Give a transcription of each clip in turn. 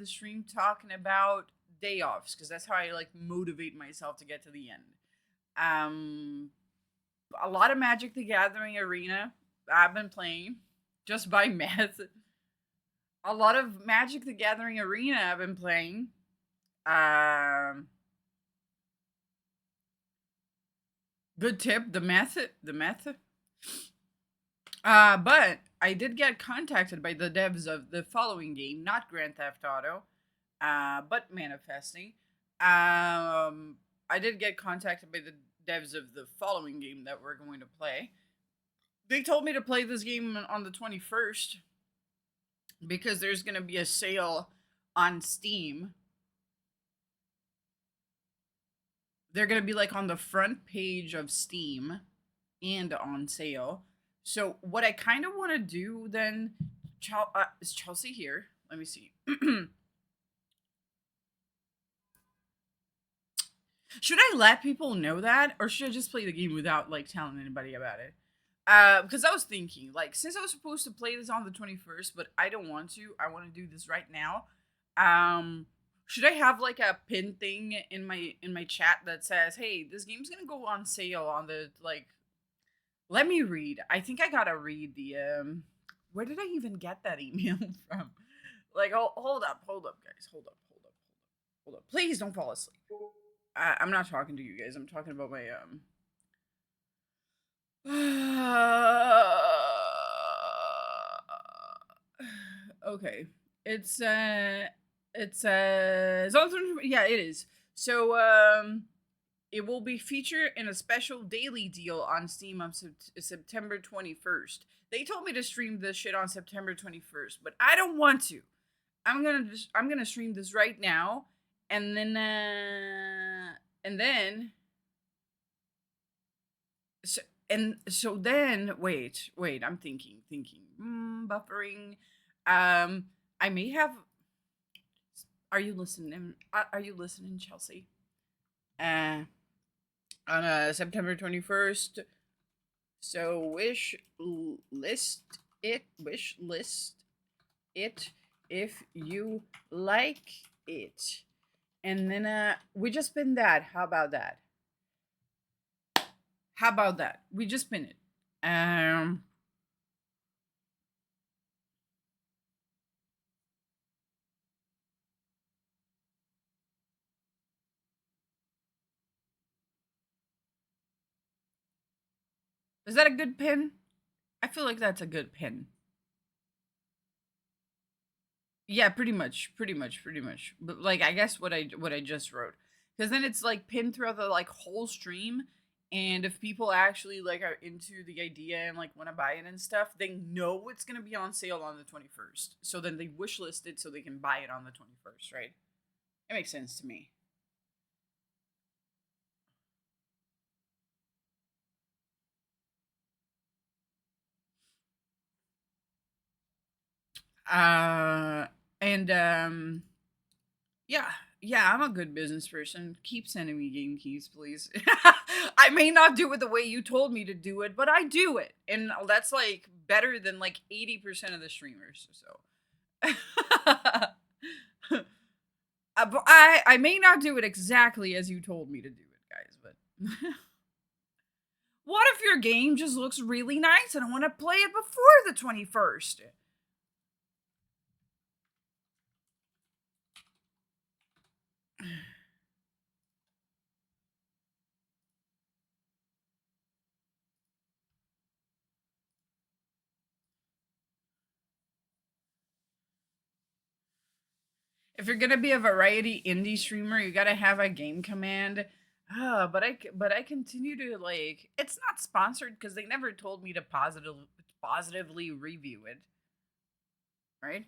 the stream talking about day offs because that's how I like motivate myself to get to the end. Um, a lot of Magic the Gathering Arena I've been playing just by math. A lot of Magic the Gathering Arena I've been playing. Um, Good tip, the method. But I did get contacted by the devs of the following game, not Grand Theft Auto, but Manifesting. I did get contacted by the devs of the following game that we're going to play. They told me to play this game on the 21st because there's going to be a sale on Steam. They're going to be like on the front page of Steam and on sale. So what I kind of want to do then, is Chelsea here? Let me see. Should I let people know that, or should I just play the game without like telling anybody about it? Because I was thinking, like, since I was supposed to play this on the 21st, but I don't want to. I want to do this right now. Should I have like a pin thing in my chat that says, "Hey, this game's gonna go on sale on the like." Let me read. I think I gotta read the Where did I even get that email from? Like, hold up, guys, hold up, hold up. Please don't fall asleep. I'm not talking to you guys. I'm talking about my okay. It's yeah, it is. So it will be featured in a special daily deal on Steam on September 21st. They told me to stream this shit on September 21st, but I don't want to. I'm gonna stream this right now, and then so then wait, I'm thinking buffering. I may have. Are you listening? Are you listening, Chelsea? On September 21st. So wish list it if you like it. And then we just spin that. How about that? We just spin it. Is that a good pin? I feel like that's a good pin. Yeah, pretty much. But like, I guess what I just wrote, because then it's like pinned throughout the like whole stream, and if people actually like are into the idea and like want to buy it and stuff, they know it's gonna be on sale on the 21st. So then they wish list it so they can buy it on the 21st, right? It makes sense to me. Uh, and Yeah, yeah, I'm a good business person. Keep sending me game keys, please. I may not do it the way you told me to do it, but I do it. And that's like better than like 80% of the streamers. So but I may not do it exactly as you told me to do it, guys, but what if your game just looks really nice and I want to play it before the 21st? If you're gonna be a variety indie streamer, you gotta have a game command. But I continue to like. It's not sponsored because they never told me to positively review it. Right.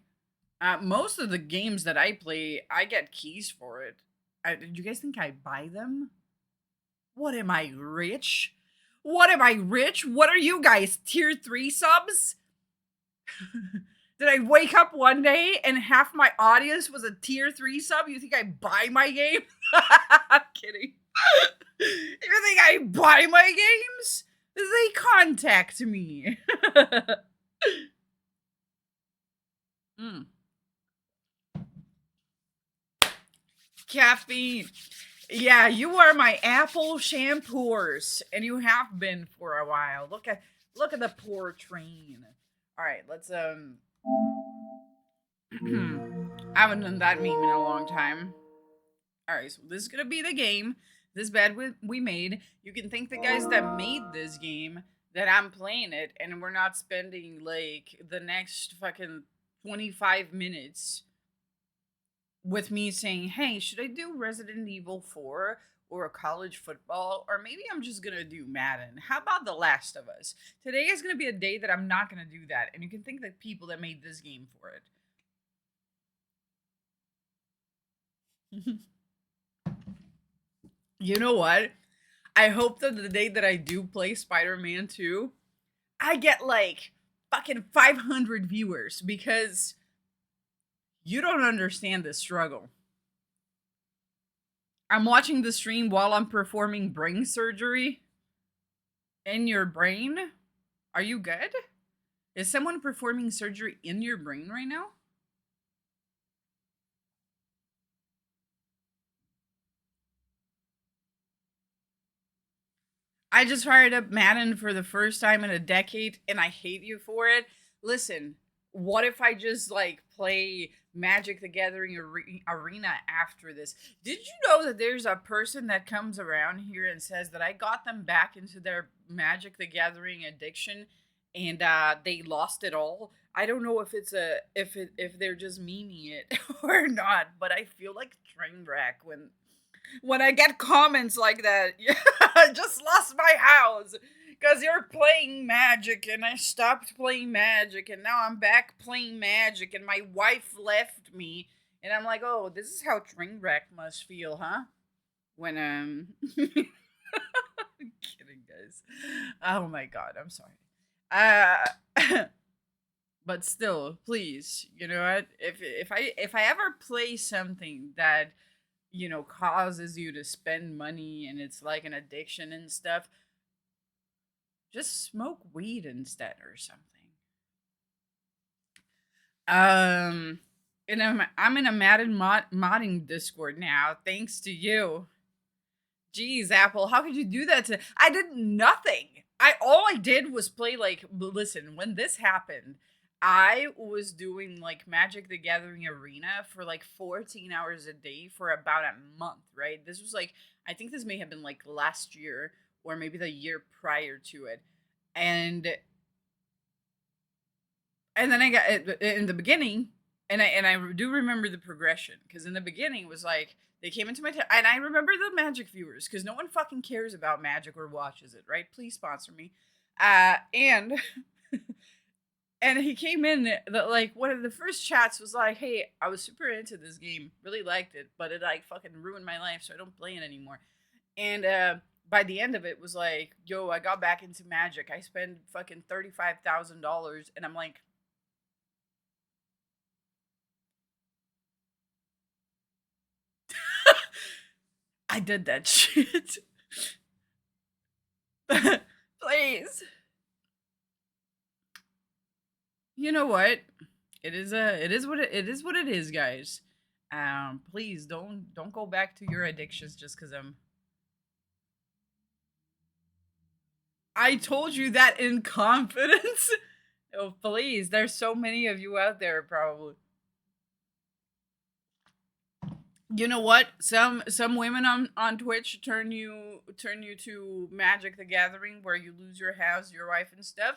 Most of the games that I play, I get keys for it. Did you guys think I buy them? What am I rich? What am I rich? What are you guys tier 3 subs? Did I wake up one day and half my audience was a tier 3 sub? You think I buy my game? I'm kidding. You think I buy my games? They contact me. mm. Caffeine. Yeah, you are my apple shampoers, and you have been for a while. Look at the poor train. All right, let's I haven't done that meme in a long time. All right, so this is gonna be the game. This bed we made. You can thank the guys that made this game that I'm playing it, and we're not spending like the next fucking 25 minutes with me saying, "Hey, should I do Resident Evil 4 or a college football, or maybe I'm just gonna do Madden? How about The Last of Us?" Today is gonna be a day that I'm not gonna do that, and you can thank the people that made this game for it. You know what? I hope that the day that I do play Spider-Man 2, I get like fucking 500 viewers because you don't understand the struggle. I'm watching the stream while I'm performing brain surgery in your brain. Are you good? Is someone performing surgery in your brain right now? I just fired up Madden for the first time in a decade and I hate you for it. Listen, what if I just like play Magic the Gathering Arena after this? Did you know that there's a person that comes around here and says that I got them back into their Magic the Gathering addiction and they lost it all? I don't know if it's a if they're just memeing it or not, but I feel like train wreck when I get comments like that. Yeah, I just lost my house because you're playing Magic and I stopped playing Magic and now I'm back playing Magic and my wife left me and I'm like, oh, this is how Trainwreck must feel, huh? When kidding, guys. Oh my god, I'm sorry. Uh but still, please, you know what? If I ever play something that causes you to spend money and it's like an addiction and stuff, just smoke weed instead or something. Um, and I'm in a Madden modding Discord now, thanks to you. Jeez, Apple, how could you do that to? I did nothing. All I did was play like. Listen, when this happened, I was doing like Magic the Gathering Arena for like 14 hours a day for about a month, right? This was like, I think this may have been like last year or maybe the year prior to it. And then I got in the beginning, and I do remember the progression because in the beginning it was like they came into my and I remember the Magic viewers because no one fucking cares about Magic or watches it, right? Please sponsor me. And and he came in like one of the first chats was like, "Hey, I was super into this game, really liked it, but it like fucking ruined my life, so I don't play it anymore." And by the end of it was like, "Yo, I got back into Magic. I spent fucking $35,000," and I'm like, I did that shit. Please. You know what? It is what it is, guys. Please don't go back to your addictions just cuz I told you that in confidence. Oh, please. There's so many of you out there probably. You know what? Some women on Twitch turn you to Magic the Gathering where you lose your house, your wife and stuff,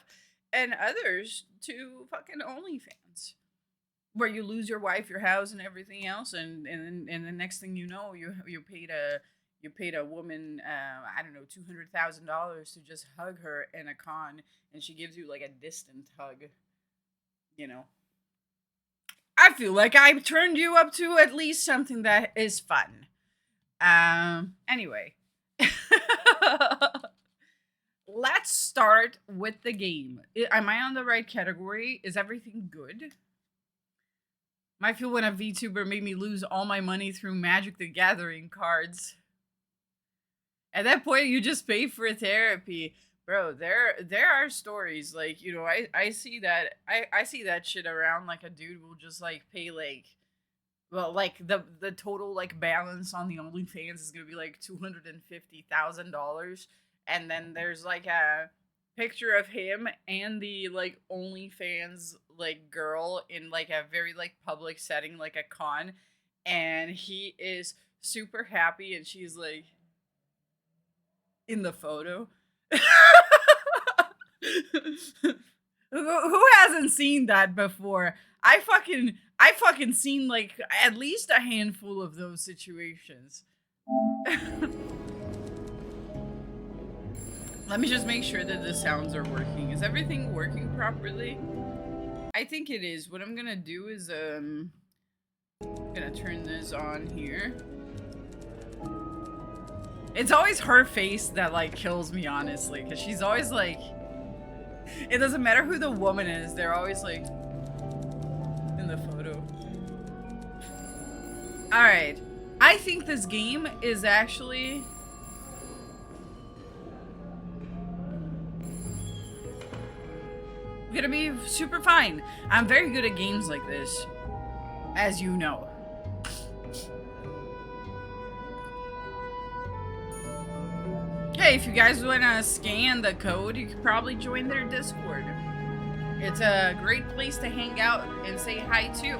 and others to fucking OnlyFans where you lose your wife, your house and everything else and the next thing you know, you paid a woman I don't know $200,000 to just hug her in a con and she gives you like a distant hug, you know. I feel like I turned you up to at least something that is fun. Anyway. Let's start with the game. Am I on the right category? Is everything good? I feel when a VTuber made me lose all my money through Magic the Gathering cards. At that point, you just pay for therapy. Bro, there are stories like I see that I see that shit around like a dude will just like pay like well, like the total like balance on the OnlyFans is gonna be like $250,000, and then there's like a picture of him and the like OnlyFans like girl in like a very like public setting, like a con, and he is super happy, and she's like in the photo. Who hasn't seen that before? I fucking seen like at least a handful of those situations. Let me just make sure that the sounds are working. Is everything working properly? I think it is. What I'm gonna do is gonna turn this on here. It's always her face that like kills me, honestly, because she's always like, it doesn't matter who the woman is, they're always like in the photo. Alright. I think this game is actually gonna be super fine. I'm very good at games like this, as you know. Hey, if you guys want to scan the code, you could probably join their Discord. It's a great place to hang out and say hi to.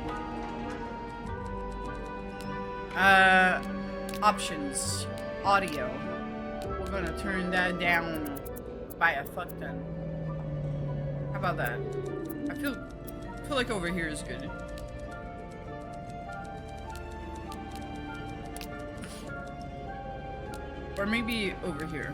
Options. Audio. We're gonna turn that down by a fuck ton. How about that? I feel like over here is good. Or maybe over here.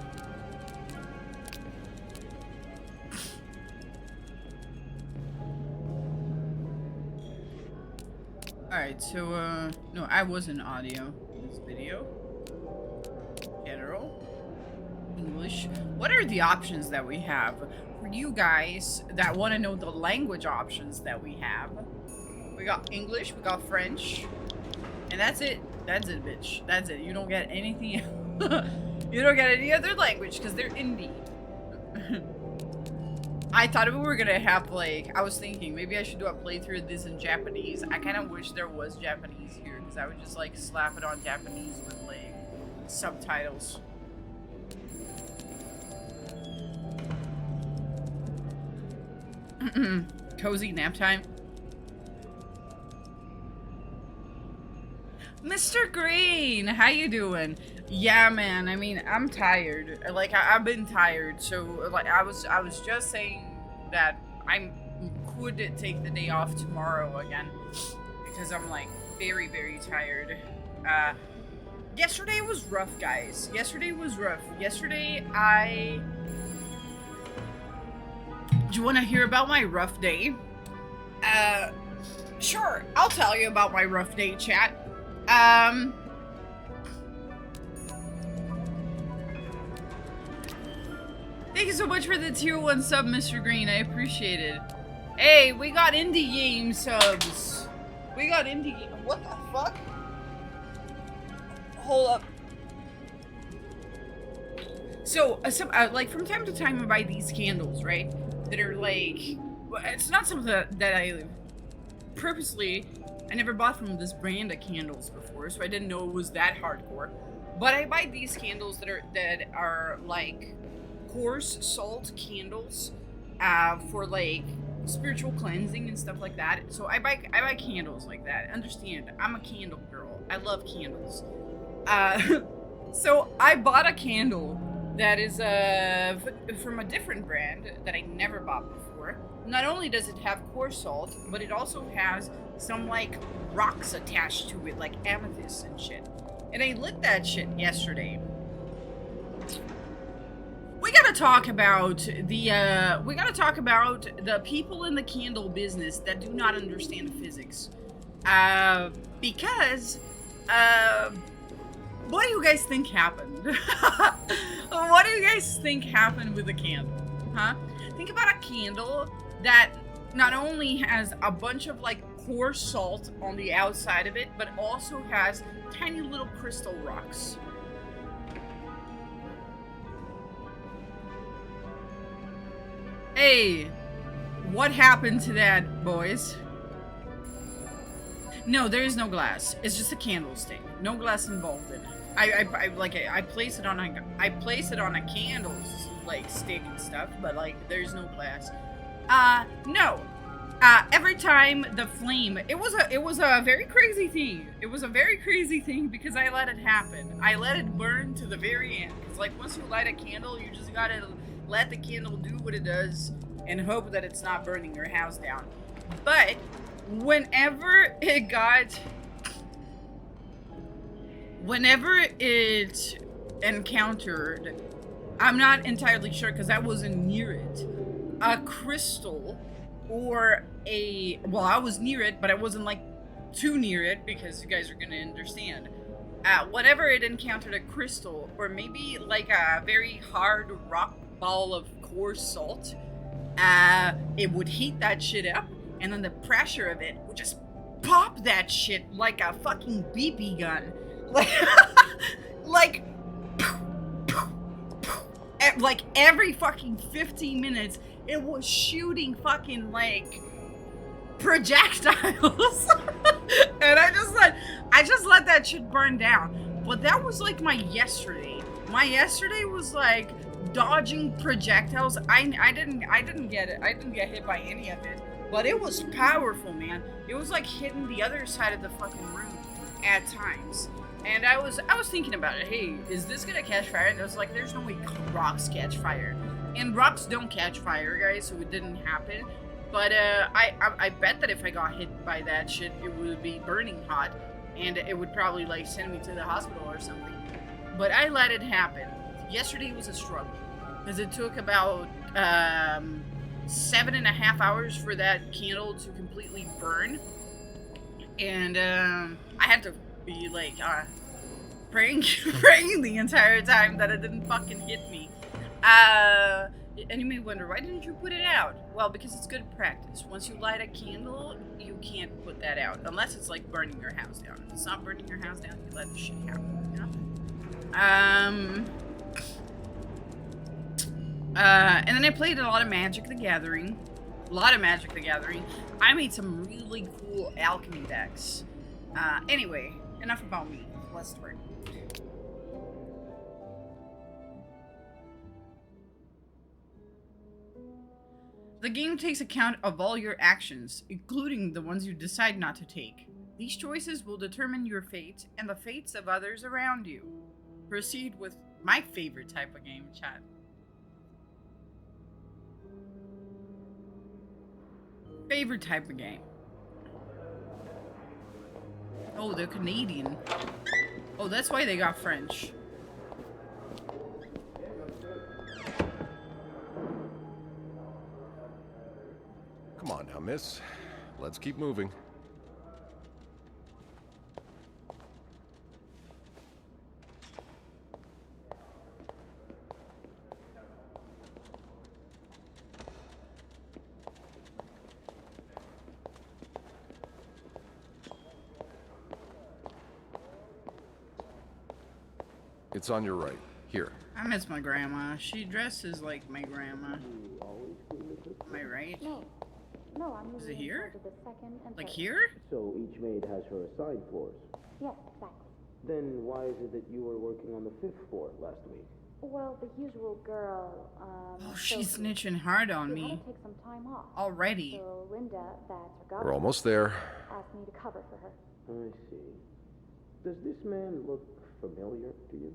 Alright, so, no, I was in audio in this video. General. English. What are the options that we have? For you guys that want to know the language options that we have, we got English, we got French, and that's it. That's it, bitch. That's it. You don't get anything else. You don't get any other language because they're indie. I thought we were gonna have like, I was thinking maybe I should do a playthrough of this in Japanese. I kind of wish there was Japanese here because I would just like slap it on Japanese with like subtitles. Cozy nap time. Mr. Green, how you doing? Yeah, man. I mean, I'm tired. Like, I've been tired. So, like, I was just saying that I could take the day off tomorrow again because I'm like very, very tired. Yesterday was rough, guys. Yesterday was rough. Yesterday, do you want to hear about my rough day? Sure. I'll tell you about my rough day, chat. Thank you so much for the tier 1 sub, Mr. Green. I appreciate it. Hey, we got indie game subs. We got indie game. What the fuck? Hold up. So, like, from time to time I buy these candles, right? That are like, it's not something that I purposely, I never bought from this brand of candles before, so I didn't know it was that hardcore. But I buy these candles that are like coarse salt candles for like spiritual cleansing and stuff like that. So I buy candles like that. Understand, I'm a candle girl. I love candles. So I bought a candle that is from a different brand that I never bought before. Not only does it have coarse salt, but it also has some like rocks attached to it, like amethyst and shit. And I lit that shit yesterday. We gotta talk about the people in the candle business that do not understand physics. Because what do you guys think happened? What do you guys think happened with the candle? Huh? Think about a candle that not only has a bunch of like coarse salt on the outside of it, but also has tiny little crystal rocks. Hey, what happened to that, boys? No, there is no glass. It's just a candlestick. No glass involved in it. I place it on a candles like stick and stuff, but like there's no glass. No. Every time the flame, it was a very crazy thing. It was a very crazy thing because I let it happen. I let it burn to the very end. Cause like once you light a candle, you just gotta let the candle do what it does and hope that it's not burning your house down. But whenever it encountered, I'm not entirely sure because I wasn't near it, a crystal or well, I was near it, but I wasn't like too near it because you guys are gonna understand. Whenever it encountered a crystal or maybe like a very hard rock ball of coarse salt, it would heat that shit up, and then the pressure of it would just pop that shit like a fucking BB gun. Like, like every fucking 15 minutes, it was shooting fucking like projectiles. And I just let that shit burn down. But that was like my yesterday. My yesterday was like dodging projectiles. I didn't get it. I didn't get hit by any of it. But it was powerful, man. It was like hitting the other side of the fucking room at times. And I was thinking about it. Hey, is this gonna catch fire? And I was like, there's no way rocks catch fire. And rocks don't catch fire, guys, so it didn't happen. But I bet that if I got hit by that shit, it would be burning hot, and it would probably like send me to the hospital or something. But I let it happen. Yesterday was a struggle because it took about 7.5 hours for that candle to completely burn, and I had to be like praying the entire time that it didn't fucking hit me. And you may wonder, why didn't you put it out? Well, because it's good practice. Once you light a candle, you can't put that out. Unless it's like burning your house down. If it's not burning your house down, you let the shit happen, you know? And then I played a lot of Magic the Gathering. I made some really cool alchemy decks. Anyway, enough about me. Let's start. The game takes account of all your actions, including the ones you decide not to take. These choices will determine your fate and the fates of others around you. Proceed with my favorite type of game, chat. Favorite type of game. Oh, they're Canadian. Oh, that's why they got French. Come on now, miss. Let's keep moving. It's on your right. Here. I miss my grandma. She dresses like my grandma. Am I right? No, I'm Is it here? the second and Like third. here? So each maid has her assigned floors. Yes, exactly. Then why is it that you were working on the 5th floor last week? Well, the usual girl, Oh, she's Sophie, snitching hard on she had me. to take some time off. Already. So Linda, that's her We're governess, almost there. asked me to cover for her. I see. Does this man look familiar to you?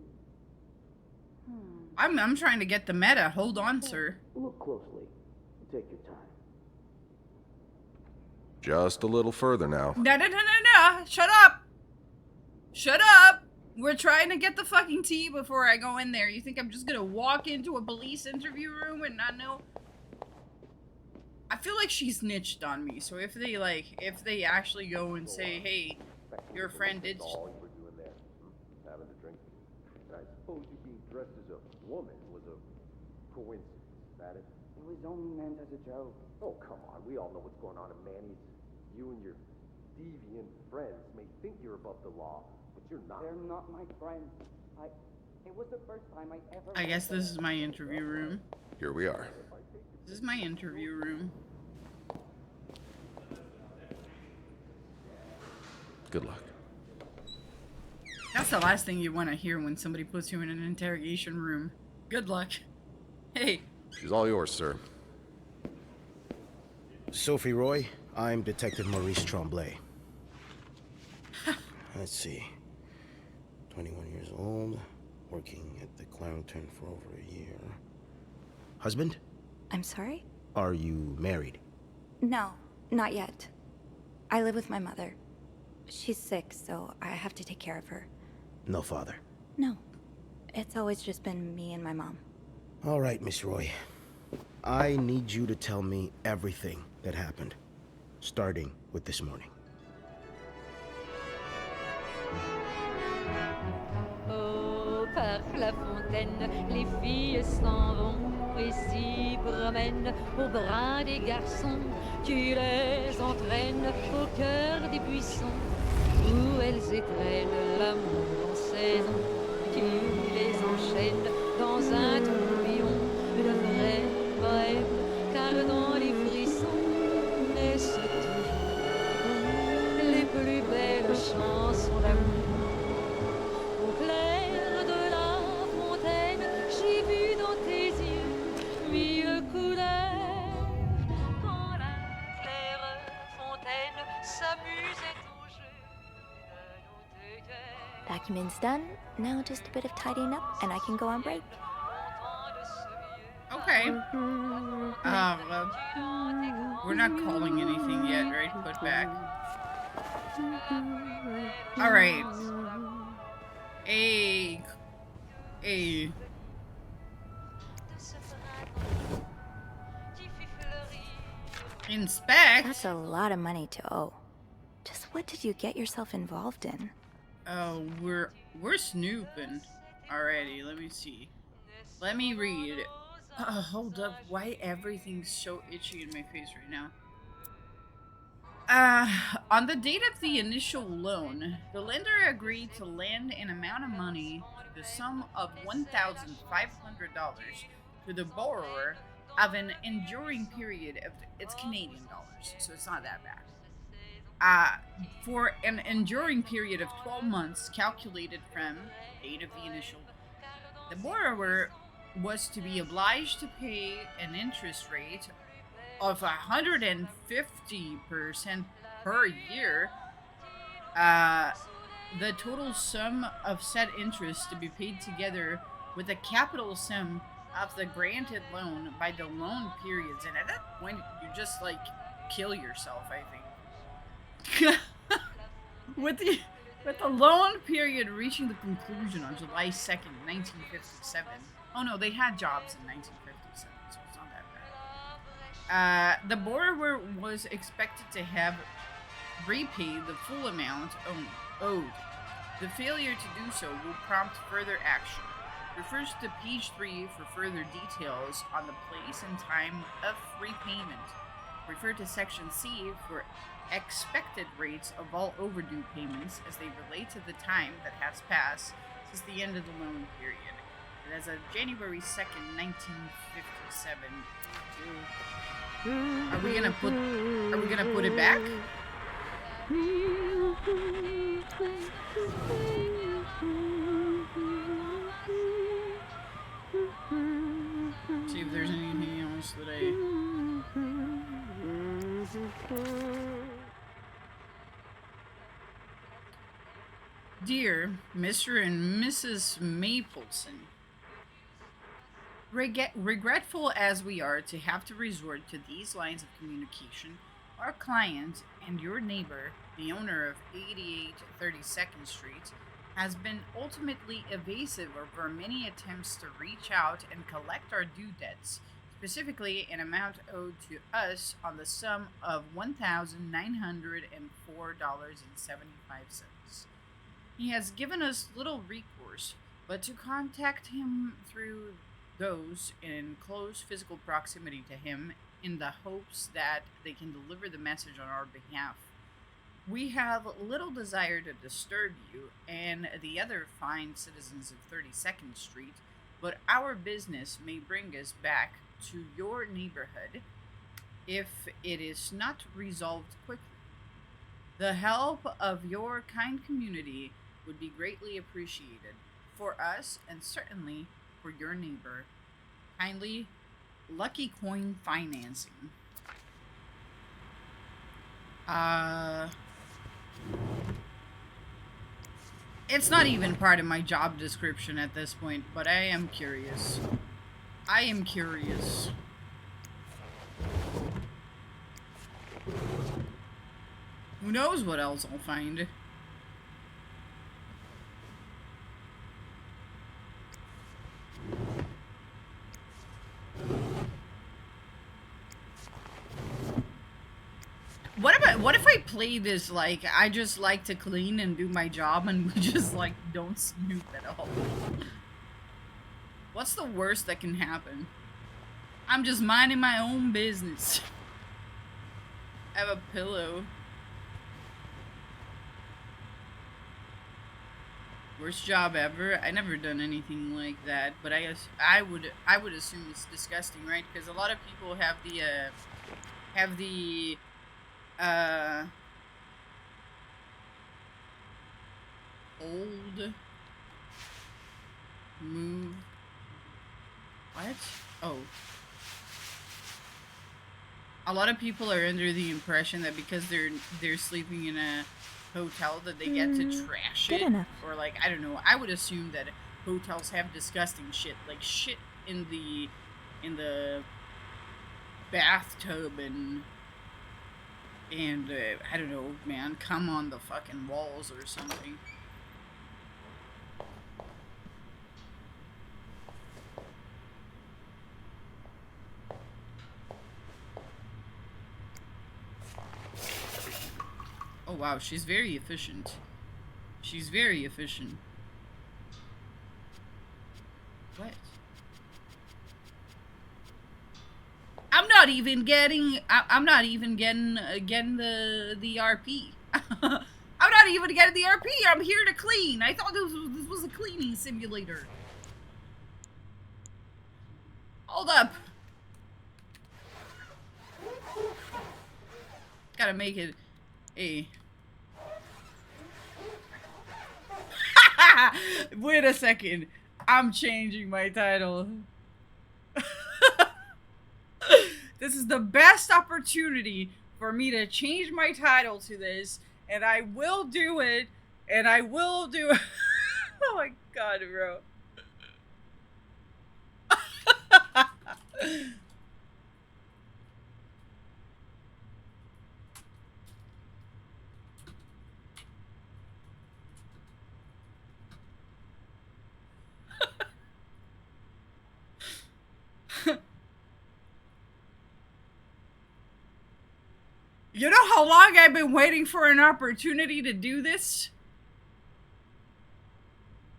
I'm trying to get the meta. Hold on, sir. Look closely. Take your time. Just a little further now. No. Shut up. Shut up. We're trying to get the fucking tea before I go in there. You think I'm just gonna walk into a police interview room and not know? I feel like she snitched on me. So if they actually go and say, hey, your friend did. All you were doing there, having a drink. And I suppose you being dressed as a woman was a coincidence, is that it? It was only meant as a joke. Oh, come on. We all know what's going on in Manny's. You and your deviant friends may think you're above the law, but you're not. They're not my friends. It was the first time I ever... I guess this is my interview room. Here we are. This is my interview room. Good luck. That's the last thing you want to hear when somebody puts you in an interrogation room. Good luck. Hey. She's all yours, sir. Sophie Roy, I'm Detective Maurice Tremblay. Let's see. 21 years old, working at the Clarendon for over a year. Husband? I'm sorry? Are you married? No, not yet. I live with my mother. She's sick, so I have to take care of her. No father? No. It's always just been me and my mom. All right, Miss Roy. I need you to tell me everything that happened, starting with this morning. Oh, par la fontaine, les filles s'en vont et s'y promènent au bras des garçons. Tu les entraînes au cœur des buissons où elles étrennent l'amour en saison. Tu les enchaînes dans un tourbillon de vrai poème, car dans les frissons naissent toujours les plus belles chansons d'amour. Au clair de la fontaine, j'ai vu dans tes yeux mille couleurs. Quand la claire fontaine s'amusait au jeu de nos deux cœurs. Document's done. Now just a bit of tidying up, and I can go on break. Okay. Well, we're not calling anything yet, right? Put back. Alright. A inspect. That's a lot of money to owe. Just what did you get yourself involved in? Oh, we're snooping already. Let me see. Let me read. Hold up. Why everything's so itchy in my face right now? On the date of the initial loan, the lender agreed to lend an amount of money to the sum of $1,500 to the borrower of an enduring period of, it's Canadian dollars, so it's not that bad. For an enduring period of 12 months calculated from date of the initial loan. The borrower was to be obliged to pay an interest rate of 150% per year. The total sum of said interest to be paid together with the capital sum of the granted loan by the loan periods. And at that point, you just like kill yourself, I think. with the loan period reaching the conclusion on July 2nd, 1957. Oh no, they had jobs in 1957, so it's not that bad. The borrower was expected to have repaid the full amount owed. The failure to do so will prompt further action. Refers to page 3 for further details on the place and time of repayment. Refer to section C for expected rates of all overdue payments as they relate to the time that has passed since the end of the loan period. And as of January 2nd, 1957. Are we gonna put it back? See if there's anything else that Dear Mr. and Mrs. Mapleson, regretful as we are to have to resort to these lines of communication, our client and your neighbor, the owner of 88 32nd Street, has been ultimately evasive over many attempts to reach out and collect our due debts, specifically an amount owed to us on the sum of $1,904.75. He has given us little recourse but to contact him through those in close physical proximity to him in the hopes that they can deliver the message on our behalf. We have little desire to disturb you and the other fine citizens of 32nd Street, but our business may bring us back to your neighborhood if it is not resolved quickly. The help of your kind community would be greatly appreciated for us and certainly for your neighbor. Kindly, Lucky Coin Financing. It's not even part of my job description at this point, but I am curious. I am curious. Who knows what else I'll find? What if I play this like I just like to clean and do my job and we just like don't snoop at all? What's the worst that can happen? I'm just minding my own business. I have a pillow. Worst job ever. I never done anything like that, but I would assume it's disgusting, right? Because a lot of people have the old move. What? Oh. A lot of people are under the impression that because they're sleeping in a hotel that they get to trash it. enough. Or like, I don't know. I would assume that hotels have disgusting shit. Like shit in the bathtub and I don't know, man, come on the fucking walls or something. Oh wow, she's very efficient. She's very efficient. What? I'm not even getting the RP. I'm not even getting the RP. I'm here to clean. I thought this was a cleaning simulator. Hold up. Gotta make it a. Wait a second. I'm changing my title. This is the best opportunity for me to change my title to this, and I will do it, and I will do it. Oh my god, bro. You know how long I've been waiting for an opportunity to do this?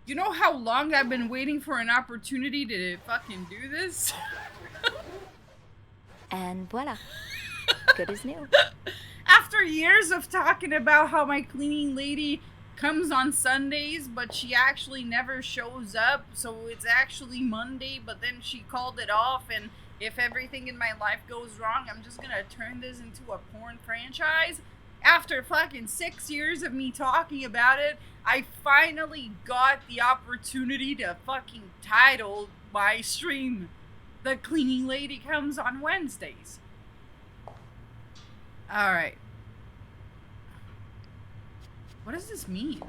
You know how long I've been waiting for an opportunity to fucking do this? And voila. Good as new. After years of talking about how my cleaning lady comes on Sundays, but she actually never shows up, so it's actually Monday, but then she called it off, and if everything in my life goes wrong, I'm just gonna turn this into a porn franchise. After fucking 6 years of me talking about it, I finally got the opportunity to fucking title my stream The Cleaning Lady Comes on Wednesdays. Alright. What does this mean?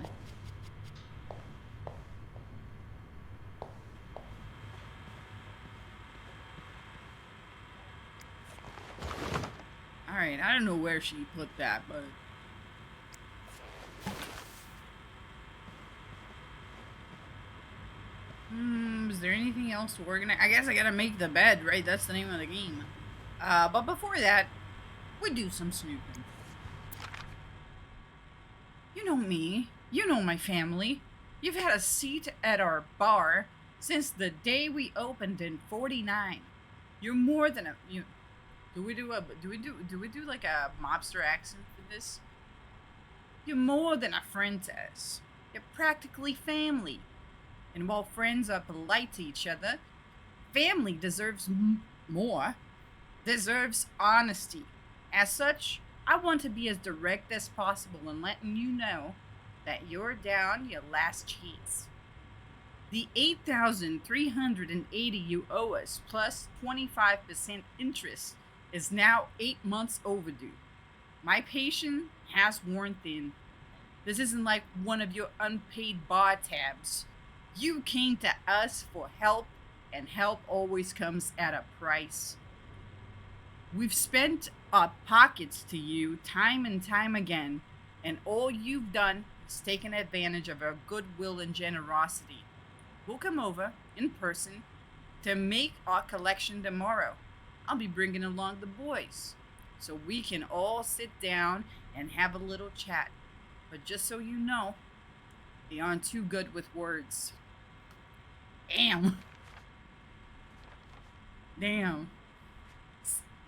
Alright, I don't know where she put that, but... is there anything else to organize? I guess I gotta make the bed, right? That's the name of the game. But before that, we do some snooping. You know me. You know my family. You've had a seat at our bar since the day we opened in '49. You're more than a... Do we do like a mobster accent for this? You're more than a friend to us. You're practically family. And while friends are polite to each other, family deserves more. Deserves honesty. As such, I want to be as direct as possible in letting you know that you're down your last chance. The $8,380 you owe us plus 25% interest is now 8 months overdue. My patience has worn thin. This isn't like one of your unpaid bar tabs. You came to us for help, and help always comes at a price. We've spent our pockets to you time and time again, and all you've done is taken advantage of our goodwill and generosity. We'll come over in person to make our collection tomorrow. I'll be bringing along the boys, so we can all sit down and have a little chat. But just so you know, they aren't too good with words. Damn. Damn.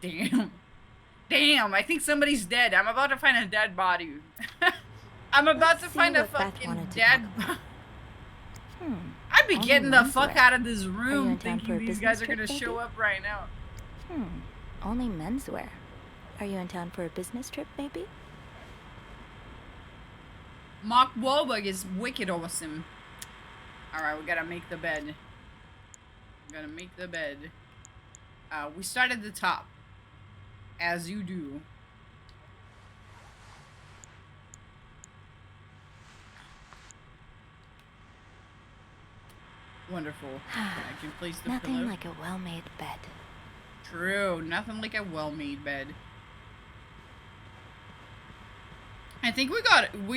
Damn. Damn, I think somebody's dead. I'm about to find a dead body. I'm about to find a fucking dead body. I'd be getting the fuck out of this room thinking these guys are gonna show up right now. Only menswear. Are you in town for a business trip, maybe? Mark Wahlberg is wicked awesome. Alright, we gotta make the bed. We gotta make the bed. We start at the top. As you do. Wonderful. I can place the Nothing pillow. like a well-made bed. True. Nothing like a well-made bed. I think we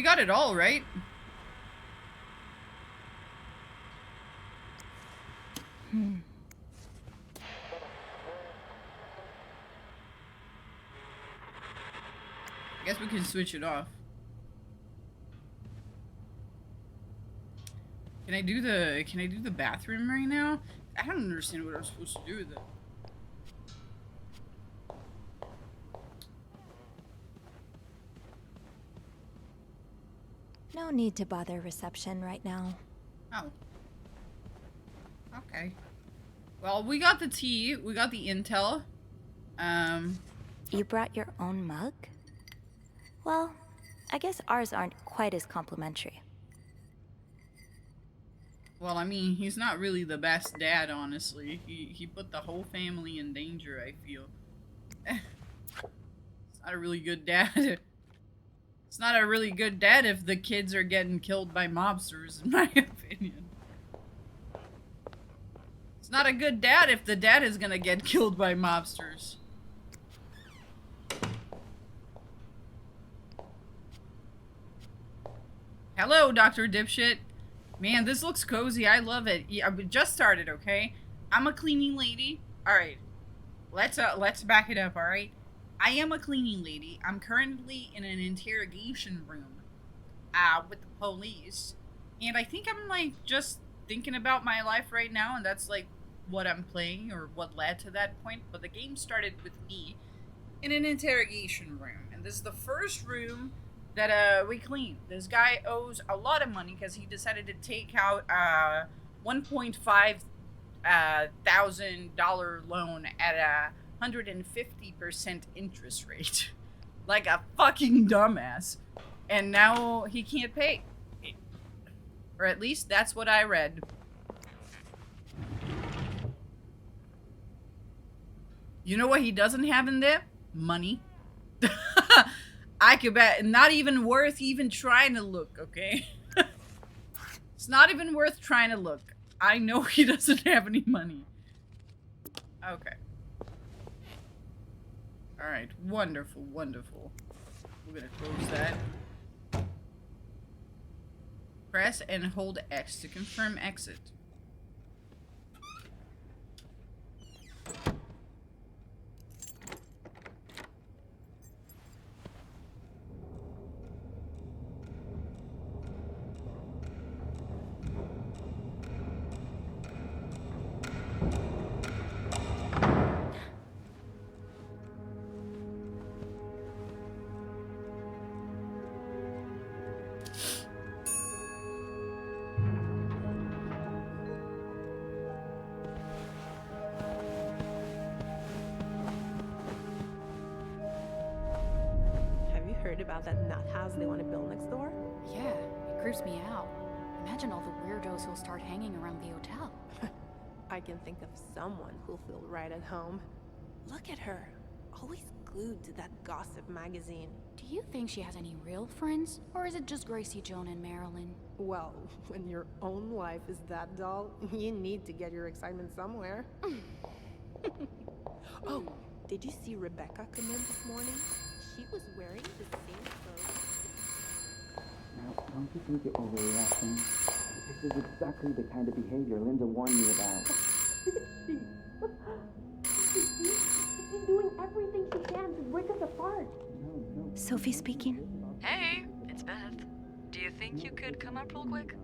got it all, right? I guess we can switch it off. Can I do the bathroom right now? I don't understand what I'm supposed to do with it. No need to bother reception right now. Oh. Okay. Well, we got the tea, we got the intel. You brought your own mug? Well, I guess ours aren't quite as complimentary. Well, I mean, he's not really the best dad, honestly. He put the whole family in danger, I feel. It's not a really good dad. It's not a really good dad if the kids are getting killed by mobsters, in my opinion. It's not a good dad if the dad is gonna get killed by mobsters. Hello, Dr. Dipshit. Man, this looks cozy. I love it. Yeah, we just started, okay? I'm a cleaning lady. Alright. Let's back it up, alright? I am a cleaning lady. I'm currently in an interrogation room with the police. And I think I'm, like, just thinking about my life right now, and that's, like, what I'm playing, or what led to that point. But the game started with me in an interrogation room. And this is the first room that we cleaned. This guy owes a lot of money because he decided to take out $1.5 thousand loan at a 150% interest rate. Like a fucking dumbass. And now he can't pay. Or at least that's what I read. You know what he doesn't have in there? Money. I could bet. Not even worth even trying to look, okay? It's not even worth trying to look. I know he doesn't have any money. Okay. Alright, wonderful, wonderful. We're gonna close that. Press and hold X to confirm exit. heard about that nut house they want to build next door? Yeah, it creeps me out. Imagine all the weirdos who'll start hanging around the hotel. I can think of someone who'll feel right at home. Look at her, always glued to that gossip magazine. Do you think she has any real friends? Or is it just Gracie, Joan, and Marilyn? Well, when your own life is that dull, you need to get your excitement somewhere. Oh, did you see Rebecca come in this morning? She was wearing the same clothes. Now, don't you think you're overreacting? This is exactly the kind of behavior Linda warned me about. She's doing everything she can to break us apart. Sophie speaking. Hey, it's Beth. Do you think you could come up real quick?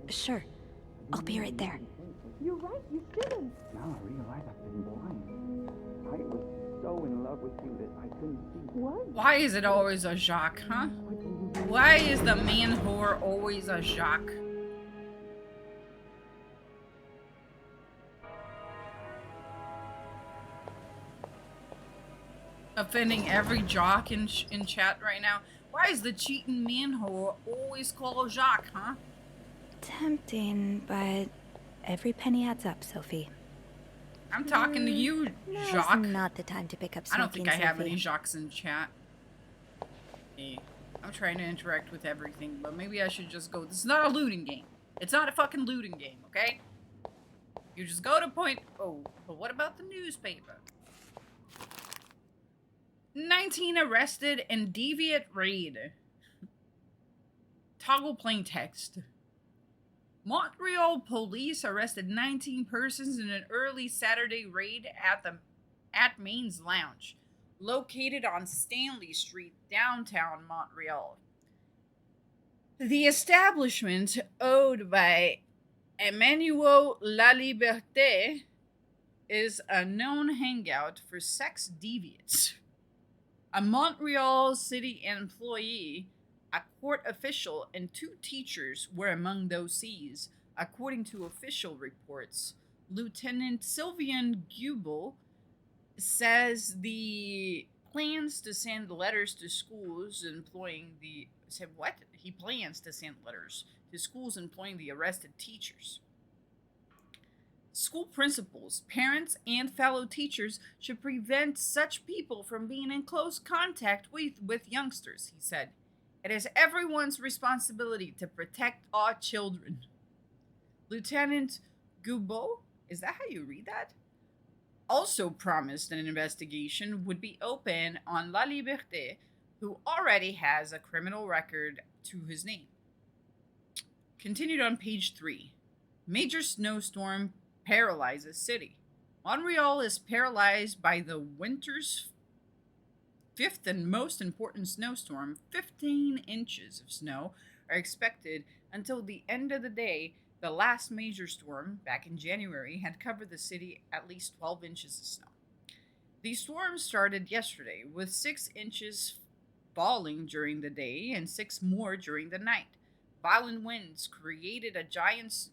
Sure. I'll be right there. You're right, you shouldn't. Now I realize I've been blind. I was so in love with you that I couldn't see. What? Why is it always a Jacques, huh? Why is the man whore always a Jacques? Offending every jock in chat right now. Why is the cheating man whore always called Jacques, huh? Tempting, but every penny adds up, Sophie. I'm talking to you, Now's Jacques. not the time to pick up I don't think I smoking, have Sophie. any Jacques in chat. Hey, I'm trying to interact with everything, but maybe I should just go. This is not a looting game. It's not a fucking looting game, okay? You just go to point. Oh, but what about the newspaper? 19 arrested in deviant raid. Toggle plain text. Montreal police arrested 19 persons in an early Saturday raid at Maine's Lounge, located on Stanley Street, downtown Montreal. The establishment, owned by Emmanuel Laliberté, is a known hangout for sex deviants. A Montreal city employee, a court official, and 2 teachers were among those seized, according to official reports. Lieutenant Sylvain Gubel says the plans to send letters to schools employing the... Said what? He plans to send letters to schools employing the arrested teachers. School principals, parents, and fellow teachers should prevent such people from being in close contact with youngsters, he said. It is everyone's responsibility to protect our children. Lieutenant Gubot, is that how you read that? Also promised an investigation would be open on La Liberté, who already has a criminal record to his name. Continued on page 3. Major snowstorm paralyzes city. Montreal is paralyzed by the winter's 5th and most important snowstorm. 15 inches of snow are expected until the end of the day. The last major storm, back in January, had covered the city at least 12 inches of snow. The storm started yesterday, with 6 inches falling during the day and 6 more during the night. Violent winds created a giant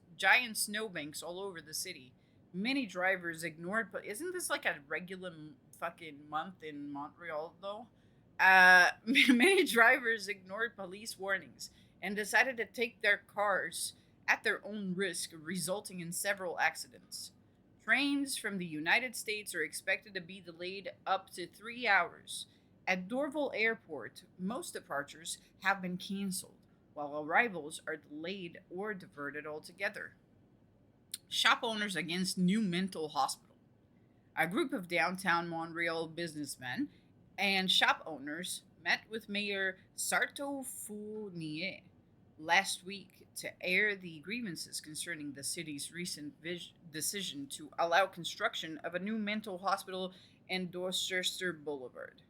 snowbanks all over the city. Many drivers ignored, but isn't this like a regular fucking month in Montreal though? Many drivers ignored police warnings and decided to take their cars at their own risk, resulting in several accidents. Trains from the United States are expected to be delayed up to 3 hours. At Dorval Airport, most departures have been canceled, while arrivals are delayed or diverted altogether. Shop owners against new mental hospital. A group of downtown Montreal businessmen and shop owners met with Mayor Sarto Fournier last week to air the grievances concerning the city's recent decision to allow construction of a new mental hospital in Dorchester Boulevard.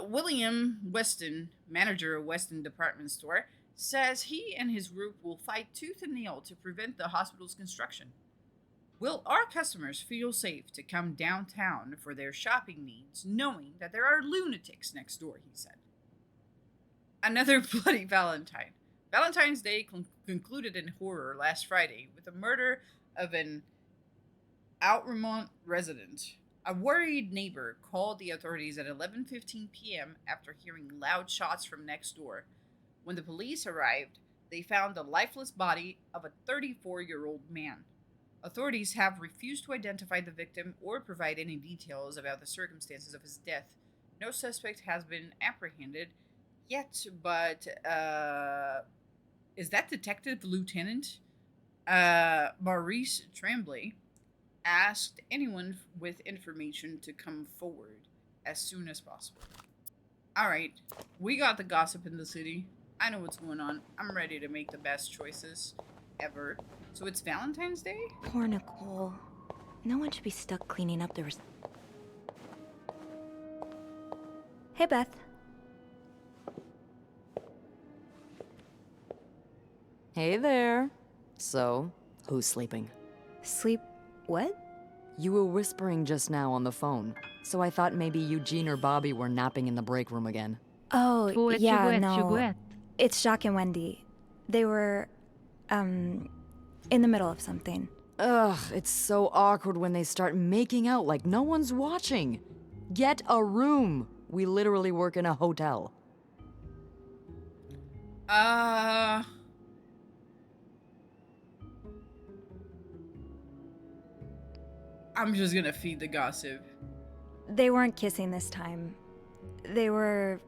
William Weston, manager of Weston Department Store, says he and his group will fight tooth and nail to prevent the hospital's construction. Will our customers feel safe to come downtown for their shopping needs, knowing that there are lunatics next door, he said. Another bloody Valentine. Valentine's Day concluded in horror last Friday with the murder of an Outremont resident. A worried neighbor called the authorities at 11:15 p.m. after hearing loud shots from next door. When the police arrived, they found the lifeless body of a 34-year-old man. Authorities have refused to identify the victim or provide any details about the circumstances of his death. No suspect has been apprehended yet, but is that Detective Lieutenant Maurice Tremblay asked anyone with information to come forward as soon as possible. Alright, we got the gossip in the city. I know what's going on. I'm ready to make the best choices ever. So it's Valentine's Day? Poor Nicole. No one should be stuck cleaning up the Hey, Beth. Hey there. So, who's sleeping? Sleep what? You were whispering just now on the phone, so I thought maybe Eugene or Bobby were napping in the break room again. Oh, yeah, no. It's Jacques and Wendy. They were, in the middle of something. Ugh, it's so awkward when they start making out like no one's watching. Get a room. We literally work in a hotel. I'm just gonna feed the gossip. They weren't kissing this time. They were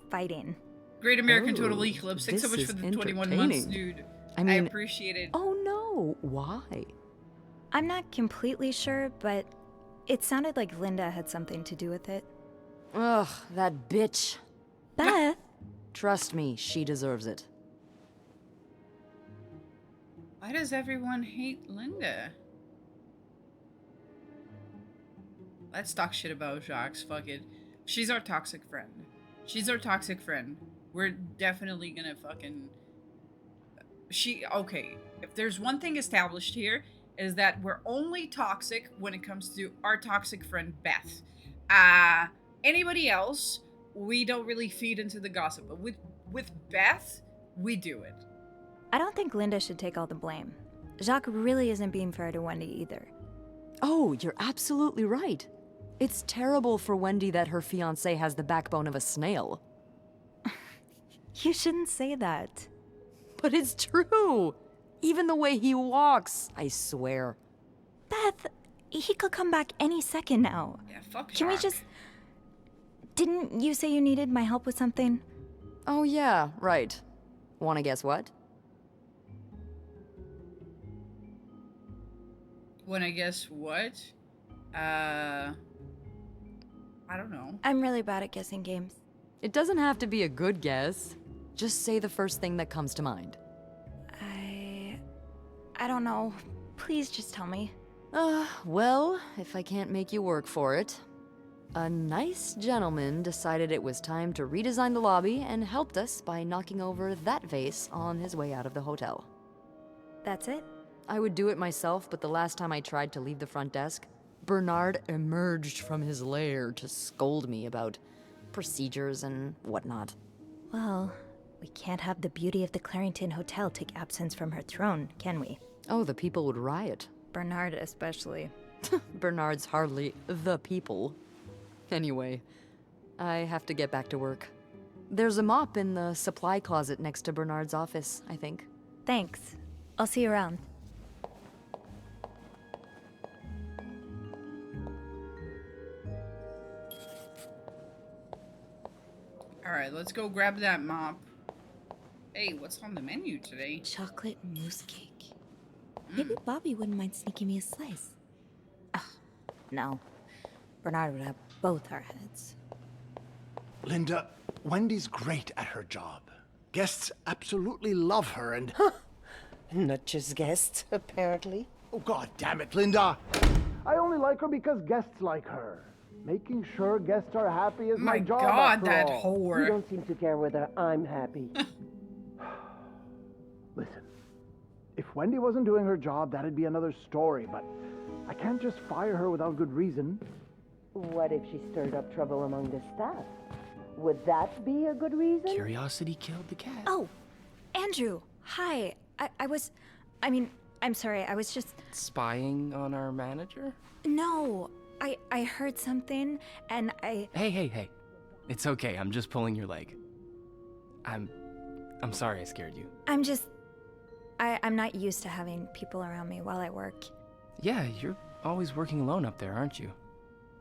fighting. Great American Total Eclipse. Thanks so much for the 21 months, dude. I mean, I appreciate it. Oh no, why? I'm not completely sure, but it sounded like Linda had something to do with it. Ugh, that bitch. Beth? Trust me, she deserves it. Why does everyone hate Linda? Let's talk shit about Jacques. Fuck it. She's our toxic friend. She's our toxic friend. We're definitely gonna fucking... Okay, if there's one thing established here, is that we're only toxic when it comes to our toxic friend, Beth. Anybody else, we don't really feed into the gossip. But with Beth, we do it. I don't think Linda should take all the blame. Jacques really isn't being fair to Wendy either. Oh, you're absolutely right. It's terrible for Wendy that her fiancé has the backbone of a snail. You shouldn't say that. But it's true. Even the way he walks, I swear. Beth, he could come back any second now. Yeah, fuck Can we Jacques. just... Didn't you say you needed my help with something? Oh yeah, right. Wanna guess what? Wanna guess what? I don't know. I'm really bad at guessing games. It doesn't have to be a good guess. Just say the first thing that comes to mind. I don't know. Please just tell me. Well, if I can't make you work for it. A nice gentleman decided it was time to redesign the lobby and helped us by knocking over that vase on his way out of the hotel. That's it? I would do it myself, but the last time I tried to leave the front desk, Bernard emerged from his lair to scold me about procedures and whatnot. Well, we can't have the beauty of the Clarington Hotel take absence from her throne, can we? Oh, the people would riot. Bernard especially. Bernard's hardly the people. Anyway, I have to get back to work. There's a mop in the supply closet next to Bernard's office, I think. Thanks. I'll see you around. Alright, let's go grab that mop. Hey, what's on the menu today? Chocolate mousse cake. Maybe Bobby wouldn't mind sneaking me a slice. Ugh, no. Bernard would have both our heads. Linda, Wendy's great at her job. Guests absolutely love her and... Not just guests, apparently. Oh, God damn it, Linda! I only like her because guests like her. Making sure guests are happy is my job, God, after that all. whore. You don't seem to care whether I'm happy. Listen, if Wendy wasn't doing her job, that'd be another story, but I can't just fire her without good reason. What if she stirred up trouble among the staff? Would that be a good reason? Curiosity killed the cat. Oh, Andrew. Hi. I'm sorry, I was just... Spying on our manager? No, I heard something, and I... Hey. It's okay, I'm just pulling your leg. I'm sorry I scared you. I'm not used to having people around me while I work. Yeah, you're always working alone up there, aren't you?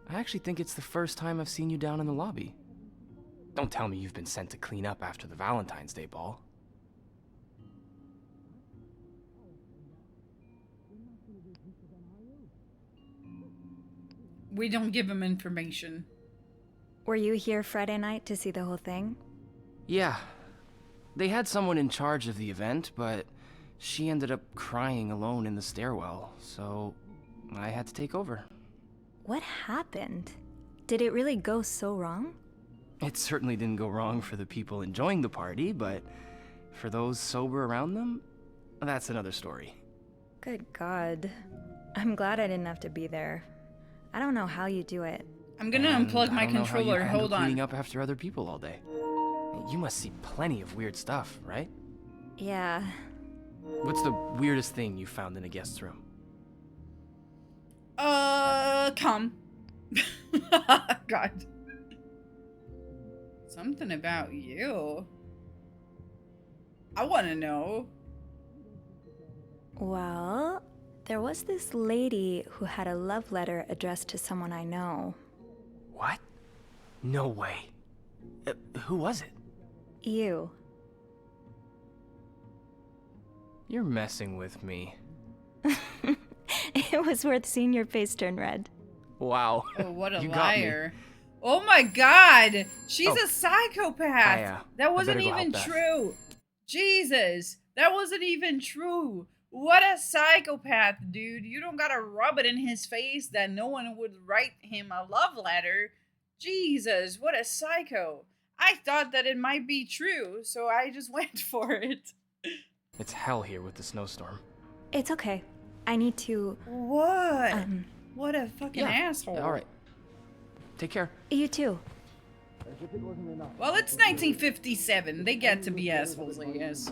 I actually think it's the first time I've seen you down in the lobby. Don't tell me you've been sent to clean up after the Valentine's Day ball. We don't give him information. Were you here Friday night to see the whole thing? Yeah. They had someone in charge of the event, but she ended up crying alone in the stairwell, so I had to take over. What happened? Did it really go so wrong? It certainly didn't go wrong for the people enjoying the party, but for those sober around them, that's another story. Good God. I'm glad I didn't have to be there. I don't know how you do it. I'm gonna unplug my controller. Hold on. Cleaning up after other people all day. You must see plenty of weird stuff, right? Yeah. What's the weirdest thing you found in a guest's room? Come. God. Something about you. I want to know. Well, there was this lady who had a love letter addressed to someone I know. What? No way. Who was it? You. You're messing with me. It was worth seeing your face turn red. Wow. Oh, what a You got me. liar. Oh my God. She's a psychopath. That wasn't better go even help Beth. true. Jesus. That wasn't even true. What a psychopath, dude. You don't gotta rub it in his face that no one would write him a love letter. Jesus, what a psycho. I thought that it might be true, so I just went for it. It's hell here with the snowstorm. It's okay. I need to... What? What a fucking asshole. All right. Take care. You too. Well, it's 1957. They get to be assholes, I guess.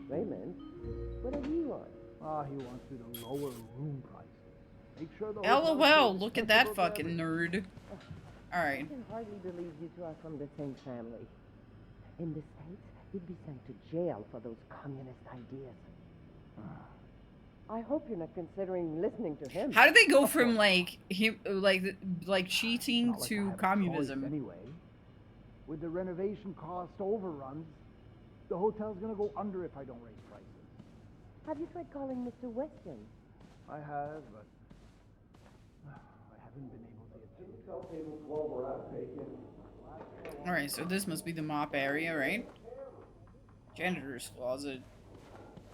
Raymond, what are you on? He wants you to lower room prices. Make sure the LOL, look at that fucking nerd. Alright. I can hardly believe you two are from the same family. In the States, you'd be sent to jail for those communist ideas. I hope you're not considering listening to him. How did they go from like him like cheating to communism? Anyway, with the renovation cost overruns, the hotel's gonna go under if I don't raise prices. Have you tried calling Mr. Weston? I have, but I haven't been able to get Alright, so this must be the mop area, right? Janitor's closet.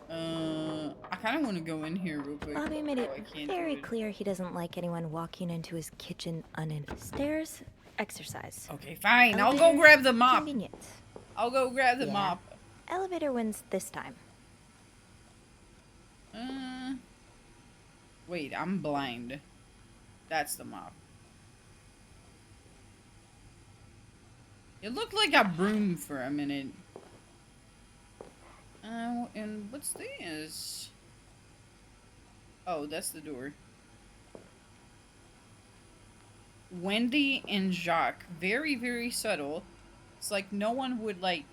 I kind of want to go in here real quick. Bobby made it Oh, I can't very do it. clear he doesn't like anyone walking into his kitchen uninvited. Stairs, exercise. Okay, fine. I'll Elevator, go grab the mop. Convenient. I'll go grab the Yeah. mop. Elevator wins this time. Wait, I'm blind. That's the mop. It looked like a broom for a minute. And what's this? Oh, that's the door. Wendy and Jacques. Very, very subtle. It's like no one would, like,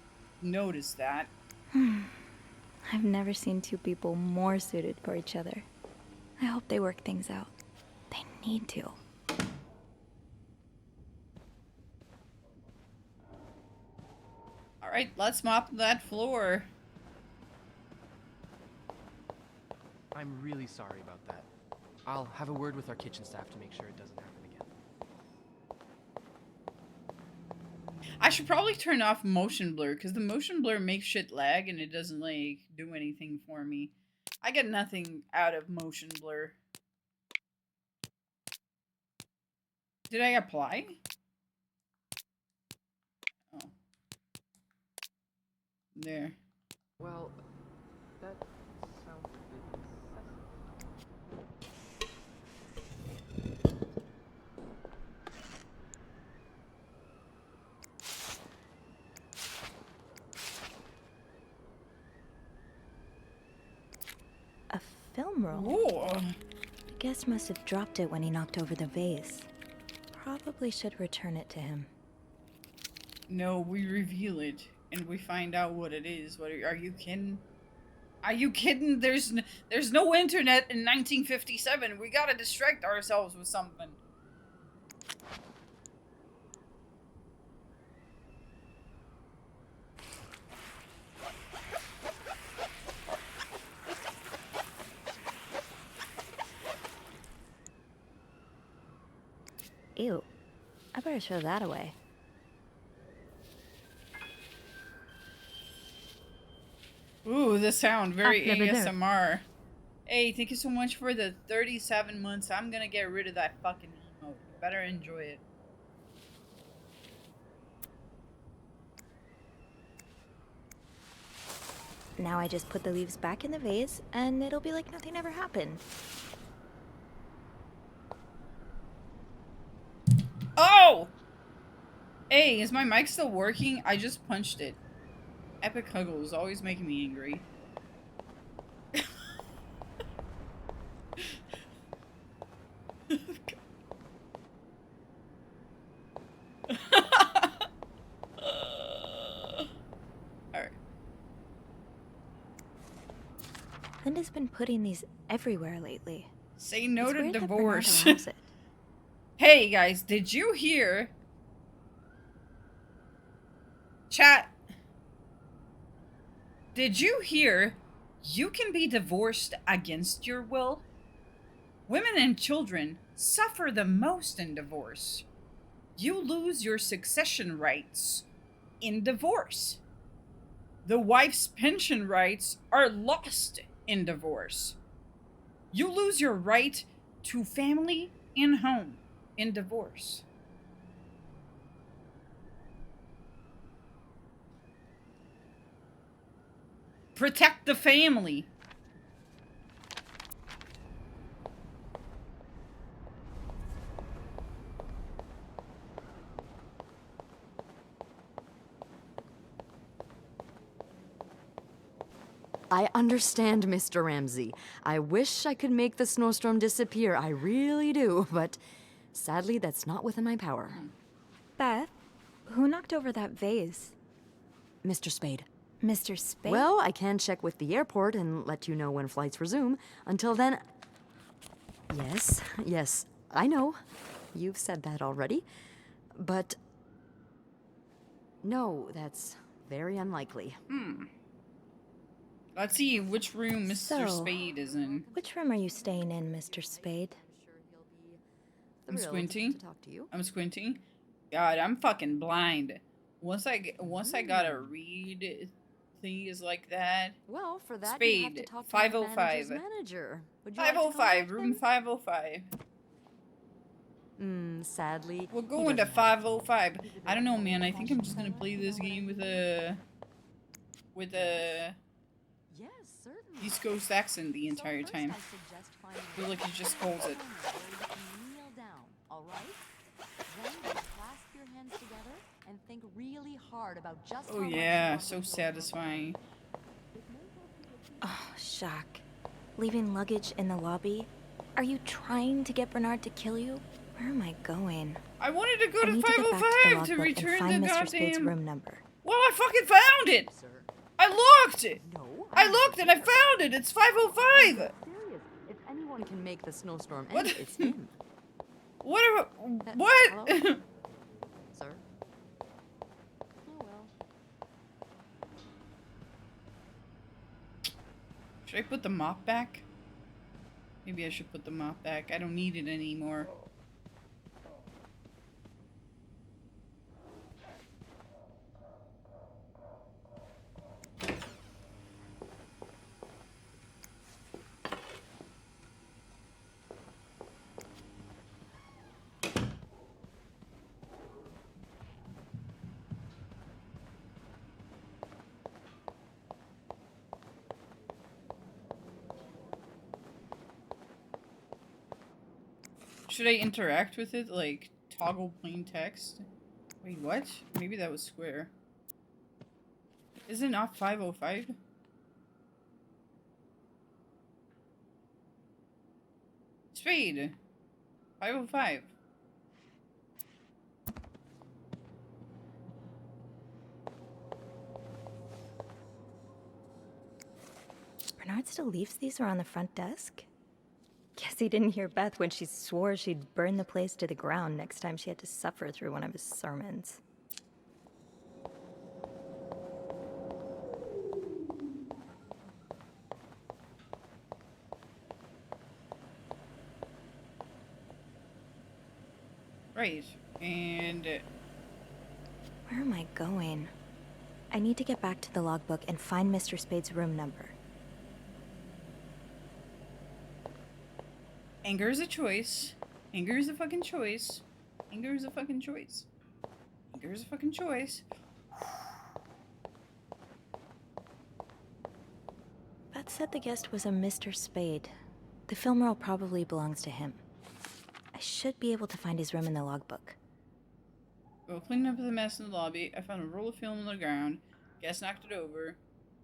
notice that. I've never seen two people more suited for each other. I hope they work things out. They need to. Alright, let's mop that floor. I'm really sorry about that. I'll have a word with our kitchen staff to make sure it doesn't happen again. I should probably turn off motion blur, because the motion blur makes shit lag and it doesn't, like, do anything for me. I get nothing out of motion blur. Did I apply? Oh. There. Well, that sounds a bit A film roll. Ooh. guest must have dropped it when he knocked over the vase. Probably should return it to him. No, we reveal it and we find out what it is. What are you kidding? Are you kidding? There's no internet in 1957. We gotta distract ourselves with something. Ew. I better throw that away. Ooh, the sound. Very never there. ASMR. Hey, thank you so much for the 37 months. I'm gonna get rid of that fucking emote. You better enjoy it. Now I just put the leaves back in the vase, and it'll be like nothing ever happened. Oh! Hey, is my mic still working? I just punched it. Epic Huggle is always making me angry. Alright. Linda's been putting these everywhere lately. Say no It's to weird that divorce. Bernard allows it. Hey guys, did you hear? Chat. Did you hear? You can be divorced against your will? Women and children suffer the most in divorce. You lose your succession rights in divorce. The wife's pension rights are lost in divorce. You lose your right to family and home in divorce. Protect the family. I understand, Mr. Ramsey. I wish I could make the snowstorm disappear. I really do, but sadly, that's not within my power. Beth, who knocked over that vase? Mr. Spade. Mr. Spade? Well, I can check with the airport and let you know when flights resume. Until then... Yes, I know. You've said that already. But... no, that's very unlikely. Let's see which room Mr. So, Spade is in. Which room are you staying in, Mr. Spade? I'm squinting. To talk to you. I'm squinting. God, I'm fucking blind. Once I gotta read things like that. Well, for that Spade, you have to talk to 505. the manager's manager. Would you like to 505, contact room 505. Sadly. We'll he go into doesn't have 505. I don't know, man. I think I'm just gonna play this game with a Yes, certainly. East Coast accent the entire time. I feel like he just holds it. Kneel down, all right? Then clasp your hands together and think really hard about just Oh how much yeah, you want so to go. satisfying. Oh, shock. Leaving luggage in the lobby? Are you trying to get Bernard to kill you? Where am I going? I wanted to go I to need to get back to the 505 to logbook and return find the Mr. Spade's goddamn. room number. Well, I fucking found it. I looked. I looked and I found it. It's 505. Serious. If anyone can make the snowstorm end, What? it's him. What? What? Hello? Sir? Oh well. Should I put the mop back? Maybe I should put the mop back. I don't need it anymore. Should I interact with it? Like, toggle plain text? Wait, what? Maybe that was square. Is it not 505? It's Spade. 505. Bernard still leaves these around the front desk? Guess he didn't hear Beth when she swore she'd burn the place to the ground next time she had to suffer through one of his sermons. Right. And where am I going? I need to get back to the logbook and find Mr. Spade's room number. anger is a choice. Anger is a fucking choice. Anger is a fucking choice. Anger is a fucking choice. Beth said the guest was a Mr. Spade. The film roll probably belongs to him. I should be able to find his room in the logbook. While cleaning up the mess in the lobby, I found a roll of film on the ground. Guest knocked it over.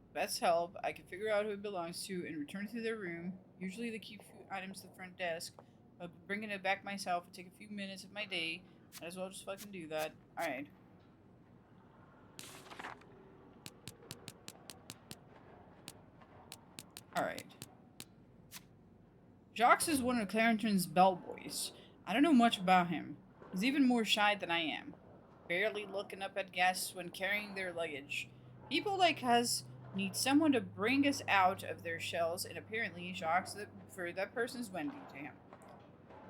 With Beth's help, I could figure out who it belongs to and return it to their room. Usually they keep few items to the front desk. But bringing it back myself would take a few minutes of my day. Might as well just fucking do that. Alright. Alright. Jacques is one of Clarenton's bellboys. I don't know much about him. He's even more shy than I am. Barely looking up at guests when carrying their luggage. People like us need someone to bring us out of their shells, and apparently Jacques, for that person's Wendy to him.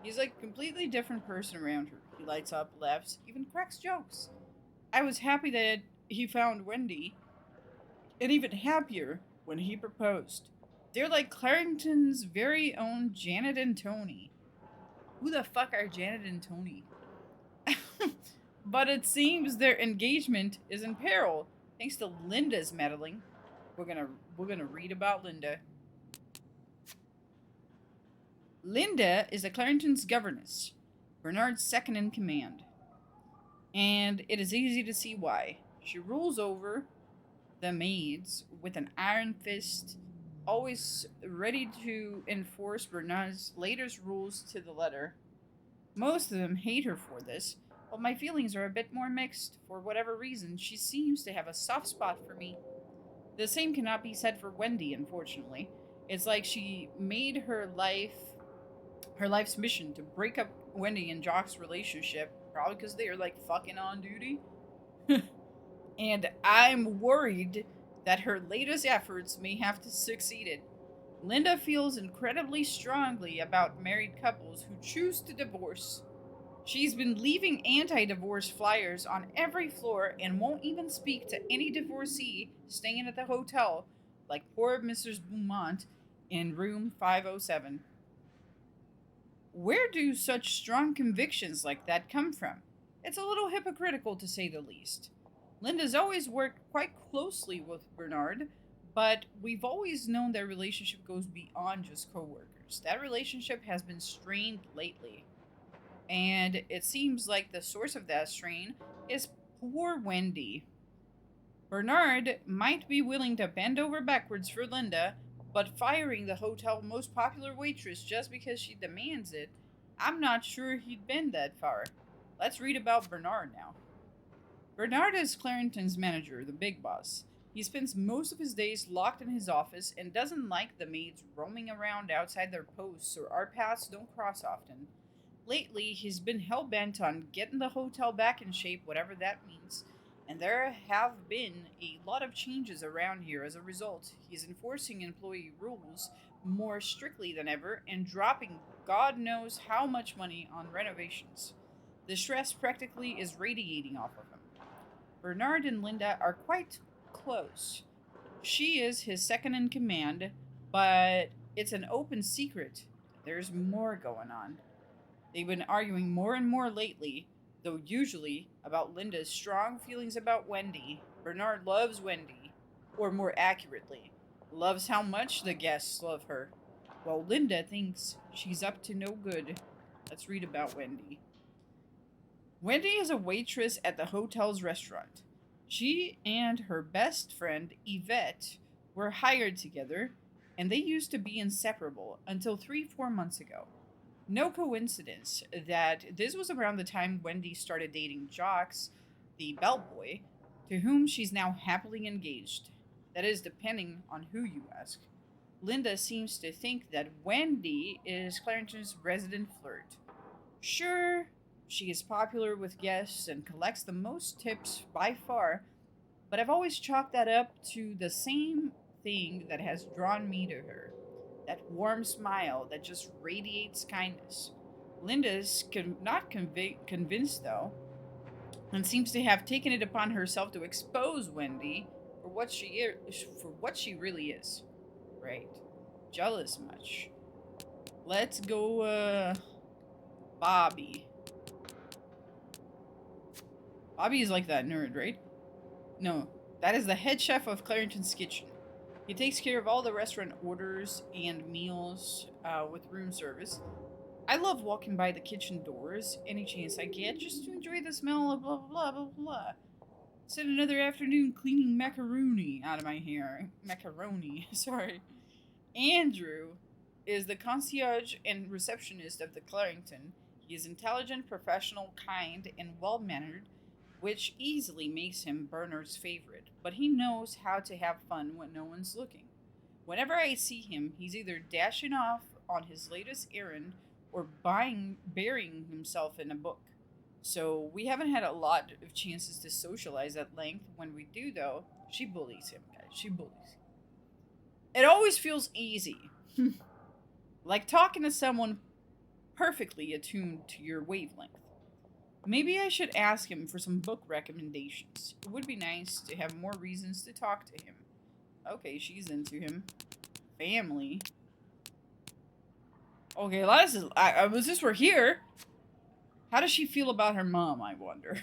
He's like a completely different person around her. He lights up, laughs, even cracks jokes. I was happy that he found Wendy, and even happier when he proposed. They're like Clarenton's very own Janet and Tony. Who the fuck are Janet and Tony? But it seems their engagement is in peril, thanks to Linda's meddling. We're gonna read about Linda. Linda is the Clarenton's governess, Bernard's second in command. And it is easy to see why. She rules over the maids with an iron fist, always ready to enforce Bernard's latest rules to the letter. Most of them hate her for this, but my feelings are a bit more mixed. For whatever reason, she seems to have a soft spot for me. The same cannot be said for Wendy, unfortunately. It's like she made her life's mission to break up Wendy and Jock's relationship, probably because they are like fucking on duty. And I'm worried that her latest efforts may have to succeeded. Linda feels incredibly strongly about married couples who choose to divorce. She's been leaving anti-divorce flyers on every floor and won't even speak to any divorcee staying at the hotel, like poor Mrs. Beaumont in room 507. Where do such strong convictions like that come from? It's a little hypocritical, to say the least. Linda's always worked quite closely with Bernard, but we've always known their relationship goes beyond just co-workers. That relationship has been strained lately. And it seems like the source of that strain is poor Wendy. Bernard might be willing to bend over backwards for Linda, but firing the hotel's most popular waitress just because she demands it, I'm not sure he'd bend that far. Let's read about Bernard now. Bernard is Clarenton's manager, the big boss. He spends most of his days locked in his office and doesn't like the maids roaming around outside their posts, or our paths don't cross often. Lately, he's been hell-bent on getting the hotel back in shape, whatever that means, and there have been a lot of changes around here as a result. He's enforcing employee rules more strictly than ever and dropping God knows how much money on renovations. The stress practically is radiating off of him. Bernard and Linda are quite close. She is his second in command, but it's an open secret. There's more going on. They've been arguing more and more lately, though usually about Linda's strong feelings about Wendy. Bernard loves Wendy, or more accurately, loves how much the guests love her, while Linda thinks she's up to no good. Let's read about Wendy. Wendy is a waitress at the hotel's restaurant. She and her best friend, Yvette, were hired together, and they used to be inseparable until 3-4 months ago. No coincidence that this was around the time Wendy started dating Jocks, the bellboy, to whom she's now happily engaged. That is, depending on who you ask. Linda seems to think that Wendy is Clarendon's resident flirt. Sure, she is popular with guests and collects the most tips by far, but I've always chalked that up to the same thing that has drawn me to her. That warm smile that just radiates kindness. Linda's not convinced, though, and seems to have taken it upon herself to expose Wendy for what she really is. Right. Jealous much. Let's go, Bobby. Bobby is like that nerd, right? No, that is the head chef of Clarendon's kitchen. He takes care of all the restaurant orders and meals with room service. I love walking by the kitchen doors any chance I get just to enjoy the smell of blah blah blah blah blah. Spent another afternoon cleaning macaroni out of my hair. Macaroni, sorry. Andrew is the concierge and receptionist of the Clarendon. He is intelligent, professional, kind, and well-mannered, which easily makes him Bernard's favorite, but he knows how to have fun when no one's looking. Whenever I see him, he's either dashing off on his latest errand or burying himself in a book. So we haven't had a lot of chances to socialize at length. When we do, though, she bullies him, guys. She bullies him. It always feels easy. Like talking to someone perfectly attuned to your wavelength. Maybe I should ask him for some book recommendations. It would be nice to have more reasons to talk to him. Okay, she's into him. Family. Okay, since we're here, how does she feel about her mom, I wonder?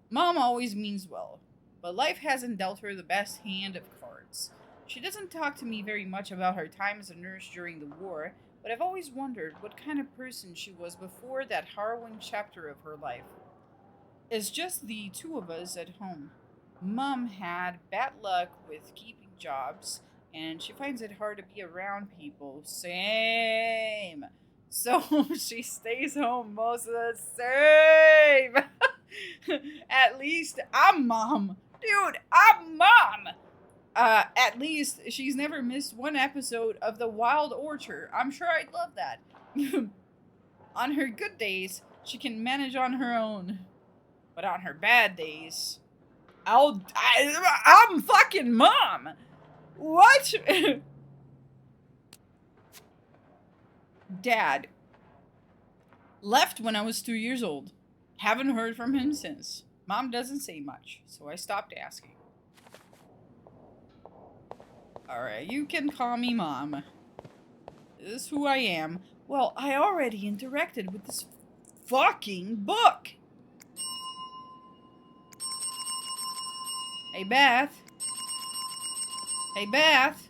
Mom always means well, but life hasn't dealt her the best hand of cards. She doesn't talk to me very much about her time as a nurse during the war, but I've always wondered what kind of person she was before that harrowing chapter of her life. It's just the two of us at home. Mom had bad luck with keeping jobs, and she finds it hard to be around people. Same. So she stays home most of the same. At least I'm mom. Dude, I'm mom. At least she's never missed one episode of The Wild Orchard. I'm sure I'd love that. On her good days, she can manage on her own. But on her bad days, I'm fucking mom. What? Dad left when I was 2 years old. Haven't heard from him since. Mom doesn't say much, so I stopped asking. Alright, you can call me Mom. This is who I am. Well, I already interacted with this fucking book. Hey, Beth. Hey, Beth.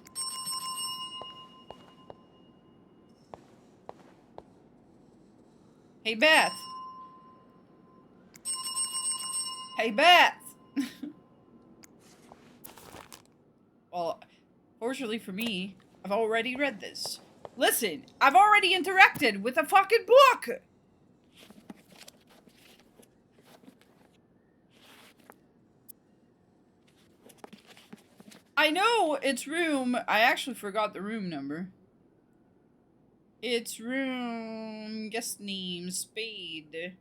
Hey, Beth. Hey, Beth. Well, fortunately for me, I've already read this. Listen, I've already interacted with a fucking book! I know it's room... I actually forgot the room number. It's room... Guest name, Spade.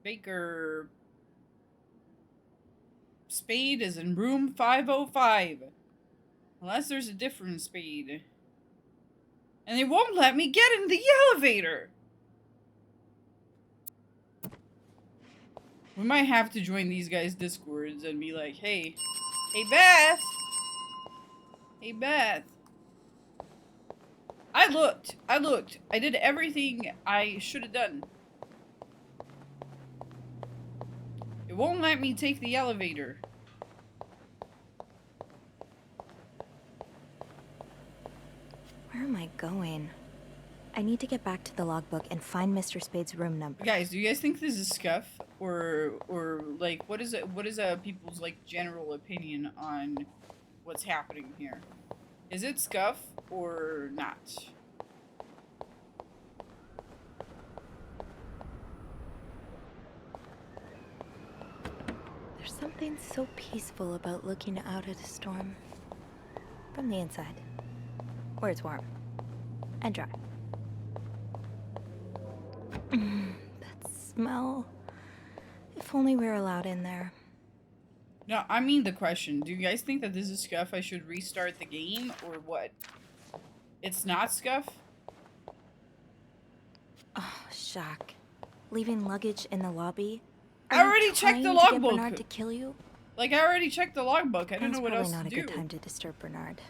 Baker... Spade is in room 505. Unless there's a different Spade. And they won't let me get in the elevator! We might have to join these guys' discords and be like, hey. Hey, Beth! Hey, Beth. I looked. I did everything I should have done. It won't let me take the elevator. Where am I going? I need to get back to the logbook and find Mr. Spade's room number. Guys, do you guys think this is scuff? Or like, what is people's, like, general opinion on what's happening here? Is it scuff or not? something so peaceful about looking out at a storm. From the inside. Where it's warm. And dry. That smell. If only we were allowed in there. No, I mean the question. Do you guys think that this is scuff? I should restart the game or what? It's not scuff? Oh, shock. Leaving luggage in the lobby? I already checked the logbook. Bernard to kill you? Like, I already checked the logbook. I don't know what else to do. It's probably not a good time to disturb Bernard.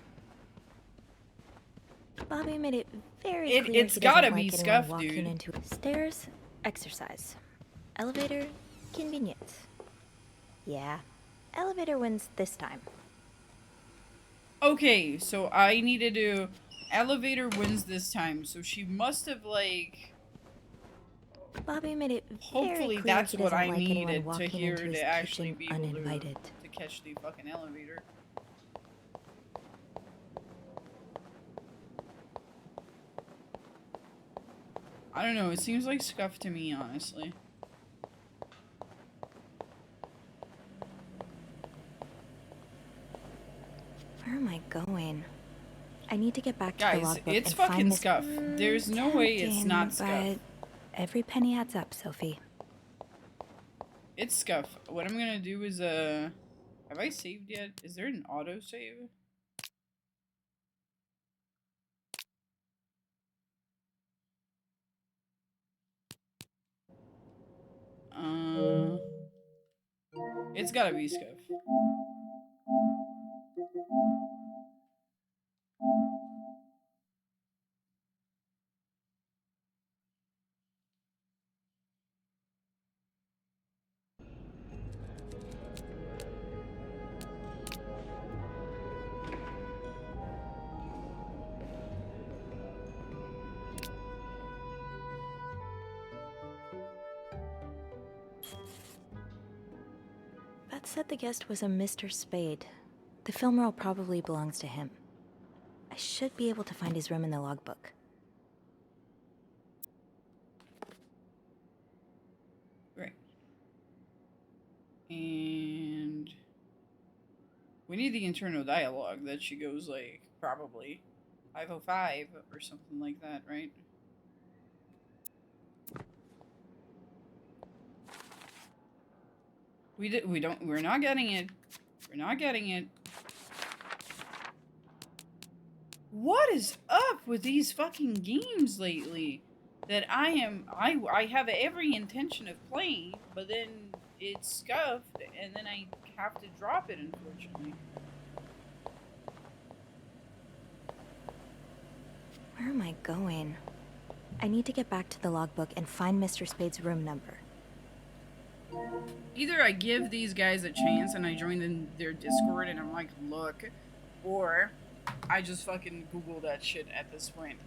Bobby made it very clear it's he gotta doesn't be like scuff, anyone walking dude. into stairs, exercise. Elevator, convenience. Yeah, elevator wins this time. Okay, so I need to do elevator wins this time. So she must have, like... Bobby made it very Hopefully clear that's he what doesn't I like needed anyone to walking hear into his to actually kitchen be able uninvited. to catch the fucking elevator. I don't know, it seems like scuff to me, honestly. Where am I going? I need to get back to Guys, the logbook it's and fucking find this. scuff. There's no way it's Tempting, not scuff. but every penny adds up, Sophie. It's scuff. What I'm gonna do is, have I saved yet? Is there an autosave? It's gotta be scuff. Beth said the guest was a Mr. Spade. The film roll probably belongs to him. I should be able to find his room in the logbook. Right. And we need the internal dialogue that she goes like probably 505 or something like that, right? We're not getting it. We're not getting it. What is up with these fucking games lately? That I have every intention of playing, but then it's scuffed, and then I have to drop it, unfortunately. Where am I going? I need to get back to the logbook and find Mr. Spade's room number. Either I give these guys a chance and I join their Discord and I'm like, look, or I just fucking Google that shit at this point.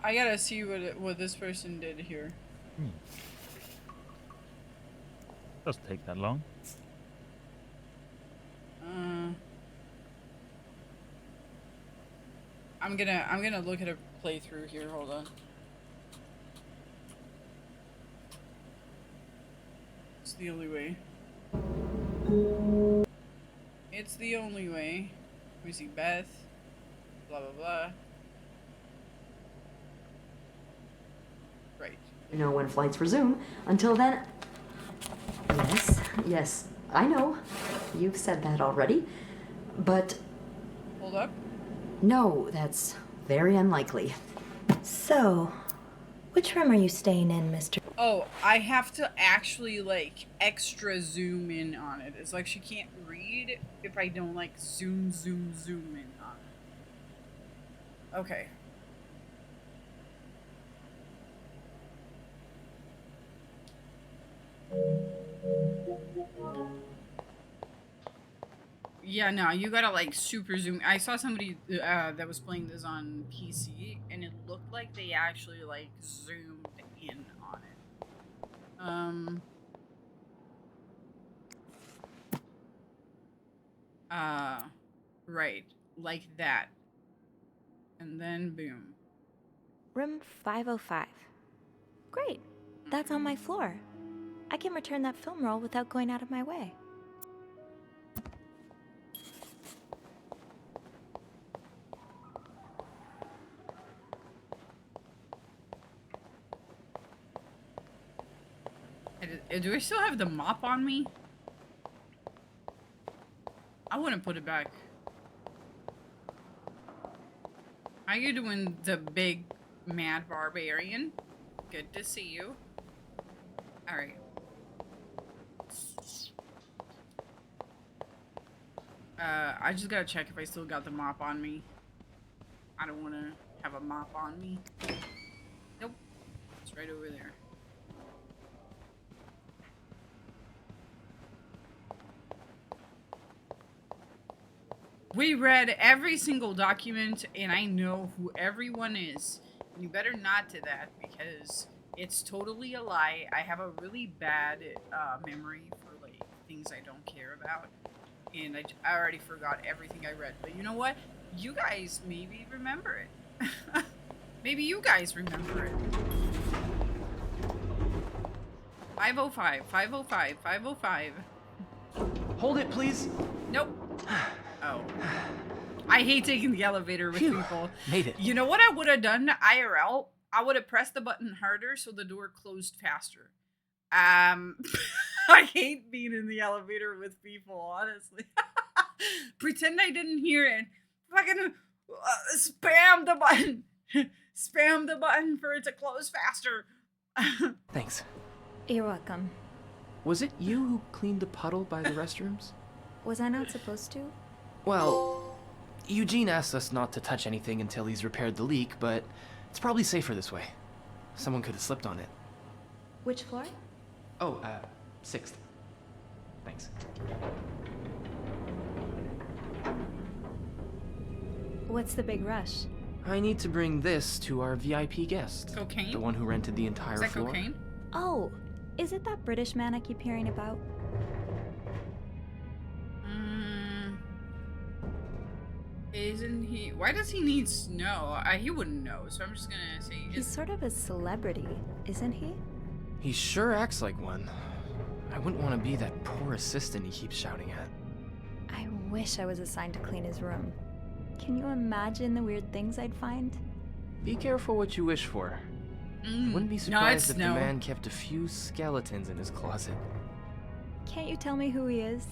I gotta see what this person did here. Doesn't take that long. I'm gonna look at a playthrough here. Hold on. It's the only way. It's the only way. We see Beth. Blah blah blah. Right. You know when flights resume. Until then... Yes, I know. You've said that already. But... Hold up. No, that's very unlikely. So, which room are you staying in, Mr.? Oh, I have to actually, like, extra zoom in on it. It's like she can't read if I don't, like, zoom in on it. Okay. Yeah, no, you gotta like super zoom. I saw somebody that was playing this on PC, and it looked like they actually like zoomed in on it. Right, like that, and then boom. Room 505. Great. That's on my floor. I can return that film roll without going out of my way. Do I still have the mop on me? I wouldn't put it back. How you doing, the big mad barbarian? Good to see you. Alright. I just gotta check if I still got the mop on me. I don't wanna have a mop on me. Nope. It's right over there. We read every single document, and I know who everyone is. You better nod to that, because it's totally a lie. I have a really bad memory for, like, things I don't care about. And I already forgot everything I read. But you know what? You guys maybe remember it. Maybe you guys remember it. 505, 505, 505. Hold it, please. Nope. Oh. I hate taking the elevator with people. Made it. You know what I would have done IRL? I would have pressed the button harder so the door closed faster. I hate being in the elevator with people, honestly. Pretend I didn't hear it. Fucking spam the button. Spam the button for it to close faster. Thanks. You're welcome. Was it you who cleaned the puddle by the restrooms? Was I not supposed to? Well, Eugene asked us not to touch anything until he's repaired the leak, but it's probably safer this way. Someone could have slipped on it. Which floor? Oh, 6th. Thanks. What's the big rush? I need to bring this to our VIP guest. Cocaine? The one who rented the entire Is that floor. cocaine? Oh, is it that British man I keep hearing about? Isn't he? Why does he need snow? He wouldn't know, so I'm just gonna say He's sort of a celebrity, isn't he? He sure acts like one. I wouldn't want to be that poor assistant he keeps shouting at. I wish I was assigned to clean his room. Can you imagine the weird things I'd find? Be careful what you wish for. Wouldn't be No, surprised it's if no. the man kept a few skeletons in his closet. Can't you tell me who he is?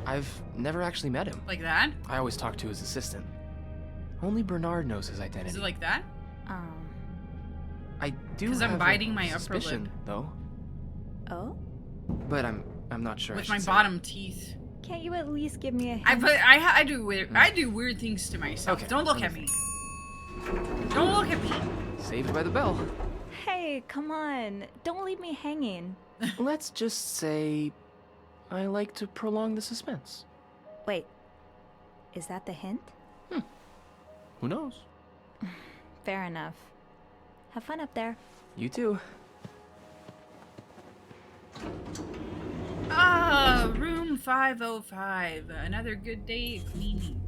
I've never actually met him. Like that? I always talk to his assistant. Only Bernard knows his identity. Is it like that? I do Because I'm have biting a my upper suspicion, lip. though. Oh? But I'm not sure. With I my should say. bottom teeth. Can't you at least give me a hint? I do weird things to myself. Okay, Don't look at me. Don't look at me. Saved by the bell. Hey, come on. Don't leave me hanging. Let's just say I like to prolong the suspense. Wait. Is that the hint? Who knows? Fair enough. Have fun up there. You too. Room 505. Another good day of cleaning.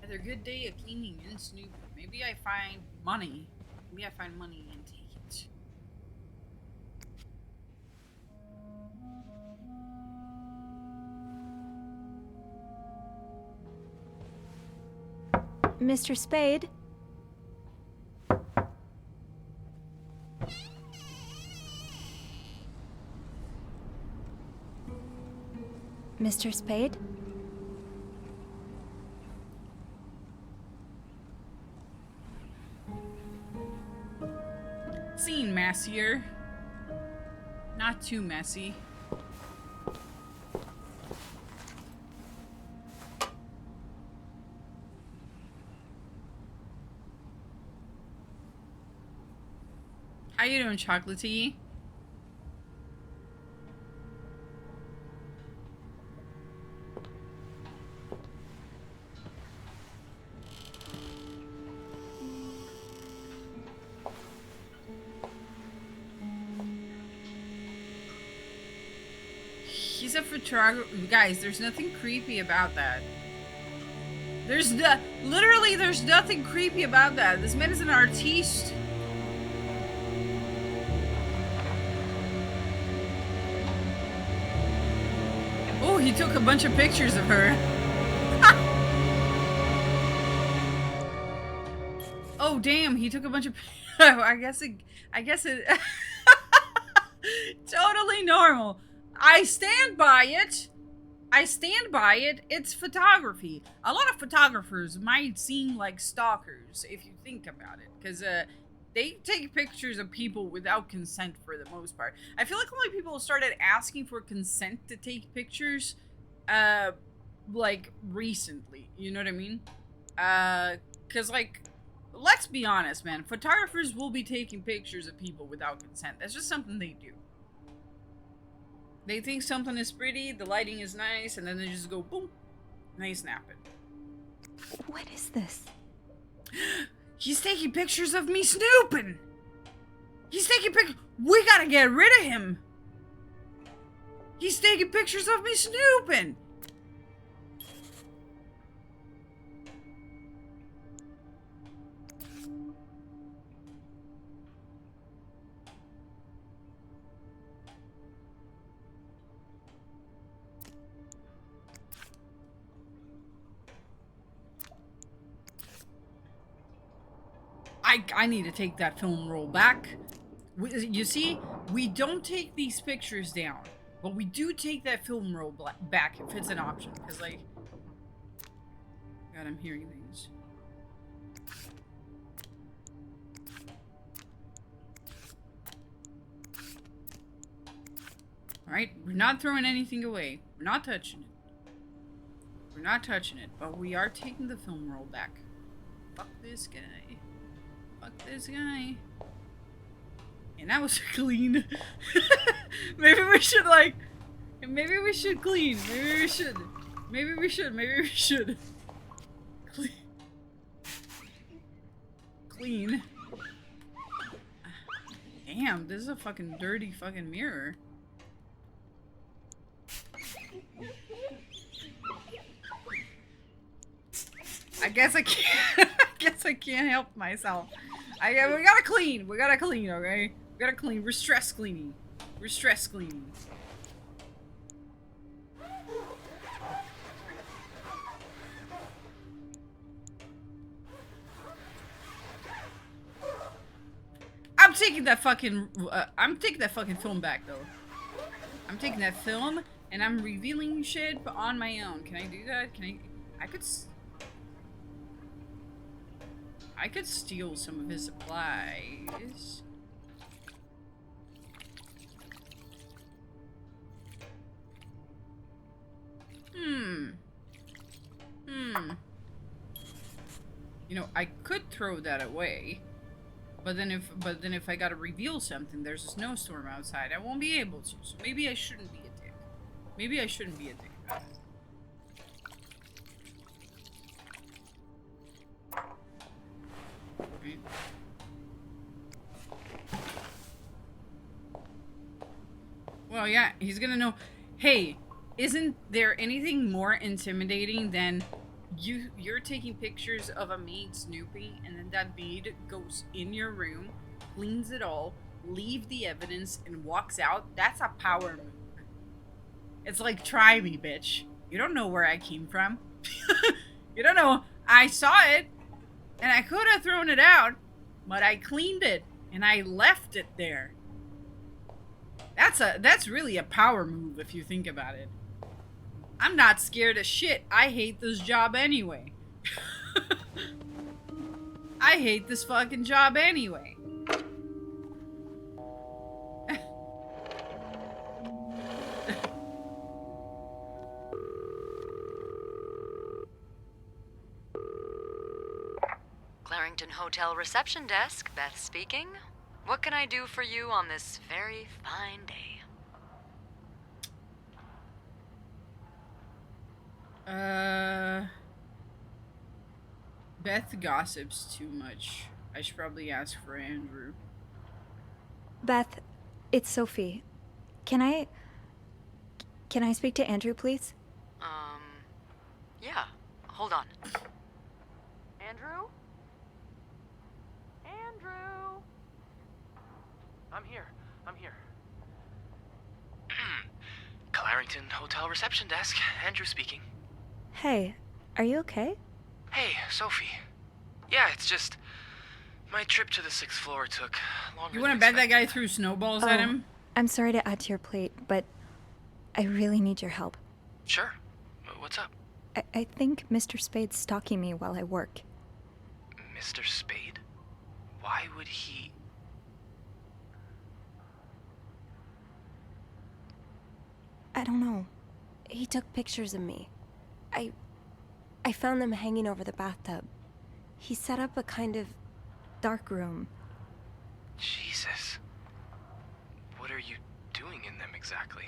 Another good day of cleaning and snooping. Maybe I find money. Maybe I find money and take it. Mr. Spade? Mr. Spade? Scene messier. Not too messy. How you doing, chocolatey? a photographer. Guys, there's nothing creepy about that. Literally, there's nothing creepy about that. This man is an artiste. Oh, he took a bunch of pictures of her. Oh, damn, he took a bunch of... I guess it... Totally normal. I stand by it. It's photography. A lot of photographers might seem like stalkers if you think about it, because they take pictures of people without consent for the most part. I feel like only people started asking for consent to take pictures, like recently. You know what I mean? Because like, let's be honest, man. Photographers will be taking pictures of people without consent. That's just something they do. They think something is pretty, the lighting is nice, and then they just go boom, and they snap it. What is this? He's taking pictures of me snooping! He's taking pictures. We gotta get rid of him! He's taking pictures of me snooping! I need to take that film roll back. You see, we don't take these pictures down, but we do take that film roll back if it's an option. Because, like, God, I'm hearing things. Alright, we're not throwing anything away. We're not touching it. We're not touching it, but we are taking the film roll back. Fuck this guy. Fuck this guy. And that was clean. Maybe we should, like... Maybe we should clean. Maybe we should. Maybe we should. Maybe we should. Clean. Damn, this is a fucking dirty fucking mirror. I guess I can't. I guess I can't help myself. We gotta clean. We gotta clean, okay? We gotta clean. We're stress cleaning. We're stress cleaning. I'm taking that fucking film back, though. I'm taking that film and I'm revealing shit on my own. Can I do that? I could steal some of his supplies. You know, I could throw that away. But then if I gotta reveal something, there's a snowstorm outside. I won't be able to. So maybe I shouldn't be a dick. Maybe I shouldn't be a dick about it. Right. Well, yeah, he's gonna know. Hey, isn't there anything more intimidating than you're taking pictures of a maid snooping, and then that maid goes in your room, cleans it all, leave the evidence, and walks out? That's a power move. It's like, try me, bitch. You don't know where I came from. You don't know. I saw it, and I could have thrown it out, but I cleaned it, and I left it there. That's really a power move if you think about it. I'm not scared of shit. I hate this job anyway. I hate this fucking job anyway. Clarington Hotel reception desk, Beth speaking. What can I do for you on this very fine day? Beth gossips too much. I should probably ask for Andrew. Beth, it's Sophie. Can Can I speak to Andrew, please? Yeah. Hold on. Andrew? Andrew? I'm here. Clarrington Hotel reception desk. Andrew speaking. Hey, are you okay? Hey, Sophie. Yeah, it's just... my trip to the 6th floor took longer You than want to bet that expected. guy threw snowballs at him? I'm sorry to add to your plate, but I really need your help. Sure. What's up? I think Mr. Spade's stalking me while I work. Mr. Spade? Why would he... I don't know. He took pictures of me. I found them hanging over the bathtub. He set up a kind of dark room. Jesus. What are you doing in them exactly?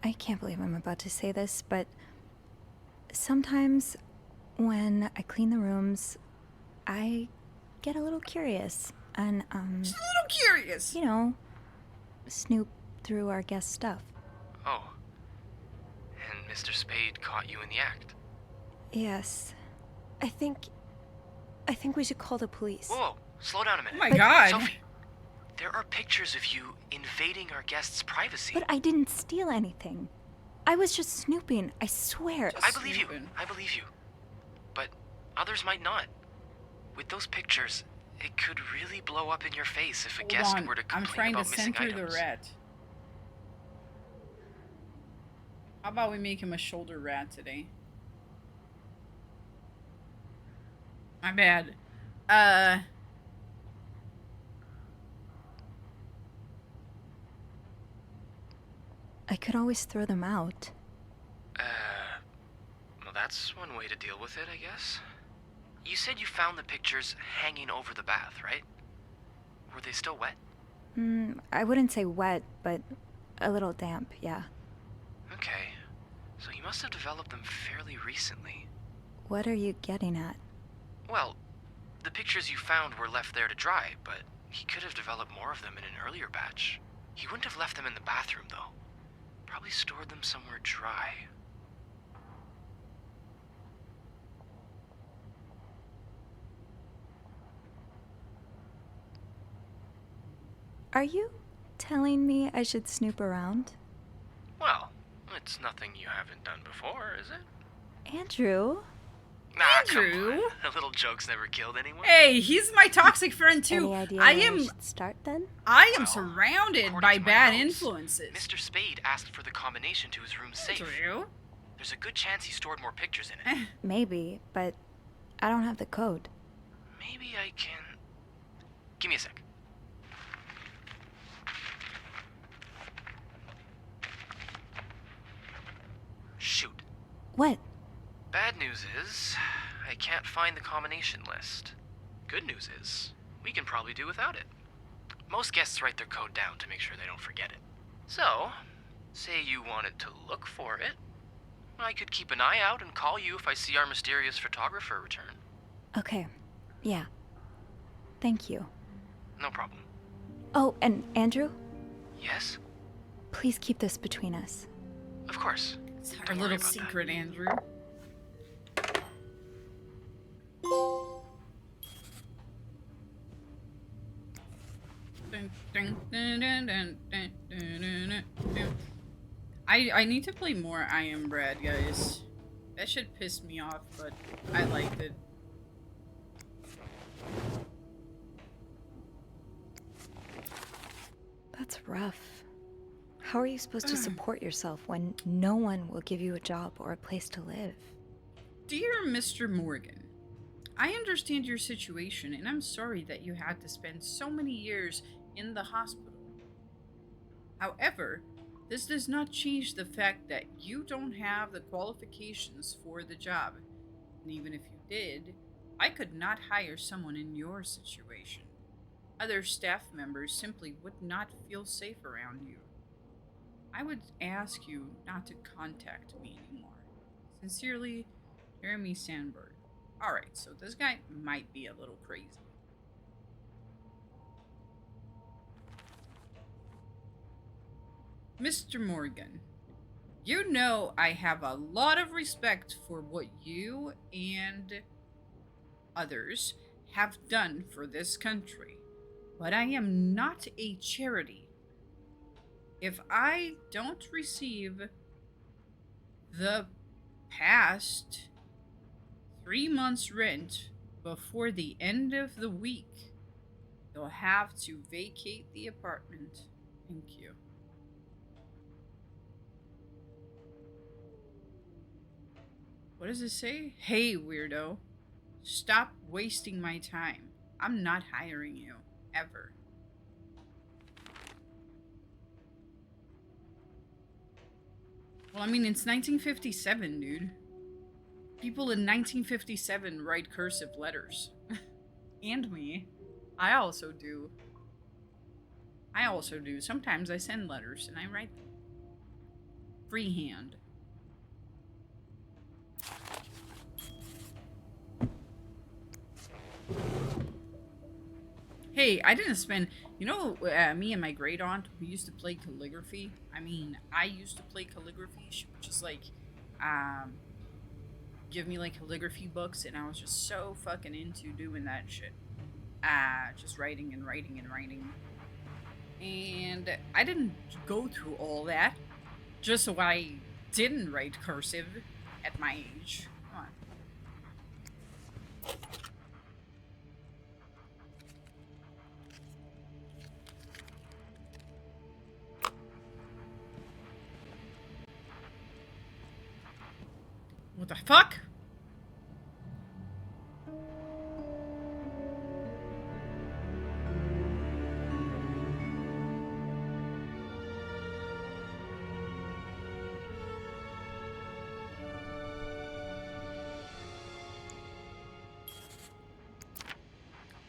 I can't believe I'm about to say this, but sometimes when I clean the rooms, I get a little curious and, Just a little curious. you know, snoop through our guest stuff. Oh. And Mr. Spade caught you in the act. Yes. I think we should call the police. Whoa, slow down a minute. Oh my god. Sophie, there are pictures of you invading our guests' privacy. But I didn't steal anything. I was just snooping, I swear. I believe you. But others might not. With those pictures, it could really blow up in your face if a Hold guest on. were to I'm complain trying to about missing center the items. rat. How about we make him a shoulder rat today? My bad. I could always throw them out. Well, that's one way to deal with it, I guess. You said you found the pictures hanging over the bath, right? Were they still wet? I wouldn't say wet, but a little damp, yeah. Okay. So you must have developed them fairly recently. What are you getting at? Well, the pictures you found were left there to dry, but he could have developed more of them in an earlier batch. He wouldn't have left them in the bathroom, though. Probably stored them somewhere dry. Are you telling me I should snoop around? Well, it's nothing you haven't done before, is it? Andrew? Nah, Andrew? come on. A little joke's never killed anyone. Hey, he's my toxic friend too. Any idea I where am we should start then? I am surrounded by bad influences. Mr. Spade asked for the combination to his room safe. Andrew? There's a good chance he stored more pictures in it. Maybe, but I don't have the code. Maybe I can... Give me a sec. Shoot. What? Bad news is, I can't find the combination list. Good news is, we can probably do without it. Most guests write their code down to make sure they don't forget it. So, say you wanted to look for it, I could keep an eye out and call you if I see our mysterious photographer return. Okay, yeah. Thank you. No problem. Oh, and Andrew? Yes? Please keep this between us. Of course. It's our little secret, Andrew. I need to play more I Am Bread, guys. That should piss me off, but I liked it. That's rough. How are you supposed to support yourself when no one will give you a job or a place to live? Dear Mr. Morgan, I understand your situation, and I'm sorry that you had to spend so many years in the hospital. However, this does not change the fact that you don't have the qualifications for the job. And even if you did, I could not hire someone in your situation. Other staff members simply would not feel safe around you. I would ask you not to contact me anymore. Sincerely, Jeremy Sandberg. Alright, so this guy might be a little crazy. Mr. Morgan, you know I have a lot of respect for what you and others have done for this country, but I am not a charity. If I don't receive the past 3 months' rent before the end of the week, you'll have to vacate the apartment. Thank you. What does it say? Hey, weirdo. Stop wasting my time. I'm not hiring you. Ever. Well, I mean, it's 1957, dude. People in 1957 write cursive letters. And me. I also do. Sometimes I send letters and I write them. Freehand. Hey, I didn't spend... You know, me and my great aunt, we used to play calligraphy. I mean, I used to play calligraphy. She would just, like, give me, like, calligraphy books, and I was just so fucking into doing that shit. Just writing and writing and writing. And I didn't go through all that just so I didn't write cursive at my age. Come on. What the fuck?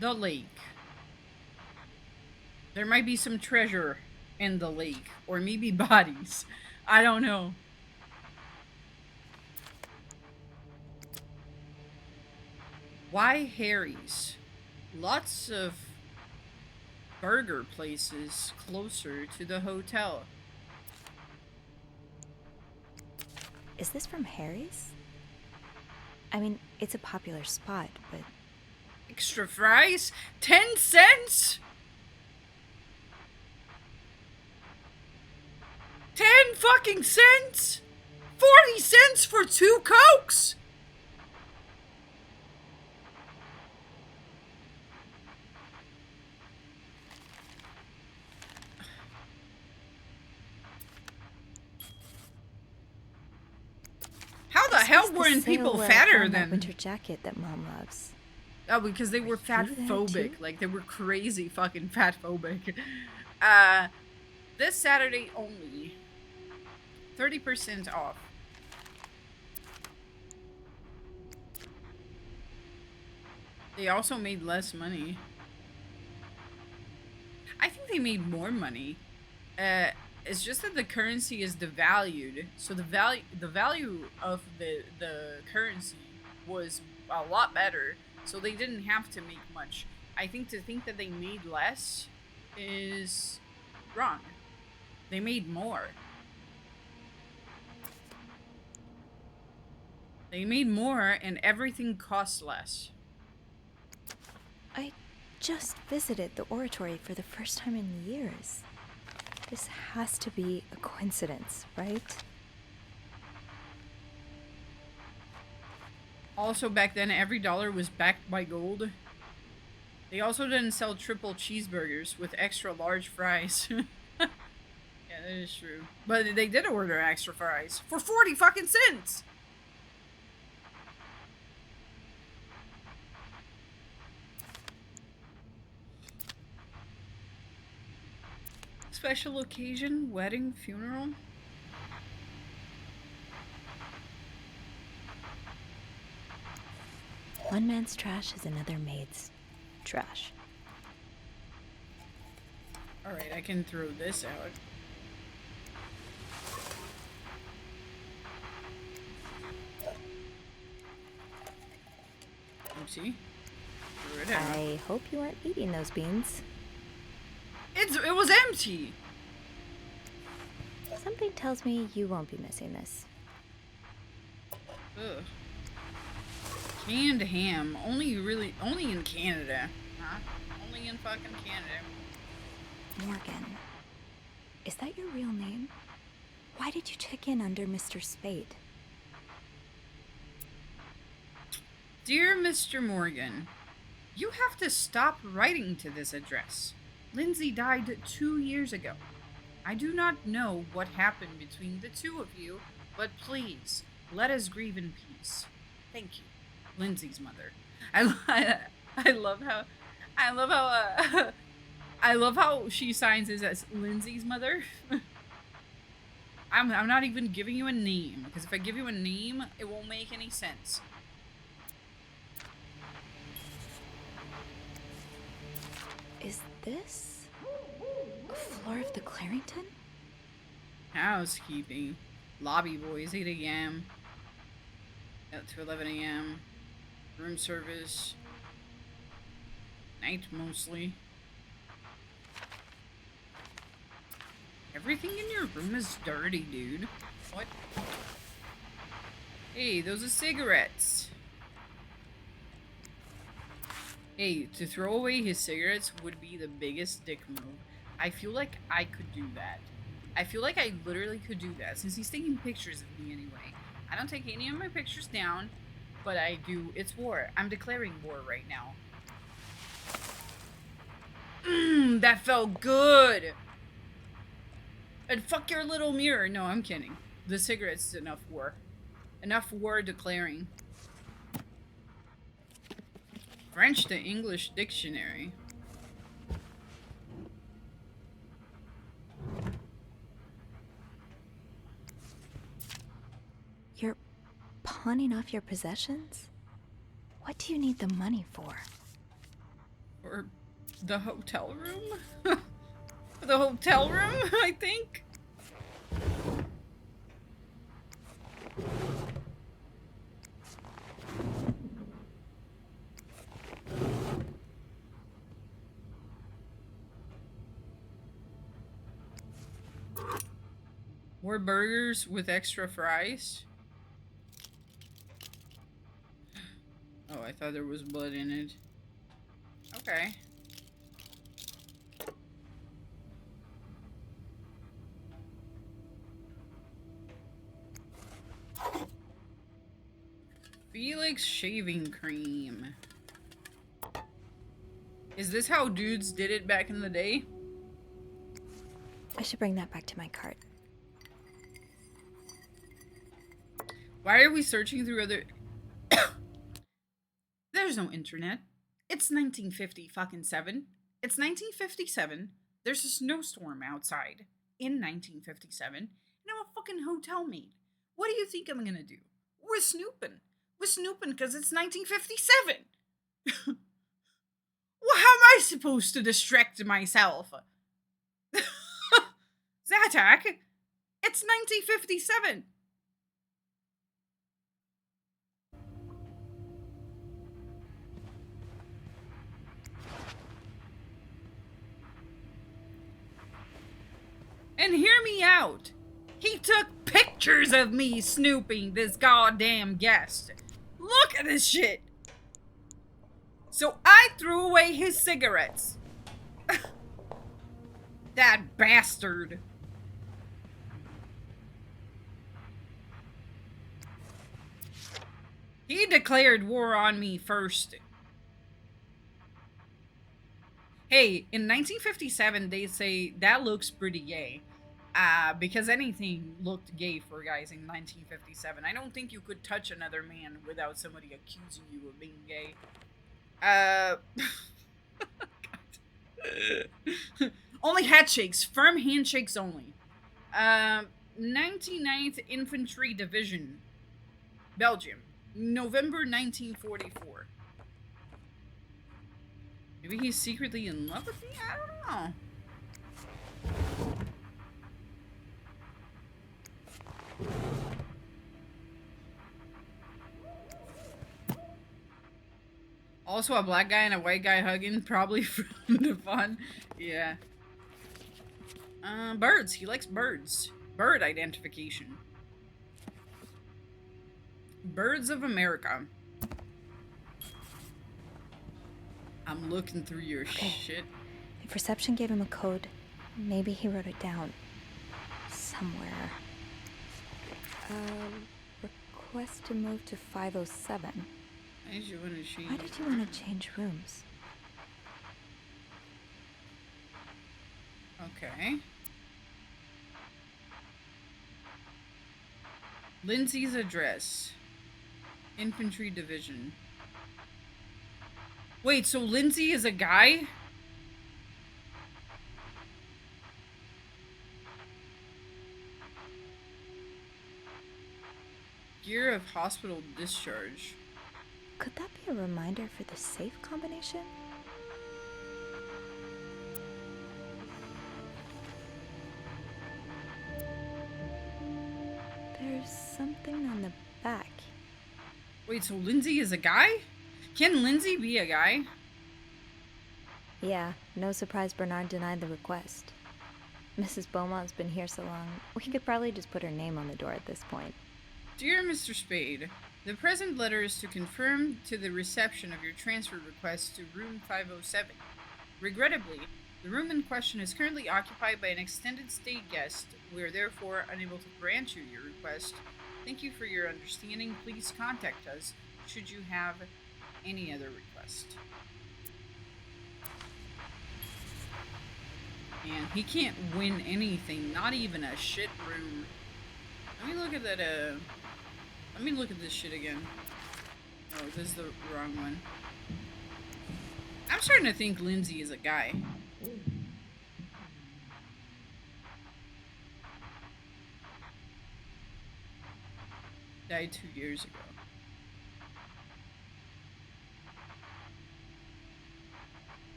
The lake. There might be some treasure in the lake, or maybe bodies. I don't know. Why Harry's? Lots of burger places closer to the hotel. Is this from Harry's? I mean, it's a popular spot, but... Extra fries? 10 cents? 10 fucking cents? 40 cents for 2 Cokes? How the hell weren't people fatter than... winter jacket that Mom loves. Oh, because they were fat phobic. Like, they were crazy fucking fat phobic. This Saturday only. 30% off. They also made less money. I think they made more money. It's just that the currency is devalued. So the value of the currency was a lot better. So they didn't have to make much. I think to think that they made less is wrong. They made more. They made more and everything cost less. I just visited the oratory for the first time in years. This has to be a coincidence, right? Also, back then, every dollar was backed by gold. They also didn't sell triple cheeseburgers with extra large fries. Yeah, that is true. But they did order extra fries for 40 fucking cents! Special occasion, wedding, funeral. One man's trash is another maid's trash. Alright, I can throw this out. Oopsie. Threw it out. I hope you aren't eating those beans. It was empty! Something tells me you won't be missing this. Ugh. Canned ham. Only in Canada. Huh? Only in fucking Canada. Morgan. Is that your real name? Why did you check in under Mr. Spade? Dear Mr. Morgan, you have to stop writing to this address. Lindsay died 2 years ago. I do not know what happened between the two of you, but please, let us grieve in peace. Thank you, Lindsay's mother. I love how I love how she signs this as Lindsay's mother. I'm not even giving you a name, because if I give you a name, it won't make any sense. Is this a floor of the Clarington? Housekeeping. Lobby boys, 8 a.m. Out to 11 a.m. Room service. Night mostly. Everything in your room is dirty, dude. What? Hey, those are cigarettes. Hey, to throw away his cigarettes would be the biggest dick move. I feel like I could do that. I feel like I literally could do that, since he's taking pictures of me anyway. I don't take any of my pictures down, but I do. It's war. I'm declaring war right now. That felt good! And fuck your little mirror. No, I'm kidding. The cigarettes is enough war. Enough war declaring. French to English dictionary. You're pawning off your possessions? What do you need the money for? For the hotel room? For the hotel room, I think? More burgers with extra fries? Oh, I thought there was blood in it. Okay. Felix shaving cream. Is this how dudes did it back in the day? I should bring that back to my cart. Why are we searching through other... There's no internet. It's 1950 fucking 7. It's 1957. There's a snowstorm outside in 1957. And I'm a fucking hotel maid. What do you think I'm gonna do? We're snooping. We're snooping because it's 1957. Well, how am I supposed to distract myself? Zatak, it's 1957. And hear me out. He took pictures of me snooping this goddamn guest. Look at this shit. So I threw away his cigarettes. That bastard. He declared war on me first. Hey, in 1957, they say that looks pretty gay. Because anything looked gay for guys in 1957. I don't think you could touch another man without somebody accusing you of being gay. Only handshakes. Firm handshakes only. 99th Infantry Division. Belgium. November 1944. Maybe he's secretly in love with me? I don't know. Also a black guy and a white guy hugging, probably from the fun. Yeah. Birds. He likes birds. Bird identification. Birds of America. I'm looking through your shit. If reception gave him a code, maybe he wrote it down. Somewhere. Request to move to 507. Why did you want to change? Why did you want to change rooms? Okay. Lindsay's address. Infantry Division. Wait, so Lindsay is a guy? Year of hospital discharge. Could that be a reminder for the safe combination? There's something on the back. Wait, so Lindsay is a guy? Can Lindsay be a guy? Yeah, no surprise Bernard denied the request. Mrs. Beaumont's been here so long, we could probably just put her name on the door at this point. Dear Mr. Spade, the present letter is to confirm to the reception of your transfer request to room 507. Regrettably, the room in question is currently occupied by an extended stay guest. We are therefore unable to grant you your request. Thank you for your understanding. Please contact us should you have any other request. Man, he can't win anything, not even a shit room. Let me look at that, let me look at this shit again. Oh, this is the wrong one. I'm starting to think Lindsay is a guy. Died 2 years ago.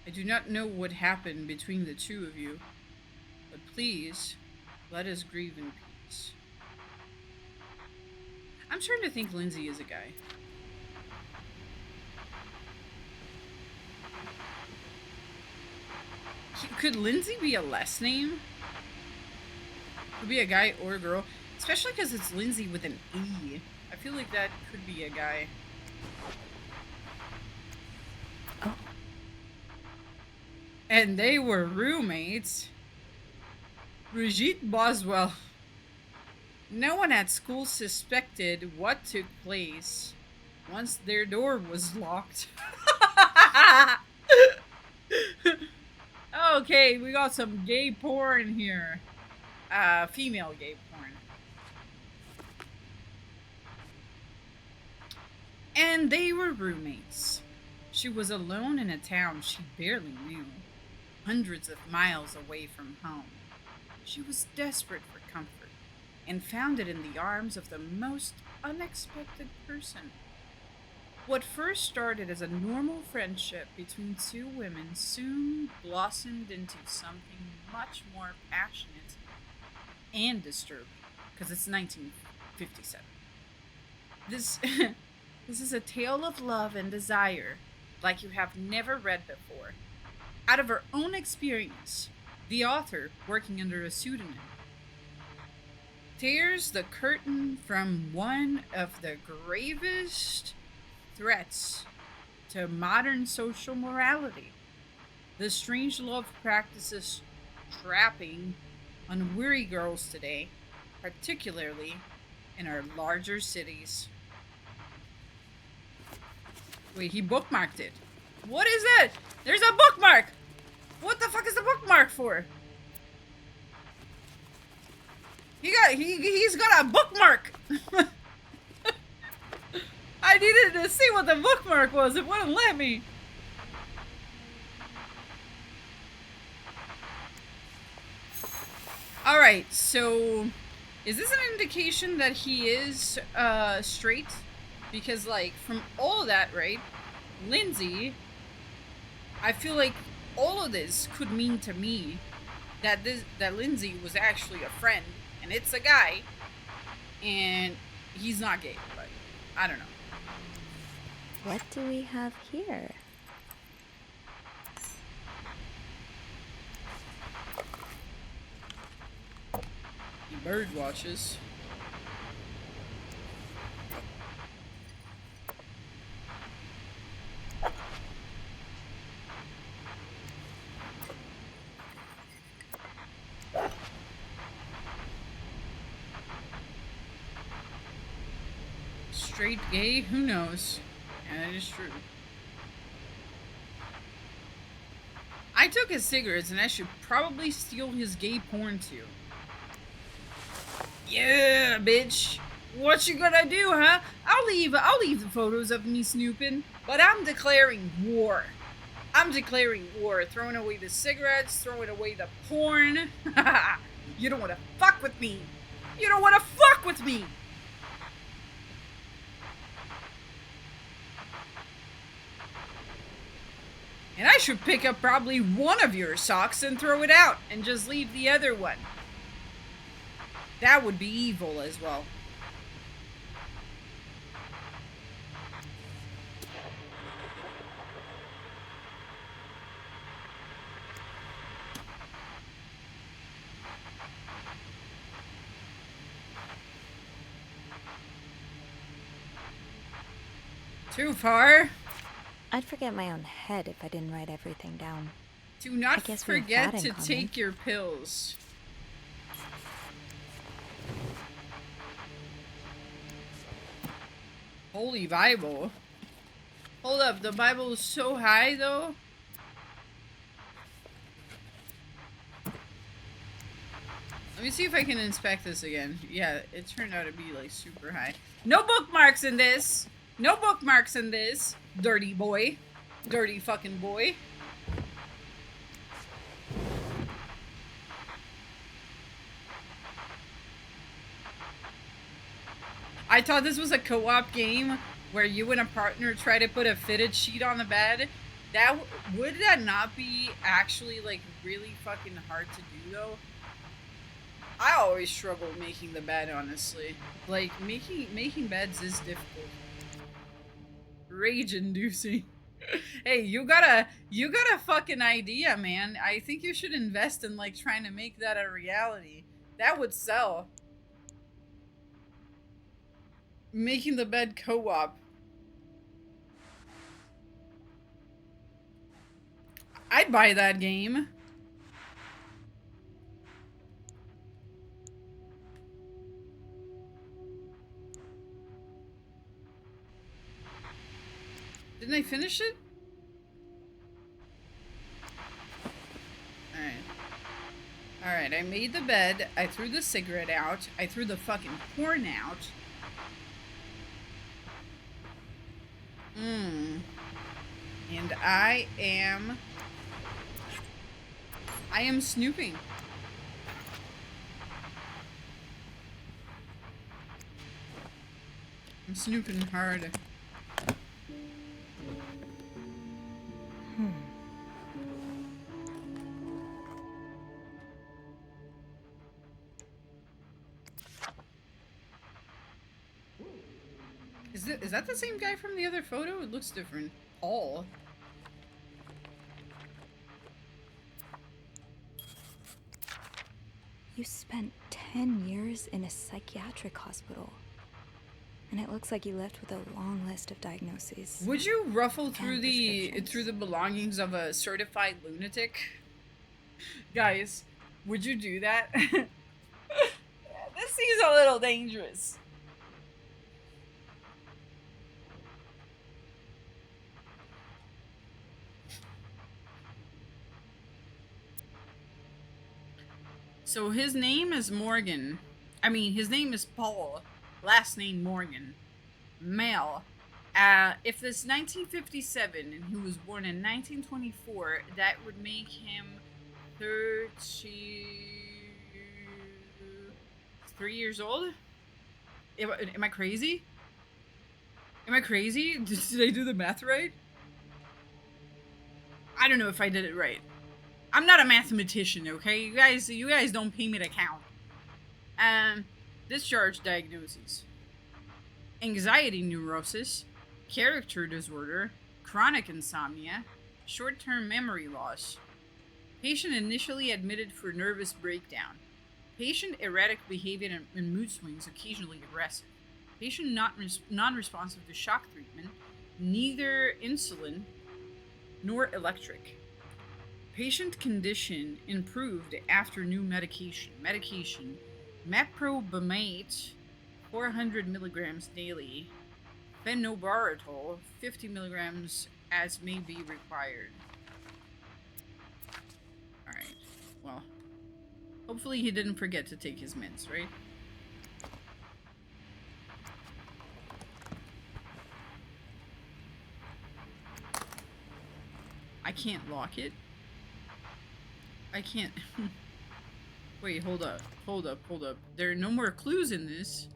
I do not know what happened between the two of you, but please, let us grieve in peace. I'm starting to think Lindsay is a guy. Could Lindsay be a last name? Could be a guy or a girl. Especially because it's Lindsay with an E. I feel like that could be a guy. Oh. And they were roommates. Brigitte Boswell. No one at school suspected what took place once their door was locked. Okay, we got some gay porn here. Female gay porn. And they were roommates. She was alone in a town she barely knew, hundreds of miles away from home. She was desperate for comfort and found it in the arms of the most unexpected person. What first started as a normal friendship between two women soon blossomed into something much more passionate and disturbing, because it's 1957. This is a tale of love and desire like you have never read before. Out of her own experience, the author, working under a pseudonym, tears the curtain from one of the gravest threats to modern social morality, the strange love practices trapping unwary girls today, particularly in our larger cities. Wait, he bookmarked it. What is that? There's a bookmark! What the fuck is the bookmark for? He's got a bookmark! I needed to see what the bookmark was. It wouldn't let me. Alright, so is this an indication that he is straight? Because, like, from all of that, right, Lindsay, I feel like all of this could mean to me that Lindsay was actually a friend, and it's a guy, and he's not gay, but I don't know. What do we have here? bird watches. Straight gay? Who knows? Yeah, that is true. I took his cigarettes and I should probably steal his gay porn too. Yeah, bitch. What you gonna do, huh? I'll leave the photos of me snooping, but I'm declaring war. I'm declaring war. Throwing away the cigarettes, throwing away the porn. You don't wanna fuck with me. You don't wanna fuck with me. And I should pick up probably one of your socks and throw it out and just leave the other one. That would be evil as well. Too far. I'd forget my own head if I didn't write everything down. Do not forget to take your pills. Holy Bible. Hold up, the Bible is so high though. Let me see if I can inspect this again. Yeah, it turned out to be like super high. No bookmarks in this. No bookmarks in this. Dirty boy. Dirty fucking boy. I thought this was a co-op game where you and a partner try to put a fitted sheet on the bed. Would that not be actually like really fucking hard to do though? I always struggle making the bed, honestly. Like making beds is difficult. Rage inducing. Hey, you got a fucking idea, man. I think you should invest in like trying to make that a reality. That would sell. Making the bed co-op. I'd buy that game. Didn't I finish it? Alright. Alright, I made the bed. I threw the cigarette out. I threw the fucking porn out. And I am snooping. I'm snooping hard. Is that the same guy from the other photo? It looks different. Paul. You spent 10 years in a psychiatric hospital. And it looks like you left with a long list of diagnoses. Would you ruffle through the belongings of a certified lunatic? Guys, would you do that? This seems a little dangerous. So his name is Morgan. I mean, his name is Paul. Last name Morgan. Male. If this 1957 and he was born in 1924, that would make him 33 years old? Am I crazy? Am I crazy? Did I do the math right? I don't know if I did it right. I'm not a mathematician, okay? You guys don't pay me to count. Discharge diagnoses. Anxiety neurosis, character disorder, chronic insomnia, short-term memory loss. Patient initially admitted for nervous breakdown. Patient erratic behavior and mood swings, occasionally aggressive. Patient not non-responsive to shock treatment, neither insulin nor electric. Patient condition improved after new medication. Medication, meprobamate, 400 milligrams daily. Phenobarbital, 50 milligrams as may be required. Alright, well, hopefully he didn't forget to take his meds, right? I can't lock it. I can't. Wait, hold up. Hold up, hold up. There are no more clues in this.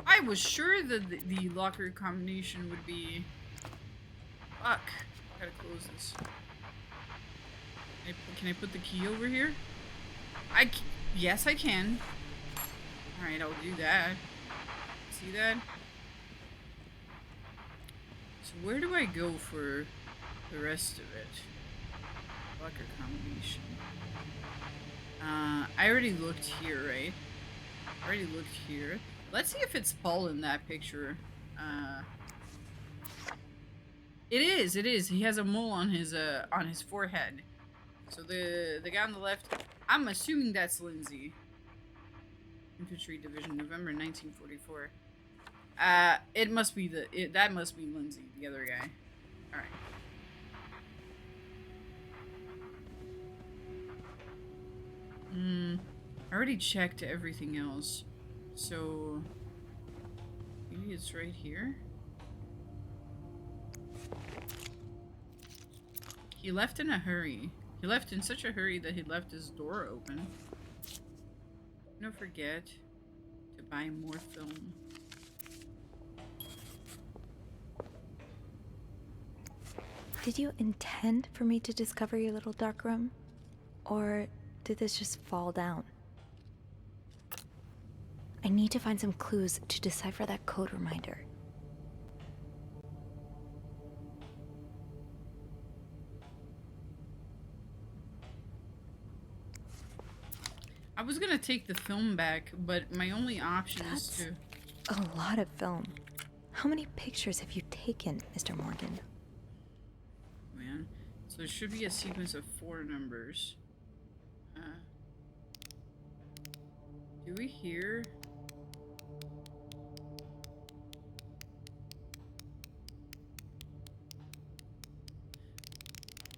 I was sure that the locker combination would be... Fuck. Gotta close this. Can I put the key over here? Yes, I can. Alright, I'll do that. See that? So where do I go for the rest of it? Locker combination. I already looked here, right? I already looked here. Let's see if it's Paul in that picture. It is. He has a mole on his forehead. So the guy on the left, I'm assuming that's Lindsay. Infantry Division, November 1944. It must be that must be Lindsay, the other guy. All right. I already checked everything else, so maybe it's right here. He left in a hurry. He left in such a hurry that he left his door open. Don't forget to buy more film. Did you intend for me to discover your little dark room? Or did this just fall down? I need to find some clues to decipher that code reminder. I was gonna take the film back, but my only option is to... a lot of film. How many pictures have you taken, Mr. Morgan? Man, so there should be a sequence of 4 numbers. Do we hear?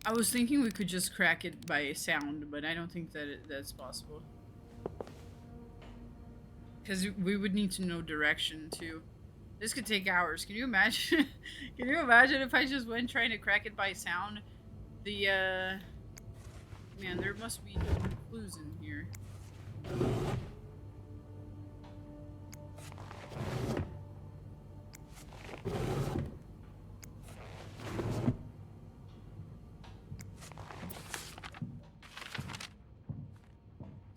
I was thinking we could just crack it by sound, but I don't think that that's possible. Because we would need to know direction too. This could take hours. Can you imagine? Can you imagine if I just went trying to crack it by sound? The man, there must be clues in here.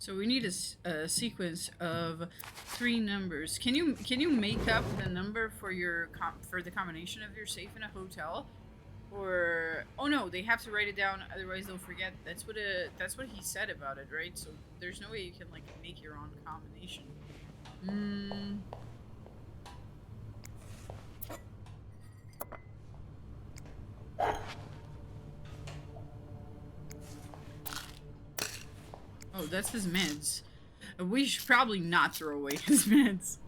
So we need a sequence of 3 numbers. Can you make up the number for your for the combination of your safe in a hotel? Or oh no, they have to write it down, otherwise they'll forget. That's what he said about it, right? So there's no way you can like make your own combination. Oh, that's his meds. We should probably not throw away his meds.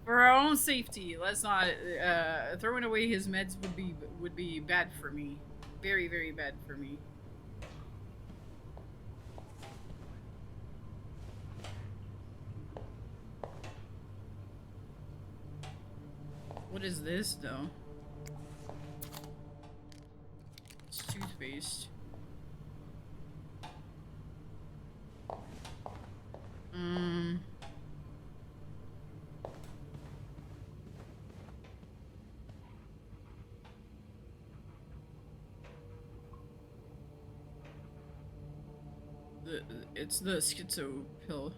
For our own safety, let's not. Throwing away his meds would be bad for me. Very, very bad for me. What is this, though? It's toothpaste. It's the schizo pill.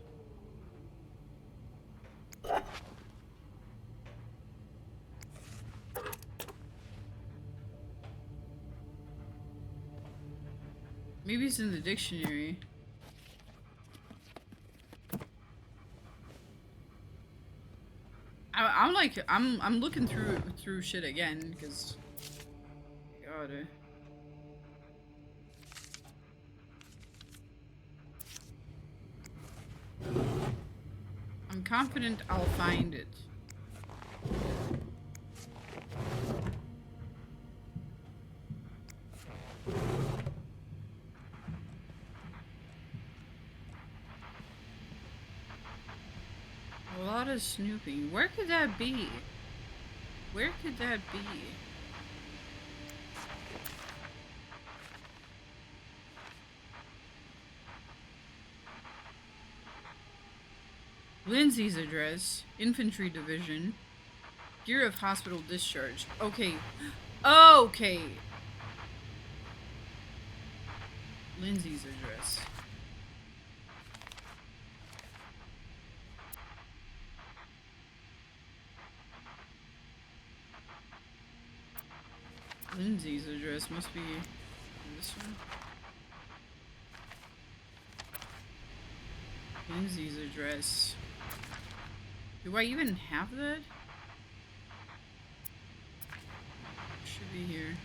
Maybe it's in the dictionary. I'm like, I'm looking through shit again, because... God. I'm confident I'll find it. A lot of snooping. Where could that be? Where could that be? Lindsay's address, infantry division, year of hospital discharge. Okay. Okay. Lindsay's address. Lindsay's address must be this one. Lindsay's address. Do I even have that? Should be here.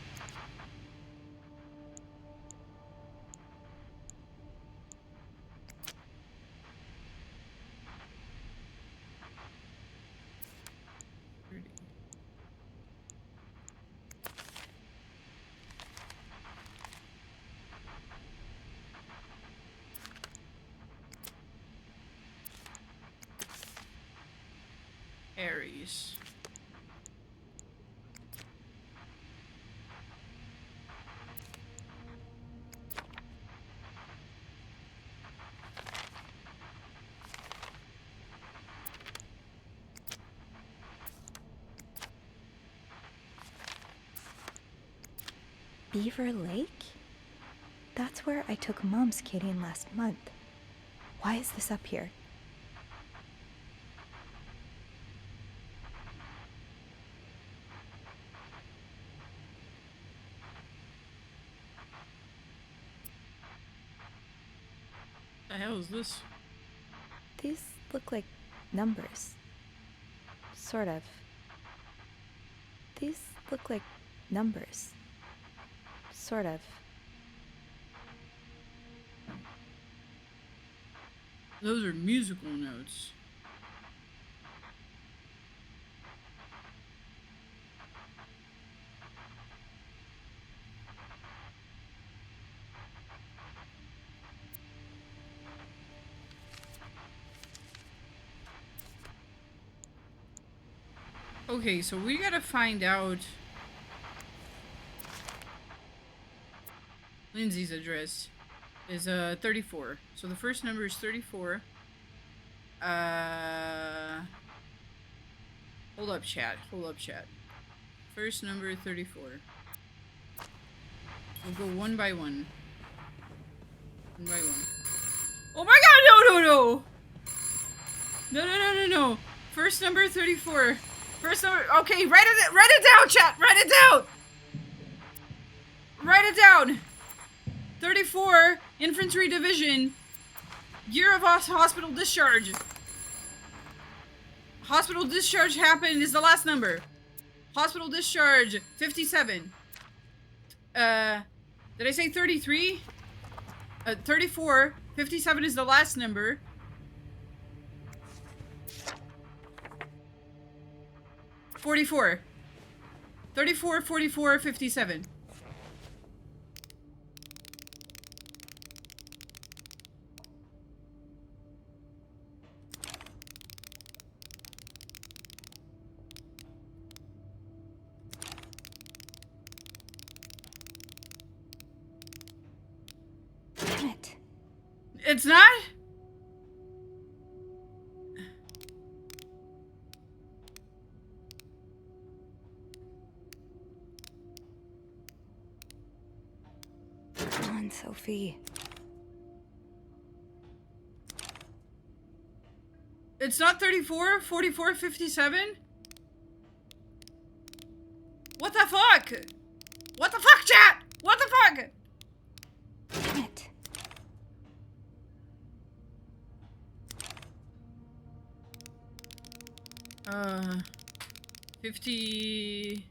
Aries. Beaver Lake? That's where I took Mom skating last month. Why is this up here? The hell is this? These look like numbers. Sort of. These look like numbers. Sort of. Those are musical notes. Okay, so we gotta find out Lindsay's address is 34. So the first number is 34. Hold up, chat. Hold up, chat. First number 34. We'll go one by one. One by one. Oh my god, no, no, no! No, no, no, no, no. First number 34. First number, okay, write it down, chat, write it down! Write it down! 34, Infantry Division, year of hospital discharge. Hospital discharge happened is the last number. Hospital discharge, 57. Did I say 33? 34, 57 is the last number. 44. 34, 44, 57. Damn it. It's not? Come on, Sophie. It's not 34, 44, 57? What the fuck? What the fuck, chat? What the fuck? Damn it. 55.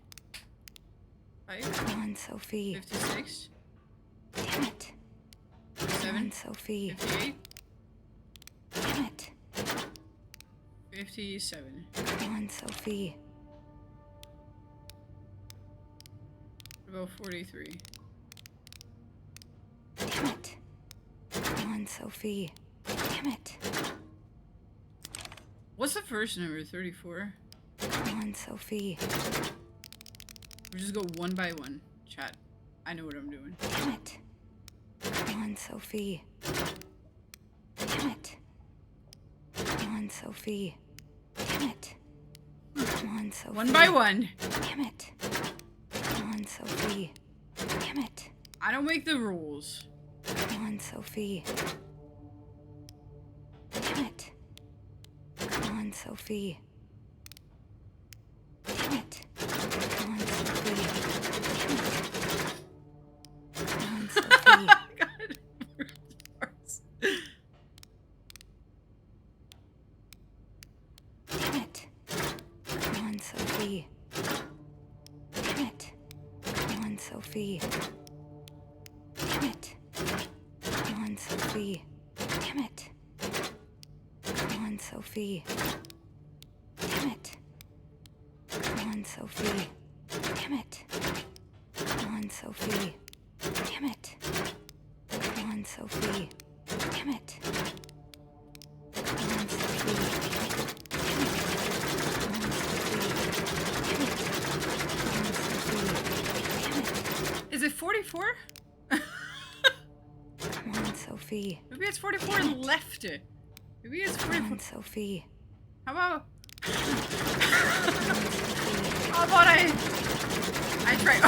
Come on, Sophie. 56. Damn it. 57. Come on, Sophie. 58. Damn it. 57. Come on, Sophie. What about 43? Damn it. Come on, Sophie. Damn it. What's the first number? 34? Come on, Sophie. We'll just go one by one. Chat. I know what I'm doing. Damn it. Come on, Sophie. Damn it. Come on, Sophie. Damn it. Come on, Sophie. One by one. Damn it. Come on, Sophie. Damn it. I don't make the rules. Come on, Sophie. Damn it. Come on, Sophie. Damn it. Come on, Sophie. Damn it. Come on, Sophie. Damn it. Come on, Sophie. Damn it. Come on, Sophie. Damn it. Come on, Sophie. Damn it. Come on, Sophie. Damn it. Come on, Sophie. Damn it. Come on, Sophie. Damn it. Come on, Sophie. Damn it. Come on, Sophie. Damn it. Come on, Sophie. Damn it. Come on, Sophie. Damn it. Is it 44? Come on, Sophie. Maybe it's 44 left. Maybe it's 44. Come on, Sophie. How about... How about I try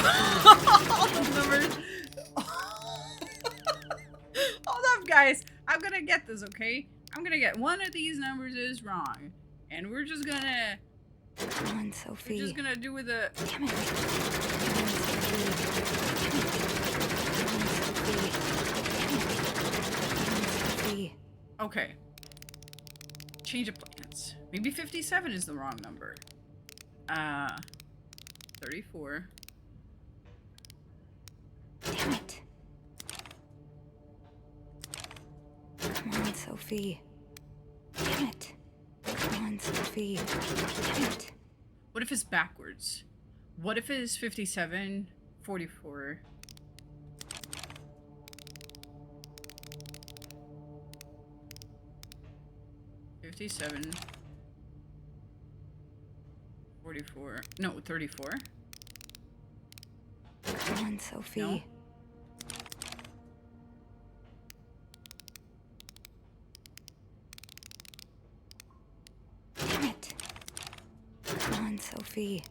all the numbers. Hold up, guys. I'm gonna get this, okay? I'm gonna get one of these numbers is wrong. And we're just gonna... Come on, Sophie. We're just gonna do with a... Damn it. Come on, Sophie. Damn it. Come on, Sophie. Damn it. Come on, Sophie. Okay. Change of plans. Maybe 57 is the wrong number. 34. Damn it. Come on, Sophie. Damn it. Come on, Sophie. Damn it. What if it's backwards? What if it's 57, 44? $57, 44. No, 34. Come on, Sophie. No. Damn it. Come on, Sophie.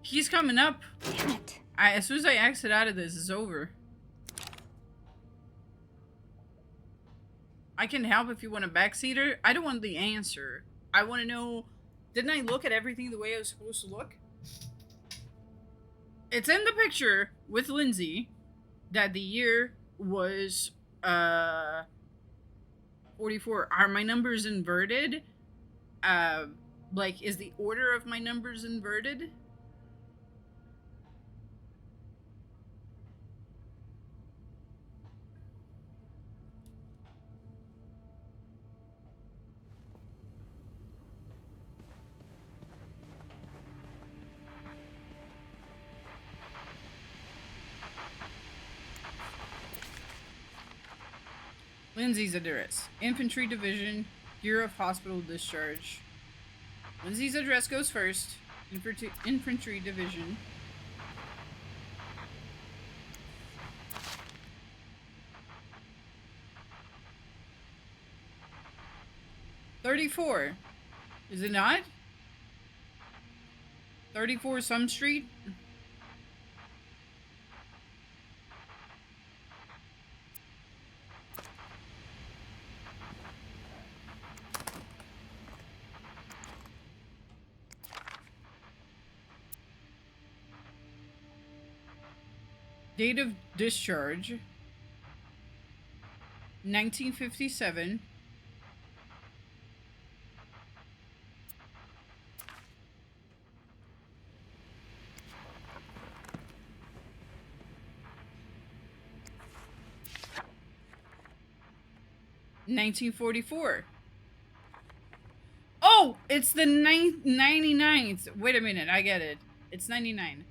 He's coming up. Damn it. As soon as I exit out of this, it's over. I can help if you want a backseater. I don't want the answer. I want to know, didn't I look at everything the way I was supposed to look? It's in the picture with Lindsay that the year was 44. Are my numbers inverted? Like, is the order of my numbers inverted? Lindsay's address. Infantry Division, year of hospital discharge. Lindsay's address goes first. Infantry Division. $34. Is it not? 34 some street? Date of discharge, 1957. $1944. Oh, it's the 99th. Wait a minute, I get it. It's 99.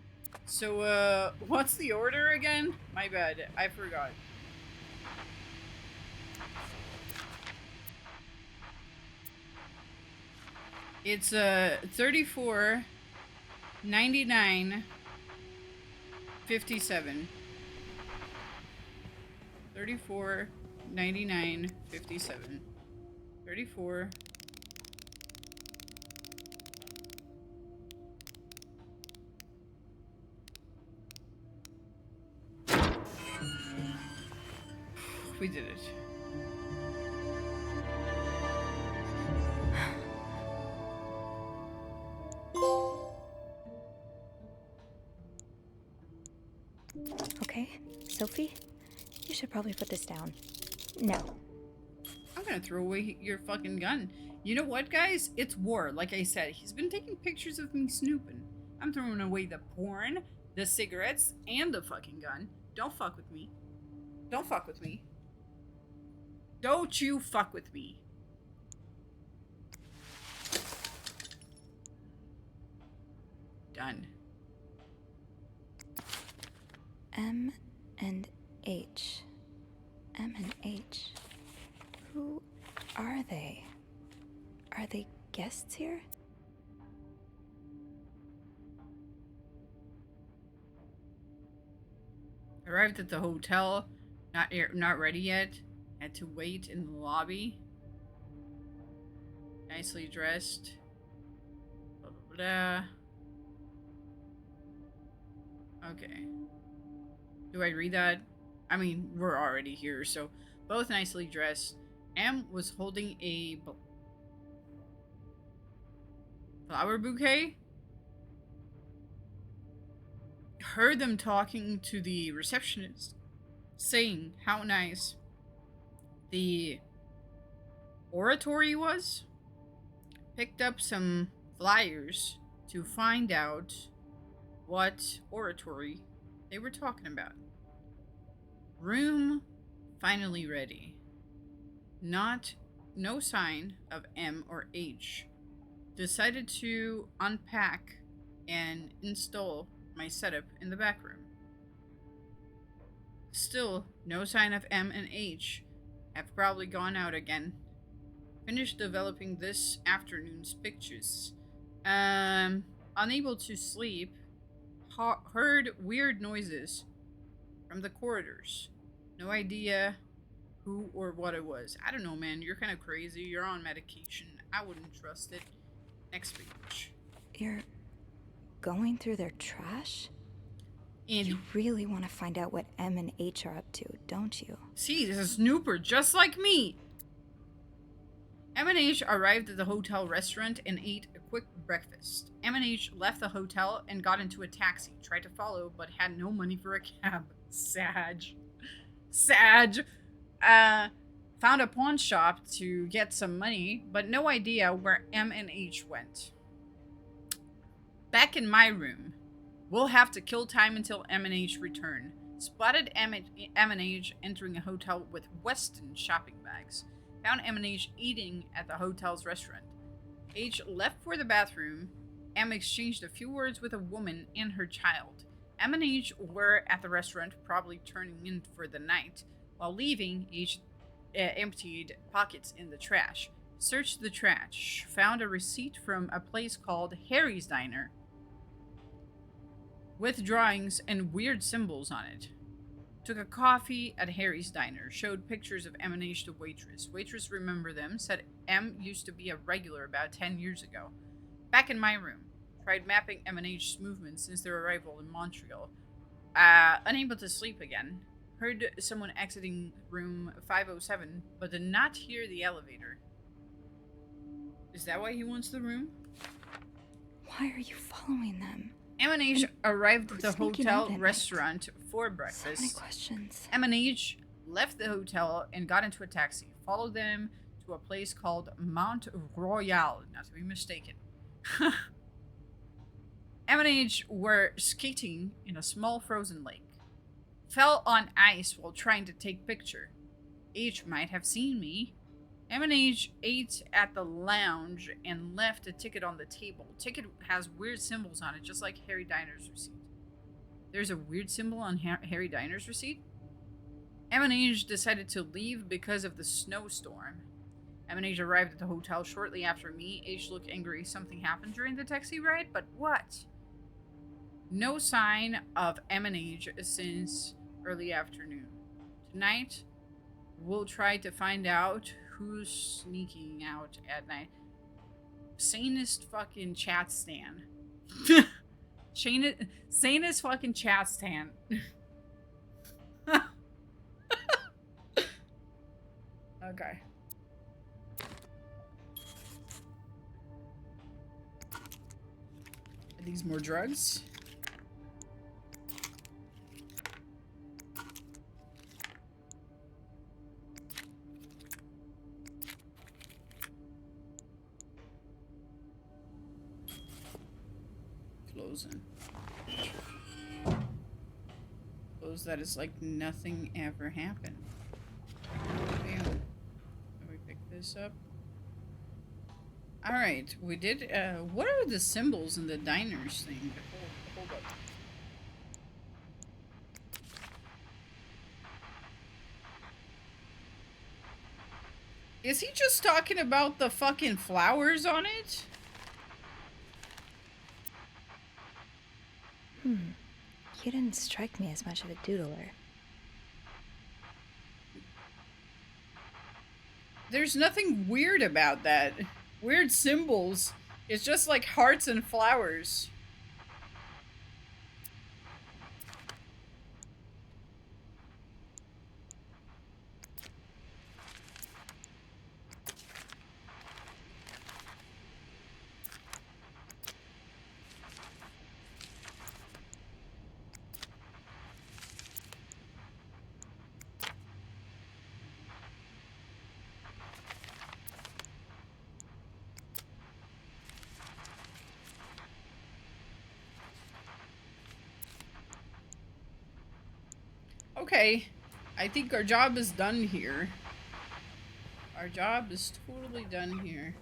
So, what's the order again? My bad, I forgot. It's 34, 99, 57. 34, 99, 57. 34. We did it. Okay, Sophie, you should probably put this down. No. I'm gonna throw away your fucking gun. You know what, guys? It's war. Like I said, he's been taking pictures of me snooping. I'm throwing away the porn, the cigarettes, and the fucking gun. Don't fuck with me. Don't fuck with me. Don't you fuck with me. Done. M and H. M and H. Who are they? Are they guests here? Arrived at the hotel. Not ready yet. Had to wait in the lobby. Nicely dressed. Blah, blah, blah. Okay. Do I read that? I mean, we're already here, so both nicely dressed. M was holding a flower bouquet. Heard them talking to the receptionist, saying how nice the oratory was. Picked up some flyers to find out what oratory they were talking about. Room finally ready. No sign of M or H. Decided to unpack and install my setup in the back room. Still, no sign of M and H. Have probably gone out again. Finished developing this afternoon's pictures. Unable to sleep. Heard weird noises from the corridors. No idea who or what it was. I don't know, man. You're kind of crazy. You're on medication. I wouldn't trust it. Next page. You're going through their trash? And you really want to find out what M and H are up to, don't you? See, this is a snooper just like me. M and H arrived at the hotel restaurant and ate a quick breakfast. M and H left the hotel and got into a taxi. Tried to follow, but had no money for a cab. Sag. Found a pawn shop to get some money, but no idea where M and H went. Back in my room. We'll have to kill time until M and H return. Spotted M and H entering a hotel with Weston shopping bags. Found M and H eating at the hotel's restaurant. H left for the bathroom. M exchanged a few words with a woman and her child. M and H were at the restaurant, probably turning in for the night. While leaving, H emptied pockets in the trash. Searched the trash. Found a receipt from a place called Harry's Diner, with drawings and weird symbols on it. Took a coffee at Harry's Diner. Showed pictures of M and H to waitress. Waitress remembered them. Said M used to be a regular about 10 years ago. Back in my room. Tried mapping M and H's movements since their arrival in Montreal. Unable to sleep again. Heard someone exiting room 507, but did not hear the elevator. Is that why he wants the room? Why are you following them? M and H arrived at the hotel restaurant for breakfast. So many questions. M and H left the hotel, and got into a taxi. Followed them to a place called Mount Royal, not to be mistaken. Em and H were skating in a small frozen lake. Fell on ice while trying to take picture. H might have seen me. Em and H ate at the lounge and left a ticket on the table. Ticket has weird symbols on it, just like Harry Diner's receipt. There's a weird symbol on Harry Diner's receipt? Em and H decided to leave because of the snowstorm. Em and H arrived at the hotel shortly after me. H looked angry. Something happened during the taxi ride, but what? No sign of Em and H since early afternoon. Tonight, we'll try to find out who's sneaking out at night. Sanest fucking chat stan. Sanest fucking chat stan. Okay. Are these more drugs? Closing. Close that is like nothing ever happened. Bam. Can we pick this up? Alright, we did, what are the symbols in the diners thing? Hold up. Is he just talking about the fucking flowers on it? You didn't strike me as much of a doodler. There's nothing weird about that. Weird symbols. It's just like hearts and flowers. Okay, I think our job is done here. Our job is totally done here.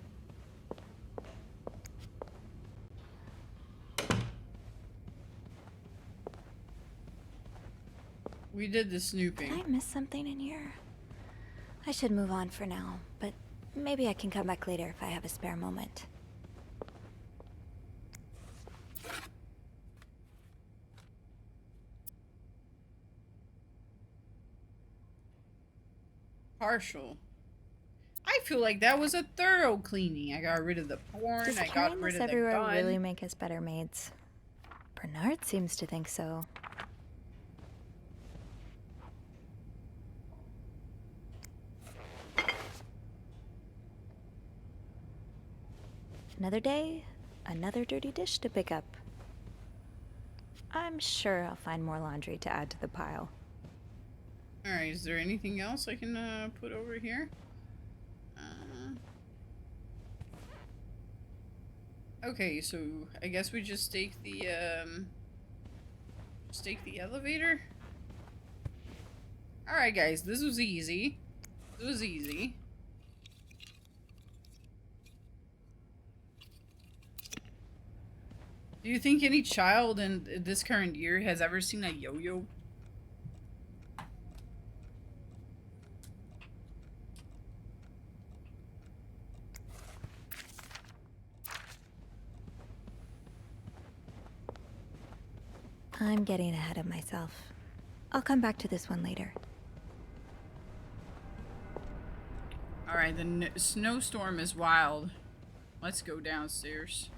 We did the snooping. Did I miss something in here? I should move on for now, but maybe I can come back later if I have a spare moment. Partial. I feel like that was a thorough cleaning. I got rid of the porn. Does I got carrying rid this of the everywhere gun. really make us better maids? Bernard seems to think so. Another day, another dirty dish to pick up. I'm sure I'll find more laundry to add to the pile. Alright, is there anything else I can put over here? Okay, so I guess we just take the elevator. Alright guys, this was easy. This was easy. Do you think any child in this current year has ever seen a yo-yo? I'm getting ahead of myself. I'll come back to this one later. Alright, the snowstorm is wild. Let's go downstairs.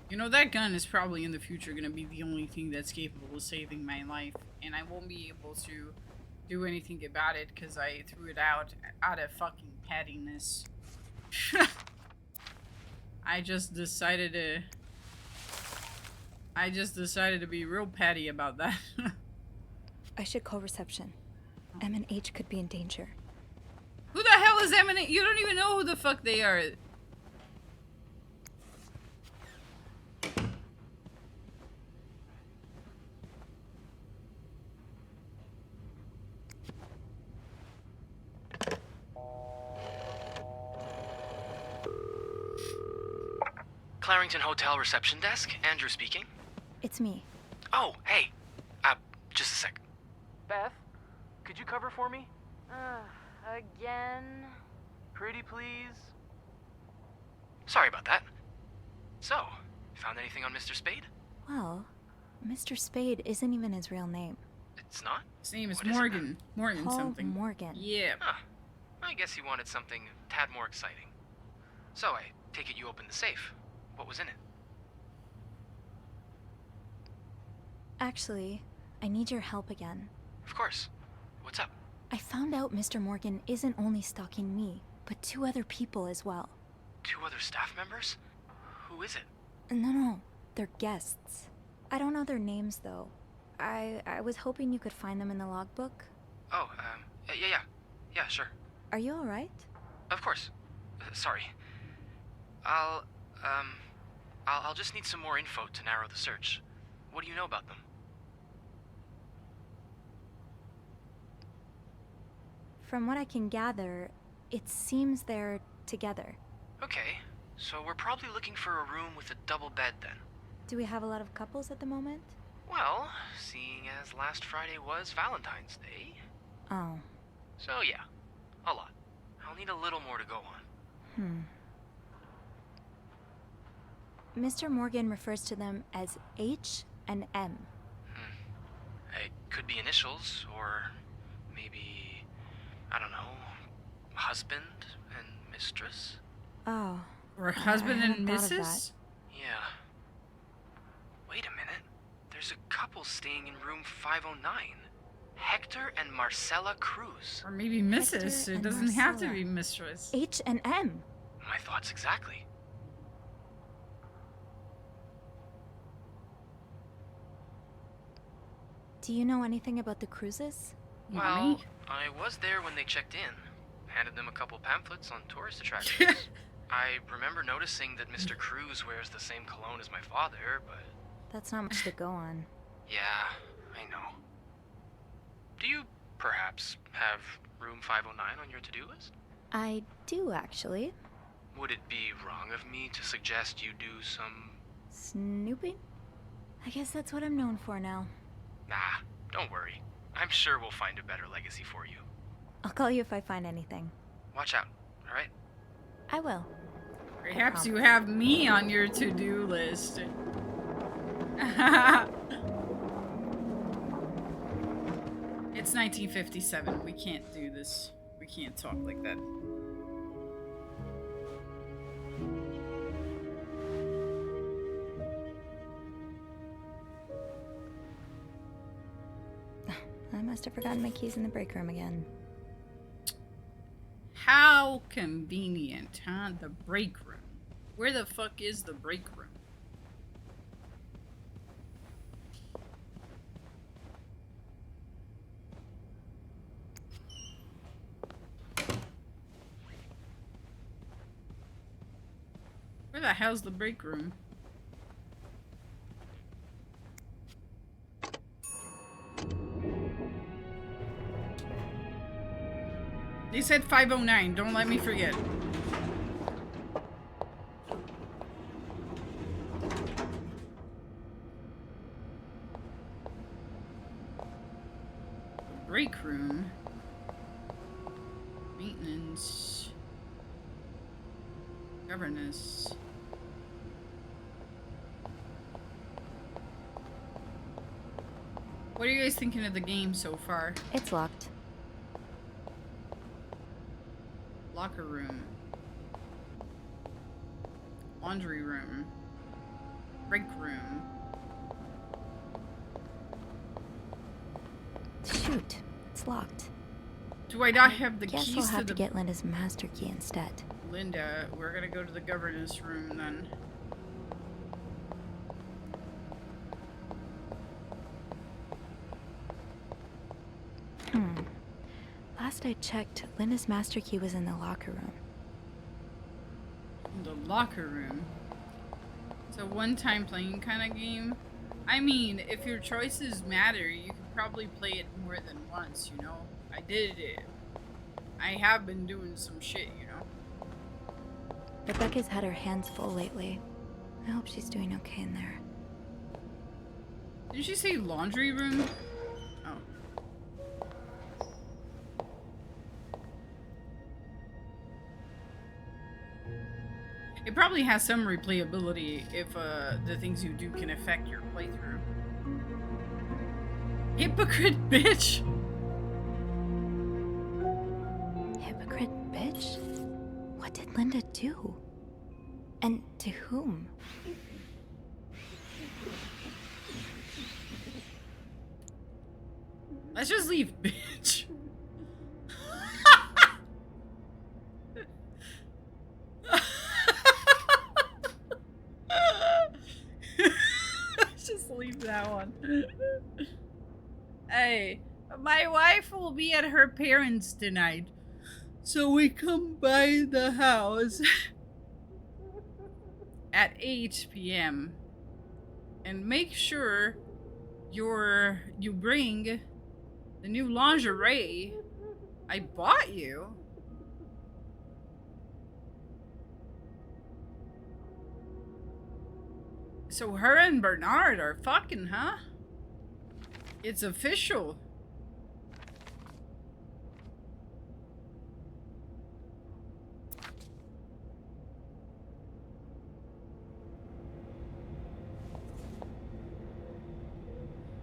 You know, that gun is probably in the future going to be the only thing that's capable of saving my life. And I won't be able to do anything about it because I threw it out of fucking pettiness. I just decided to be real petty about that. I should call reception. M and H could be in danger. Who the hell is Eminent? You don't even know who the fuck they are. Clarington Hotel reception desk, Andrew speaking. It's me. Oh, hey. Just a sec. Beth, could you cover for me? Again? Pretty please? Sorry about that. So, found anything on Mr. Spade? Well, Mr. Spade isn't even his real name. It's not? His name is What is it Morgan. Morgan Paul something. Morgan. Yeah. Huh. I guess he wanted something a tad more exciting. So, I take it you opened the safe. What was in it? Actually, I need your help again. Of course. What's up? I found out Mr. Morgan isn't only stalking me, but 2 other people as well. 2 other staff members? Who is it? No, they're guests. I don't know their names though. I was hoping you could find them in the logbook. Oh, yeah, sure. Are you alright? Of course. Sorry. I'll just need some more info to narrow the search. What do you know about them? From what I can gather, it seems they're together. Okay, so we're probably looking for a room with a double bed then. Do we have a lot of couples at the moment? Well, seeing as last Friday was Valentine's Day. Oh. So yeah, a lot. I'll need a little more to go on. Mr. Morgan refers to them as H and M. It could be initials, or maybe, I don't know, husband and mistress? Oh. Or husband and hadn't thought of that. Mrs.? Yeah. Wait a minute. There's a couple staying in room 509. Hector and Marcella Cruz. Or maybe Mrs. Hector It and doesn't have to Marcella. be mistress. H and M. My thoughts exactly. Do you know anything about the cruises? Well, I was there when they checked in. Handed them a couple pamphlets on tourist attractions. I remember noticing that Mr. Cruz wears the same cologne as my father, but... That's not much to go on. Yeah, I know. Do you, perhaps, have room 509 on your to-do list? I do, actually. Would it be wrong of me to suggest you do some... Snooping? I guess that's what I'm known for now. Nah, don't worry. I'm sure we'll find a better legacy for you. I'll call you if I find anything. Watch out, alright? I will. Perhaps you have me on your to-do list. It's 1957. We can't do this. We can't talk like that. I must have forgotten my keys in the break room again. How convenient, huh? The break room. Where the fuck is the break room? Where the hell's the break room? They said 509. Don't let me forget. Break room. Maintenance. Governance. What are you guys thinking of the game so far? It's locked. Locker room. Laundry room. Break room. Shoot, it's locked. Do I not have the Guess keys we'll to have the... to get Linda's master key instead. Linda, we're gonna go to the governance room then. Last I checked, Linda's master key was in the locker room. The locker room. It's a one-time playing kind of game. I mean, if your choices matter, you could probably play it more than once, you know? I did it. I have been doing some shit, you know? Rebecca's had her hands full lately. I hope she's doing okay in there. Did she say laundry room? Oh. It probably has some replayability if the things you do can affect your playthrough. Hypocrite bitch! Hypocrite bitch? What did Linda do? And to whom? Let's just leave bitch. Let's just leave that one. Hey, my wife will be at her parents' tonight, so we come by the house at 8 p.m. and make sure you bring the new lingerie I bought you. So her and Bernard are fucking, huh? It's official.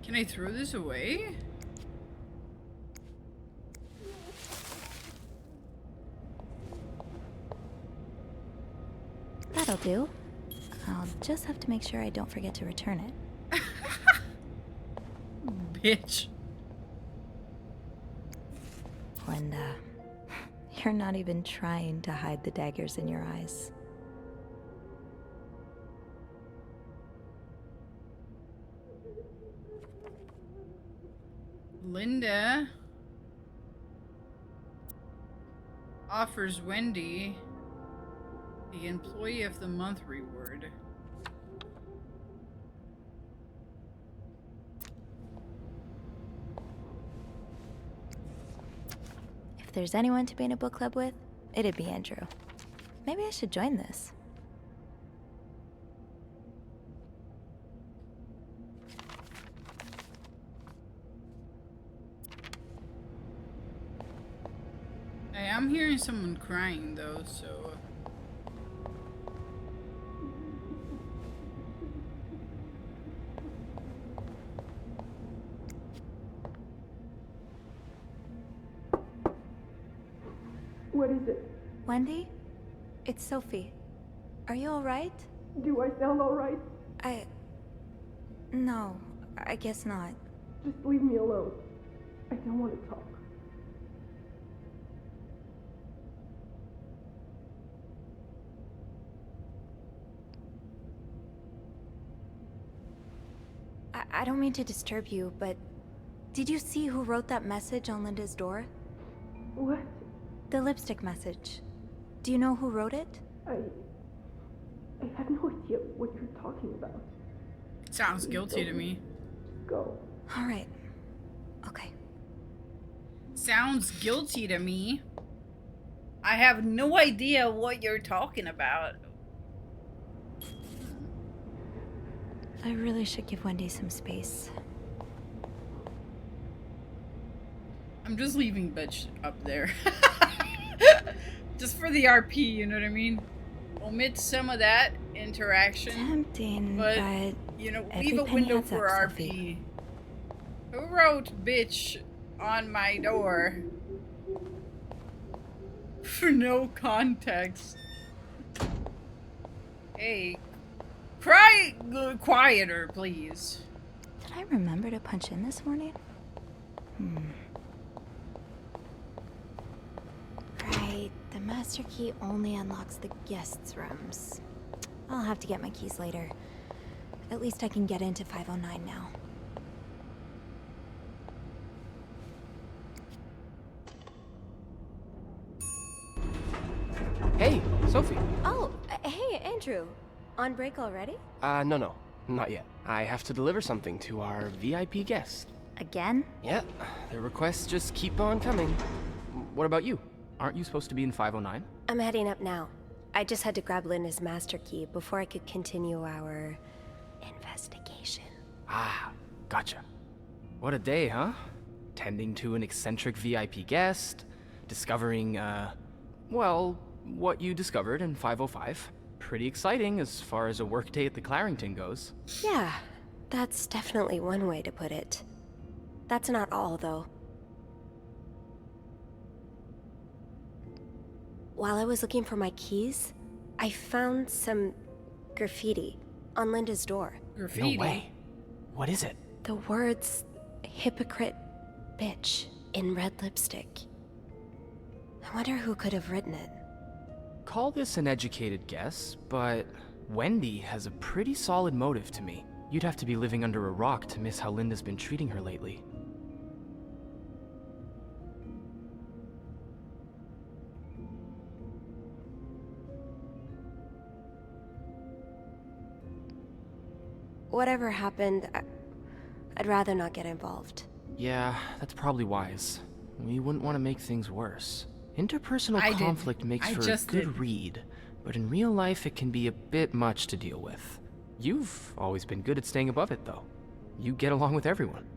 Can I throw this away? That'll do. I'll just have to make sure I don't forget to return it. Bitch. Linda, you're not even trying to hide the daggers in your eyes. Linda offers Wendy the Employee of the Month reward. If there's anyone to be in a book club with, it'd be Andrew. Maybe I should join this. Hey, I'm hearing someone crying though, so... What is it? Wendy? It's Sophie. Are you alright? Do I sound alright? No, I guess not. Just leave me alone. I don't want to talk. I don't mean to disturb you, but did you see who wrote that message on Linda's door? What? The lipstick message. Do you know who wrote it? I have no idea what you're talking about. Sounds guilty to me. Go. Alright. Okay. Sounds guilty to me. I have no idea what you're talking about. I really should give Wendy some space. I'm just leaving bitch up there. Just for the RP, you know what I mean? Omit some of that interaction. Tempting, but you know, leave a window for RP. Who wrote bitch on my door? For no context. Hey, cry quieter, please. Did I remember to punch in this morning? Right, the master key only unlocks the guests' rooms. I'll have to get my keys later. At least I can get into 509 now. Hey, Sophie. Oh, hey, Andrew. On break already? No, not yet. I have to deliver something to our VIP guest. Again? Yeah, the requests just keep on coming. What about you? Aren't you supposed to be in 509? I'm heading up now. I just had to grab Linda's master key before I could continue our investigation. Ah, gotcha. What a day, huh? Tending to an eccentric VIP guest, discovering, well, what you discovered in 505. Pretty exciting as far as a workday at the Clarington goes. Yeah, that's definitely one way to put it. That's not all, though. While I was looking for my keys, I found some graffiti on Linda's door. Graffiti? No way. What is it? The words, hypocrite, bitch, in red lipstick. I wonder who could have written it. Call this an educated guess, but Wendy has a pretty solid motive to me. You'd have to be living under a rock to miss how Linda's been treating her lately. Whatever happened, I'd rather not get involved. Yeah, that's probably wise. We wouldn't want to make things worse. Interpersonal conflict makes for a good read, but in real life it can be a bit much to deal with. You've always been good at staying above it, though. You get along with everyone.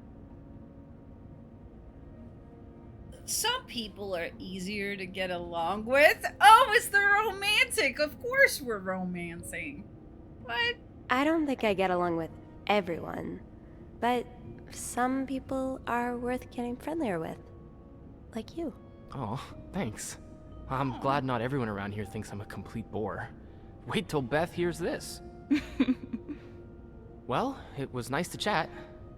Some people are easier to get along with. Oh, it's the romantic. Of course we're romancing. What? I don't think I get along with everyone, but some people are worth getting friendlier with. Like you. Oh, thanks. I'm glad not everyone around here thinks I'm a complete bore. Wait till Beth hears this. Well, it was nice to chat.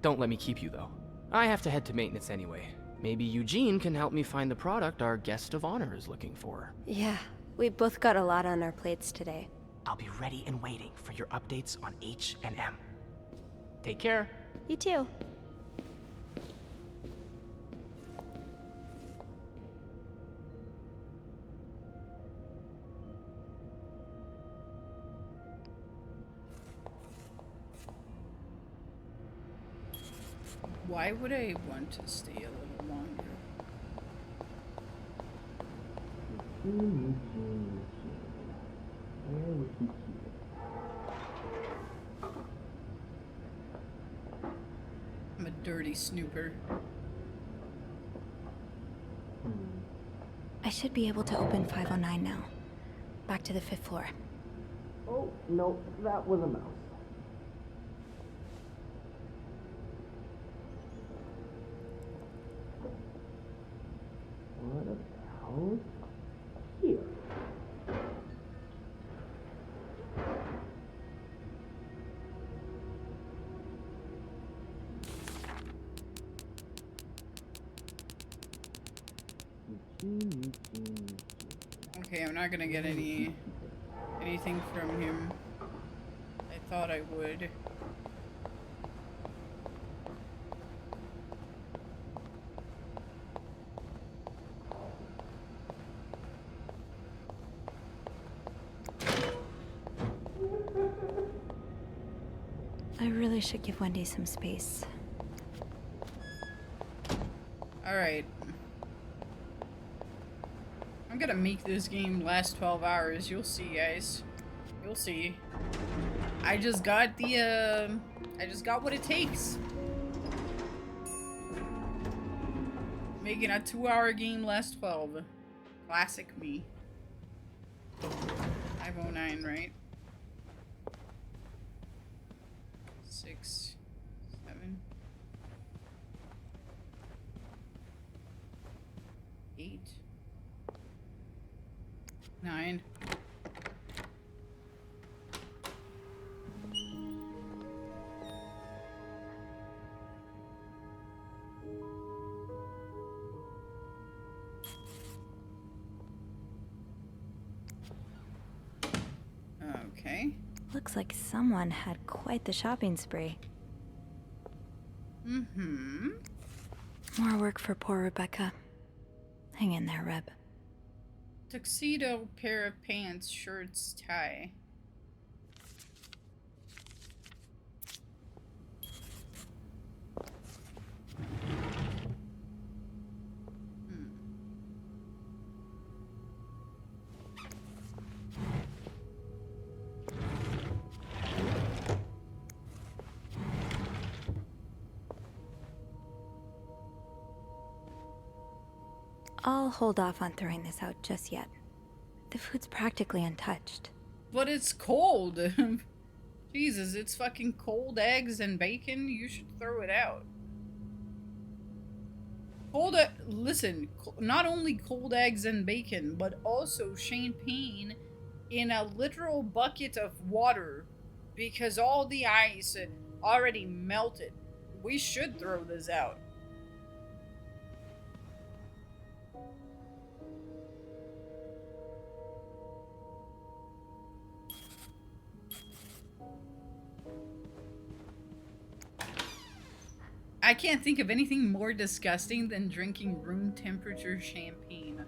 Don't let me keep you, though. I have to head to maintenance anyway. Maybe Eugene can help me find the product our guest of honor is looking for. Yeah, we both got a lot on our plates today. I'll be ready and waiting for your updates on H&M. Take care. You too. Why would I want to stay a little longer? Where would he keep it? I'm a dirty snooper. I should be able to open 509 now. Back to the 5th floor. Oh, no, that was a mouse. What about here? Okay, I'm not gonna get anything from him. I thought I would. I really should give Wendy some space. Alright. I'm gonna make this game last 12 hours. You'll see, guys. You'll see. I just got what it takes. Making a 2-hour game last 12. Classic me. 509, right? 6, 7, 8, 9. Okay. Looks like someone had quite the shopping spree. Mm-hmm. More work for poor Rebecca. Hang in there, Reb. Tuxedo, pair of pants, shirts, tie. I'll hold off on throwing this out just yet. The food's practically untouched. But it's cold. Jesus, it's fucking cold eggs and bacon. You should throw it out. Listen, not only cold eggs and bacon, but also champagne in a literal bucket of water because all the ice already melted. We should throw this out. I can't think of anything more disgusting than drinking room temperature champagne.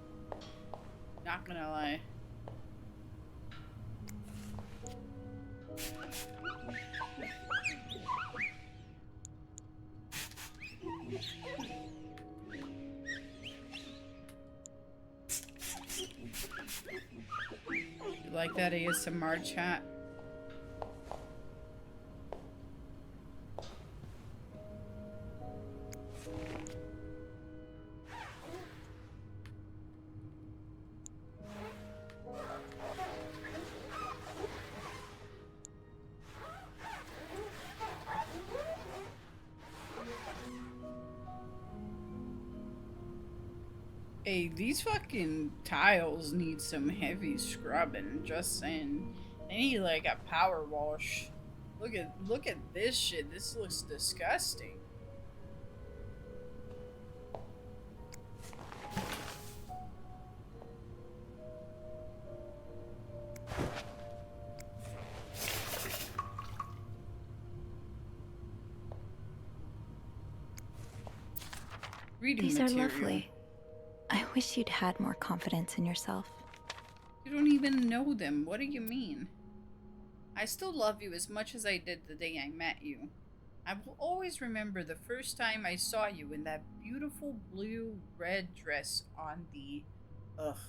Not gonna lie. You like that ASMR chat? Hey, these fucking tiles need some heavy scrubbing, just saying. They need like a power wash. Look at this shit. This looks disgusting. Reading These material. are lovely. I wish you'd had more confidence in yourself. You don't even know them. What do you mean? I still love you as much as I did the day I met you. I will always remember the first time I saw you in that beautiful blue-red dress on the... Ugh.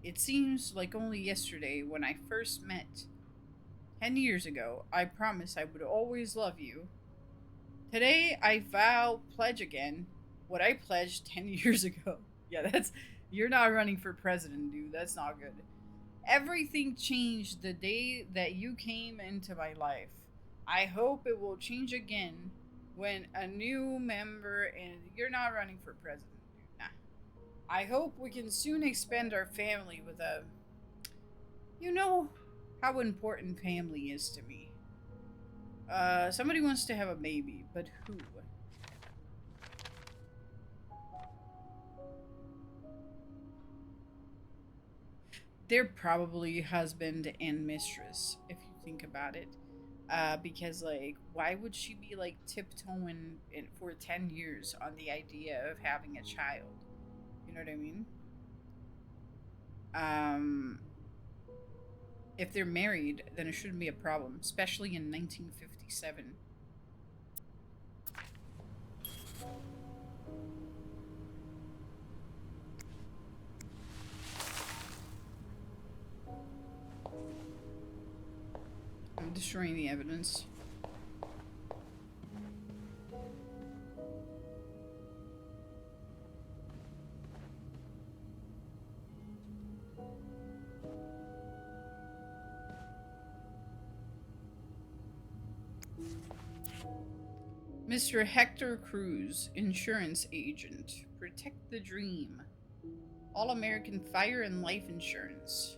It seems like only yesterday when I first met. 10 years ago, I promised I would always love you. Today, I pledge again what I pledged 10 years ago. Yeah, you're not running for president, dude. That's not good. Everything changed the day that you came into my life. I hope it will change again when a new member, and you're not running for president, dude. Nah. I hope we can soon expand our family with a... You know how important family is to me. Somebody wants to have a baby, but who? They're probably husband and mistress, if you think about it. Because, like, why would she be, like, tiptoeing for 10 years on the idea of having a child? You know what I mean? If they're married, then it shouldn't be a problem, especially in 1957. I'm destroying the evidence. Mr. Hector Cruz, insurance agent. Protect the dream. All-American Fire and Life Insurance.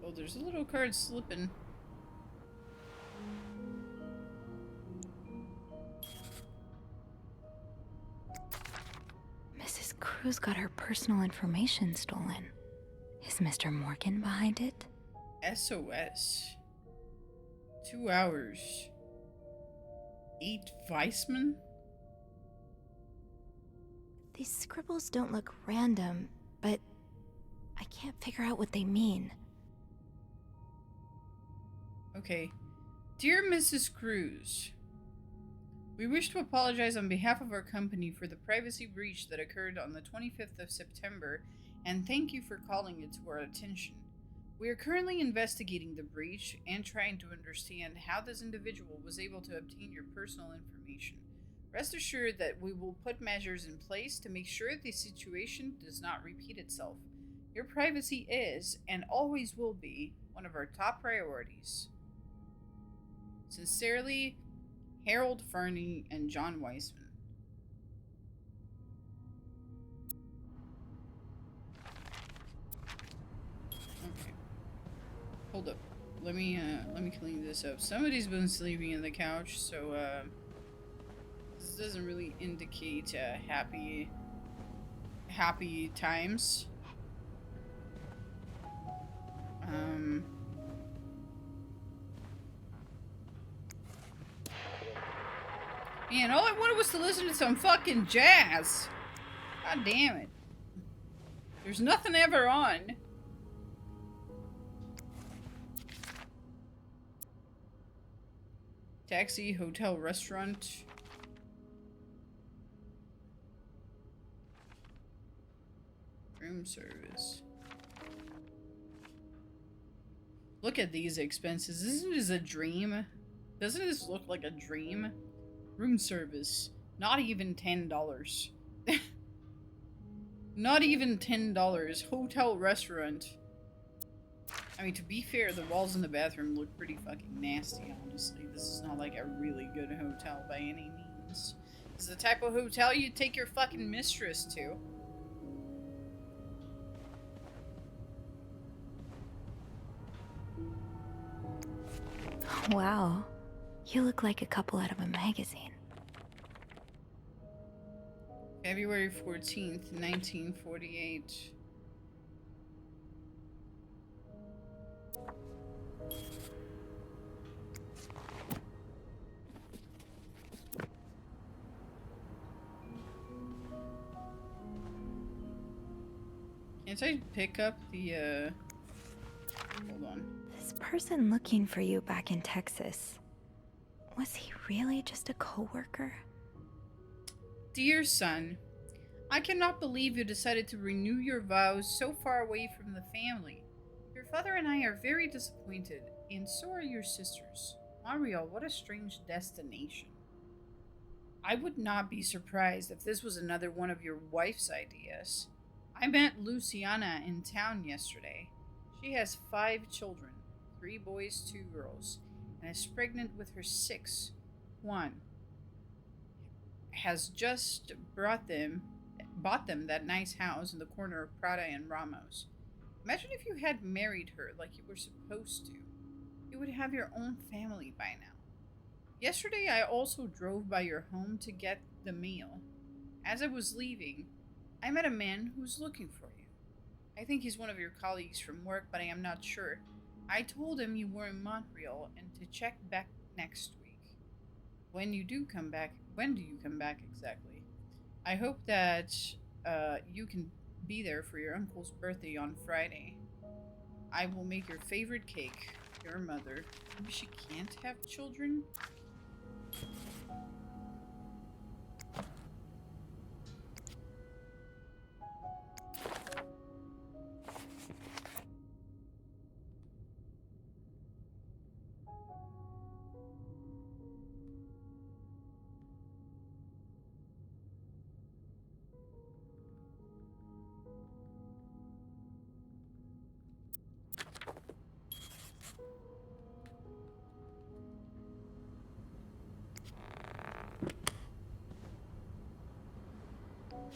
Oh, there's a little card slipping. Cruz got her personal information stolen. Is Mr. Morgan behind it? SOS. 2 hours. 8 Weissman? These scribbles don't look random, but I can't figure out what they mean. Okay. Dear Mrs. Cruz, we wish to apologize on behalf of our company for the privacy breach that occurred on the 25th of September, and thank you for calling it to our attention. We are currently investigating the breach and trying to understand how this individual was able to obtain your personal information. Rest assured that we will put measures in place to make sure the situation does not repeat itself. Your privacy is, and always will be, one of our top priorities. Sincerely, Harold Fernie and John Weissman. Okay. Hold up. Let me clean this up. Somebody's been sleeping in the couch, so this doesn't really indicate happy times. Man, all I wanted was to listen to some fucking jazz. God damn it. There's nothing ever on. Taxi, hotel, restaurant. Room service. Look at these expenses. Isn't this a dream? Doesn't this look like a dream? Room service. Not even $10. Not even $10. Hotel, restaurant. I mean, to be fair, the walls in the bathroom look pretty fucking nasty, honestly. This is not like a really good hotel by any means. This is the type of hotel you take your fucking mistress to. Wow. You look like a couple out of a magazine. February 14th, 1948. Can't I pick up the, hold on. This person looking for you back in Texas, was he really just a coworker? Dear son, I cannot believe you decided to renew your vows so far away from the family. Your father and I are very disappointed, and so are your sisters. Mario, what a strange destination. I would not be surprised if this was another one of your wife's ideas. I met Luciana in town yesterday. She has 5 children, 3 boys, 2 girls, and is pregnant with her 6th one. Has just bought them that nice house in the corner of Prada and Ramos. Imagine if you had married her like you were supposed to. You would have your own family by now. Yesterday I also drove by your home to get the mail. As I was leaving, I met a man who's looking for you. I think he's one of your colleagues from work, but I am not sure. I told him you were in Montreal and to check back next week. When do you come back exactly? I hope that you can be there for your uncle's birthday on Friday. I will make your favorite cake. Your mother. Maybe she can't have children?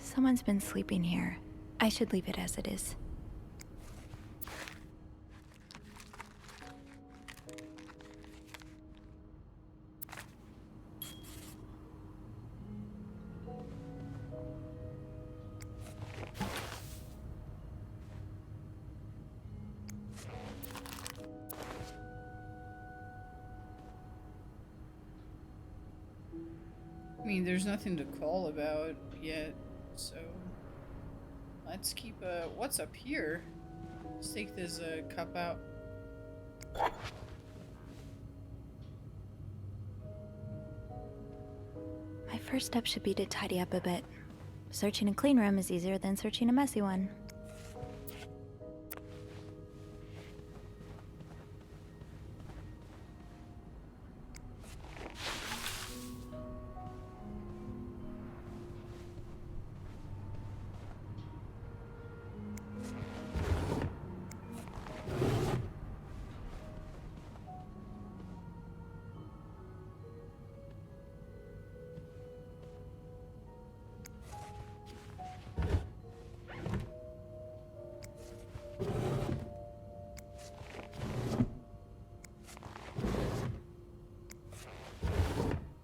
Someone's been sleeping here. I should leave it as it is. mean, there's nothing to call about yet, so let's keep what's up here? Let's take this cup out. My first step should be to tidy up a bit. Searching a clean room is easier than searching a messy one.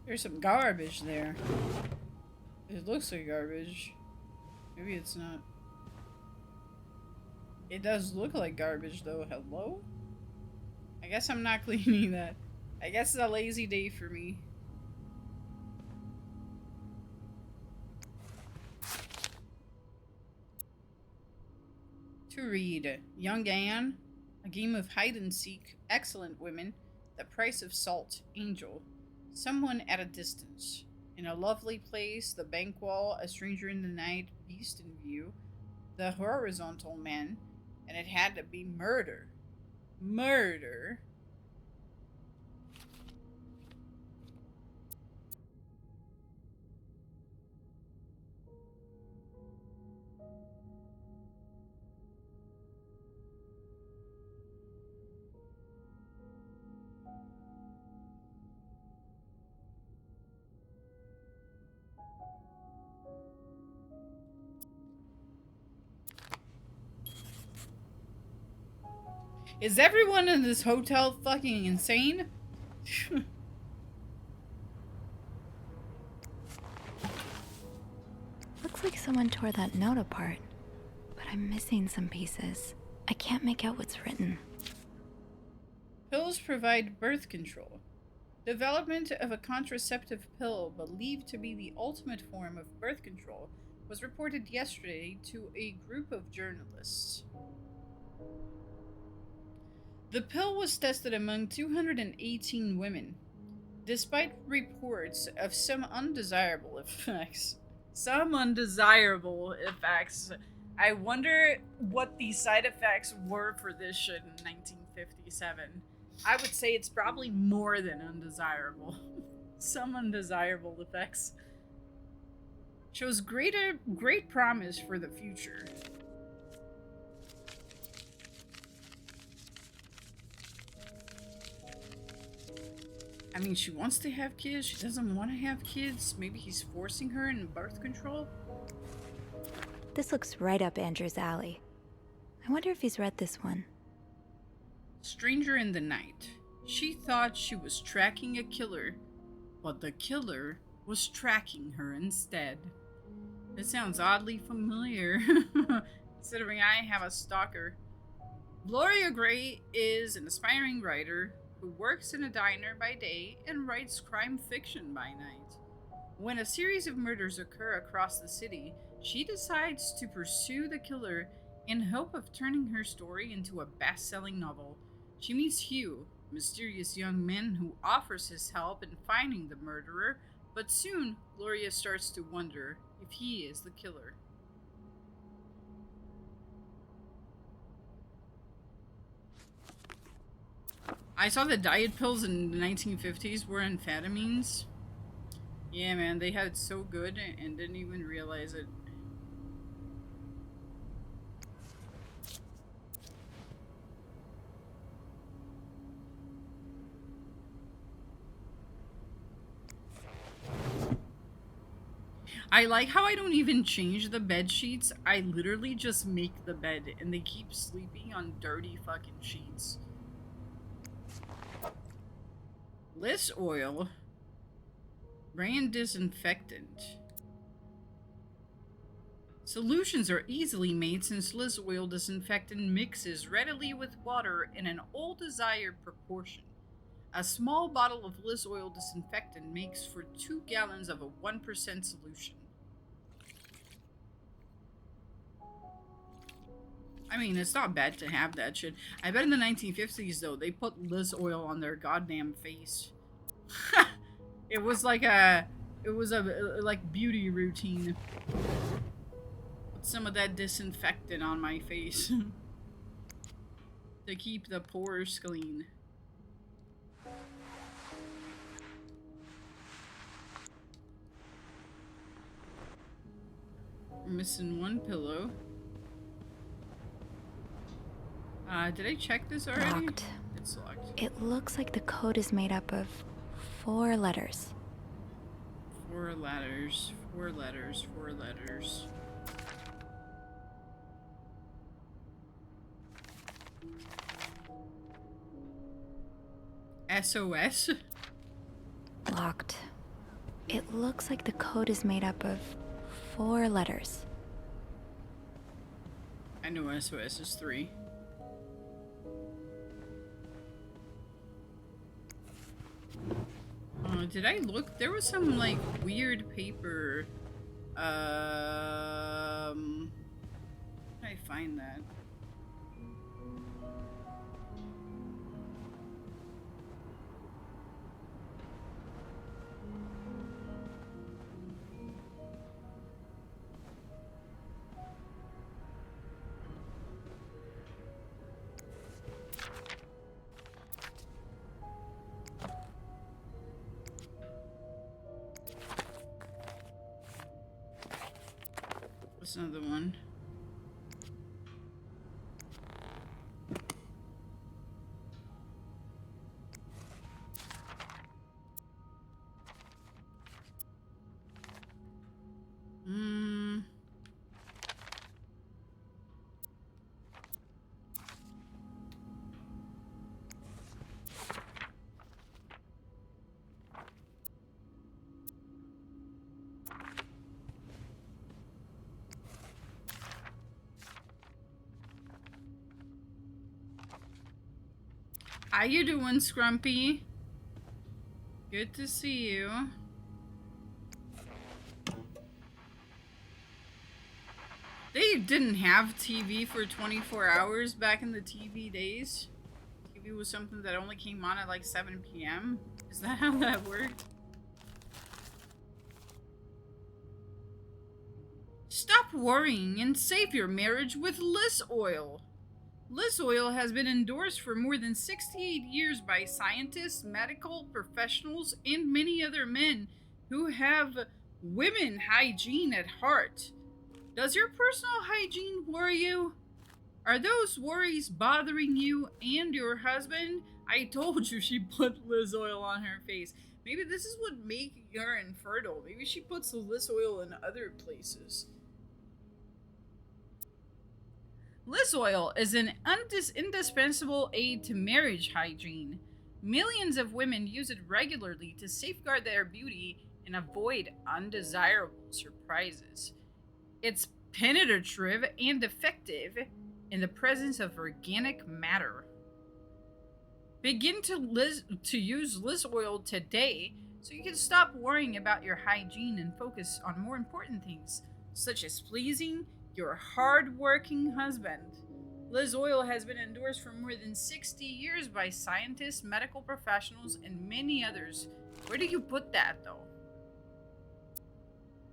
There's some garbage there. It looks like garbage. Maybe it's not. It does look like garbage though. Hello? I guess I'm not cleaning that. I guess it's a lazy day for me. To read. Young Anne. A game of hide and seek. Excellent women. The price of salt. Angel. Someone at a distance. In a lovely place, the bank wall, a stranger in the night, beast in view, the horizontal man, and it had to be murder. Murder? Is everyone in this hotel fucking insane? Looks like someone tore that note apart, but I'm missing some pieces. I can't make out what's written. Pills provide birth control. Development of a contraceptive pill believed to be the ultimate form of birth control was reported yesterday to a group of journalists. The pill was tested among 218 women. Despite reports of some undesirable effects, I wonder what the side effects were for this shit in 1957. I would say it's probably more than undesirable. Some undesirable effects. Shows great promise for the future. I mean, she wants to have kids. She doesn't want to have kids. Maybe he's forcing her in birth control. This looks right up Andrew's alley. I wonder if he's read this one. Stranger in the night. She thought she was tracking a killer, but the killer was tracking her instead. It sounds oddly familiar, considering I have a stalker. Gloria Gray is an aspiring writer who works in a diner by day and writes crime fiction by night. When a series of murders occur across the city, she decides to pursue the killer in hope of turning her story into a best-selling novel. She meets Hugh, a mysterious young man who offers his help in finding the murderer, but soon Gloria starts to wonder if he is the killer. I saw the diet pills in the 1950s were amphetamines. Yeah, man, they had it so good and didn't even realize it. I like how I don't even change the bed sheets. I literally just make the bed and they keep sleeping on dirty fucking sheets. Liss oil. Brand disinfectant. Solutions are easily made since Liss oil disinfectant mixes readily with water in an all desired proportion. A small bottle of Liz oil disinfectant makes for 2 gallons of a 1% solution. I mean, it's not bad to have that shit. I bet in the 1950s, though, they put Liz oil on their goddamn face. It was like a like beauty routine. Put some of that disinfectant on my face to keep the pores clean. We're missing one pillow. Did I check this already? Locked. It's locked. It looks like the code is made up of 4 letters. 4 letters. 4 letters. 4 letters. SOS? Locked. It looks like the code is made up of 4 letters. I know SOS is 3. Did I look? There was some like weird paper. How did I find that? What's another one? How you doing, Scrumpy? Good to see you. They didn't have TV for 24 hours back in the TV days. TV was something that only came on at like 7 p.m. Is that how that worked? Stop worrying and save your marriage with Liz oil. Liz oil has been endorsed for more than 68 years by scientists, medical professionals, and many other men who have women hygiene at heart. Does your personal hygiene worry you? Are those worries bothering you and your husband? I told you she put Liz oil on her face. Maybe this is what makes her infertile. Maybe she puts the Liz oil in other places. Liz oil is an indispensable aid to marriage hygiene. Millions of women use it regularly to safeguard their beauty and avoid undesirable surprises. It's penetrative and effective in the presence of organic matter. Begin to use Liz oil today so you can stop worrying about your hygiene and focus on more important things, such as pleasing your hard-working husband. Liz oil has been endorsed for more than 60 years by scientists, medical professionals, and many others. Where do you put that, though?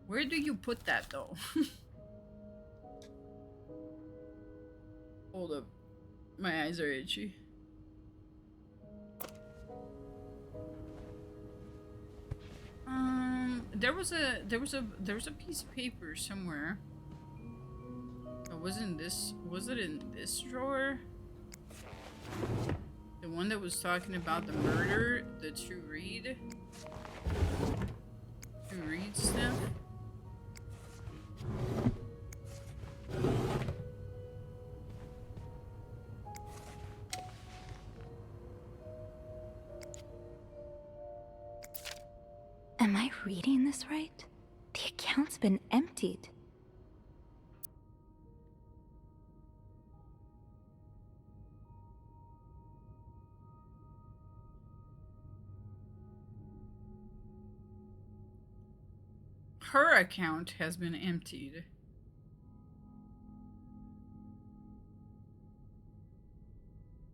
Where do you put that, though? Hold up. My eyes are itchy. There was a piece of paper somewhere. Was it in this drawer? The one that was talking about the murder, the to read stuff? Am I reading this right? The account's been emptied. her account has been emptied.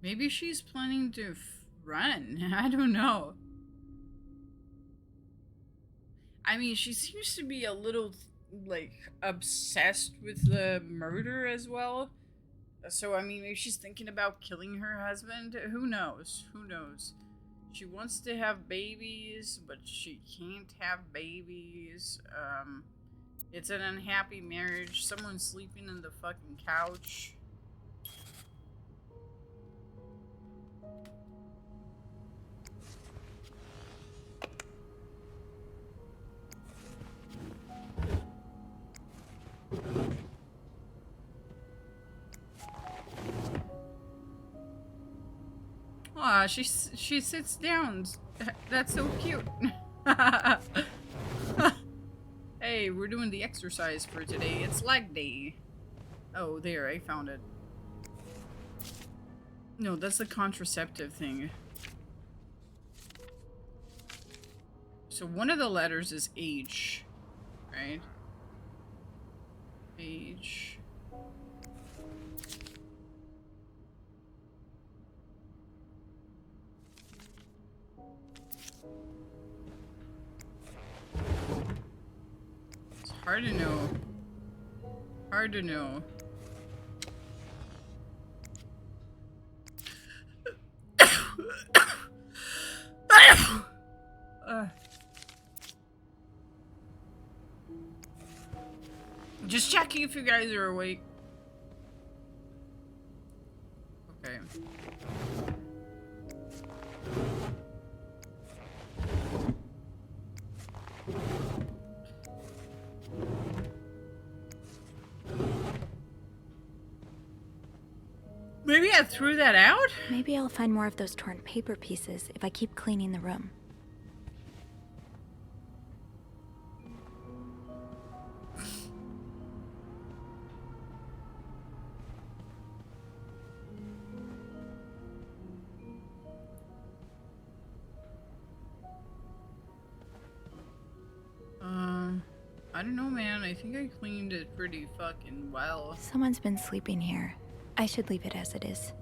Maybe she's planning to run. I don't know. I mean, she seems to be a little, like, obsessed with the murder as well. So, I mean, maybe she's thinking about killing her husband. Who knows? Who knows? She wants to have babies, but she can't have babies. It's an unhappy marriage. Someone's sleeping in the fucking couch. Aw, she sits down. That's so cute. Hey, we're doing the exercise for today. It's leg day. Oh, there, I found it. No, that's the contraceptive thing. So one of the letters is H, right? H. It's hard to know. Hard to know. Just checking if you guys are awake. Okay. Maybe I threw that out? Maybe I'll find more of those torn paper pieces if I keep cleaning the room. I don't know, man. I think I cleaned it pretty fucking well. Someone's been sleeping here. I should leave it as it is.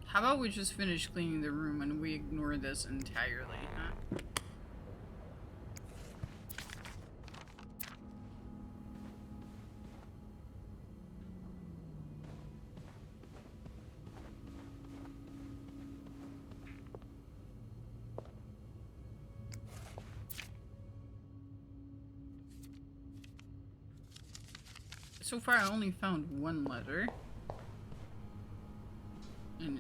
How about we just finish cleaning the room and we ignore this entirely, huh? So far, I only found one letter. And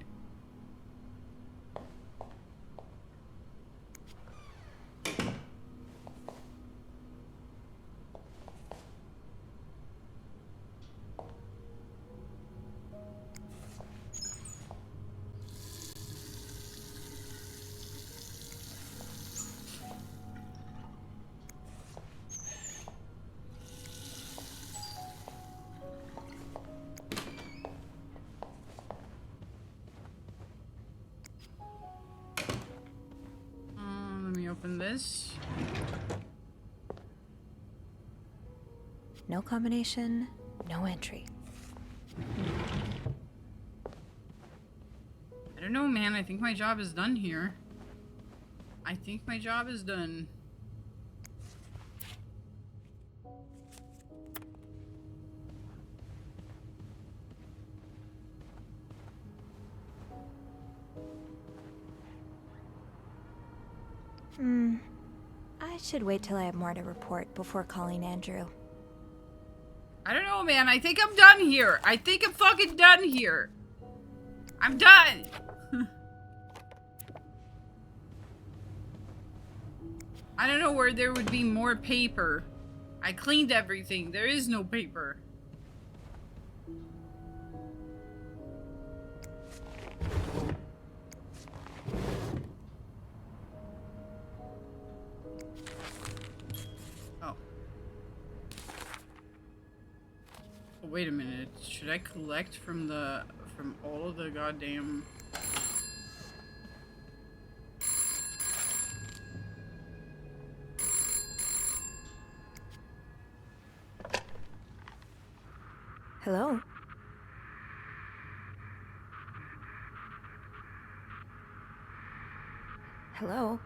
let me open this. No combination, no entry. I don't know, man. I think my job is done here. I think my job is done. I should wait till I have more to report before calling Andrew. I don't know, man. I think I'm done here. I think I'm fucking done here. I'm done. I don't know where there would be more paper. I cleaned everything. There is no paper. wait a minute. Should I collect from all of the goddamn... Hello? Hello?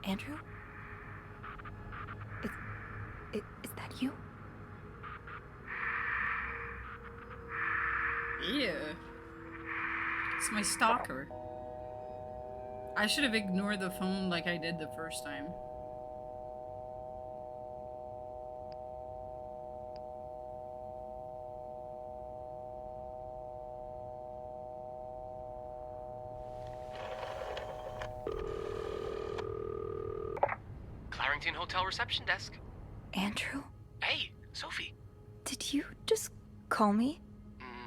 Andrew? Is that you? Yeah. It's my stalker. I should have ignored the phone like I did the first time. Clarrington Hotel reception desk. Andrew? Hey, Sophie. Did you just call me?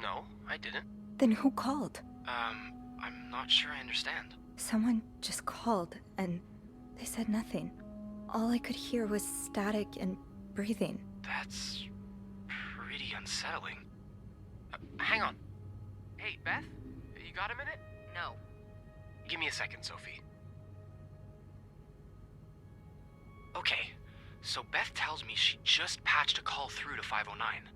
No, I didn't. Then who called? I'm not sure I understand. Someone just called, and they said nothing. All I could hear was static and breathing. That's pretty unsettling. Hang on. Hey, Beth? You got a minute? No. Give me a second, Sophie. Okay, so Beth tells me she just patched a call through to 509.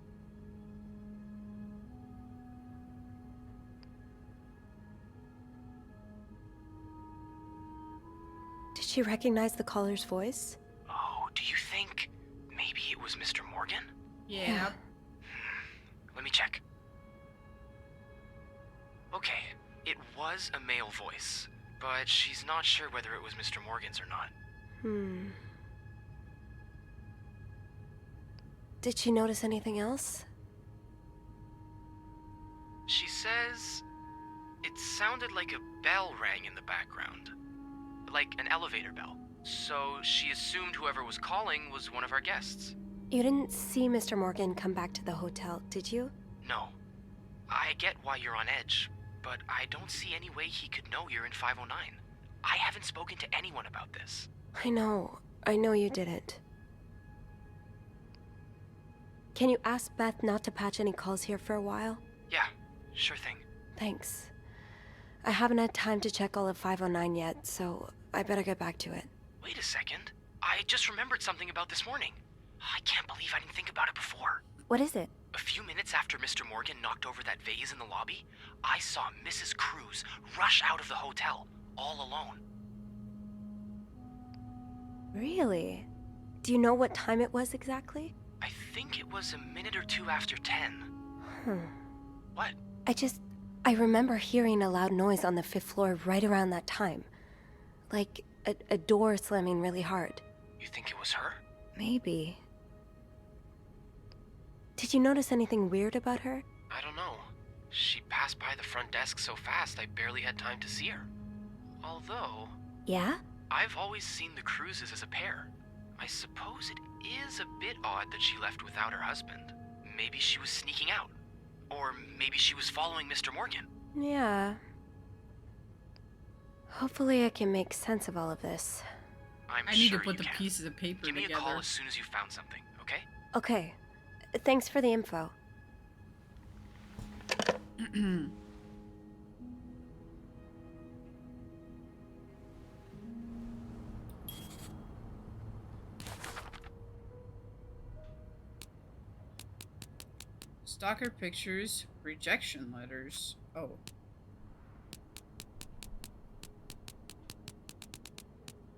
Did she recognize the caller's voice? Oh, do you think maybe it was Mr. Morgan? Yeah. Let me check. Okay, it was a male voice, but she's not sure whether it was Mr. Morgan's or not. Did she notice anything else? She says it sounded like a bell rang in the background. Like an elevator bell. So she assumed whoever was calling was one of our guests. You didn't see Mr. Morgan come back to the hotel, did you? No. I get why you're on edge, but I don't see any way he could know you're in 509. I haven't spoken to anyone about this. I know you didn't. Can you ask Beth not to patch any calls here for a while? Yeah, sure thing. Thanks. I haven't had time to check all of 509 yet, so I better get back to it. Wait a second. I just remembered something about this morning. I can't believe I didn't think about it before. What is it? A few minutes after Mr. Morgan knocked over that vase in the lobby, I saw Mrs. Cruz rush out of the hotel, all alone. Really? Do you know what time it was exactly? I think it was a minute or two after 10. What? I remember hearing a loud noise on the 5th floor right around that time. Like a door slamming really hard. You think it was her? Maybe. Did you notice anything weird about her? I don't know. She passed by the front desk so fast I barely had time to see her. Although... Yeah? I've always seen the Cruzes as a pair. I suppose it is a bit odd that she left without her husband. Maybe she was sneaking out. Or maybe she was following Mr. Morgan. Yeah. Hopefully I can make sense of all of this. I'm I need sure to put you the can. pieces of paper Give me together. a call as soon as you found something, okay? Okay. Thanks for the info. Stalker pictures, rejection letters. Oh.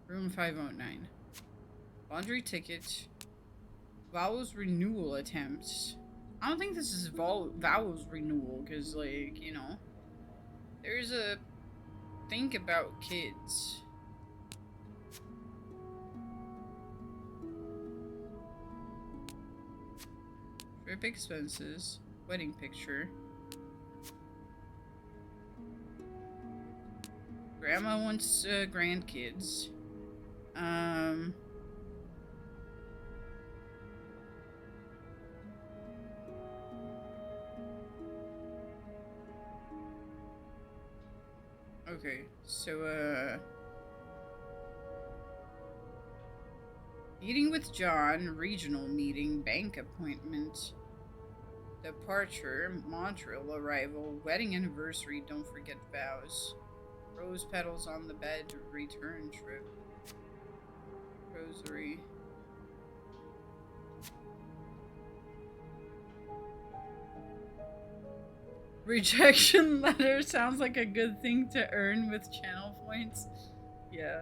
Room 509. Laundry ticket. Vows renewal attempts. I don't think this is vows renewal, because, like, you know, there's a think about kids. Trip expenses. Wedding picture. Grandma wants grandkids. Okay, so Meeting with John, regional meeting, bank appointment, departure, Montreal arrival, wedding anniversary, don't forget vows, rose petals on the bed, return trip, rosary. Rejection letter sounds like a good thing to earn with channel points. Yeah.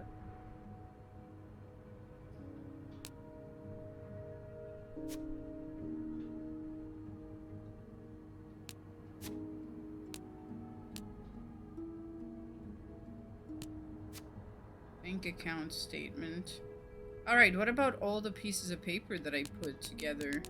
Bank account statement. Alright, what about all the pieces of paper that I put together?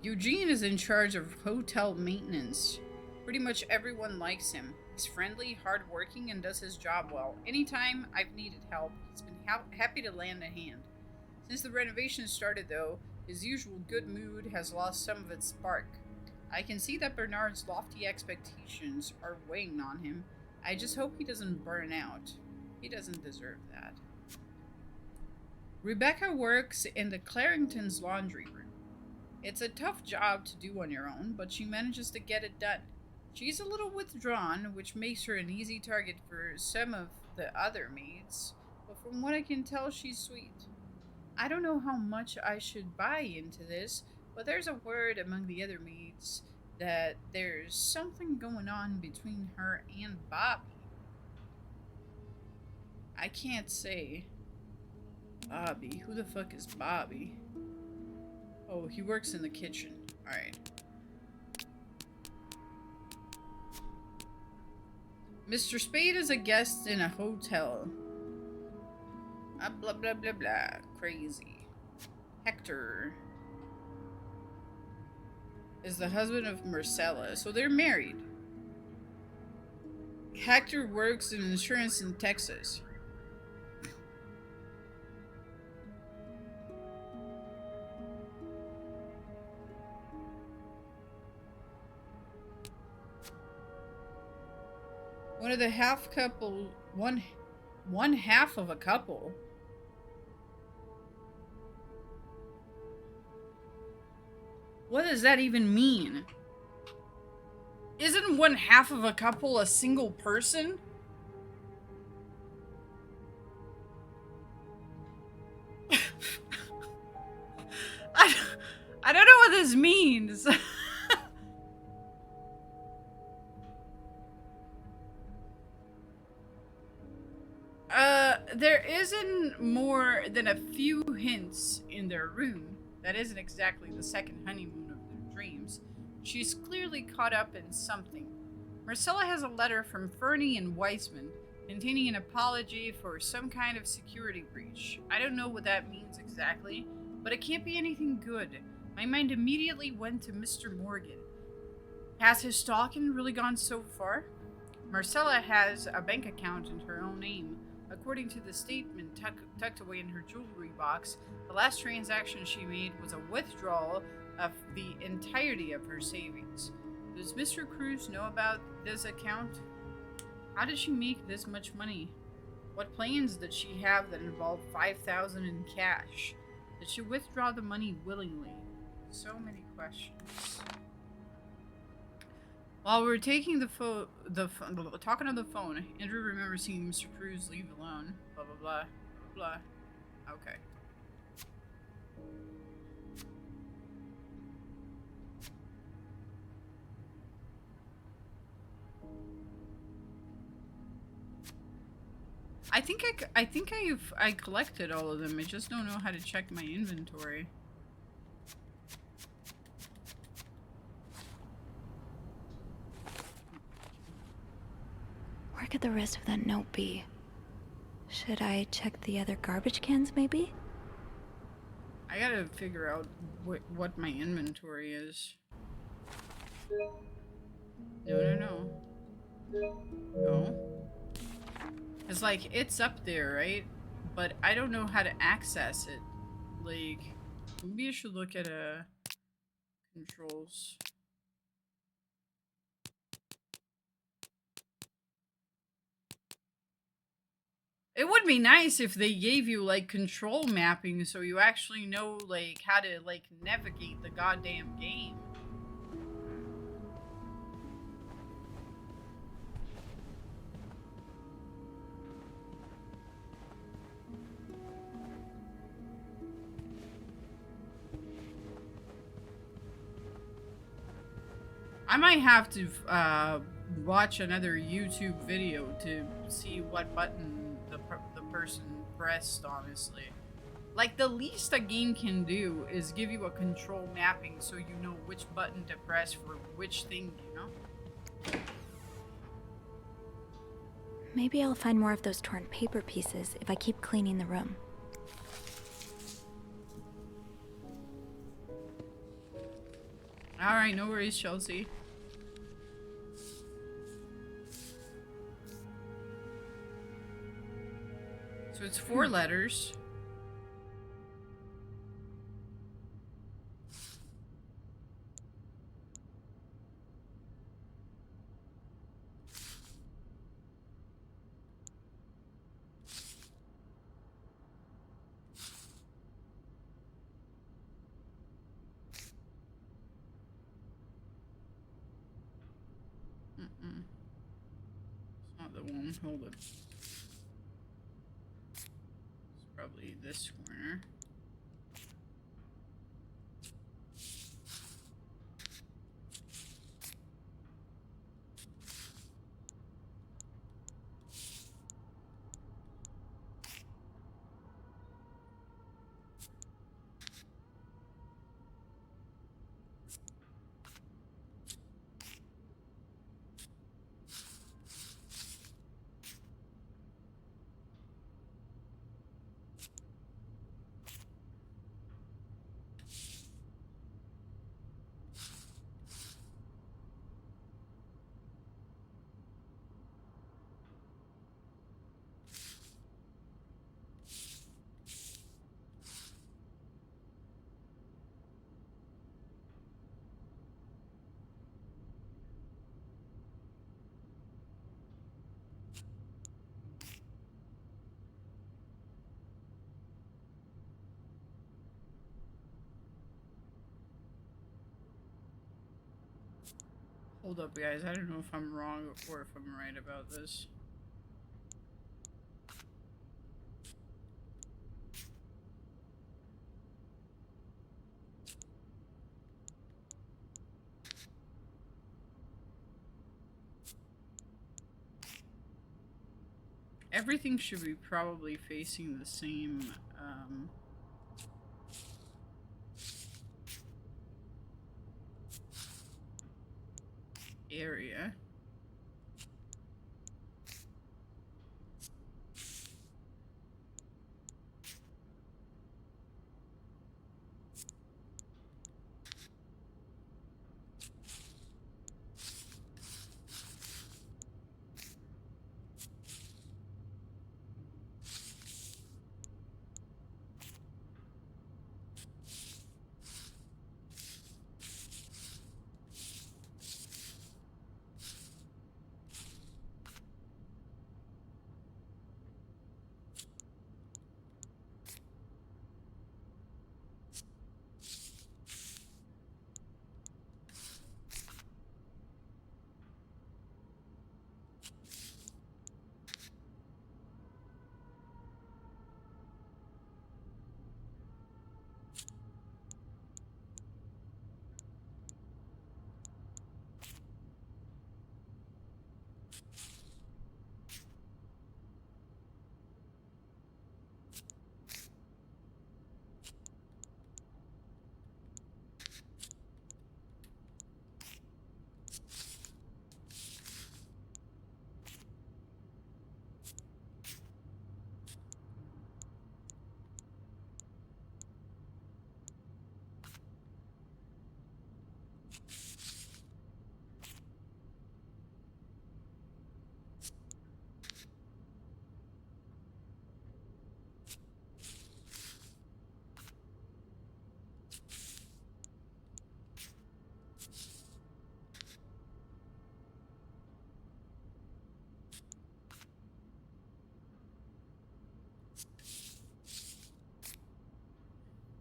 Eugene is in charge of hotel maintenance. Pretty much everyone likes him. He's friendly, hardworking, and does his job well. Anytime I've needed help, he's been happy to lend a hand. Since the renovation started, though, his usual good mood has lost some of its spark. I can see that Bernard's lofty expectations are weighing on him. I just hope he doesn't burn out. He doesn't deserve that. Rebecca works in the Clarington's laundry room. It's a tough job to do on your own, but she manages to get it done. She's a little withdrawn, which makes her an easy target for some of the other maids, but from what I can tell, she's sweet. I don't know how much I should buy into this, but there's a word among the other maids that there's something going on between her and Bobby. I can't say. Bobby? Who the fuck is Bobby? Oh, he works in the kitchen. Alright. Mr. Spade is a guest in a hotel. Blah blah blah blah. Crazy. Hector is the husband of Marcella, so they're married. Hector works in insurance in Texas. One of the half couple, one half of a couple. What does that even mean? Isn't one half of a couple a single person? I don't know what this means. There isn't more than a few hints in their room. That isn't exactly the second honeymoon of their dreams. She's clearly caught up in something. Marcella has a letter from Fernie and Weissman containing an apology for some kind of security breach. I don't know what that means exactly, but it can't be anything good. My mind immediately went to Mr. Morgan. Has his stalking really gone so far? Marcella has a bank account in her own name. According to the statement tucked away in her jewelry box, the last transaction she made was a withdrawal of the entirety of her savings. Does Mr. Cruz know about this account? How did she make this much money? What plans did she have that involved $5,000 in cash? Did she withdraw the money willingly? So many questions. While we're taking talking on the phone, Andrew remembers seeing Mr. Cruz leave alone. Blah blah blah blah. Okay. I think I collected all of them. I just don't know how to check my inventory. Where could the rest of that note be? Should I check the other garbage cans, maybe? I gotta figure out what my inventory is. No. No. It's like, it's up there, right? But I don't know how to access it. Like, maybe I should look at controls. It would be nice if they gave you like control mapping so you actually know like how to like navigate the goddamn game. I might have to watch another YouTube video to see what button the person pressed, honestly. Like, the least a game can do is give you a control mapping so you know which button to press for which thing, you know? Maybe I'll find more of those torn paper pieces if I keep cleaning the room. Alright, no worries, Chelsea. So it's 4 letters. It's not the one. Hold it. It's probably this corner. Hold up, guys. I don't know if I'm wrong or if I'm right about this. Everything should be probably facing the same, area.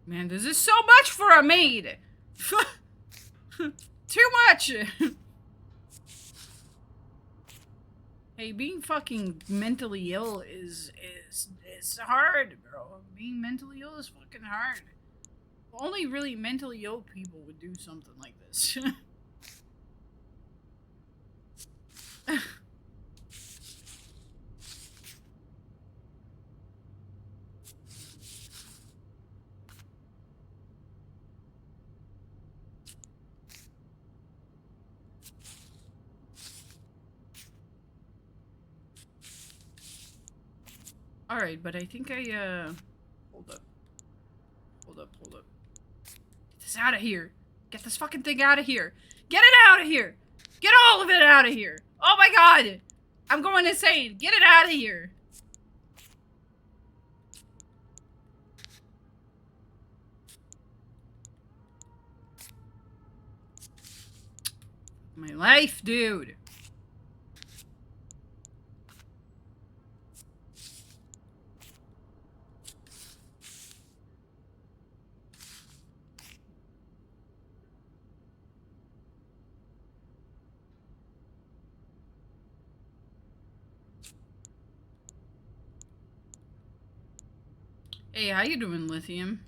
Man, this is so much for a maid! Too much! Hey, being fucking mentally ill is hard, bro. Being mentally ill is fucking hard. Only really mentally ill people would do something like this. Alright, but I think I, hold up. Hold up, hold up. Get this out of here. Get this fucking thing out of here. Get it out of here! Get all of it out of here! Oh my god! I'm going insane! Get it out of here! My life, dude! Hey, how you doing, Lithium?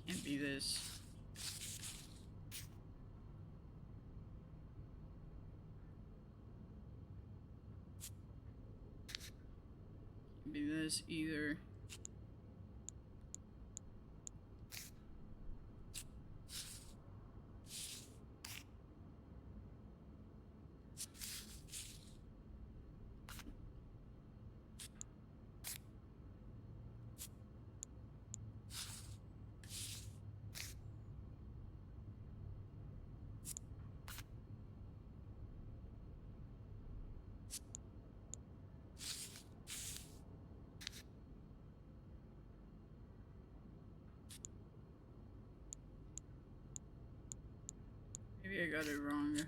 Can't be this. Can't be this either. Maybe I got it wrong.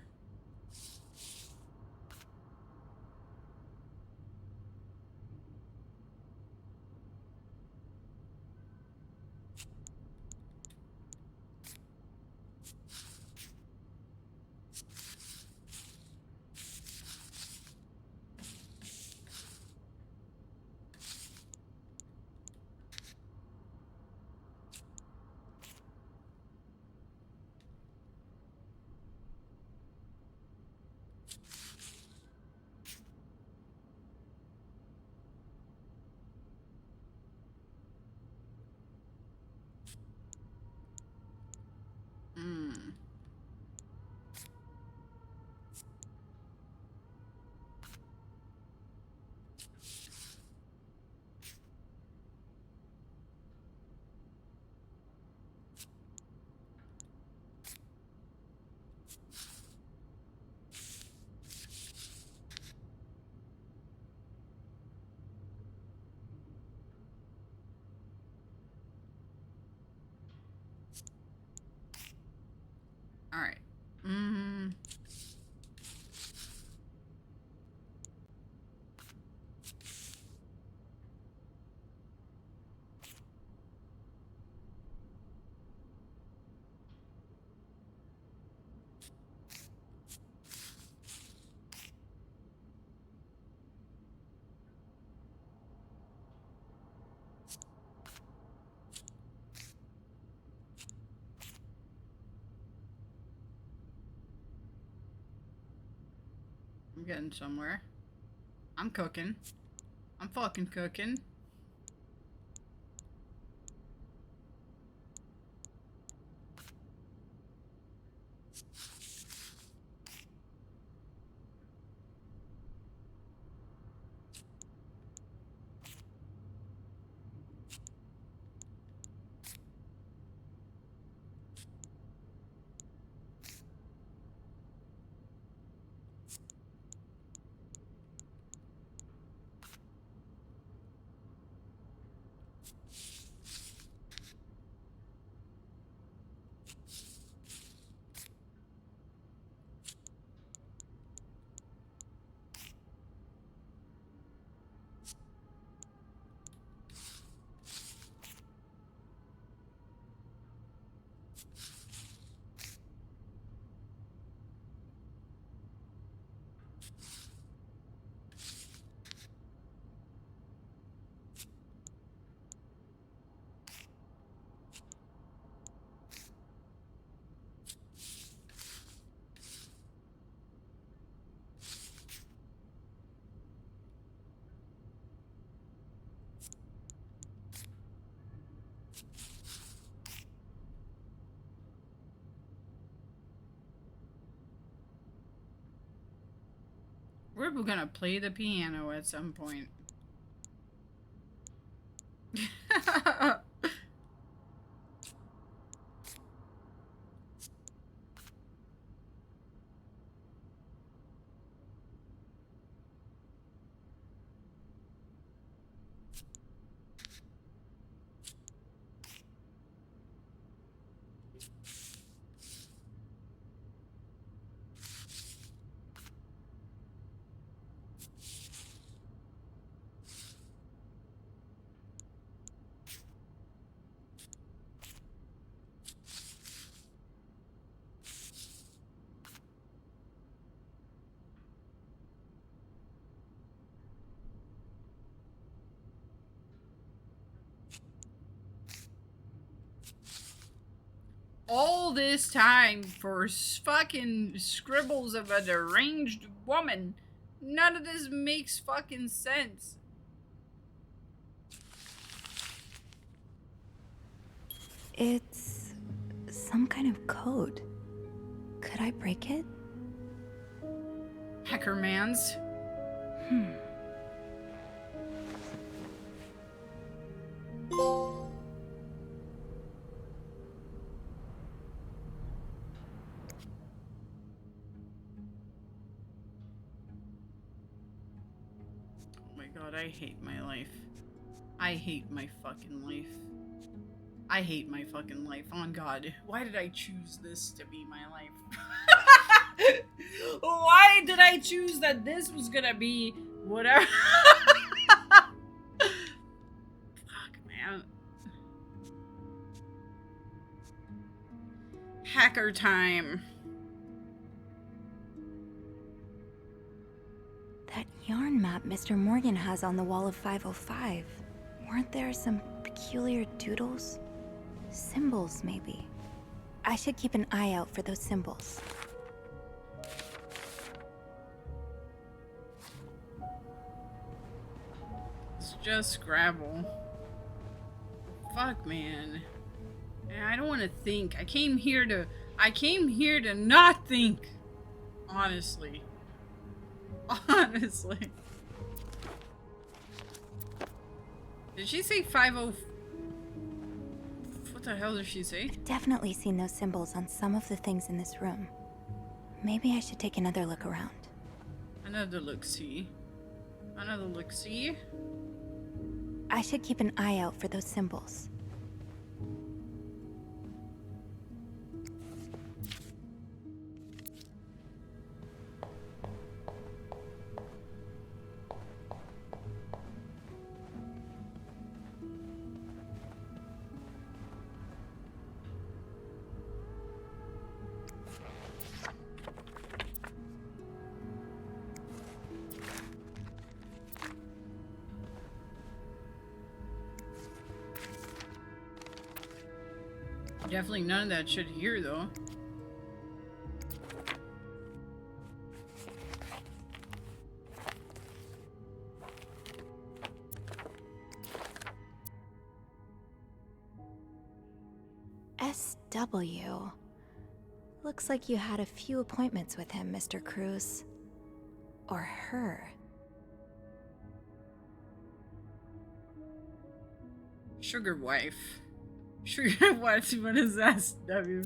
Alright. I'm getting somewhere. I'm cooking. I'm fucking cooking. We're gonna play the piano at some point. All this time for fucking scribbles of a deranged woman. None of this makes fucking sense. It's some kind of code. Could I break it? Hackermans. God, I hate my life. I hate my fucking life. I hate my fucking life. On God. Why did I choose this to be my life? Why did I choose that this was gonna be whatever? Fuck, man. Hacker time. That yarn map Mr. Morgan has on the wall of 505. Weren't there some peculiar doodles? Symbols, maybe. I should keep an eye out for those symbols. It's just Scrabble. Fuck, man. I don't want to think. I came here to not think. Honestly. Honestly. Did she say 50? What the hell did she say? I've definitely seen those symbols on some of the things in this room. Maybe I should take another look around. Another look-see. Another look-see? I should keep an eye out for those symbols. Definitely none of that shit here, though. SW. Looks like you had a few appointments with him, Mr. Cruz. Or her. Sugar wife. Sugar what? What is SW?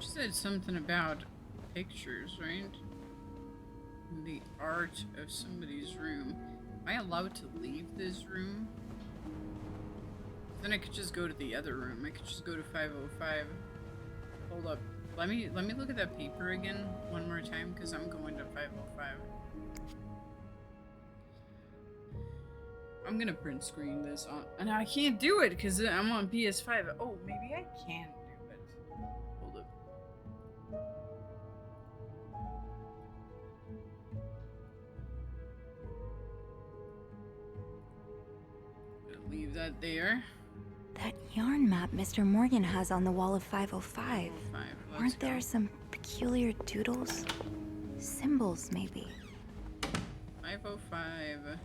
She said something about pictures, right? in the art of somebody's room. Am I allowed to leave this room? Then I could just go to the other room. I could just go to 505. Hold up. Let me look at that paper again one more time, because I'm going to 505. I'm gonna print screen this on, and I can't do it because I'm on PS5. Oh, maybe I can do it. Hold up. Gonna leave that there. That yarn map Mr. Morgan has on the wall of 505. Weren't there some peculiar doodles? Symbols, maybe. 505.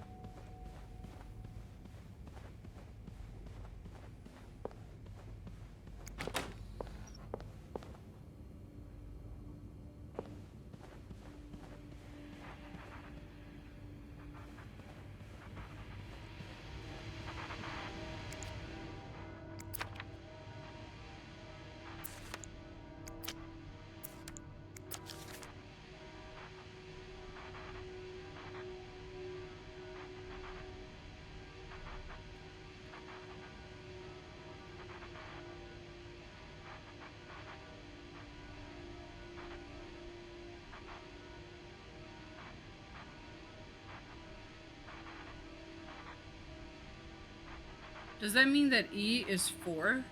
Does that mean that E is 4?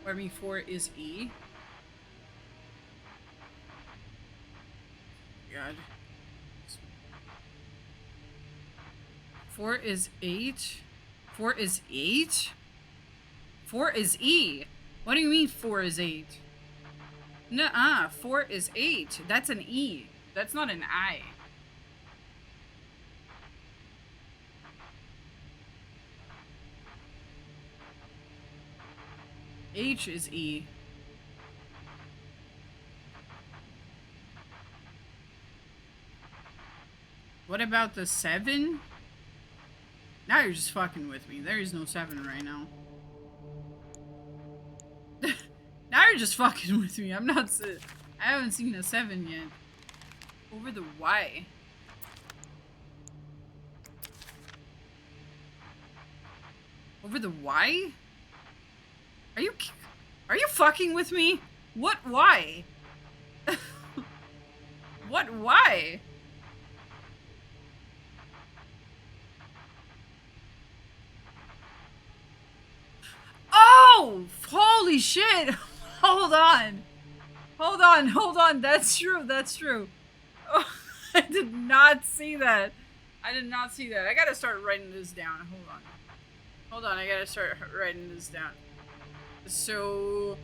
Or I mean 4 is E? God. 4 is 8? 4 is 8? 4 is E. What do you mean 4 is 8? Nuh-uh, 4 is 8. That's an E. That's not an I. H is E. What about the 7? Now you're just fucking with me. There is no 7 right now. Now you're just fucking with me. I'm not... I haven't seen a 7 yet. Over the Y. Over the Y? Are you fucking with me? What Y? What Y? Oh! Holy shit! Hold on. Hold on, hold on. That's true, that's true. Oh, I did not see that. I did not see that. I gotta start writing this down. Hold on. Hold on, I gotta start writing this down. So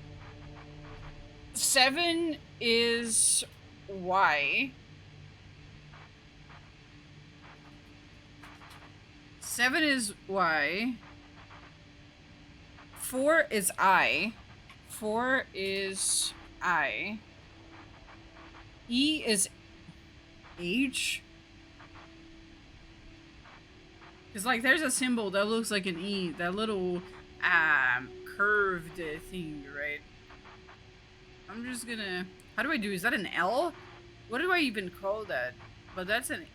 7 is Y. 7 is Y. 4 is I. 4 is I. E is H. Because, like, there's a symbol that looks like an E. That little, curved thing, right? I'm just gonna... How do I do? Is that an L? What do I even call that? But that's an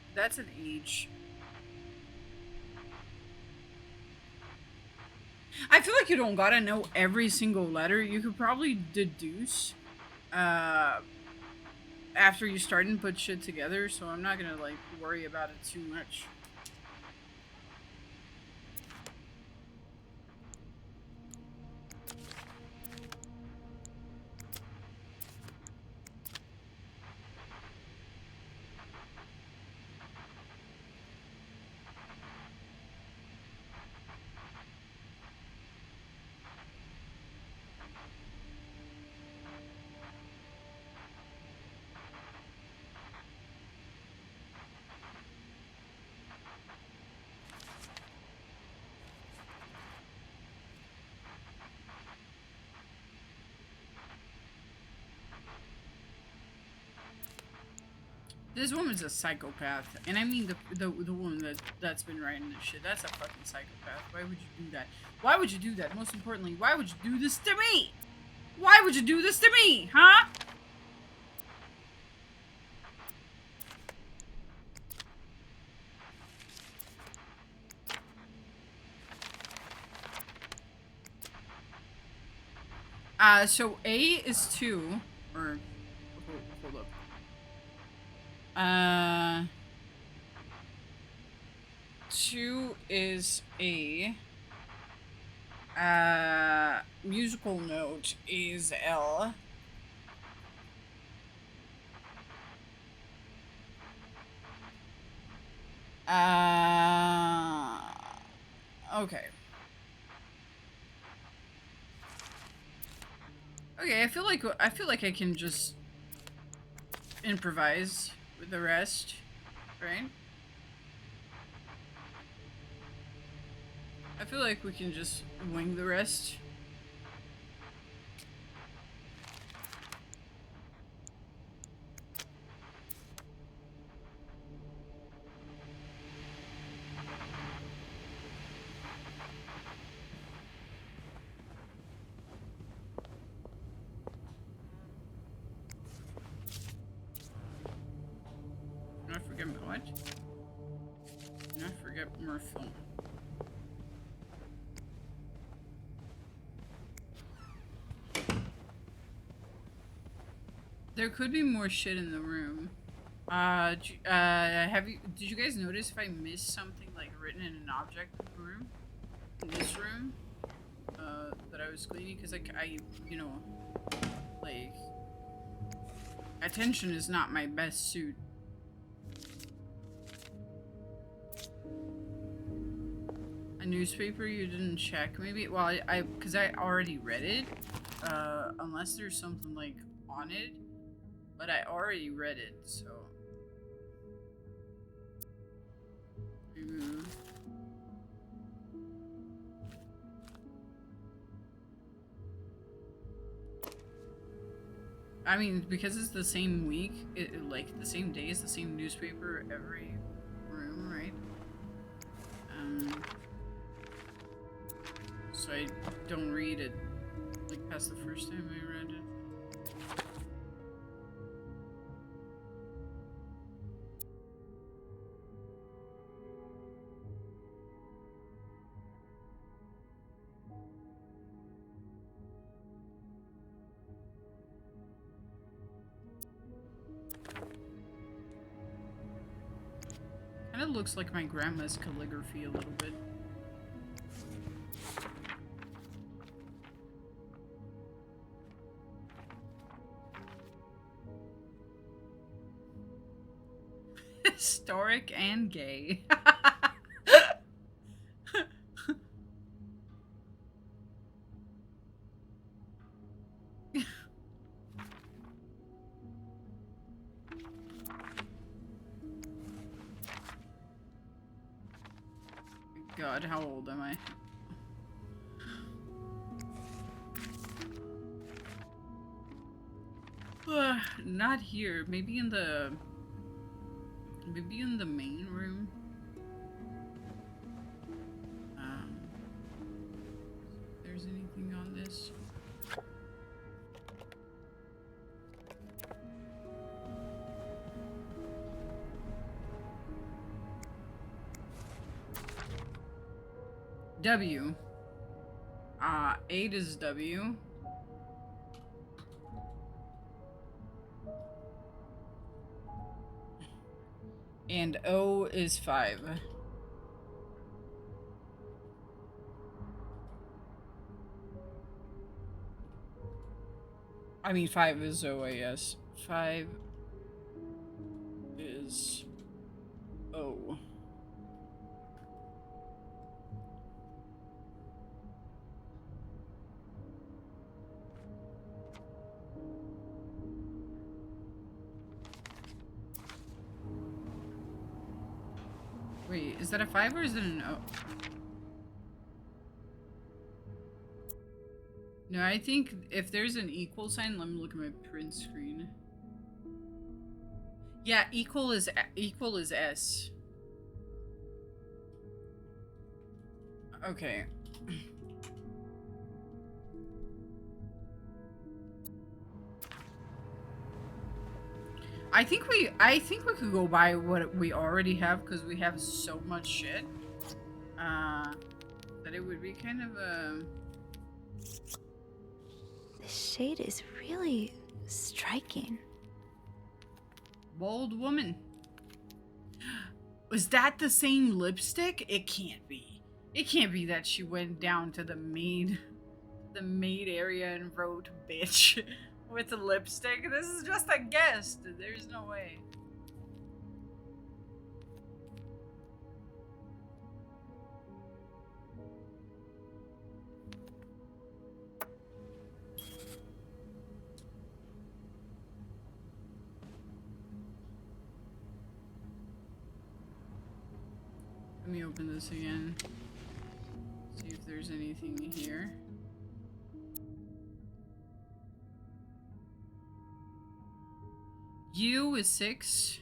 H. I feel like you don't gotta know every single letter. You could probably deduce after you start and put shit together, so I'm not gonna, like, worry about it too much. This woman's a psychopath, and I mean the woman that's been writing this shit. That's a fucking psychopath. Why would you do that? Why would you do that? Most importantly, why would you do this to me? Why would you do this to me, huh? So A is 2, or hold up. 2 is A. Musical note is L. Okay. Okay, I feel like I can just improvise with the rest, right? I feel like we can just wing the rest. I forget what? I forget more film. There could be more shit in the room. Did you guys notice if I missed something like written in an object in the room? In this room? That I was cleaning? Because like, you know, like, attention is not my best suit. A newspaper you didn't check? Maybe, well, because I already read it. Unless there's something like on it. But I already read it, so. I mean, because it's the same week, like the same day, it's the same newspaper every room, right? So I don't read it like past the first time I read it. Kind of looks like my grandma's calligraphy a little bit. Historic and gay. God, how old am I? Not here. Maybe in the main room. If there's anything on this. W. 8 is W. And O is 5. I mean 5 is O, I guess. 5 is O. Wait, is that a 5 or is it an O? No, I think if there's an equal sign, let me look at my print screen. Yeah, equal is S. Okay. I think we could go by what we already have because we have so much shit. That it would be kind of a. This shade is really striking. Bold woman. Was that the same lipstick? It can't be. It can't be that she went down to the maid area and wrote bitch with a lipstick. This is just a guess. There's no way. Let me open this again. See if there's anything here. U is 6.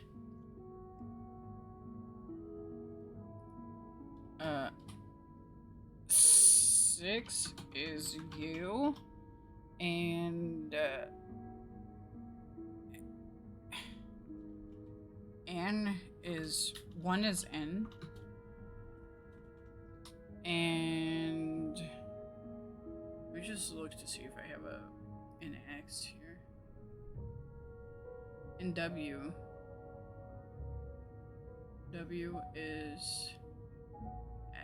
6 is U. And N is 1 is N. And we just look to see if I have an X here. And W. W is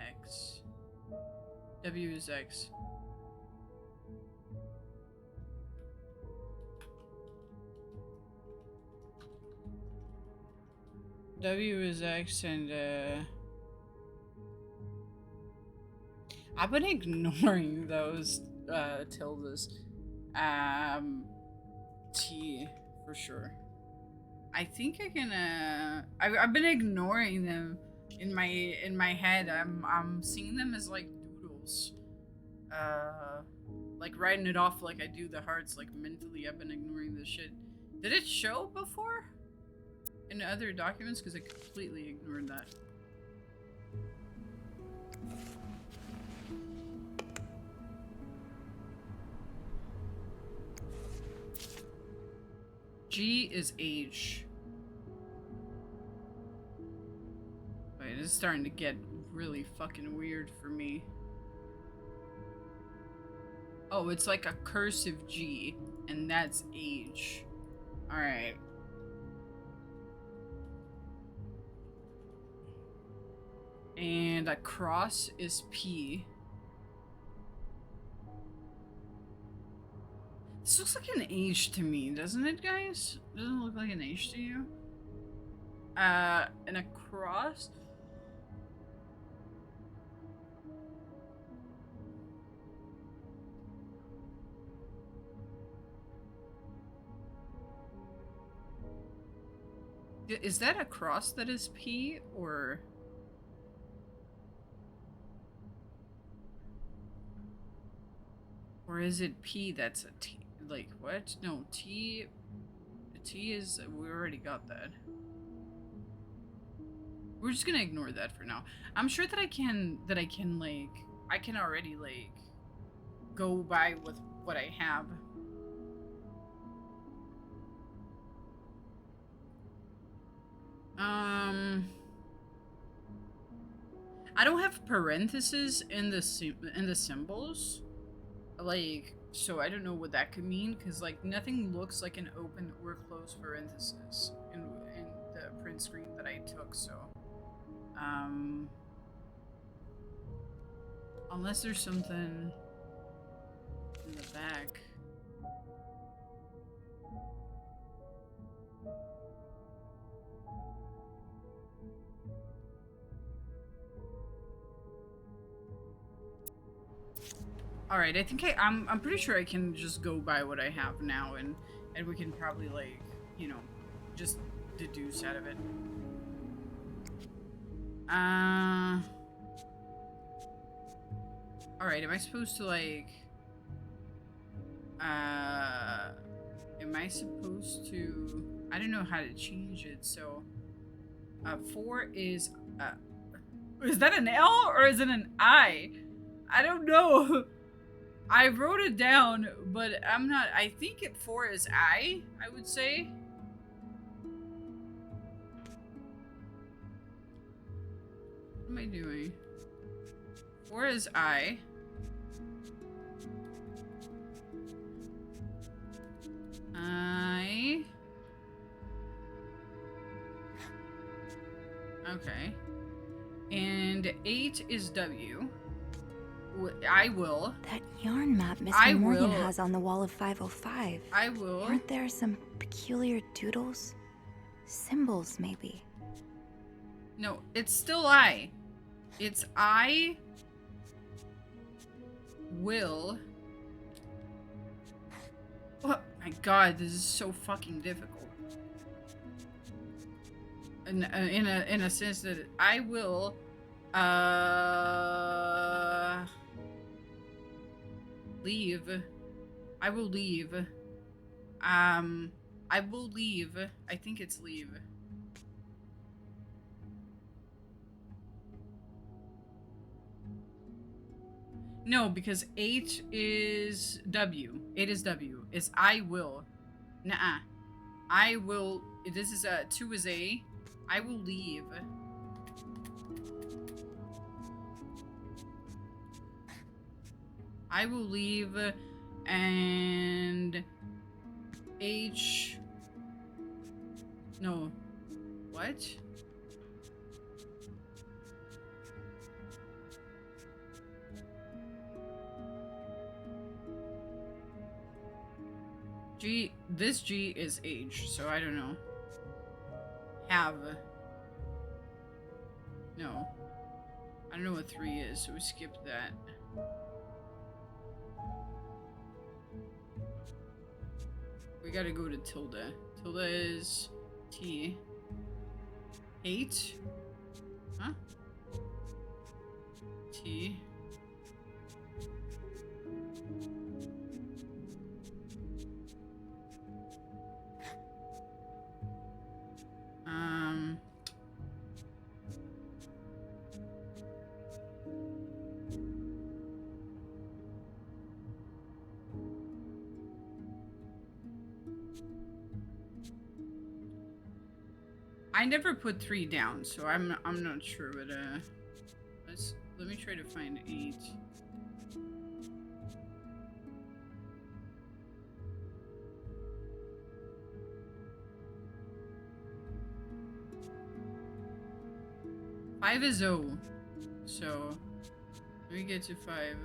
X. W is X. W is X and I've been ignoring those tildes. T for sure. I think I can I've been ignoring them in my head. I'm seeing them as like doodles. Like writing it off like I do the hearts, like mentally I've been ignoring this shit. Did it show before? In other documents? Because I completely ignored that. G is age. Wait, this is starting to get really fucking weird for me. Oh, it's like a cursive G, and that's age. Alright. And a cross is P. This looks like an H to me, doesn't it, guys? Doesn't it look like an H to you? And a cross? Is that a cross that is P, or... Or is it P that's a T? Like, what? No, T... T is... We already got that. We're just gonna ignore that for now. I'm sure that I can, like... I can already, like... Go by with what I have. I don't have parentheses in the symbols. Like, so I don't know what that could mean, because like nothing looks like an open or closed parenthesis in the print screen that I took, so unless there's something in the back. All right, I think I'm pretty sure I can just go by what I have now, and we can probably, like, you know, just deduce out of it. All right, am I supposed to, like, am I supposed to, I don't know how to change it, so, 4 is that an L or is it an I? I don't know. I wrote it down, but I'm not, I think 4 is I would say. What am I doing? 4 is I. Okay. And 8 is W. I will. That yarn map Mr. I Morgan will. has on the wall of 505. I will. Weren't there some peculiar doodles? Symbols, maybe. No, it's still I. It's I will. Oh my god, this is so fucking difficult. In a sense that I will leave. I will leave. I will leave. I think it's leave. No, because 8 is W. 8 is W. It's I will. Nuh-uh. I will. This is 2 is A. I will leave. I will leave, and H. No. What? G. This G is H, so I don't know. Have. No. I don't know what 3 is, so we skipped that. We gotta go to tilde. Tilde is T. 8? Huh? T. I never put 3 down, so I'm not sure, but let me try to find 8. Five is O, so let me get to 5.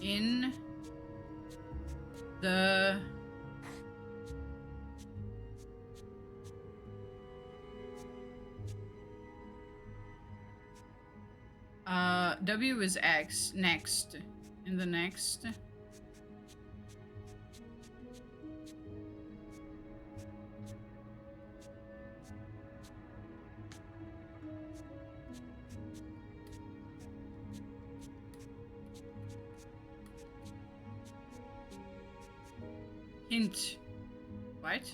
In the W is X, next. In the next. Hint. What?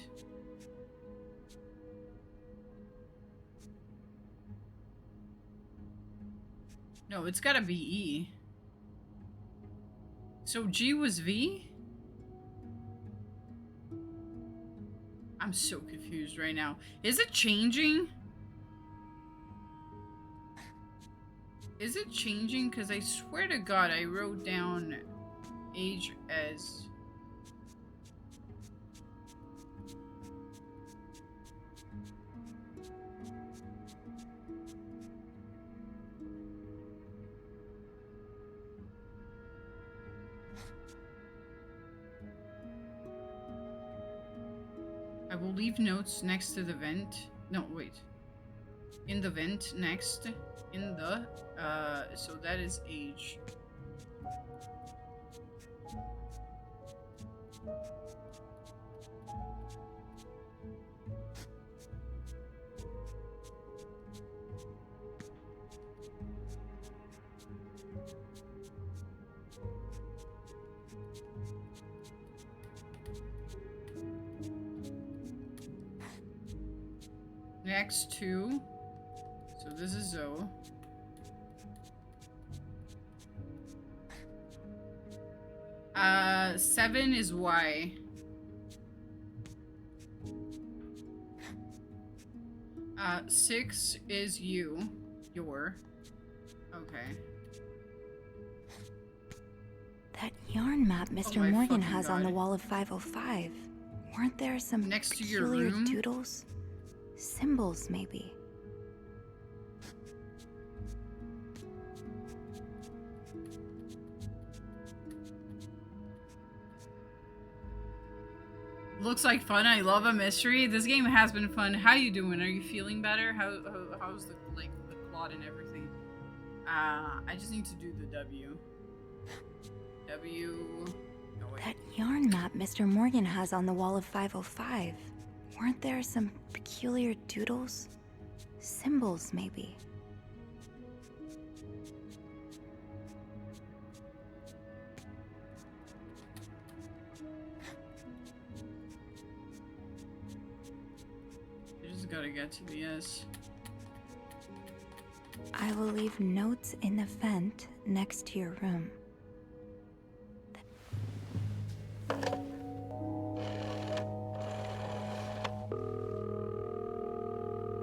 No, it's gotta be E. So G was V? I'm so confused right now. Is it changing? Is it changing? Because I swear to God, I wrote down age as... I will leave notes next to the vent. No, wait. In the vent next. In the, so that is age. Next 2. So this is O. Seven is Y. Six is U. Your. Okay. That yarn map Mr. my Morgan fucking has on the God. wall of 505. Weren't there some next to your peculiar room? doodles? Symbols, maybe. Looks like fun. I love a mystery. This game has been fun. How you doing? Are you feeling better? How's the plot and everything? I just need to do the W. W. No, wait. That yarn map Mr. Morgan has on the wall of 505. Weren't there some peculiar doodles? Symbols, maybe. You just gotta get to the S. I will leave notes in the vent next to your room.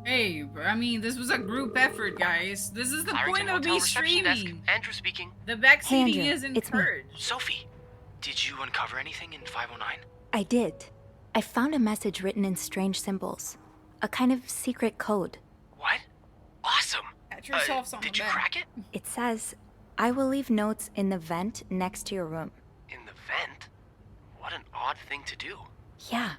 Hey, I mean, this was a group effort, guys. This is the point of me streaming. Andrew speaking. The backseating Andrew, is it's me. encouraged. Sophie, did you uncover anything in 509? I did. I found a message written in strange symbols. A kind of secret code. What? Awesome. Pat yourself on the Did you back. crack it? It says, I will leave notes in the vent next to your room. In the vent? What an odd thing to do. Yeah.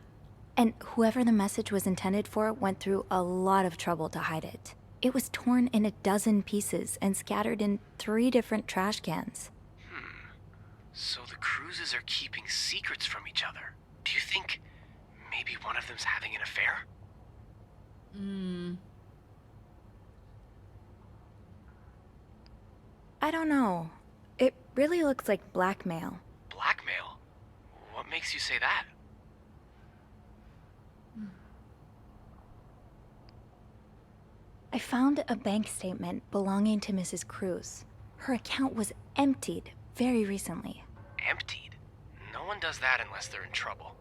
And whoever the message was intended for went through a lot of trouble to hide it. It was torn in 12 pieces and scattered in 3 different trash cans. So the cruises are keeping secrets from each other. Do you think maybe one of them's having an affair? I don't know. It really looks like blackmail. Blackmail? What makes you say that? I found a bank statement belonging to Mrs. Cruz. Her account was emptied very recently. Emptied? No one does that unless they're in trouble.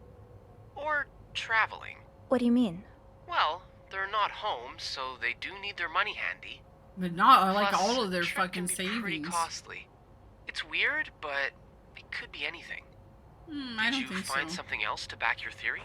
Or traveling. What do you mean? Well, they're not home, so they do need their money handy. But not like Plus, all of their a trip fucking can be pretty savings. costly. It's weird, but it could be anything. I Did don't you think find so. something else to back your theory?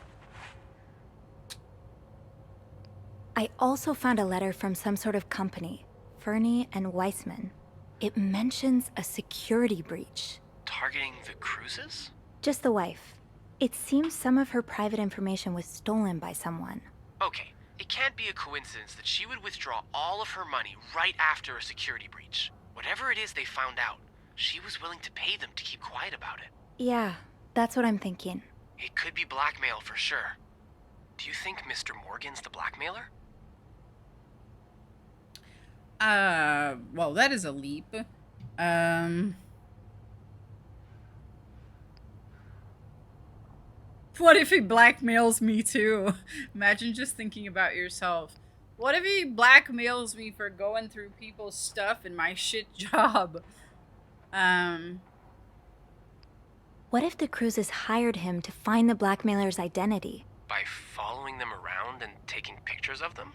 I also found a letter from some sort of company, Fernie and Weissman. It mentions a security breach. Targeting the cruises? Just the wife. It seems some of her private information was stolen by someone. Okay, it can't be a coincidence that she would withdraw all of her money right after a security breach. Whatever it is they found out, she was willing to pay them to keep quiet about it. Yeah, that's what I'm thinking. It could be blackmail for sure. Do you think Mr. Morgan's the blackmailer? Well, that is a leap. What if he blackmails me too? Imagine just thinking about yourself. What if he blackmails me for going through people's stuff in my shit job? What if the Cruzes hired him to find the blackmailer's identity? By following them around and taking pictures of them?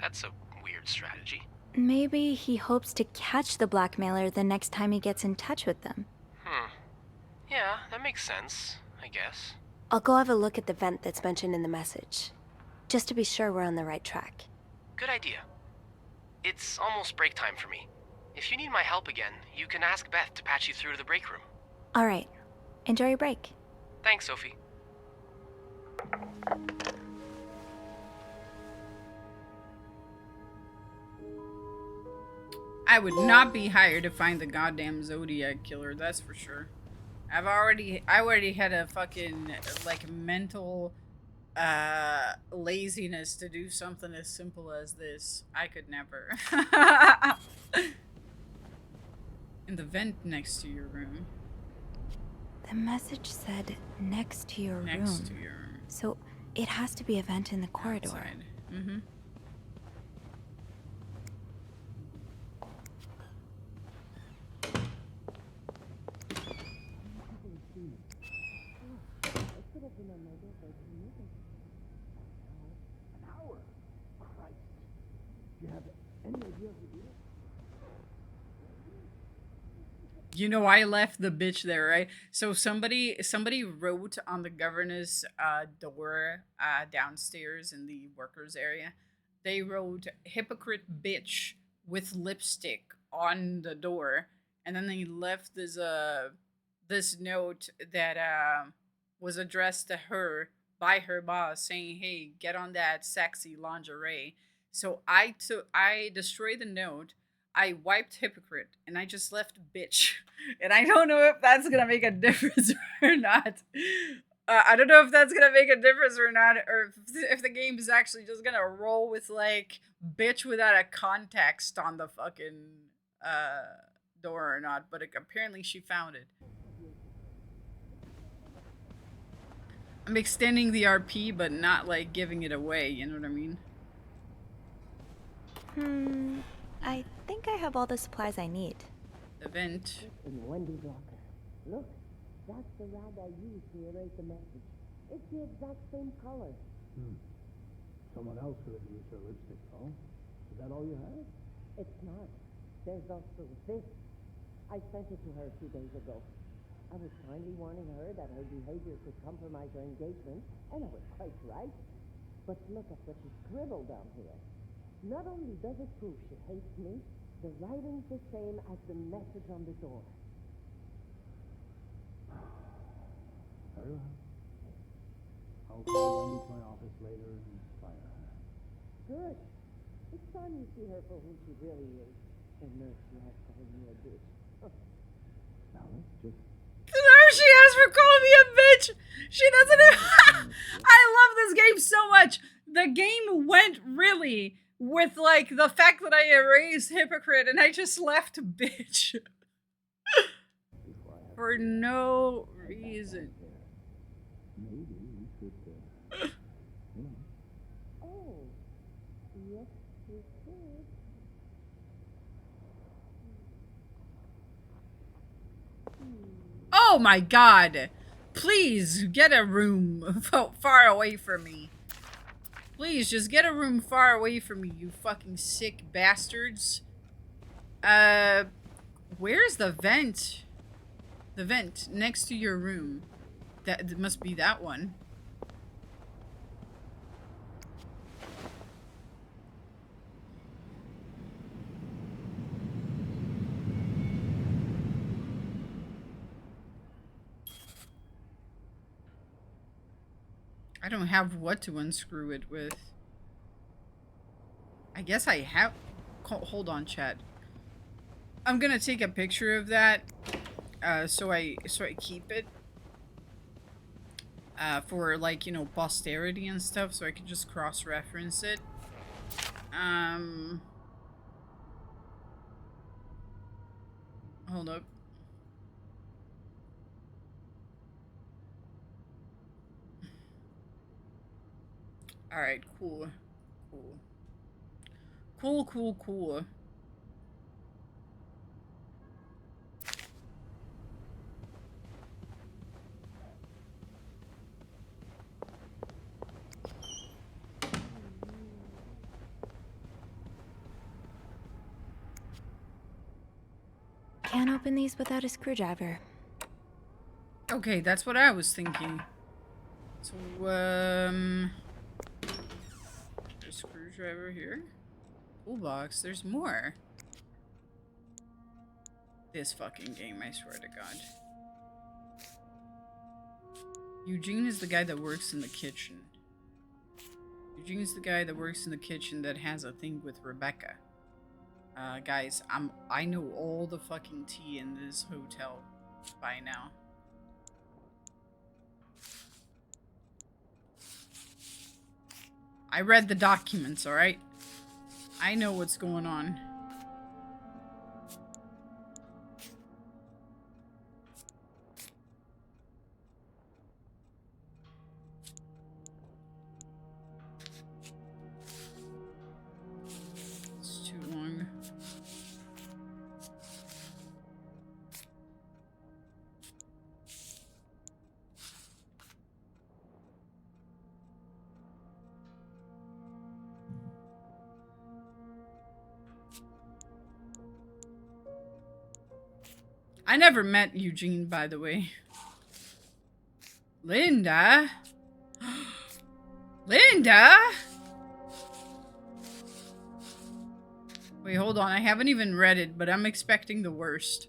That's a weird strategy. Maybe he hopes to catch the blackmailer the next time he gets in touch with them. Yeah, that makes sense, I guess. I'll go have a look at the vent that's mentioned in the message, just to be sure we're on the right track. Good idea. It's almost break time for me. If you need my help again, you can ask Beth to patch you through to the break room. All right. Enjoy your break. Thanks, Sophie. I would not be hired to find the goddamn Zodiac killer, that's for sure. I already had a fucking, like, mental, laziness to do something as simple as this. I could never. In the vent next to your room. The message said next to your room. Next to your room. So it has to be a vent in the corridor. Outside. Mm-hmm. You know, I left the bitch there, right? So somebody wrote on the governor's door downstairs in the workers area. They wrote "hypocrite bitch" with lipstick on the door, and then they left this note that was addressed to her by her boss, saying, "Hey, get on that sexy lingerie." So I destroyed the note. I wiped hypocrite and I just left bitch. And I don't know if that's gonna make a difference or not. I don't know if that's gonna make a difference or not, or if the game is actually just gonna roll with like bitch without a context on the fucking door or not. But apparently she found it. I'm extending the RP, but not like giving it away. You know what I mean? I think I have all the supplies I need. The vent. In Wendy's locker. Look, that's the rag I used to erase the message. It's the exact same color. Someone else could have used her lipstick, though. Is that all you have? It's not. There's also this. I sent it to her 2 days ago. I was kindly warning her that her behavior could compromise her engagement, and I was quite right. But look at what she scribbled down here. Not only does it prove she hates me, the writing's the same as the message on the door. Very well. I'll call Wendy to my office later and fire her. Good. It's time you see her for who she really is. The nurse she has calling me a bitch. Now let's just... The nurse she has for calling me a bitch! She doesn't even... I love this game so much! The game went really with like the fact that I erased hypocrite and I just left bitch. For no reason. Maybe we could, you know. Oh, yes, you could. Oh my god! Please get a room far away from me. Please just get a room far away from me, you fucking sick bastards. Where's the vent? The vent next to your room. That must be that one. I don't have what to unscrew it with. I guess I have... Hold on, chat. I'm gonna take a picture of that, so I keep it. For like, you know, posterity and stuff, so I can just cross-reference it. Hold up. Alright, cool. Cool. Can't open these without a screwdriver. Okay, that's what I was thinking. So, there's a screwdriver here. Toolbox, there's more. This fucking game, I swear to God. Eugene is the guy that works in the kitchen. Eugene's the guy that works in the kitchen that has a thing with Rebecca. Guys, I know all the fucking tea in this hotel by now. I read the documents, alright? I know what's going on. It's too long. I never met Eugene, by the way. Linda? Linda? Wait, hold on. I haven't even read it, but I'm expecting the worst.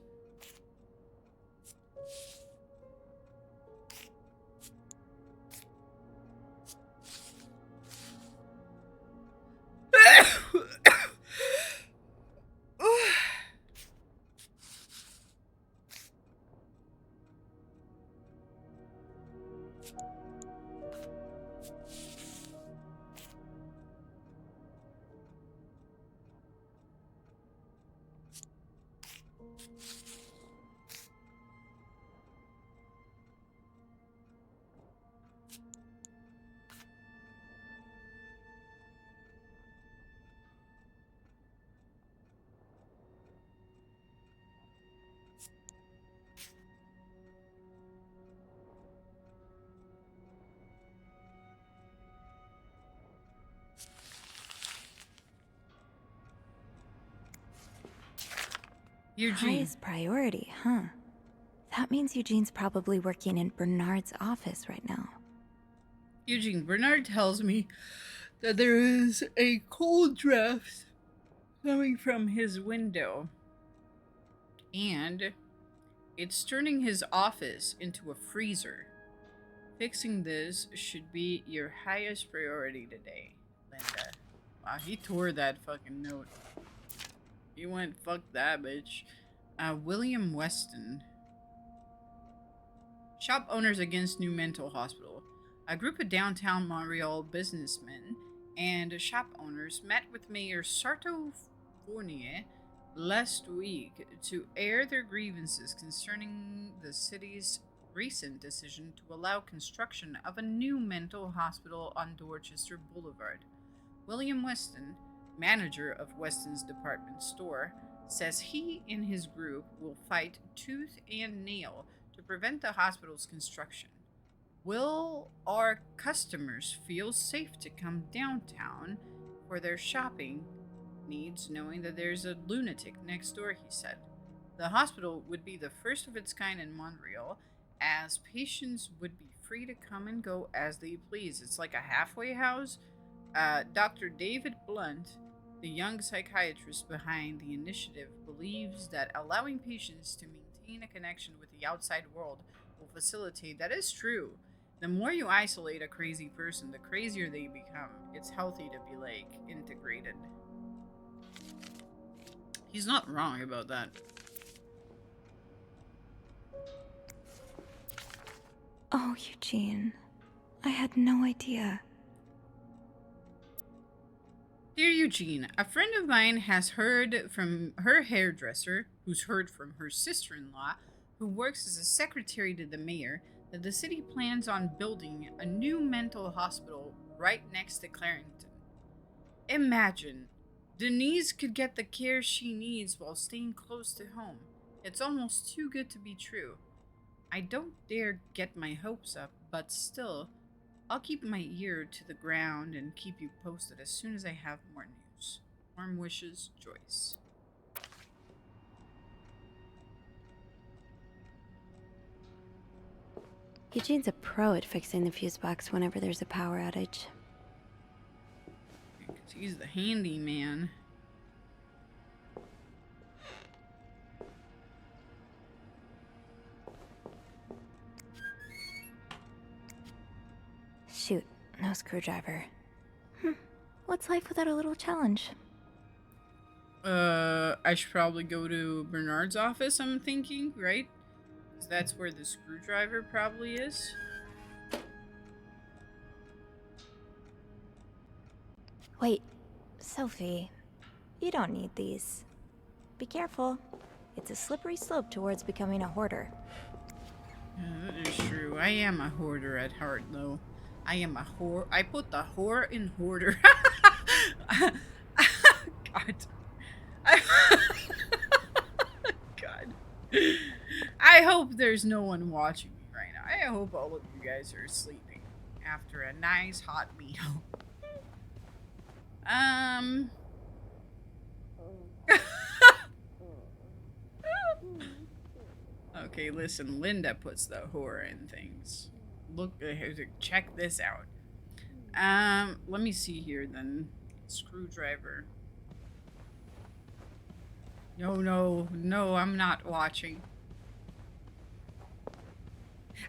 Eugene. Highest priority, huh? That means Eugene's probably working in Bernard's office right now. Eugene, Bernard tells me that there is a cold draft coming from his window. And it's turning his office into a freezer. Fixing this should be your highest priority today, Linda. Wow, he tore that fucking note. He went, fuck that, bitch. William Weston. Shop owners against new mental hospital. A group of downtown Montreal businessmen and shop owners met with Mayor Sarto Fournier last week to air their grievances concerning the city's recent decision to allow construction of a new mental hospital on Dorchester Boulevard. William Weston, manager of Weston's department store, says he and his group will fight tooth and nail to prevent the hospital's construction. Will our customers feel safe to come downtown for their shopping needs, knowing that there's a lunatic next door, he said. The hospital would be the first of its kind in Montreal, as patients would be free to come and go as they please. It's like a halfway house. Dr. David Blunt, the young psychiatrist behind the initiative, believes that allowing patients to maintain a connection with the outside world will facilitate. That is true. The more you isolate a crazy person, the crazier they become. It's healthy to be, like, integrated. He's not wrong about that. Oh, Eugene. I had no idea. Dear Eugene, a friend of mine has heard from her hairdresser, who's heard from her sister-in-law, who works as a secretary to the mayor, that the city plans on building a new mental hospital right next to Clarington. Imagine, Denise could get the care she needs while staying close to home. It's almost too good to be true. I don't dare get my hopes up, but still, I'll keep my ear to the ground and keep you posted as soon as I have more news. Warm wishes, Joyce. Eugene's a pro at fixing the fuse box whenever there's a power outage. Because he's the handyman. Shoot, no screwdriver. What's life without a little challenge? I should probably go to Bernard's office, I'm thinking, right? Because that's where the screwdriver probably is. Wait, Sophie, you don't need these. Be careful. It's a slippery slope towards becoming a hoarder. That is true. I am a hoarder at heart, though. I am a whore. I put the whore in hoarder. God. God. I hope there's no one watching me right now. I hope all of you guys are sleeping after a nice hot meal. Okay, listen, Linda puts the horror in things. Look, check this out. Let me see here then. Screwdriver. No, I'm not watching.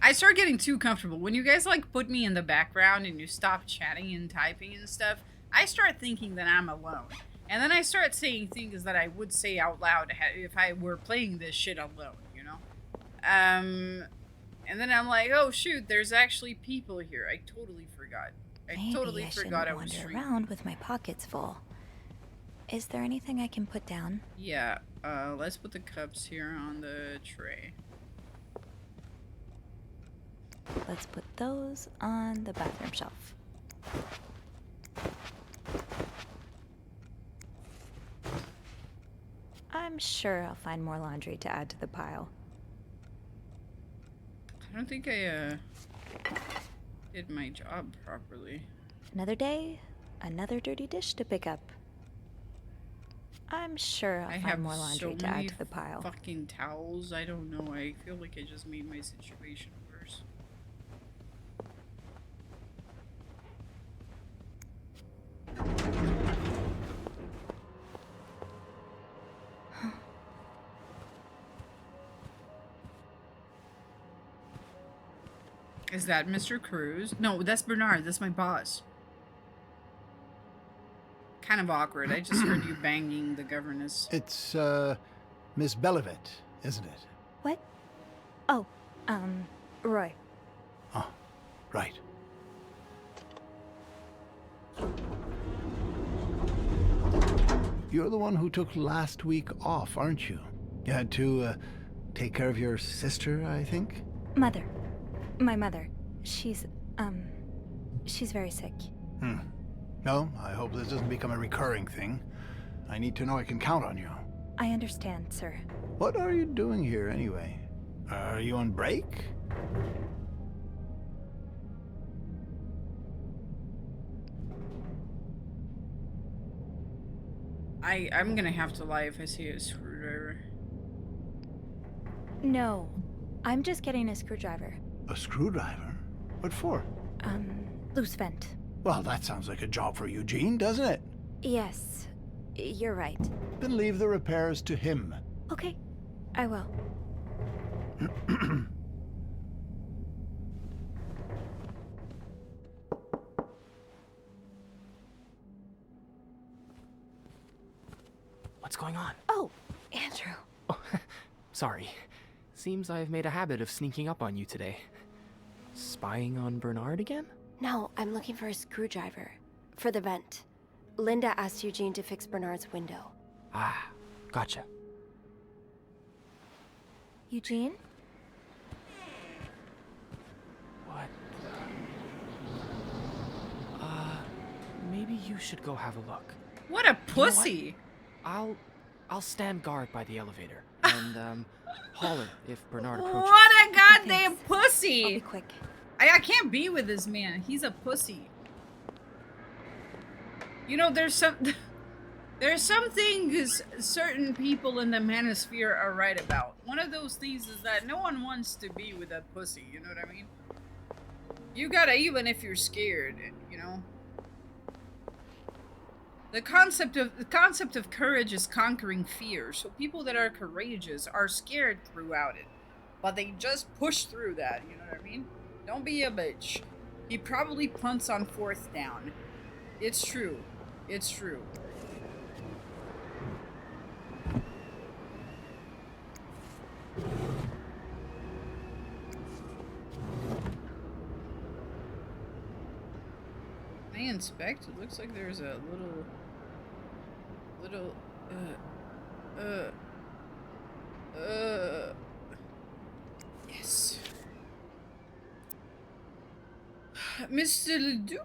I start getting too comfortable. When you guys like put me in the background and you stop chatting and typing and stuff, I start thinking that I'm alone. And then I start saying things that I would say out loud if I were playing this shit alone, you know? And then I'm like, oh shoot, there's actually people here. I totally forgot. Maybe I shouldn't wander around with my pockets full. Is there anything I can put down? Yeah, let's put the cups here on the tray. Let's put those on the bathroom shelf. I'm sure I'll find more laundry to add to the pile. I don't think I, did my job properly. Another day, another dirty dish to pick up. I'm sure I'll find more laundry to add to the pile. Fucking towels. I don't know. I feel like I just made my situation worse. Is that Mr. Cruz? No, that's Bernard. That's my boss. Kind of awkward. I just heard you banging the governess. It's, Miss Belivet, isn't it? What? Oh, Roy. Oh, right. You're the one who took last week off, aren't you? You had to, take care of your sister, I think? Mother. My mother. She's very sick. No, I hope this doesn't become a recurring thing. I need to know I can count on you. I understand, sir. What are you doing here, anyway? Are you on break? I'm gonna have to lie if I see a screwdriver. No, I'm just getting a screwdriver. A screwdriver? What for? Loose vent. Well, that sounds like a job for Eugene, doesn't it? Yes, you're right. Then leave the repairs to him. Okay, I will. What's going on? Oh, Andrew. Oh, sorry. Seems I've made a habit of sneaking up on you today. Spying on Bernard again? No, I'm looking for a screwdriver. For the vent. Linda asked Eugene to fix Bernard's window. Ah, gotcha. Eugene? What? Maybe you should go have a look. What a pussy! You know what? I'll stand guard by the elevator and holler if Bernard approaches. What a goddamn pussy! I'll be quick. I can't be with this man. He's a pussy. You know, there's some things certain people in the manosphere are right about. One of those things is that no one wants to be with a pussy, you know what I mean? You gotta, even if you're scared, you know? The concept of courage is conquering fear, so people that are courageous are scared throughout it. But they just push through that, you know what I mean? Don't be a bitch. He probably punts on 4th down. It's true. It's true. I inspect. It looks like there's a little yes. Mr. Ledoux,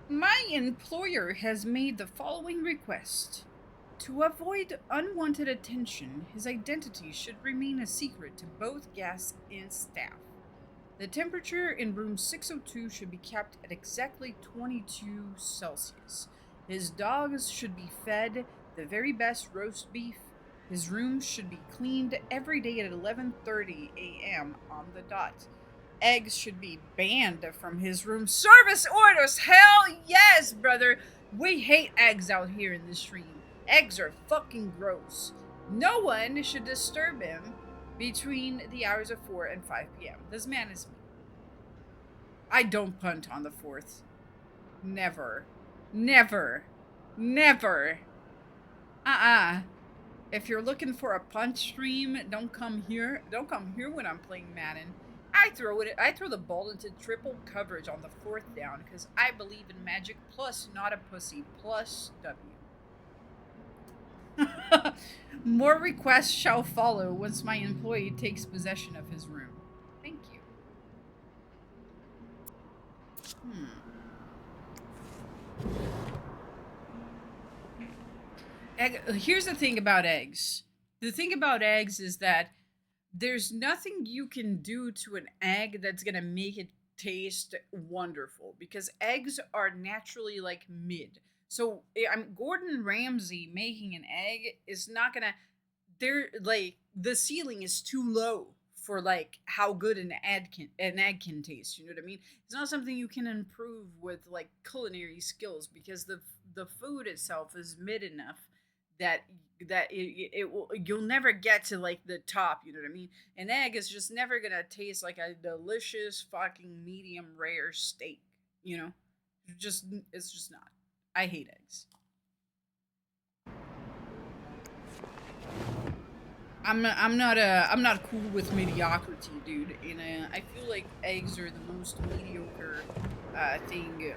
my employer has made the following request. To avoid unwanted attention, his identity should remain a secret to both guests and staff. The temperature in room 602 should be kept at exactly 22 Celsius. His dogs should be fed the very best roast beef, His room should be cleaned every day at 11:30 a.m. on the dot. Eggs should be banned from his room. Service orders! Hell yes, brother! We hate eggs out here in this stream. Eggs are fucking gross. No one should disturb him between the hours of 4 and 5 p.m. This man is me. I don't punt on the 4th. Never. Never. Never. If you're looking for a punch stream, don't come here. Don't come here when I'm playing Madden. I throw the ball into triple coverage on the 4th down because I believe in magic plus not a pussy plus W. More requests shall follow once my employee takes possession of his room. Thank you. Here's the thing about eggs. The thing about eggs is that there's nothing you can do to an egg that's gonna make it taste wonderful because eggs are naturally like mid. So I'm Gordon Ramsay making an egg is not gonna. They're like the ceiling is too low for like how good an egg can taste. You know what I mean? It's not something you can improve with like culinary skills because the food itself is mid enough that you'll never get to like the top. You know what I mean? An egg is just never gonna taste like a delicious fucking medium rare steak. You know, it's just not. I hate eggs. I'm not cool with mediocrity, dude. And I feel like eggs are the most mediocre thing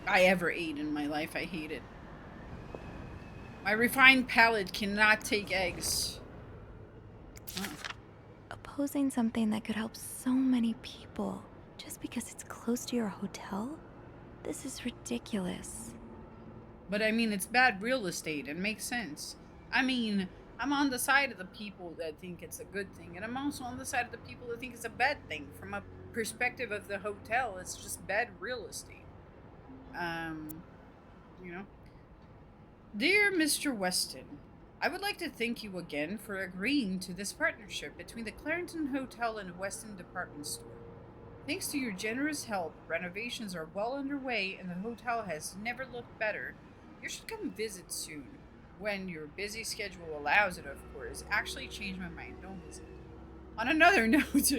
I ever ate in my life. I hate it. My refined palate cannot take eggs. Opposing something that could help so many people just because it's close to your hotel? This is ridiculous. But I mean, it's bad real estate. It makes sense. I mean, I'm on the side of the people that think it's a good thing, and I'm also on the side of the people that think it's a bad thing. From a perspective of the hotel, it's just bad real estate. You know? Dear Mr. Weston, I would like to thank you again for agreeing to this partnership between the Clarendon Hotel and Weston Department Store. Thanks to your generous help, renovations are well underway and the hotel has never looked better. You should come visit soon. When your busy schedule allows it, of course. Actually, change my mind. Don't visit. On another note,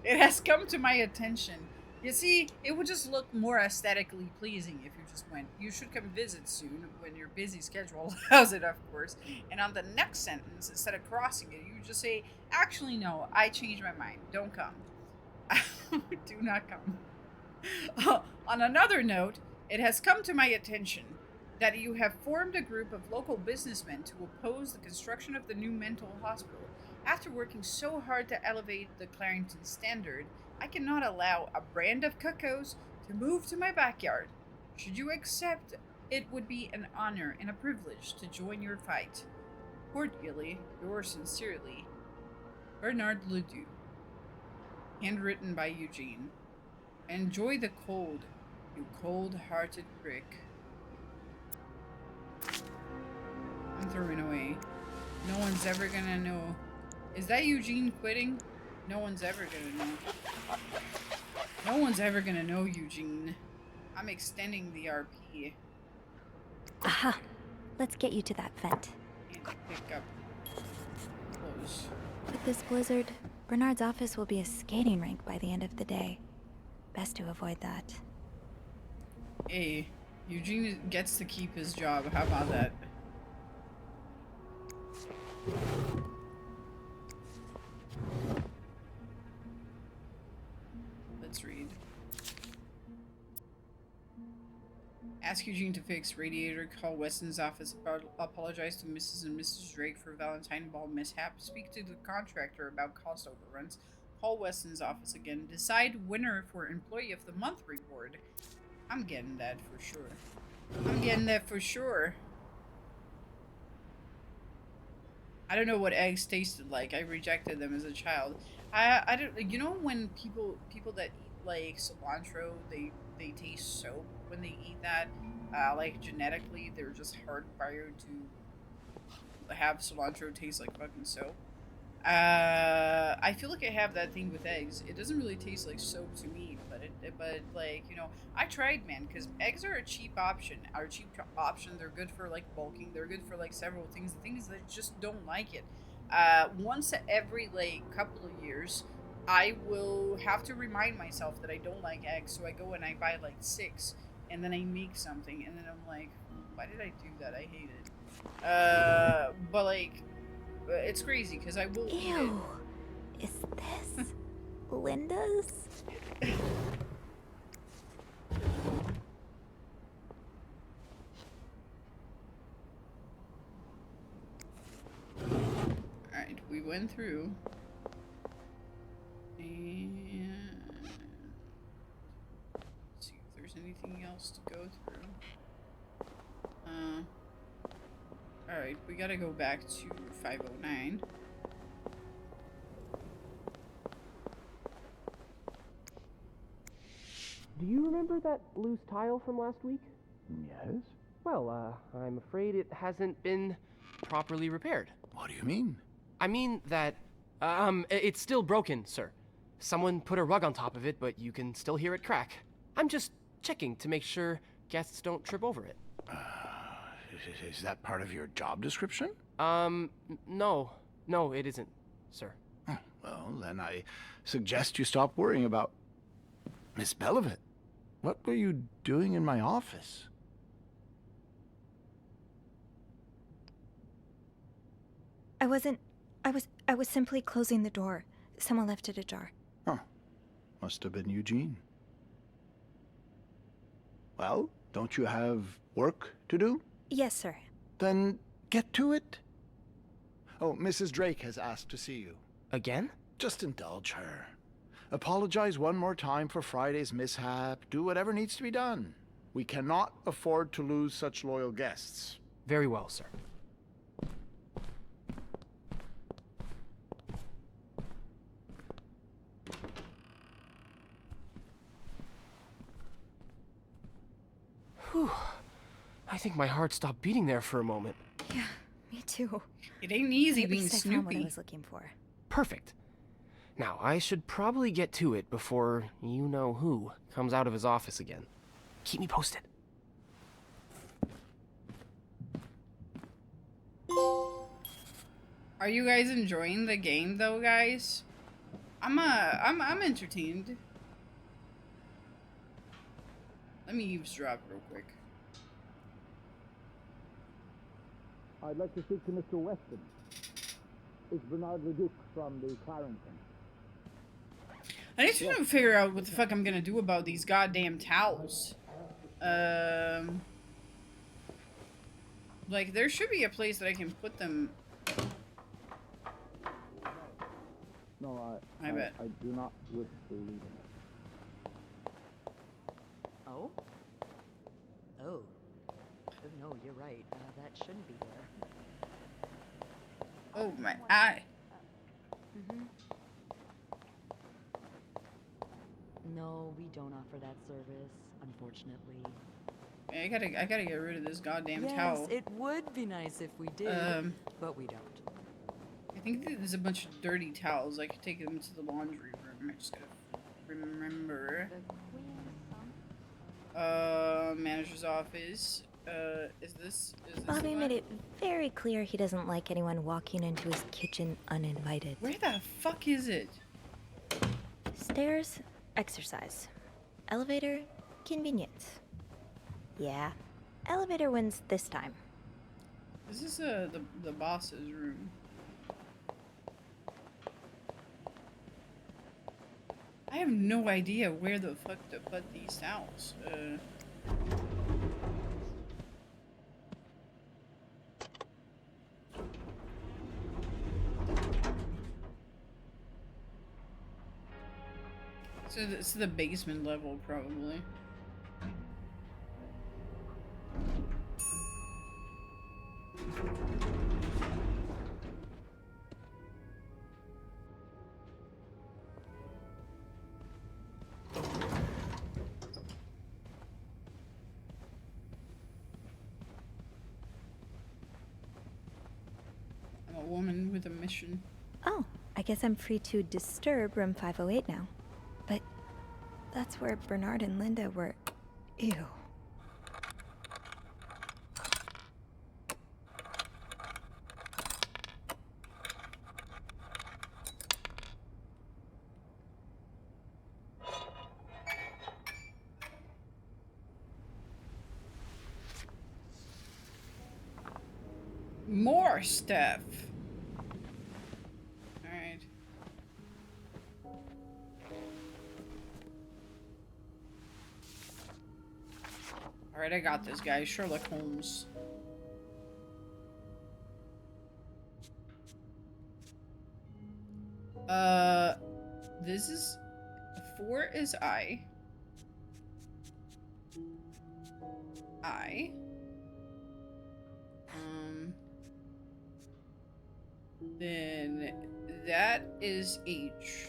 it has come to my attention. You see, it would just look more aesthetically pleasing if you just went. You should come visit soon when your busy schedule allows it, of course. And on the next sentence, instead of crossing it, you just say, actually, no, I changed my mind. Don't come. Do not come. On another note, it has come to my attention that you have formed a group of local businessmen to oppose the construction of the new mental hospital. After working so hard to elevate the Clarendon standard, I cannot allow a brand of cuckoos to move to my backyard. Should you accept, it would be an honor and a privilege to join your fight. Cordially, yours sincerely, Bernard Ledoux. Handwritten by Eugene. Enjoy the cold, you cold-hearted prick. I'm throwing away. No one's ever gonna know. Is that Eugene quitting? No one's ever gonna know. No one's ever gonna know, Eugene. I'm extending the RP. Aha! Let's get you to that vent. And pick up clothes. With this blizzard, Bernard's office will be a skating rink by the end of the day. Best to avoid that. Hey, Eugene gets to keep his job. How about that? Let's read. Ask Eugene to fix radiator. Call Weston's office. Apologize to Mrs. and Mrs. Drake for Valentine Ball mishap. Speak to the contractor about cost overruns. Call Weston's office again. Decide winner for Employee of the Month reward. I'm getting that for sure. I'm getting that for sure. I don't know what eggs tasted like. I rejected them as a child. I don't. You know when people that eat like cilantro, they taste soap when they eat that. Like genetically, they're just hardwired to have cilantro taste like fucking soap. I feel like I have that thing with eggs. It doesn't really taste like soap to me, but like, you know, I tried, man, because eggs are a cheap option. They're good for like bulking. They're good for like several things. The thing is, I just don't like it. Once every like couple of years, I will have to remind myself that I don't like eggs, so I go and I buy like 6, and then I make something, and then I'm like, why did I do that? I hate it. But like, it's crazy because I will eat it. Ew. Is this Linda's? Alright, we went through. And let's see if there's anything else to go through. Alright, we gotta go back to 509. Do you remember that loose tile from last week? Yes? Well, I'm afraid it hasn't been properly repaired. What do you mean? I mean that, it's still broken, sir. Someone put a rug on top of it, but you can still hear it crack. I'm just checking to make sure guests don't trip over it. Is that part of your job description? No. No, it isn't, sir. Well, then I suggest you stop worrying about Miss Belivet. What were you doing in my office? I was simply closing the door. Someone left it ajar. Huh. Must have been Eugene. Well, don't you have work to do? Yes, sir. Then get to it. Oh, Mrs. Drake has asked to see you. Again? Just indulge her. Apologize one more time for Friday's mishap. Do whatever needs to be done. We cannot afford to lose such loyal guests. Very well, sir. Whew. I think my heart stopped beating there for a moment. Yeah, me too. It ain't easy At being least I found what I Snoopy. was looking for. Perfect. Now, I should probably get to it before you-know-who comes out of his office again. Keep me posted. Are you guys enjoying the game though, guys? I'm entertained. Let me eavesdrop real quick. I'd like to speak to Mr. Weston. It's Bernard Leduc from the Clarendon. I need to figure out what the fuck I'm gonna do about these goddamn towels. Like, there should be a place that I can put them. No, I bet. I do not wish to leave him. Oh? Oh. Oh, no, you're right. That shouldn't be there. Oh, my eye. Mm-hmm. No, we don't offer that service, unfortunately. I gotta get rid of this goddamn Yes, towel. it would be nice if we did, but we don't. I think there's a bunch of dirty towels. I could take them to the laundry room. I just gotta remember. Manager's office. Is this Bobby the made one? it very clear he doesn't like anyone walking into his kitchen uninvited. Where the fuck is it? Stairs, exercise. Elevator, convenience. Yeah, elevator wins this time. This is the boss's room. I have no idea where the fuck to put these towels. So this is the basement level, probably. with a mission. Oh, I guess I'm free to disturb room 508 now. But that's where Bernard and Linda were. Ew. More stuff. Alright. Alright, I got this guy. Sherlock Holmes. This is... 4 is I. Then that is H.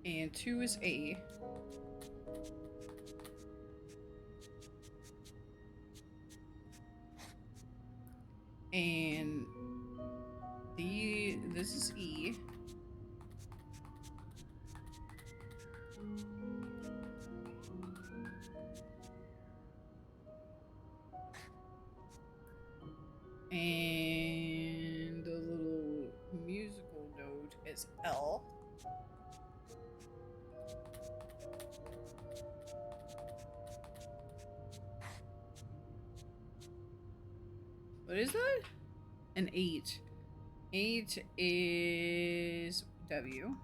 And 2 is A. And this is E. And the little musical note is L. What is that? An 8. 8 is W.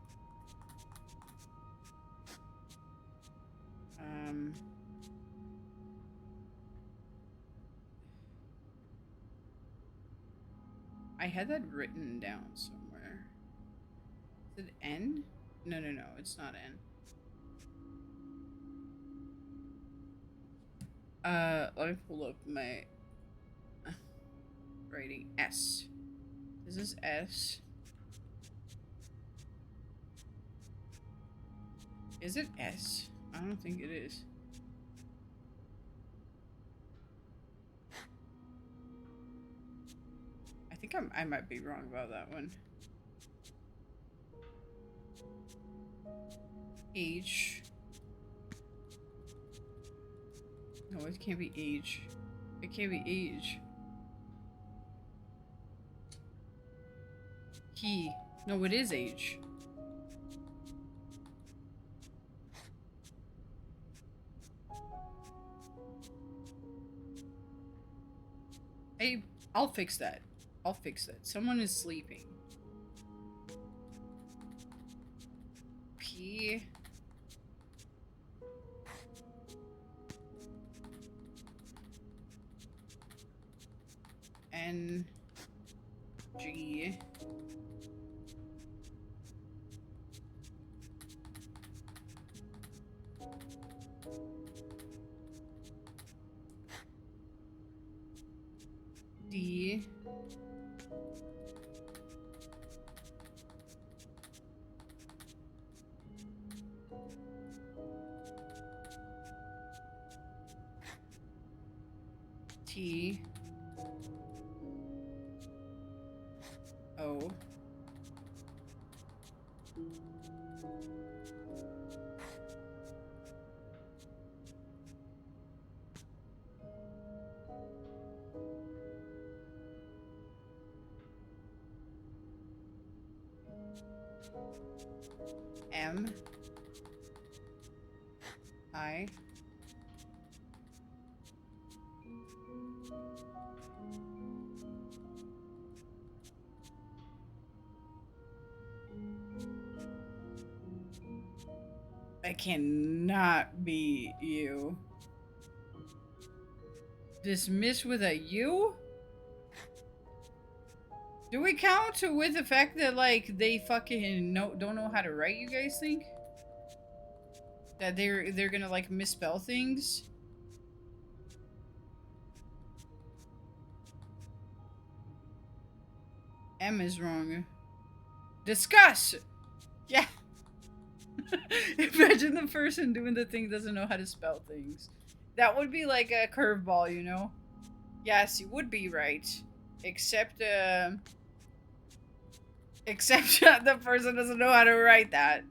I had that written down somewhere. Is it N? No, it's not N. Let me pull up my writing. S. This is S. Is it S? I don't think it is. I think I might be wrong about that one. H. No, it can't be H. It can't be H. He. No, it is H. Hey, I'll fix that. I'll fix that. Someone is sleeping. P. N. G. D. T. O. M. I. That cannot be you. Dismiss with a U? Do we count with the fact that, like, they fucking don't know how to write, you guys think? That they're gonna, like, misspell things? M is wrong. Discuss! Yeah. Imagine the person doing the thing doesn't know how to spell things. That would be like a curveball, you know? Yes, you would be right. Except the person doesn't know how to write that.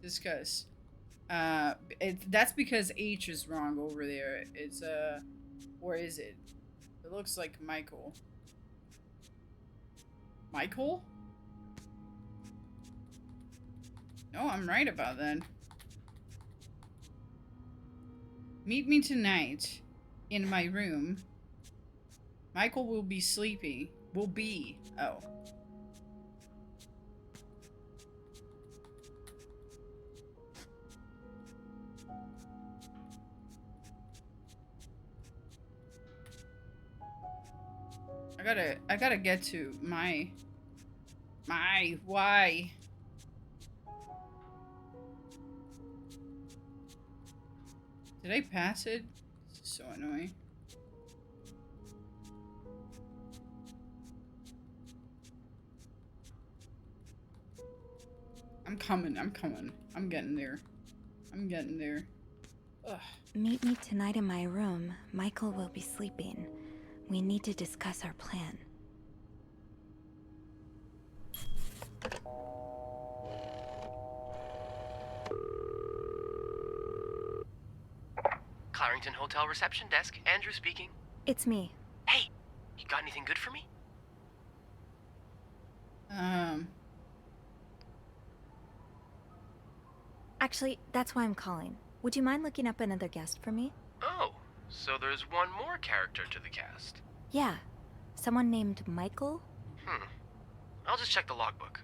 Discuss. That's because H is wrong over there. It's, where is it? It looks like Michael. Michael? No, I'm right about that. Meet me tonight in my room. Michael will be sleepy. Will be. Oh. I gotta get to my why. Did I pass it? This is so annoying. I'm coming. I'm getting there. Ugh. Meet me tonight in my room. Michael will be sleeping. We need to discuss our plan. Clarington Hotel reception desk. Andrew speaking. It's me. Hey, you got anything good for me? Actually, that's why I'm calling. Would you mind looking up another guest for me? Oh, so there's one more character to the cast. Yeah. Someone named Michael? I'll just check the logbook.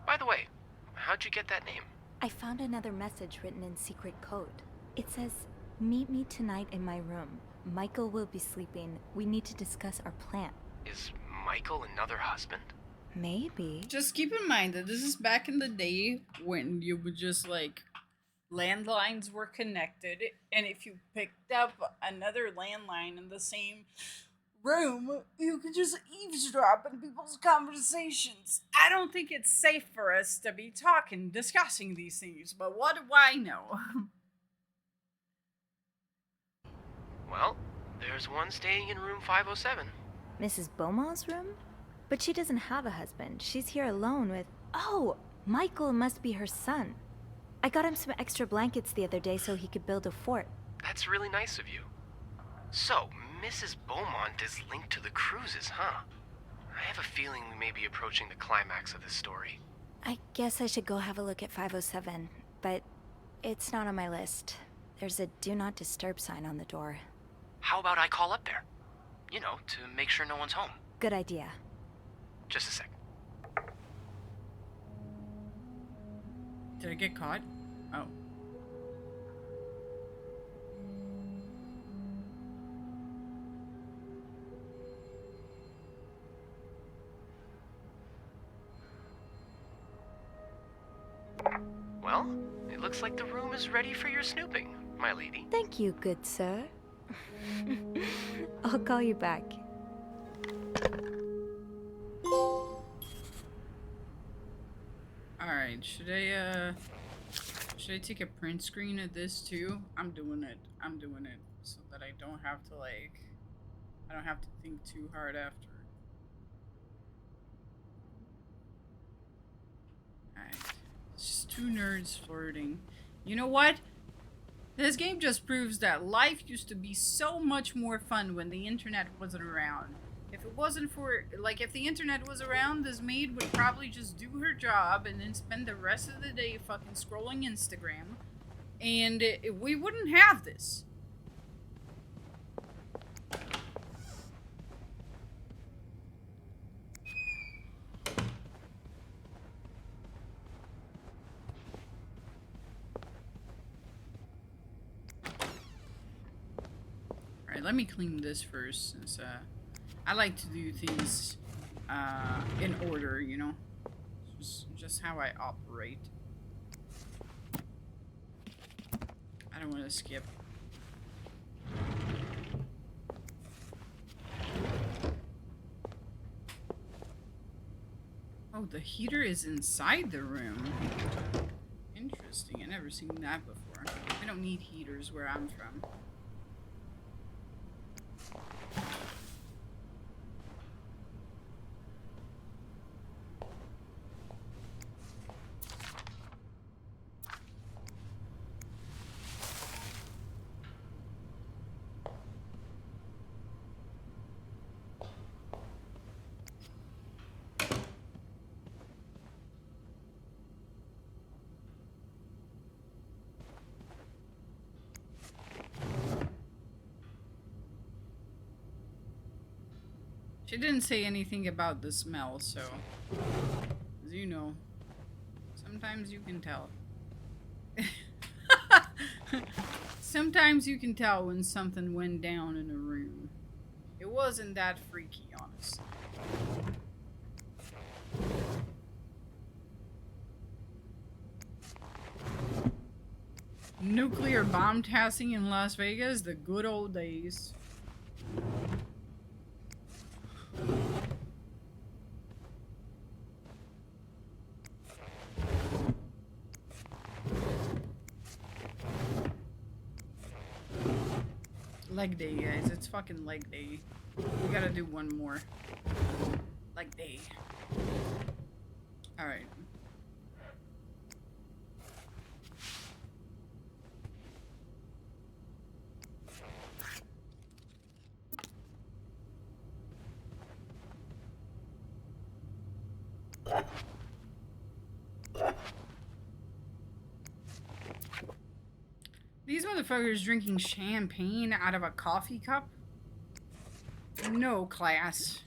By the way, how'd you get that name? I found another message written in secret code. It says, meet me tonight in my room. Michael will be sleeping. We need to discuss our plan. Is Michael another husband? Maybe. Just keep in mind that this is back in the day when you would just like landlines were connected, and if you picked up another landline in the same room, you could just eavesdrop in people's conversations. I don't think it's safe for us to be discussing these things, but what do I know? Well, there's one staying in room 507. Mrs. Beaumont's room? But she doesn't have a husband. She's here alone with... Oh! Michael must be her son. I got him some extra blankets the other day so he could build a fort. That's really nice of you. So, Mrs. Beaumont is linked to the cruises, huh? I have a feeling we may be approaching the climax of this story. I guess I should go have a look at 507, but it's not on my list. There's a do not disturb sign on the door. How about I call up there? You know, to make sure no one's home. Good idea. Just a sec. Did I get caught? Oh. Well, it looks like the room is ready for your snooping, my lady. Thank you, good sir. I'll call you back. Alright, should I take a print screen of this too? I'm doing it so that I don't have to think too hard after. Alright. It's just two nerds flirting. You know what? This game just proves that life used to be so much more fun when the internet wasn't around. If it wasn't for, like, if the internet was around, this maid would probably just do her job and then spend the rest of the day fucking scrolling Instagram. And we wouldn't have this. Alright, let me clean this first, since, I like to do things in order, you know? Just how I operate. I don't want to skip. Oh, the heater is inside the room. Interesting. I've never seen that before. We don't need heaters where I'm from. She didn't say anything about the smell, so as you know, sometimes you can tell. Sometimes you can tell when something went down in a room. It wasn't that freaky, honestly. Nuclear bomb testing in Las Vegas, the good old days. Leg day, guys. It's fucking leg day. We gotta do one more. Leg day. Alright. These motherfuckers drinking champagne out of a coffee cup? No class.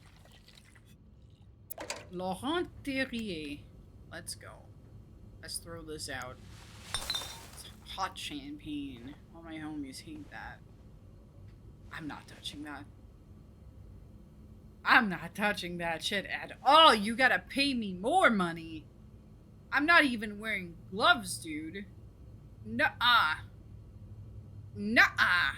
Laurent Terrier. Let's go. Let's throw this out. It's hot champagne. All my homies hate that. I'm not touching that. I'm not touching that shit at all. You gotta pay me more money. I'm not even wearing gloves, dude. Nuh-uh. Nuh-uh.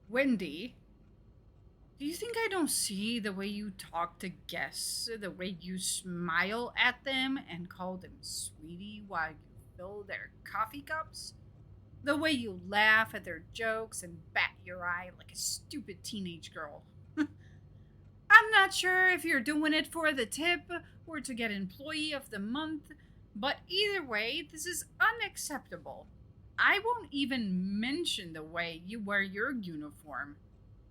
Wendy, do you think I don't see the way you talk to guests, the way you smile at them and call them sweetie while you fill their coffee cups? The way you laugh at their jokes and bat your eye like a stupid teenage girl. I'm not sure if you're doing it for the tip or to get Employee of the Month, but either way, this is unacceptable. I won't even mention the way you wear your uniform.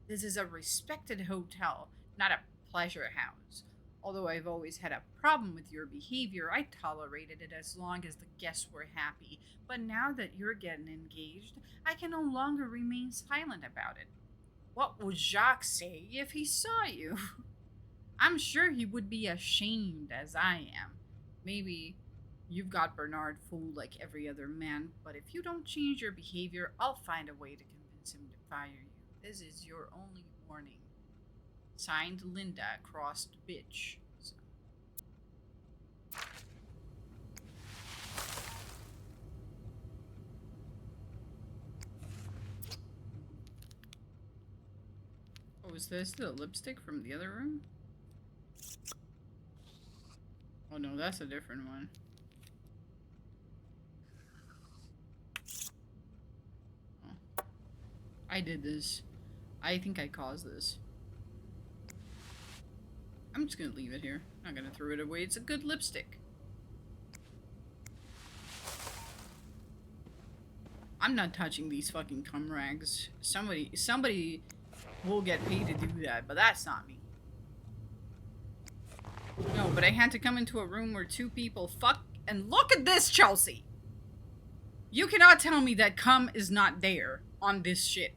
This is a respected hotel, not a pleasure house. Although I've always had a problem with your behavior, I tolerated it as long as the guests were happy. But now that you're getting engaged, I can no longer remain silent about it. What would Jacques say if he saw you? I'm sure he would be ashamed as I am. Maybe you've got Bernard fooled like every other man, but if you don't change your behavior, I'll find a way to convince him to fire you. This is your only warning. Signed, Linda, crossed bitch. So. Oh, is this the lipstick from the other room? Oh no, that's a different one. Oh. I did this. I think I caused this. I'm just gonna leave it here. Not gonna throw it away. It's a good lipstick. I'm not touching these fucking cum rags. Somebody will get paid to do that, but that's not me. No, but I had to come into a room where two people fuck, and look at this, Chelsea! You cannot tell me that cum is not there on this shit.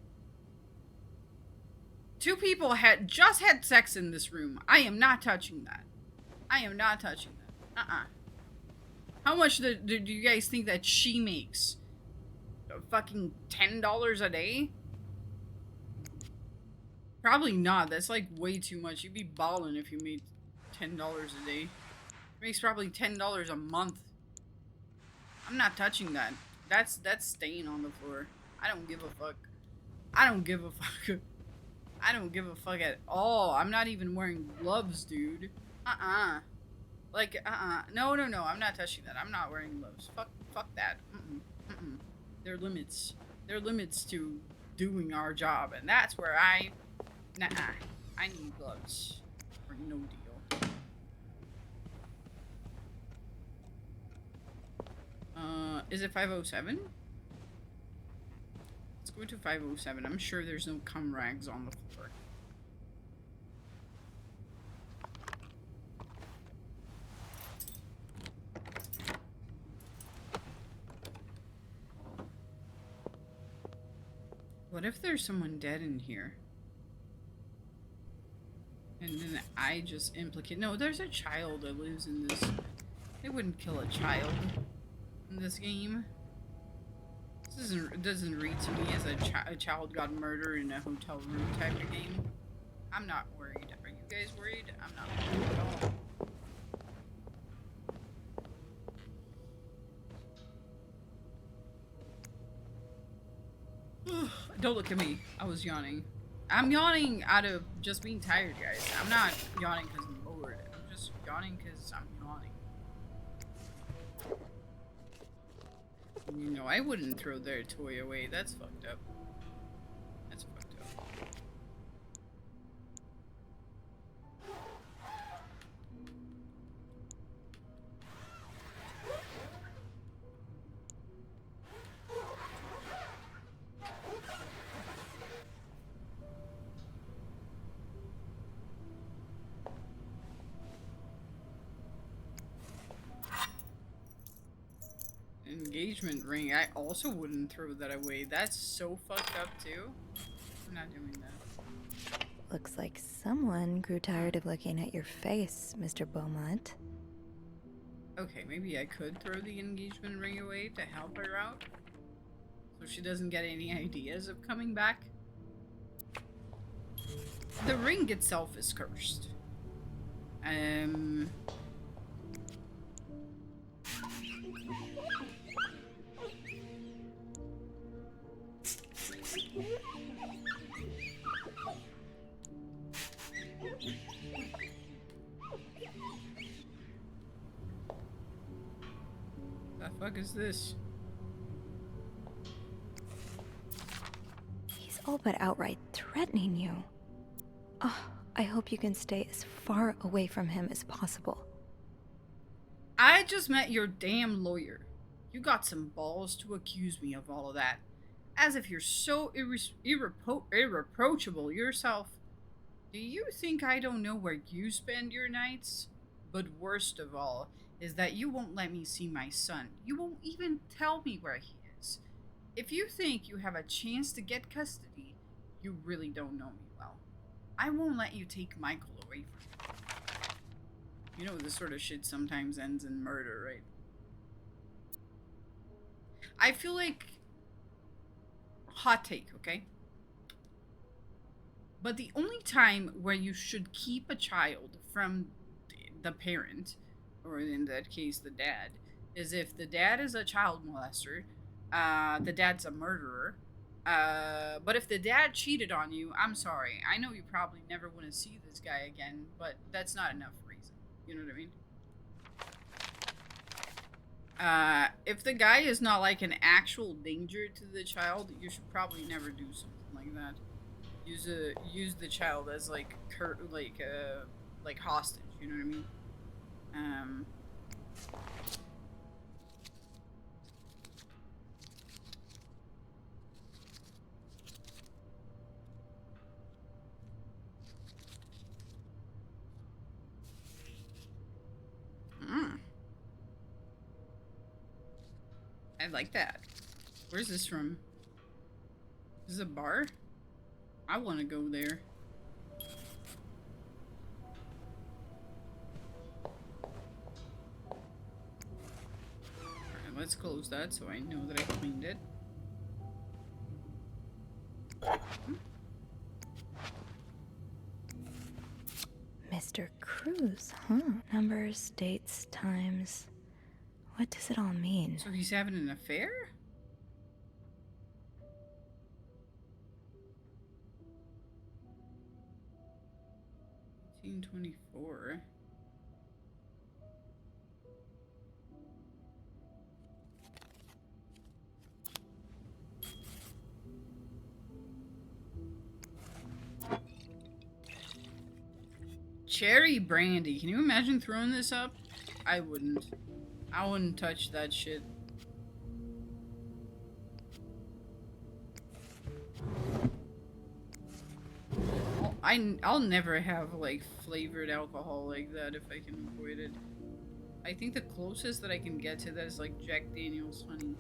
Two people just had sex in this room. I am not touching that. I am not touching that. How much do you guys think that she makes? Fucking $10 a day? Probably not. That's like way too much. You'd be balling if you made $10 a day. It makes probably $10 a month. I'm not touching that. That's stain on the floor. I don't give a fuck. I don't give a fuck. I don't give a fuck at all. I'm not even wearing gloves, dude. Like, No, no, no. I'm not touching that. I'm not wearing gloves. Fuck that. There are limits. There are limits to doing our job, and that's where I need gloves. Or no deal. Is it 507? Let's go to 507. I'm sure there's no cum rags on the floor. What if there's someone dead in here? And then I just implicate... No, there's a child that lives in this... They wouldn't kill a child in this game. This doesn't read to me as a child got murdered in a hotel room type of game. I'm not worried. Are you guys worried? I'm not worried at all. Don't look at me. I was yawning. I'm yawning out of just being tired, guys. I'm not yawning because I'm bored. I'm just yawning because I'm yawning. You know, I wouldn't throw their toy away. That's fucked up. That's fucked up. Engagement ring. I also wouldn't throw that away. That's so fucked up too. I'm not doing that. Looks like someone grew tired of looking at your face, Mr. Beaumont. Okay, maybe I could throw the engagement ring away to help her out. So she doesn't get any ideas of coming back. The ring itself is cursed. The fuck is this? He's all but outright threatening you. Oh, I hope you can stay as far away from him as possible. I just met your damn lawyer. You got some balls to accuse me of all of that. As if you're so irreproachable yourself. Do you think I don't know where you spend your nights? But worst of all is that you won't let me see my son. You won't even tell me where he is. If you think you have a chance to get custody, you really don't know me well. I won't let you take Michael away from me. You know, this sort of shit sometimes ends in murder, right? I feel like... Hot take, okay? But the only time where you should keep a child from the parent, or in that case the dad, is if the dad is a child molester, the dad's a murderer, but if the dad cheated on you, I'm sorry. I know you probably never want to see this guy again, but that's not enough reason. You know what I mean? If the guy is not like an actual danger to the child, you should probably never do something like that. Use the child as like hostage. You know what I mean? I like that. Where's this from? Is this a bar? I want to go there. Alright, let's close that so I know that I cleaned it. Mr. Cruz, huh? Numbers, dates, times. What does it all mean? So he's having an affair? 1924. Cherry brandy. Can you imagine throwing this up? I wouldn't. I wouldn't touch that shit. I'll never have like flavored alcohol like that if I can avoid it. I think the closest that I can get to that is like Jack Daniel's honey.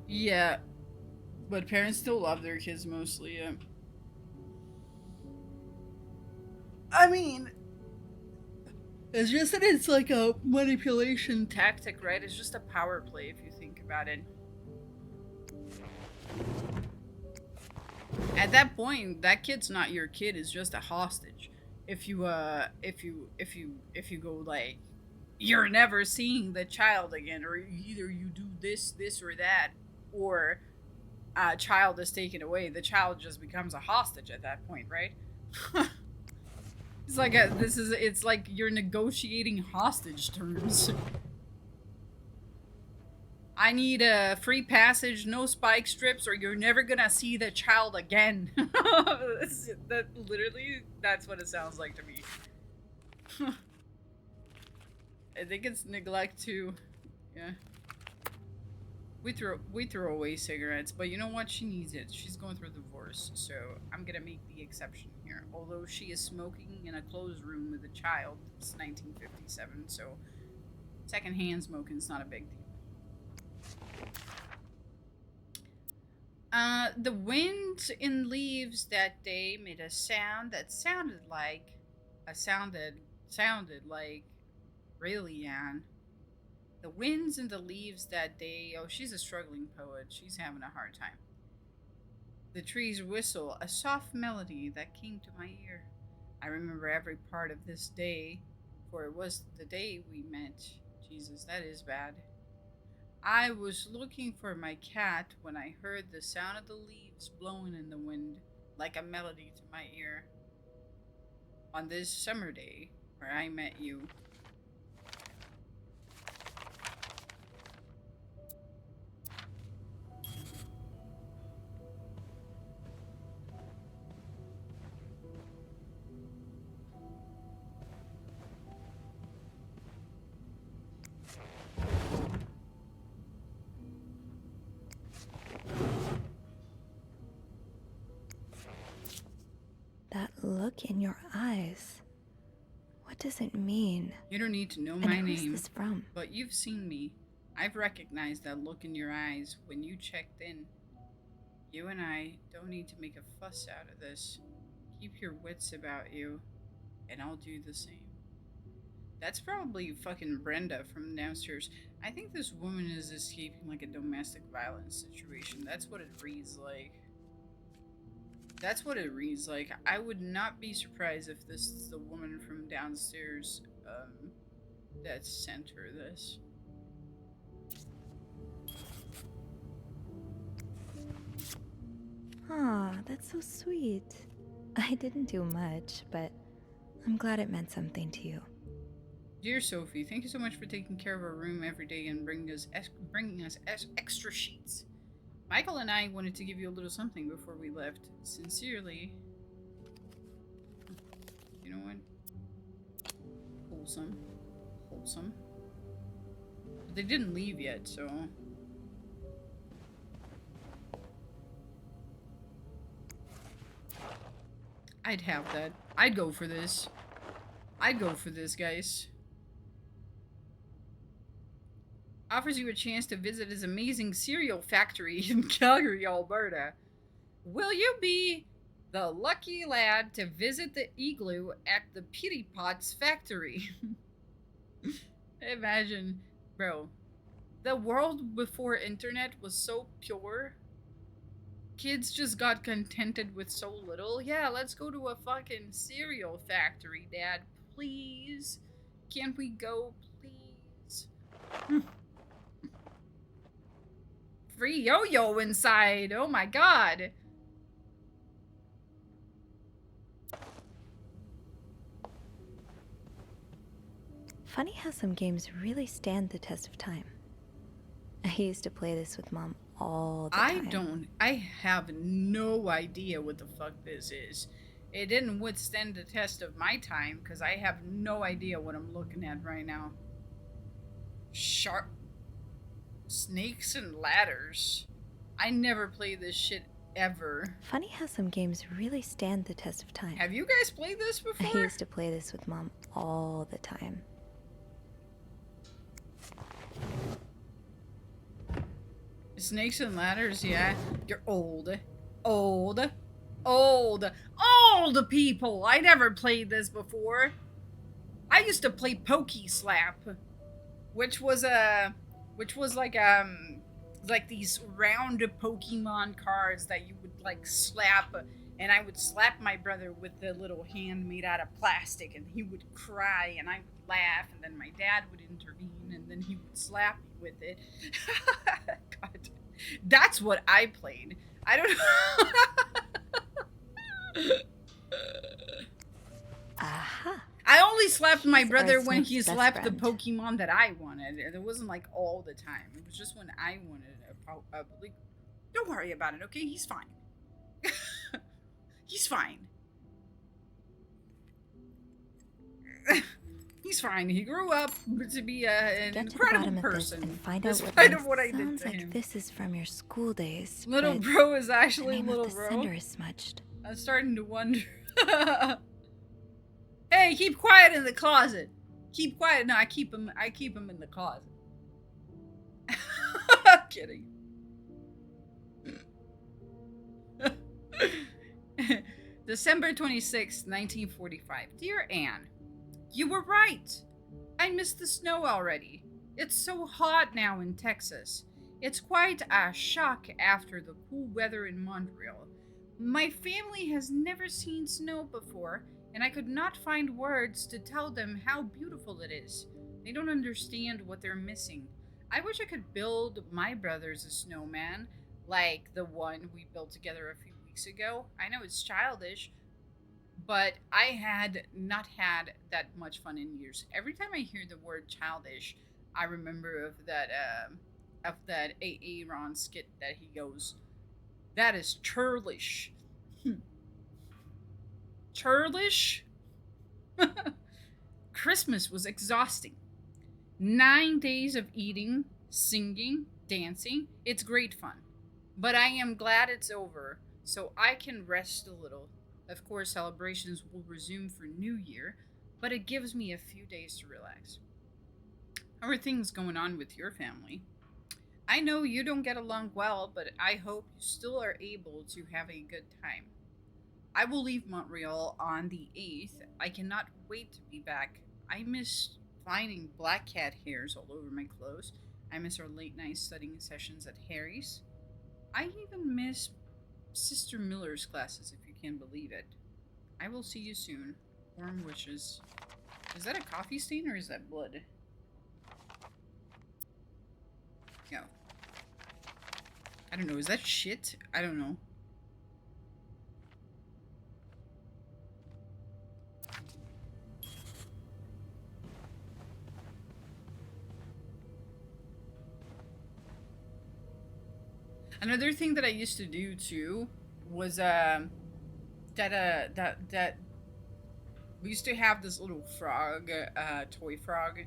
Yeah, but parents still love their kids mostly. Yeah. I mean, it's just that it's like a manipulation tactic, right? It's just a power play if you think about it. At that point, that kid's not your kid, it's just a hostage. If you go like, you're never seeing the child again, or either you do this, or that, or a child is taken away, the child just becomes a hostage at that point, right? It's like it's like you're negotiating hostage terms. I need a free passage, no spike strips, or you're never gonna see the child again. That's what it sounds like to me. I think it's neglect too. Yeah. We throw away cigarettes, but you know what? She needs it. She's going through a divorce, so I'm gonna make the exception here. Although she is smoking in a closed room with a child, it's 1957, so secondhand smoking is not a big deal. The wind in leaves that day made a sound that sounded like really, Anne. The winds in the leaves that day, oh, she's a struggling poet. She's having a hard time. The trees whistle, a soft melody that came to my ear. I remember every part of this day, for it was the day we met. Jesus, that is bad. I was looking for my cat when I heard the sound of the leaves blowing in the wind like a melody to my ear. On this summer day where I met you. That look in your eyes. What does it mean? You don't need to know And my who's name, this from? but you've seen me. I've recognized that look in your eyes when you checked in. You and I don't need to make a fuss out of this. Keep your wits about you, and I'll do the same. That's probably fucking Brenda from downstairs. I think this woman is escaping like a domestic violence situation. That's what it reads like. That's what it reads like. I would not be surprised if this is the woman from downstairs that sent her this. Aw, that's so sweet. I didn't do much, but I'm glad it meant something to you. Dear Sophie, thank you so much for taking care of our room every day and bringing us extra sheets. Michael and I wanted to give you a little something before we left. Sincerely. You know what? Wholesome. Wholesome. But they didn't leave yet, so... I'd have that. I'd go for this. I'd go for this, guys. Offers you a chance to visit his amazing cereal factory in Calgary, Alberta. Will you be the lucky lad to visit the igloo at the Pity Pots factory? Imagine, bro. The world before internet was so pure. Kids just got contented with so little. Yeah, let's go to a fucking cereal factory, Dad. Please? Can't we go, please? Free yo-yo inside. Oh my god. Funny how some games really stand the test of time. I used to play this with Mom all the time. I have no idea what the fuck this is. It didn't withstand the test of my time because I have no idea what I'm looking at right now. Sharp snakes and ladders. I never played this shit ever. Funny how some games really stand the test of time. Have you guys played this before? I used to play this with Mom all the time. Snakes and ladders, yeah. You're old. Old people. I never played this before. I used to play Pokey Slap, which was like these round Pokemon cards that you would like slap, and I would slap my brother with the little hand made out of plastic, and he would cry, and I would laugh, and then my dad would intervene, and then he would slap me with it. God, that's what I played. I don't know. Aha. I only slapped my He's brother our when he Smith's best slapped the friend. Pokemon that I wanted. It wasn't like all the time. It was just when I wanted like, don't worry about it, okay? He's fine. He's fine. He's fine. He grew up to be an Get to the incredible bottom of this person. and find in out spite what of what I did sounds to like him. this is from your school days. Little but bro is the actually name little of the bro. sender is smudged. I'm starting to wonder. Hey, keep quiet in the closet. Keep quiet. No, I keep him in the closet. I'm kidding. December 26, 1945. Dear Anne, you were right. I miss the snow already. It's so hot now in Texas. It's quite a shock after the cool weather in Montreal. My family has never seen snow before, and I could not find words to tell them how beautiful it is. They don't understand what they're missing. I wish I could build my brothers a snowman, like the one we built together a few weeks ago. I know it's childish, but I had not had that much fun in years. Every time I hear the word childish, I remember of that Aaron skit that he goes, "That is churlish." Churlish? Christmas was exhausting. 9 days of eating, singing, dancing. It's great fun. But I am glad it's over, so I can rest a little. Of course, celebrations will resume for New Year, but it gives me a few days to relax. How are things going on with your family? I know you don't get along well, but I hope you still are able to have a good time. I will leave Montreal on the 8th. I cannot wait to be back. I miss finding black cat hairs all over my clothes. I miss our late night studying sessions at Harry's. I even miss Sister Miller's classes, if you can believe it. I will see you soon. Warm wishes. Is that a coffee stain or is that blood? No. I don't know. Is that shit? I don't know. Another thing that I used to do too was that we used to have this little frog, toy frog,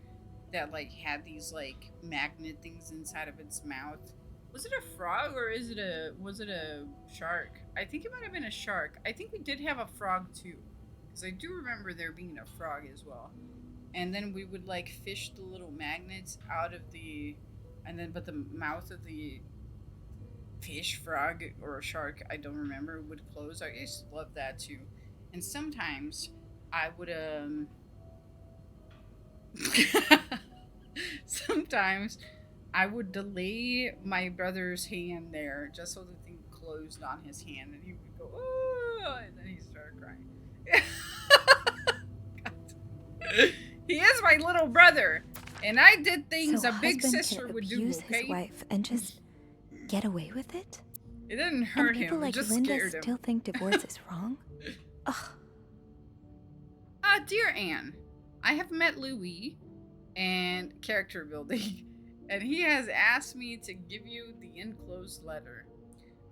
that like had these like magnet things inside of its mouth. Was it a frog or was it a shark? I think it might have been a shark. I think we did have a frog too, because I do remember there being a frog as well. And then we would like fish the little magnets out of but the mouth of the fish, frog, or a shark, I don't remember, would close. I used to love that too. And sometimes I would sometimes I would delay my brother's hand there just so the thing closed on his hand, and he would go, "Oh," and then he started crying. He is my little brother, and I did things So a big husband sister can would do, abuse okay? his wife and just get away with it? It didn't And hurt people him, it like just Linda scared him. still think divorce is wrong? Ugh. Dear Anne, I have met Louis. and character building. And he has asked me to give you the enclosed letter.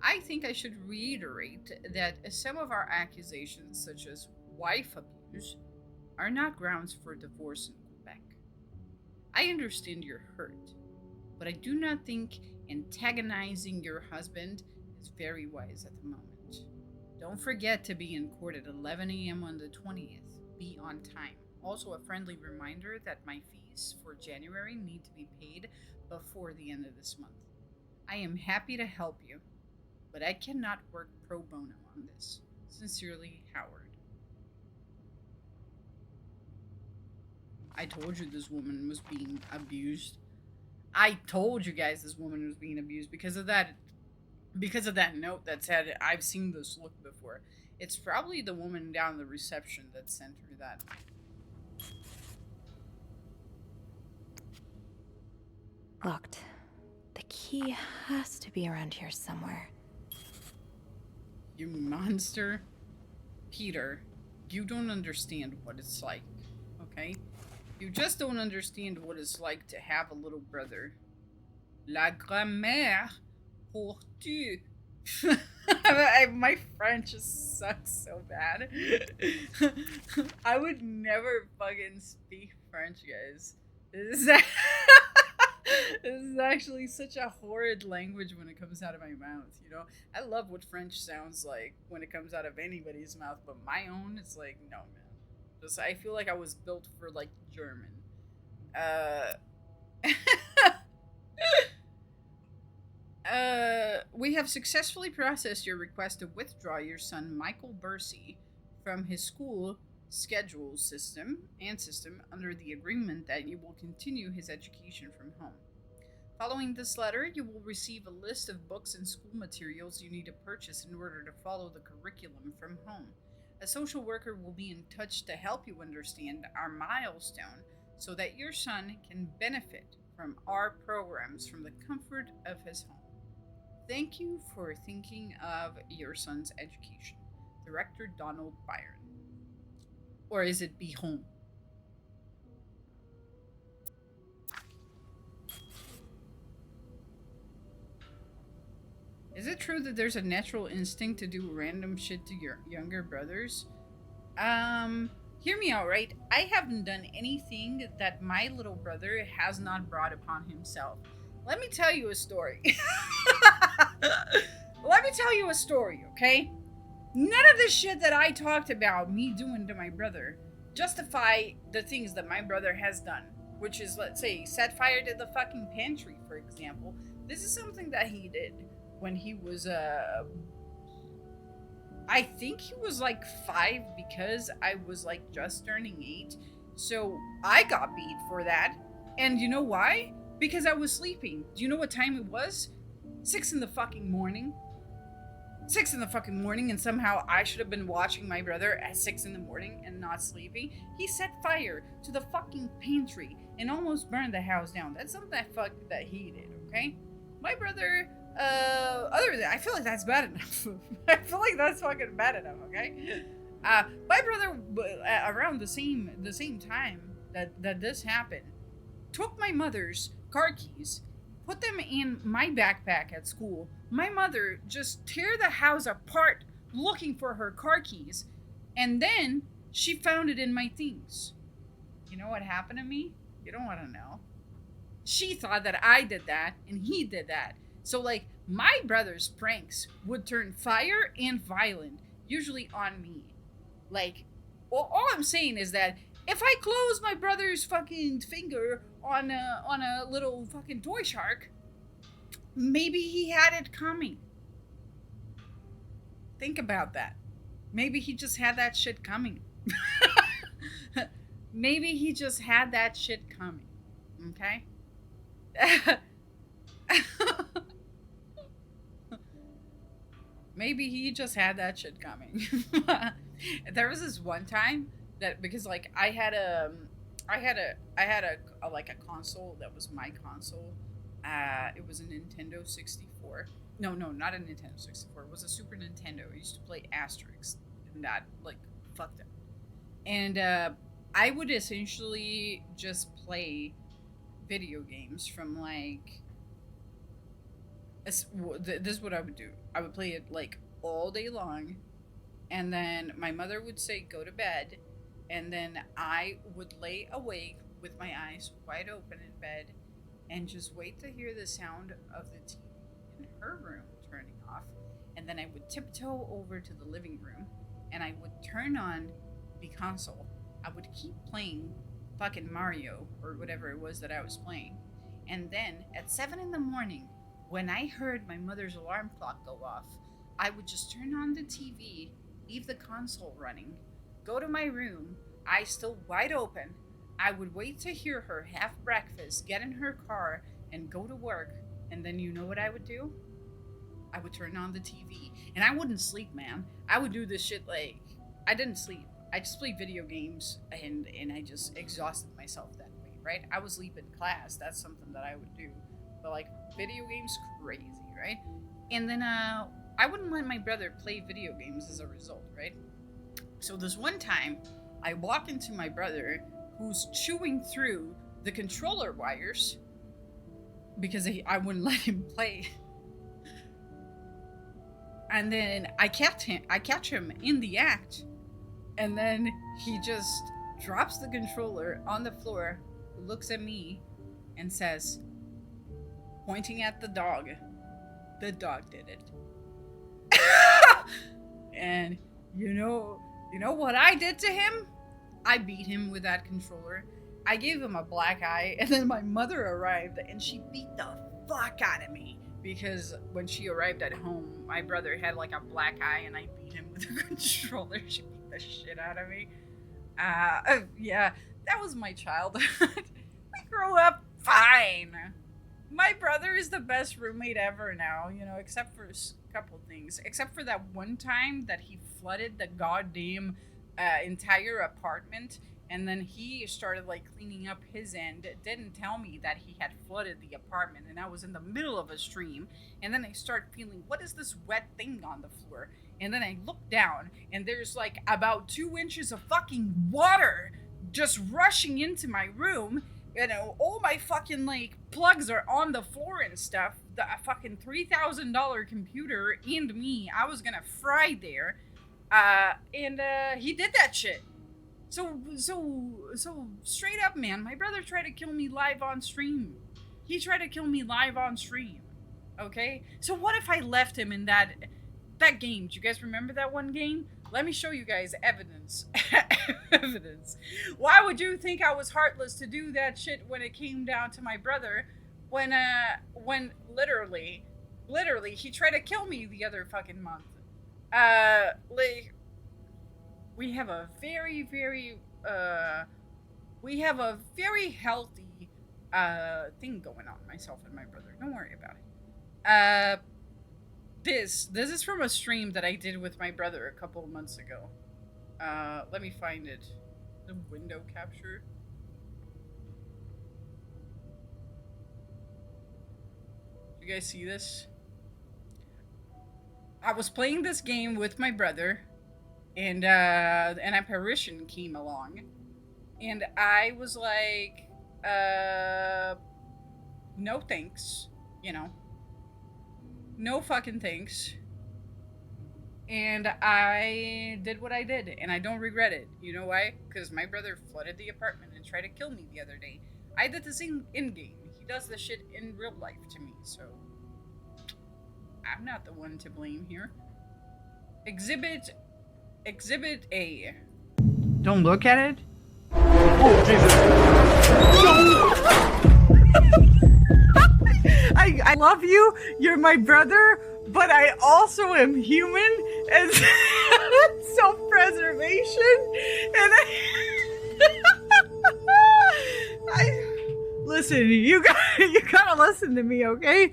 I think I should reiterate that some of our accusations, such as wife abuse, are not grounds for divorce in Quebec. I understand you're hurt, but I do not think antagonizing your husband is very wise at the moment. Don't forget to be in court at 11 a.m. on the 20th. Be on time. Also, a friendly reminder that my fees for January need to be paid before the end of this month. I am happy to help you, but I cannot work pro bono on this. Sincerely, Howard. I told you this woman was being abused. I told you guys this woman was being abused because of that note that said, I've seen this look before. It's probably the woman down the reception that sent her that. Locked. The key has to be around here somewhere. You monster. Peter, you don't understand what it's like, okay? You just don't understand what it's like to have a little brother. La grand-mère pour tu. My French just sucks so bad. I would never fucking speak French, guys. This is actually such a horrid language when it comes out of my mouth, you know? I love what French sounds like when it comes out of anybody's mouth, but my own, it's like, no, man. Just, I feel like I was built for, like, German. We have successfully processed your request to withdraw your son, Michael Bursey, from his school schedule system under the agreement that you will continue his education from home. Following this letter, you will receive a list of books and school materials you need to purchase in order to follow the curriculum from home. A social worker will be in touch to help you understand our milestone so that your son can benefit from our programs from the comfort of his home. Thank you for thinking of your son's education. Director Donald Byron. Or is it be home? Is it true that there's a natural instinct to do random shit to your younger brothers? Hear me out, right? I haven't done anything that my little brother has not brought upon himself. Let me tell you a story. Let me tell you a story, okay? None of the shit that I talked about me doing to my brother justify the things that my brother has done. Which is, let's say, set fire to the fucking pantry, for example. This is something that he did when he was, I think he was like 5 because I was like just turning 8. So I got beat for that. And you know why? Because I was sleeping. Do you know what time it was? 6 in the fucking morning. 6 in the fucking morning, and somehow I should have been watching my brother at 6 in the morning and not sleeping. He set fire to the fucking pantry and almost burned the house down. That's something that he did, okay? My brother, other than that, I feel like that's bad enough. I feel like that's fucking bad enough, okay? My brother, around the same time that this happened, took my mother's car keys, put them in my backpack at school. My mother just tear the house apart looking for her car keys, and then she found it in my things. You know what happened to me? You don't want to know. She thought that I did that, and he did that. So, like, my brother's pranks would turn fire and violent, usually on me. Like, well, all I'm saying is that if I close my brother's fucking finger on a little fucking toy shark, maybe he had it coming. Think about that. Maybe he just had that shit coming. Maybe he just had that shit coming. Okay? Maybe he just had that shit coming. There was this one time that, because like I had a like a console that was my console. It was a Nintendo 64. No, not a Nintendo 64. It was a Super Nintendo. I used to play Asterix, and that like fucked up. And I would essentially just play video games from like this is what I would do. I would play it like all day long, and then my mother would say go to bed, and then I would lay awake with my eyes wide open in bed and just wait to hear the sound of the TV in her room turning off, and then I would tiptoe over to the living room and I would turn on the console. I would keep playing fucking Mario or whatever it was that I was playing, and then at 7 in the morning, when I heard my mother's alarm clock go off, I would just turn on the TV, leave the console running, go to my room, eyes still wide open. I would wait to hear her have breakfast, get in her car, and go to work. And then you know what I would do? I would turn on the TV. And I wouldn't sleep, man. I would do this shit like... I didn't sleep. I just played video games, and I just exhausted myself that way, right? I was asleep in class. That's something that I would do. But like, video games, crazy, right? And then I wouldn't let my brother play video games as a result, right? So this one time, I walk into my brother, who's chewing through the controller wires because I wouldn't let him play. And then I catch him in the act, and then he just drops the controller on the floor, looks at me, and says, pointing at the dog did it. And you know what I did to him? I beat him with that controller. I gave him a black eye, and then my mother arrived and she beat the fuck out of me because when she arrived at home, my brother had like a black eye and I beat him with a controller. She beat the shit out of me. Yeah, that was my childhood. I grew up fine. My brother is the best roommate ever now, except for a couple things. Except for that one time that he flooded the goddamn entire apartment, and then he started like cleaning up his end. Didn't tell me that he had flooded the apartment, and I was in the middle of a stream, and then I start feeling, what is this wet thing on the floor? And then I look down, and there's like about 2 inches of fucking water just rushing into my room. All my fucking, like, plugs are on the floor and stuff. The fucking $3,000 computer and me, I was gonna fry there. And he did that shit. So straight up, man, my brother tried to kill me live on stream. He tried to kill me live on stream. Okay? So what if I left him in that game? Do you guys remember that one game? Let me show you guys evidence. Evidence. Why would you think I was heartless to do that shit when it came down to my brother? When literally he tried to kill me the other fucking month. Like, we have a very, very, healthy, thing going on, myself and my brother. Don't worry about it. This is from a stream that I did with my brother a couple of months ago. Let me find it. The window capture. You guys see this? I was playing this game with my brother, and an apparition came along, and I was like, no thanks, no fucking thanks. And I did what I did, and I don't regret it. You know why? Because my brother flooded the apartment and tried to kill me the other day. I did the same in-game. He does this shit in real life to me, so I'm not the one to blame here. Exhibit A. Don't look at it. Oh, Jesus. I love you. You're my brother, but I also am human and self-preservation. And listen. You gotta listen to me, okay?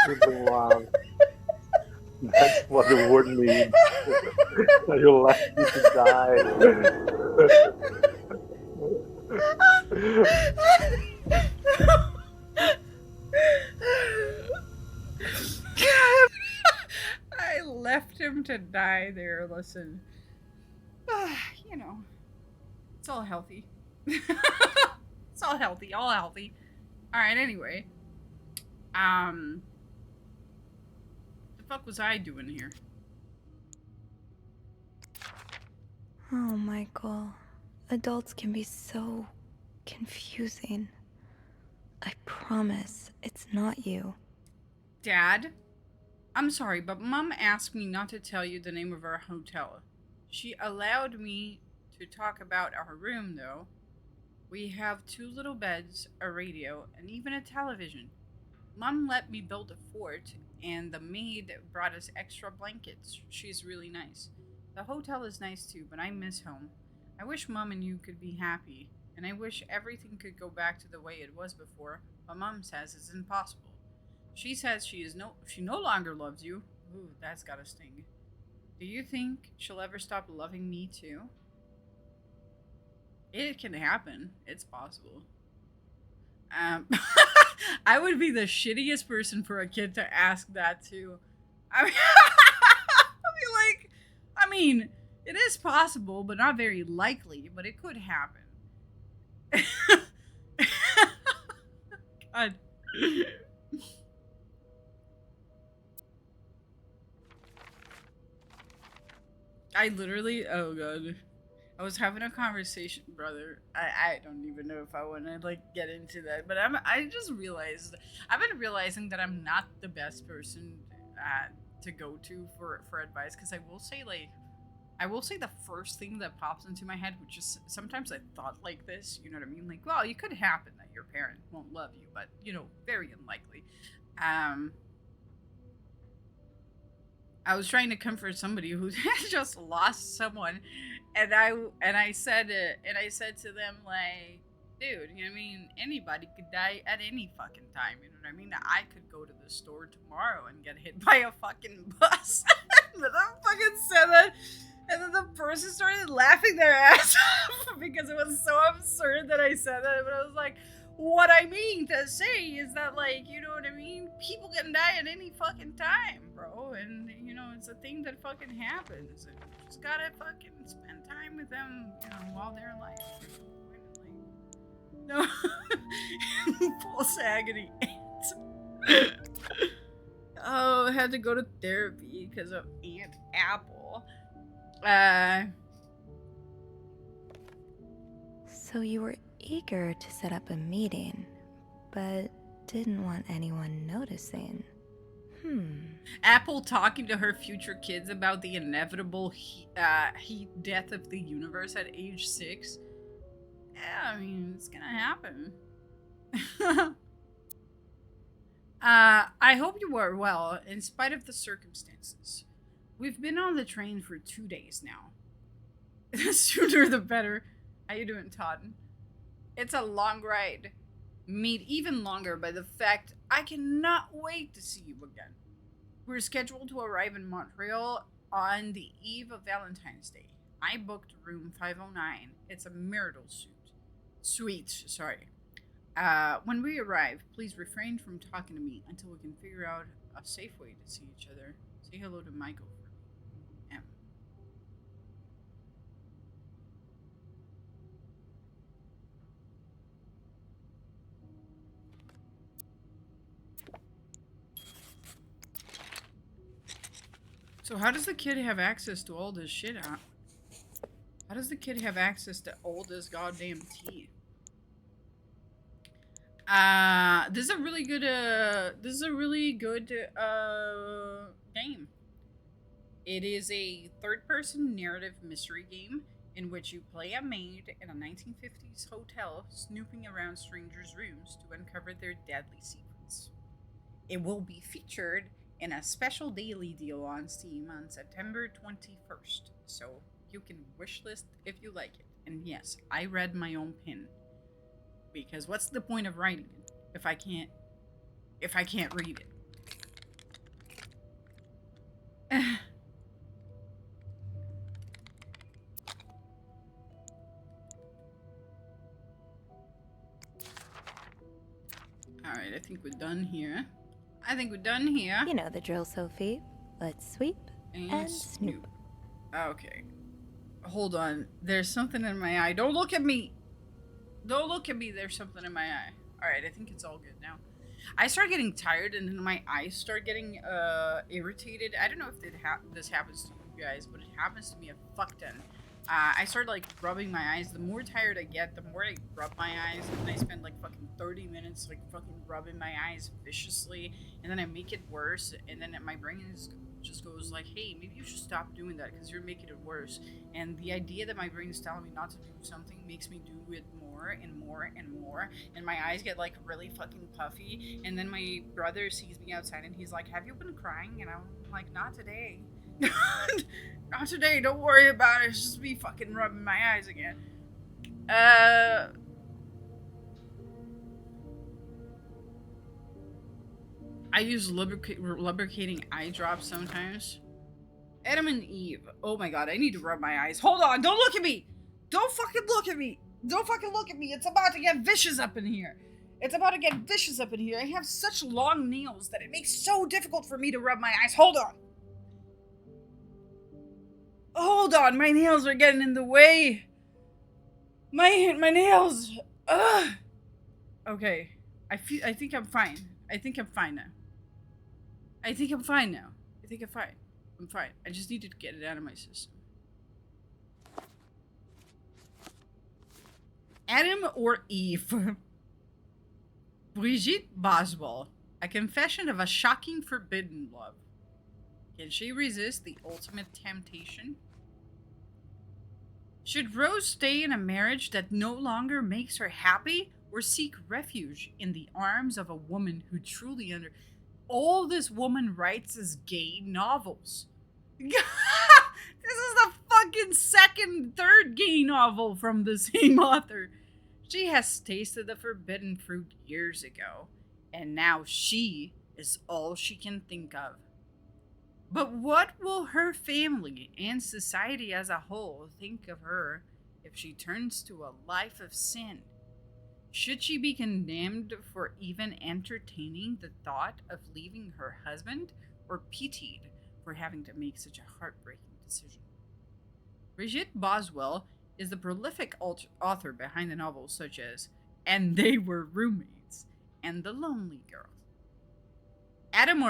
You're being wild. That's what the word means. You left me to die. I left him to die there. Listen, you know, it's all healthy. It's all healthy, all healthy. All right. Anyway, the fuck was I doing here? Oh, Michael. Adults can be so confusing. I promise it's not you. Dad, I'm sorry, but Mom asked me not to tell you the name of our hotel. She allowed me to talk about our room, though. We have 2 little beds, a radio, and even a television. Mom let me build a fort, and the maid brought us extra blankets. She's really nice. The hotel is nice too, but I miss home. I wish Mom and you could be happy, and I wish everything could go back to the way it was before, but Mom says it's impossible. She says she no longer loves you. Ooh, that's gotta sting. Do you think she'll ever stop loving me too? It can happen. It's possible. I would be the shittiest person for a kid to ask that to. I mean, I mean, it is possible, but not very likely, but it could happen. God. I literally, oh god. I was having a conversation, brother. I don't even know if I want to like get into that, but I just realized I've been realizing that I'm not the best person to go to for advice, because I will say the first thing that pops into my head, which is sometimes I thought like this, you know what I mean? Like, well, it could happen that your parent won't love you, but you know, very unlikely. I was trying to comfort somebody who just lost someone, and I said to them, like, dude, you know what I mean? Anybody could die at any fucking time, you know what I mean? I could go to the store tomorrow and get hit by a fucking bus. And I fucking said that, and then the person started laughing their ass off because it was so absurd that I said that. But I was like, what I mean to say is that, like, you know what I mean? People can die at any fucking time, bro. And, you know, it's a thing that fucking happens. And you just gotta fucking spend time with them, you know, while they're alive. No. False agony. Oh, I had to go to therapy because of Aunt Apple. So you were eager to set up a meeting, but didn't want anyone noticing. Apple talking to her future kids about the inevitable heat death of the universe at age 6. Yeah, I mean, it's gonna happen. I hope you are well, in spite of the circumstances. We've been on the train for 2 days now. The sooner the better. How you doing, Todd? It's a long ride. Made even longer by the fact I cannot wait to see you again. We're scheduled to arrive in Montreal on the eve of Valentine's Day. I booked room 509. It's a marital suite, sorry. When we arrive, please refrain from talking to me until we can figure out a safe way to see each other. Say hello to Michael for me. M. So how does the kid have access to all this shit? How does the kid have access to all this goddamn tea? This is a really good game. It is a third-person narrative mystery game in which you play a maid in a 1950s hotel snooping around strangers' rooms to uncover their deadly secrets. It will be featured in a special daily deal on Steam on September 21st, so you can wishlist if you like it. And yes, I read my own pin. Because what's the point of writing it if I can't read it? done here. I think we're done here. You know the drill, Sophie. Let's sweep and snoop. Okay. Hold on. There's something in my eye. Don't look at me. Don't look at me. There's something in my eye. Alright, I think it's all good now. I start getting tired and then my eyes start getting irritated. I don't know if this happens to you guys, but it happens to me a fuck ton. I start like rubbing my eyes. The more tired I get, the more I rub my eyes, and then I spend like fucking 30 minutes like fucking rubbing my eyes viciously, and then I make it worse, and then my brain just goes like, hey, maybe you should stop doing that because you're making it worse. And the idea that my brain is telling me not to do something makes me do it more and more and more, and my eyes get like really fucking puffy. And then my brother sees me outside and he's like, have you been crying? And I'm like, not today. Not today, don't worry about it. It's just me fucking rubbing my eyes again. I use lubricating eye drops sometimes. Adam and Eve. Oh my god, I need to rub my eyes. Hold on, don't look at me! Don't fucking look at me! Don't fucking look at me! It's about to get vicious up in here. It's about to get vicious up in here. I have such long nails that it makes so difficult for me to rub my eyes. Hold on! Hold on, my nails are getting in the way. My nails. Ugh. Okay, I think I'm fine. I think I'm fine now. I think I'm fine now. I think I'm fine. I'm fine. I just needed to get it out of my system. Adam or Eve? Brigitte Boswell. A confession of a shocking forbidden love. Can she resist the ultimate temptation? Should Rose stay in a marriage that no longer makes her happy, or seek refuge in the arms of a woman who truly all this woman writes is gay novels. This is the fucking third gay novel from the same author. She has tasted the forbidden fruit years ago, and now she is all she can think of. But what will her family and society as a whole think of her if she turns to a life of sin? Should she be condemned for even entertaining the thought of leaving her husband, or pitied for having to make such a heartbreaking decision? Brigitte Boswell is the prolific author behind the novels such as And They Were Roommates and The Lonely Girl. Adam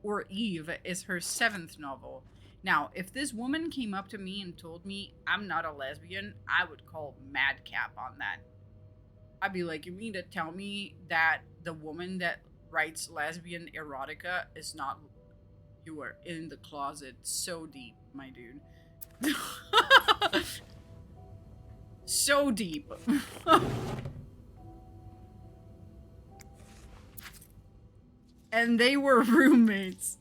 or Eve is her 7th novel. Now, if this woman came up to me and told me I'm not a lesbian, I would call madcap on that. I'd be like, you mean to tell me that the woman that writes lesbian erotica is not... You are in the closet so deep, my dude. So deep. And they were roommates.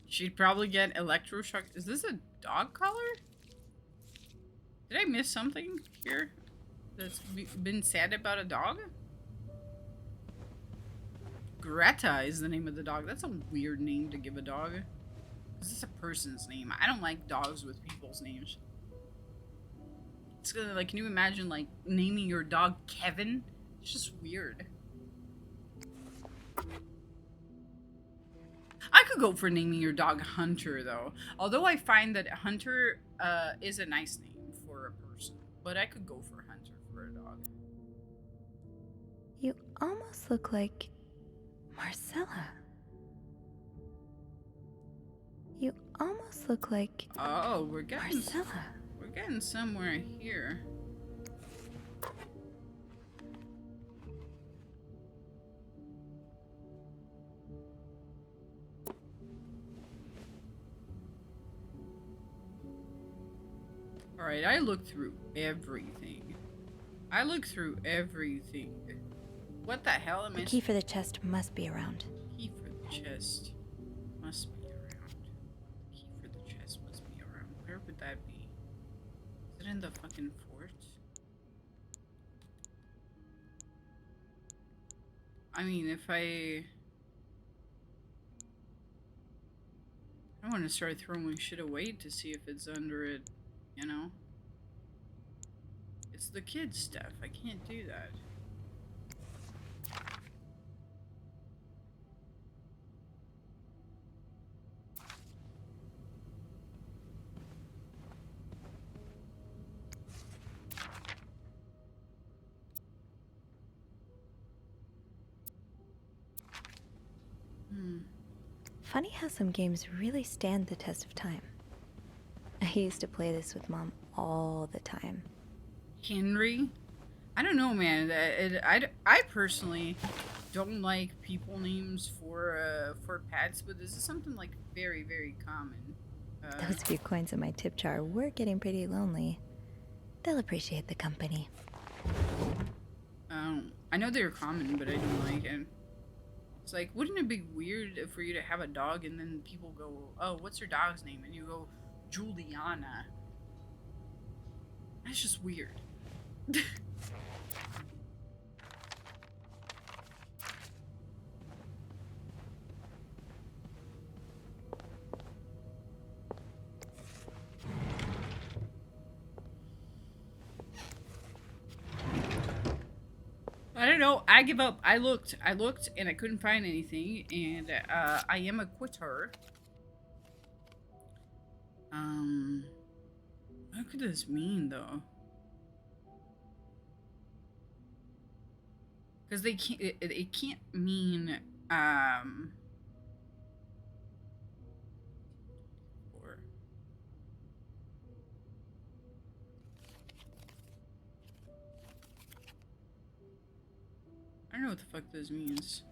She'd probably get electroshock. Is this a dog collar? Did I miss something here that's been said about a dog? Greta is the name of the dog. That's a weird name to give a dog. Is this a person's name? I don't like dogs with people's names. It's gonna, like, can you imagine, like, naming your dog Kevin? It's just weird. I could go for naming your dog Hunter, though. Although I find that Hunter is a nice name for a person. But I could go for Hunter for a dog. You almost look like Marcella. You almost look like Oh, we're getting Marcella. We're getting somewhere here. Alright, I looked through everything. What the hell am I... The key for the chest must be around. Key for the chest must be around. Key for the chest must be around. Where would that be? Is it in the fucking fort? I mean, if I want to start throwing shit away to see if it's under it, you know? It's the kids' stuff. I can't do that. Funny how some games really stand the test of time. I used to play this with Mom all the time. Henry? I don't know, man. I personally don't like people names for pets, but this is something like very, very common. Those few coins in my tip jar were getting pretty lonely. They'll appreciate the company. I know they're common, but I don't like it. It's like, wouldn't it be weird for you to have a dog and then people go, oh, what's your dog's name? And you go, Juliana. That's just weird. I don't know. I give up. I looked, and I couldn't find anything, and I am a quitter. What could this mean, though? Because they can't. It can't mean or I don't know what the fuck this means.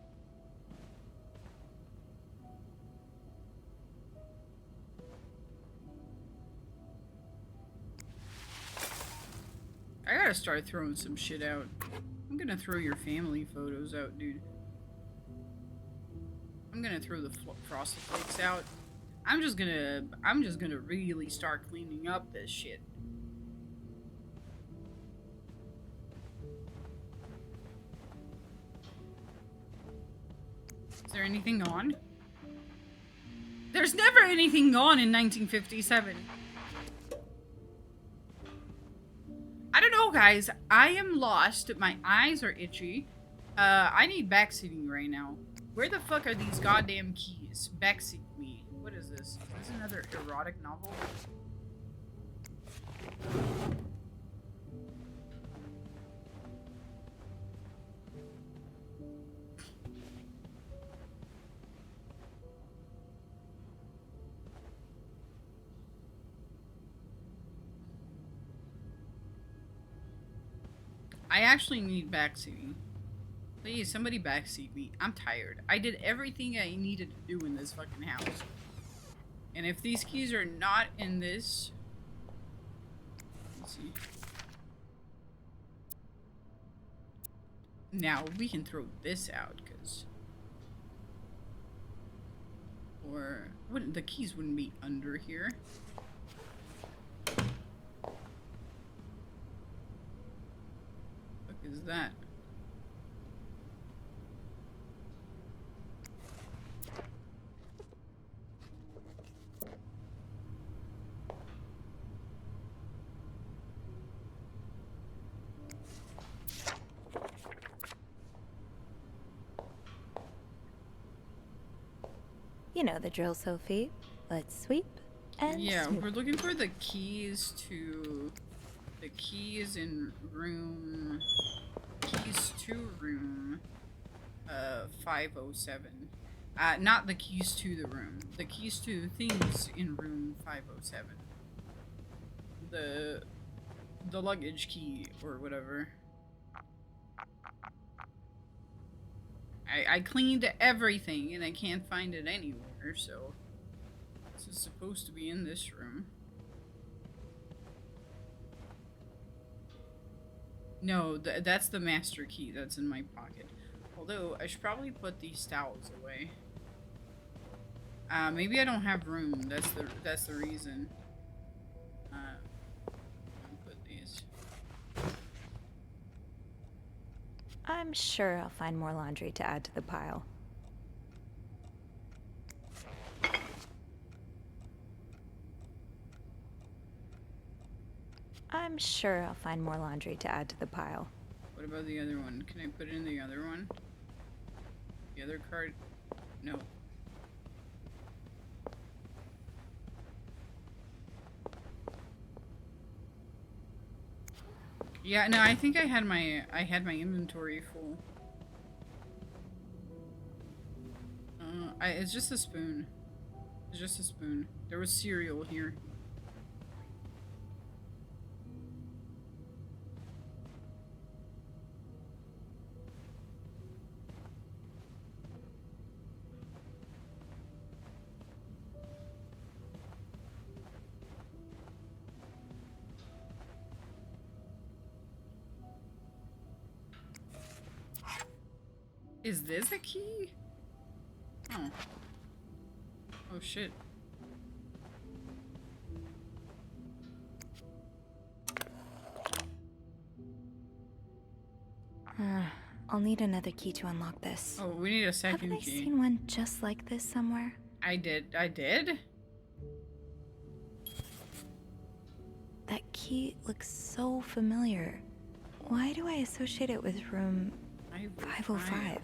I gotta start throwing some shit out. I'm gonna throw your family photos out, dude. I'm gonna throw the frosted flakes out. I'm just gonna really start cleaning up this shit. Is there anything on? There's never anything on in 1957. I don't know, guys. I am lost. My eyes are itchy. I need backseating right now. Where the fuck are these goddamn keys? Backseat me. What is this? Is this another erotic novel? I actually need backseating. Please, somebody backseat me. I'm tired. I did everything I needed to do in this fucking house. And if these keys are not in this... Let's see. Now, we can throw this out, because... Or... the keys wouldn't be under here. What is that? You know the drill, Sophie. Let's sweep and yeah, snoop. we're looking for the keys to... The keys in room... Keys to room... 507. Not the keys to the room. The keys to things in room 507. The luggage key, or whatever. I cleaned everything and I can't find it anywhere, so this is supposed to be in this room. No, that's the master key that's in my pocket. Although, I should probably put these towels away. Maybe I don't have room, that's the reason. I'll put these. I'm sure I'll find more laundry to add to the pile. I'm sure I'll find more laundry to add to the pile. What about the other one? Can I put it in the other one? The other card? No. Yeah, no, I think I had my inventory full. It's just a spoon. It's just a spoon. There was cereal here. Is this a key? Oh. Oh shit. I'll need another key to unlock this. Oh, we need a second Haven't I key. seen one just like this somewhere? I did. That key looks so familiar. Why do I associate it with room 505?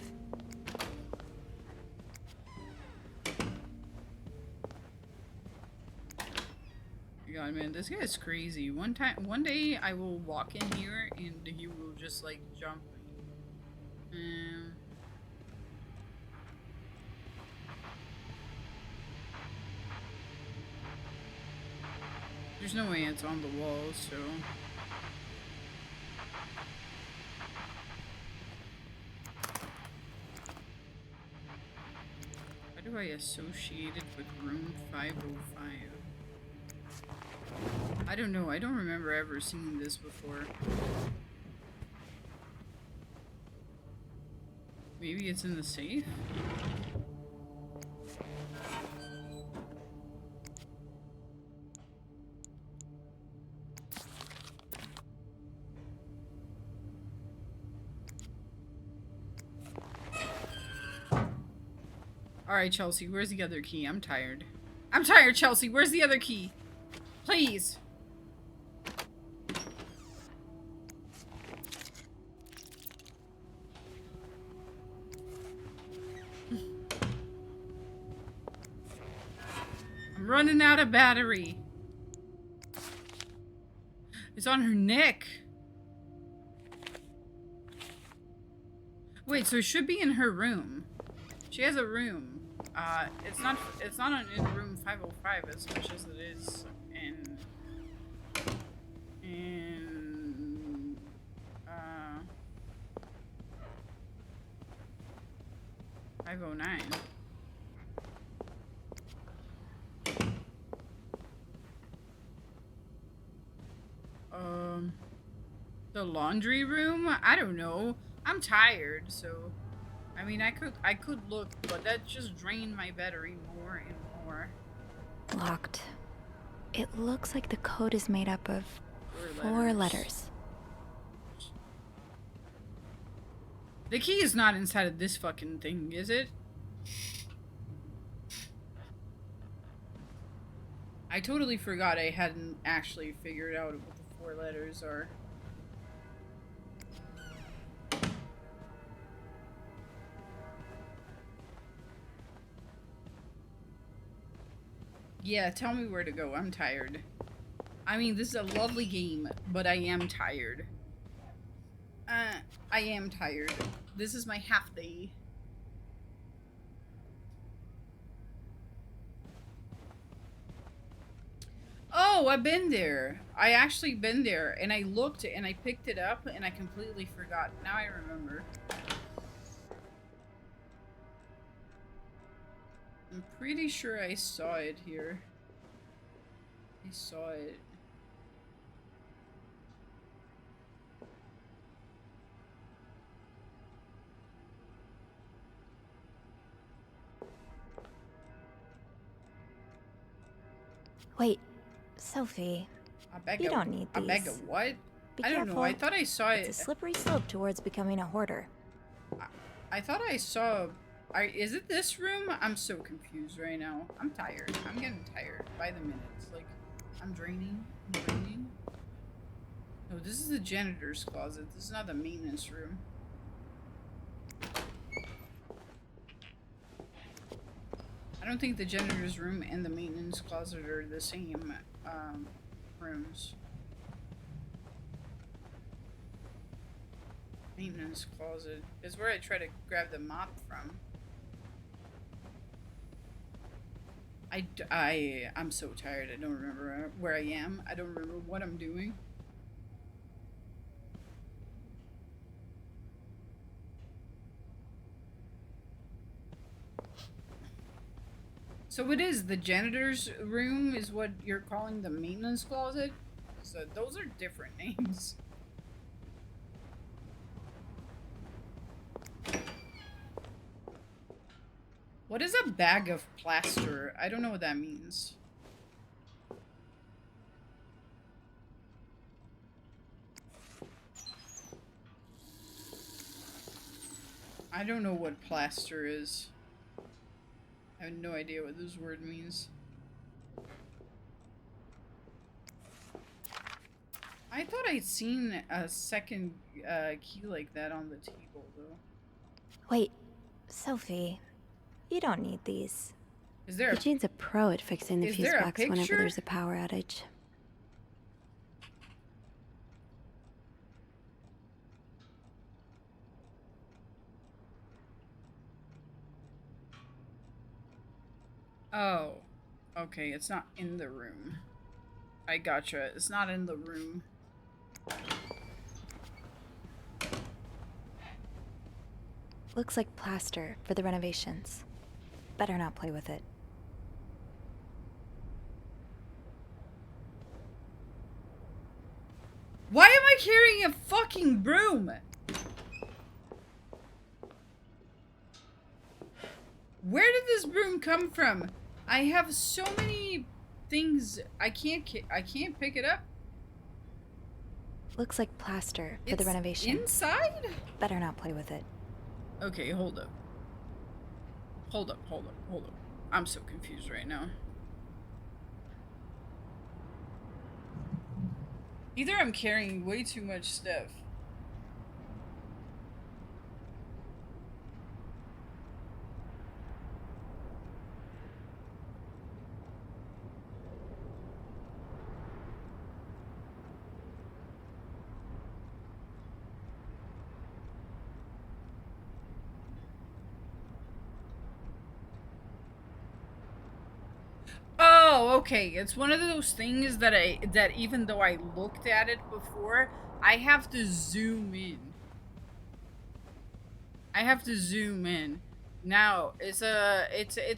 God, man, this guy is crazy. One day I will walk in here and he will just like jump. There's no way it's on the wall, so. How do I associate it with room 505? I don't know. I don't remember ever seeing this before. Maybe it's in the safe? Alright, Chelsea, where's the other key? I'm tired. I'm tired, Chelsea. Where's the other key? Please. I'm running out of battery. It's on her neck. Wait, so it should be in her room. She has a room. It's not in room 505 as much as it is in 509. The laundry room? I don't know. I'm tired, so I mean I could look, but that just drained my battery more and more. Locked. It looks like the code is made up of 4 letters. The key is not inside of this fucking thing, is it? I totally forgot I hadn't actually figured out what the 4 letters are. Yeah, tell me where to go. I'm tired. I mean, this is a lovely game, but I am tired. I am tired. This is my half day. Oh, I've been there. I actually been there, and I looked and I picked it up, and I completely forgot. Now I remember. I'm pretty sure I saw it here. I saw it. Wait, Sophie. You don't need these. A bag of what? Be I don't careful. know. I thought I saw it. It's a slippery slope towards becoming a hoarder. I thought I saw. Is it this room? I'm so confused right now. I'm tired. I'm getting tired by the minutes. Like, I'm draining. I'm draining. No, this is the janitor's closet. This is not the maintenance room. I don't think the janitor's room and the maintenance closet are the same rooms. Maintenance closet is where I try to grab the mop from. I'm so tired. I don't remember where I am. I don't remember what I'm doing. So it is the janitor's room is what you're calling the maintenance closet? So those are different names. What is a bag of plaster? I don't know what that means. I don't know what plaster is. I have no idea what this word means. I thought I'd seen a second key like that on the table, though. Wait, Sophie, you don't need these. Is there Eugene's a pro at fixing the is fuse there a box whenever picture? there's a power outage. Oh, okay, it's not in the room. I gotcha. It's not in the room. Looks like plaster for the renovations. Better not play with it. Why am I carrying a fucking broom? Where did this broom come from? I have so many things. I can't pick it up. Looks like plaster for the It's renovations. inside? Better not play with it. Okay, hold up. Hold up. I'm so confused right now. Either I'm carrying way too much stuff. Oh, okay. It's one of those things that even though I looked at it before, I have to zoom in. I have to zoom in. Now, it's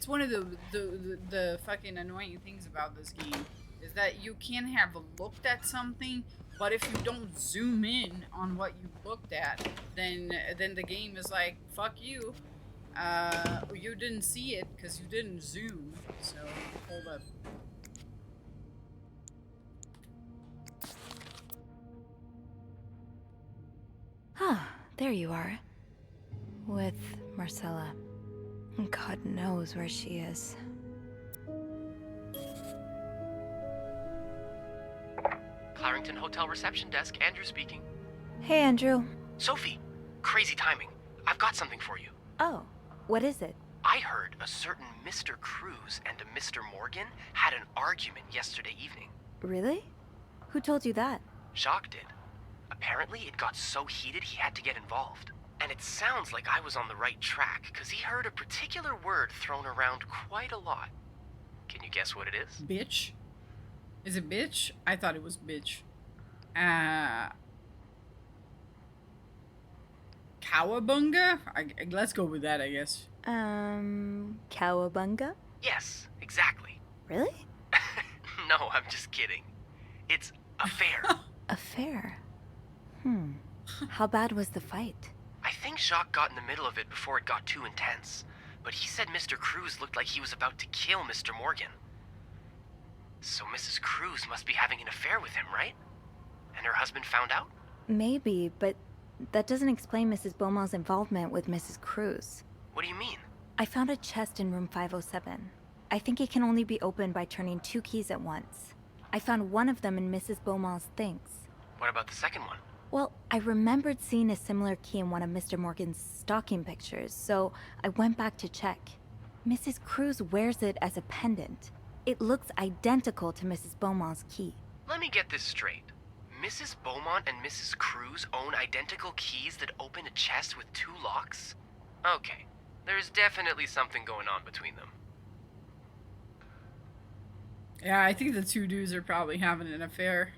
one of the fucking annoying things about this game is that you can have looked at something, but if you don't zoom in on what you looked at, then the game is like, fuck you. You didn't see it because you didn't zoom. So, hold up. Ah, there you are. With Marcella. God knows where she is. Clarington Hotel reception desk, Andrew speaking. Hey, Andrew. Sophie, crazy timing. I've got something for you. Oh, what is it? I heard a certain Mr. Cruz and a Mr. Morgan had an argument yesterday evening. Really? Who told you that? Jacques did. Apparently, it got so heated he had to get involved. And it sounds like I was on the right track, because he heard a particular word thrown around quite a lot. Can you guess what it is? Bitch? Is it bitch? I thought it was bitch. Cowabunga? Let's go with that, I guess. Cowabunga? Yes, exactly. Really? No, I'm just kidding. It's affair. Affair? How bad was the fight? I think Jacques got in the middle of it before it got too intense, but he said Mr. Cruz looked like he was about to kill Mr. Morgan. So Mrs. Cruz must be having an affair with him, right? And her husband found out? Maybe, but that doesn't explain Mrs. Beaumont's involvement with Mrs. Cruz. What do you mean? I found a chest in room 507. I think it can only be opened by turning 2 keys at once. I found one of them in Mrs. Beaumont's things. What about the second one? Well, I remembered seeing a similar key in one of Mr. Morgan's stocking pictures, so I went back to check. Mrs. Cruz wears it as a pendant. It looks identical to Mrs. Beaumont's key. Let me get this straight. Mrs. Beaumont and Mrs. Cruz own identical keys that open a chest with 2 locks? Okay, there's definitely something going on between them. Yeah, I think the two dudes are probably having an affair.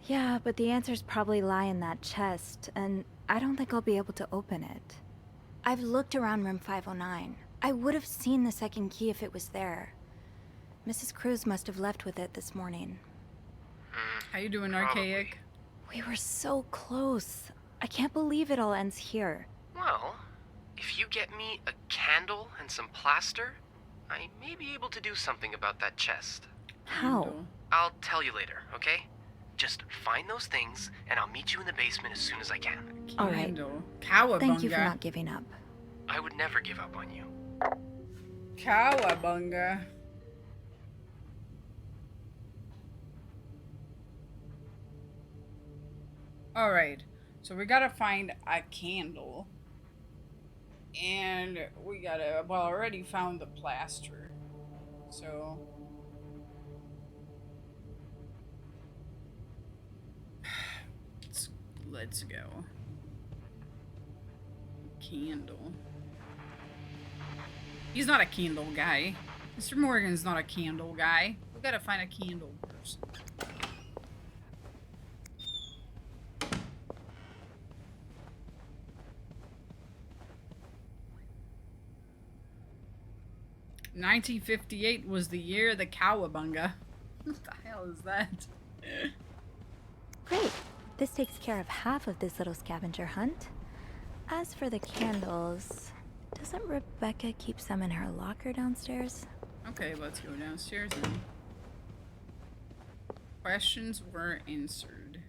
Yeah, but the answers probably lie in that chest, and I don't think I'll be able to open it. I've looked around room 509. I would have seen the second key if it was there. Mrs. Cruz must have left with it this morning. How you doing, Probably. Archaic? We were so close. I can't believe it all ends here. Well, if you get me a candle and some plaster, I may be able to do something about that chest. How? I'll tell you later, okay? Just find those things, and I'll meet you in the basement as soon as I can. All right. Candle. Cowabunga. Thank you for not giving up. I would never give up on you. Cowabunga. Alright, so we gotta find a candle. And we gotta, well, I already found the plaster. So. Let's go. Candle. He's not a candle guy. Mr. Morgan's not a candle guy. We gotta find a candle person. $1958 was the year of the cowabunga. What the hell is that? Great. This takes care of half of this little scavenger hunt. As for the candles, doesn't Rebecca keep some in her locker downstairs? Okay, let's go downstairs then. Questions were answered.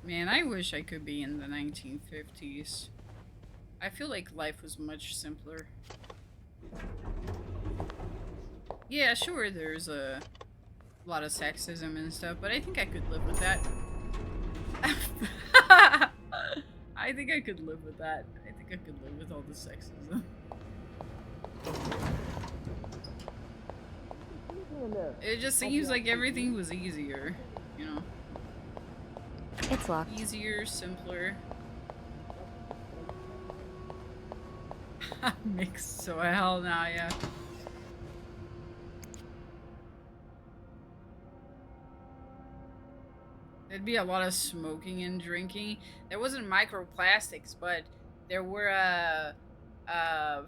Man, I wish I could be in the 1950s. I feel like life was much simpler. Yeah, sure, there's a lot of sexism and stuff, but I think I could live with that. I think I could live with that. I think I could live with all the sexism. It just seems like everything was easier, you know? It's locked. Easier, simpler. Mixed, so hell nah, yeah. There'd be a lot of smoking and drinking. There wasn't microplastics, but there were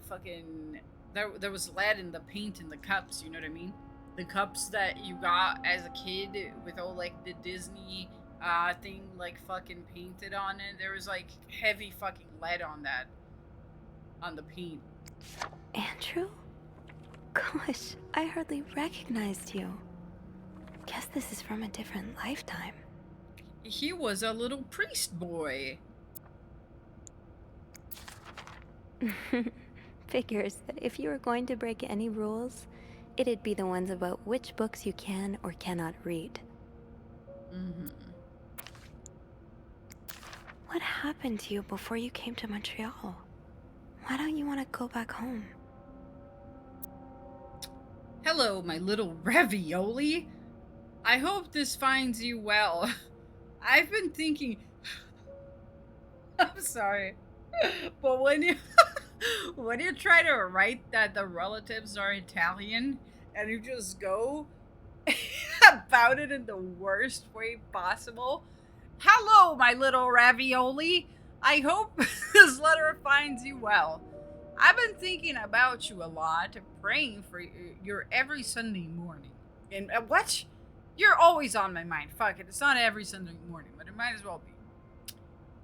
fucking there was lead in the paint in the cups, you know what I mean? The cups that you got as a kid with all like the Disney thing like fucking painted on it. There was like heavy fucking lead on that. On the paint. Andrew? Gosh, I hardly recognized you. Guess this is from a different lifetime. He was a little priest boy. Figures that if you were going to break any rules, it'd be the ones about which books you can or cannot read. Mm-hmm. What happened to you before you came to Montreal? Why don't you want to go back home? Hello, my little ravioli. I hope this finds you well. I've been thinking... I'm sorry. But when you... when you try to write that the relatives are Italian, and you just go about it in the worst way possible. Hello, my little ravioli. I hope this letter finds you well. I've been thinking about you a lot, praying for your every Sunday morning. And what? You're always on my mind. Fuck it. It's not every Sunday morning, but it might as well be.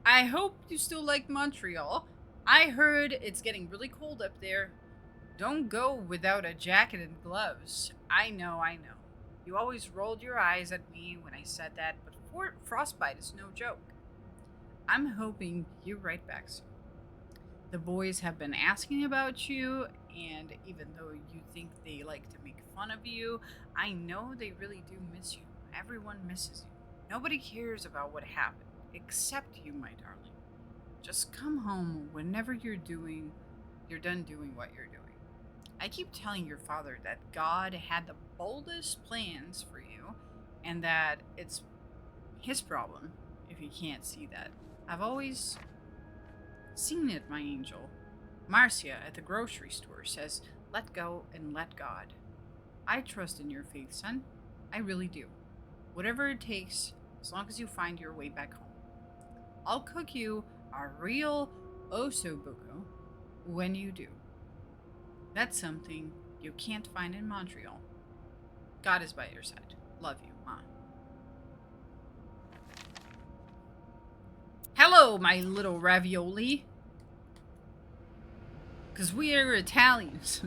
I hope you still like Montreal. I heard it's getting really cold up there. Don't go without a jacket and gloves. I know. You always rolled your eyes at me when I said that, but frostbite is no joke. I'm hoping you're right back soon. The boys have been asking about you, and even though you think they like to make fun of you, I know they really do miss you. Everyone misses you. Nobody cares about what happened, except you, my darling. Just come home whenever you're done doing what you're doing. I keep telling your father that God had the boldest plans for you, and that it's his problem if he can't see that. I've always Seen it, my angel. Marcia at the grocery store says, let go and let God. I trust in your faith, son. I really do. Whatever it takes, as long as you find your way back home. I'll cook you a real osobuco when you do. That's something you can't find in Montreal. God is by your side. Love you, Ma. Hello, my little ravioli. Because we are Italians.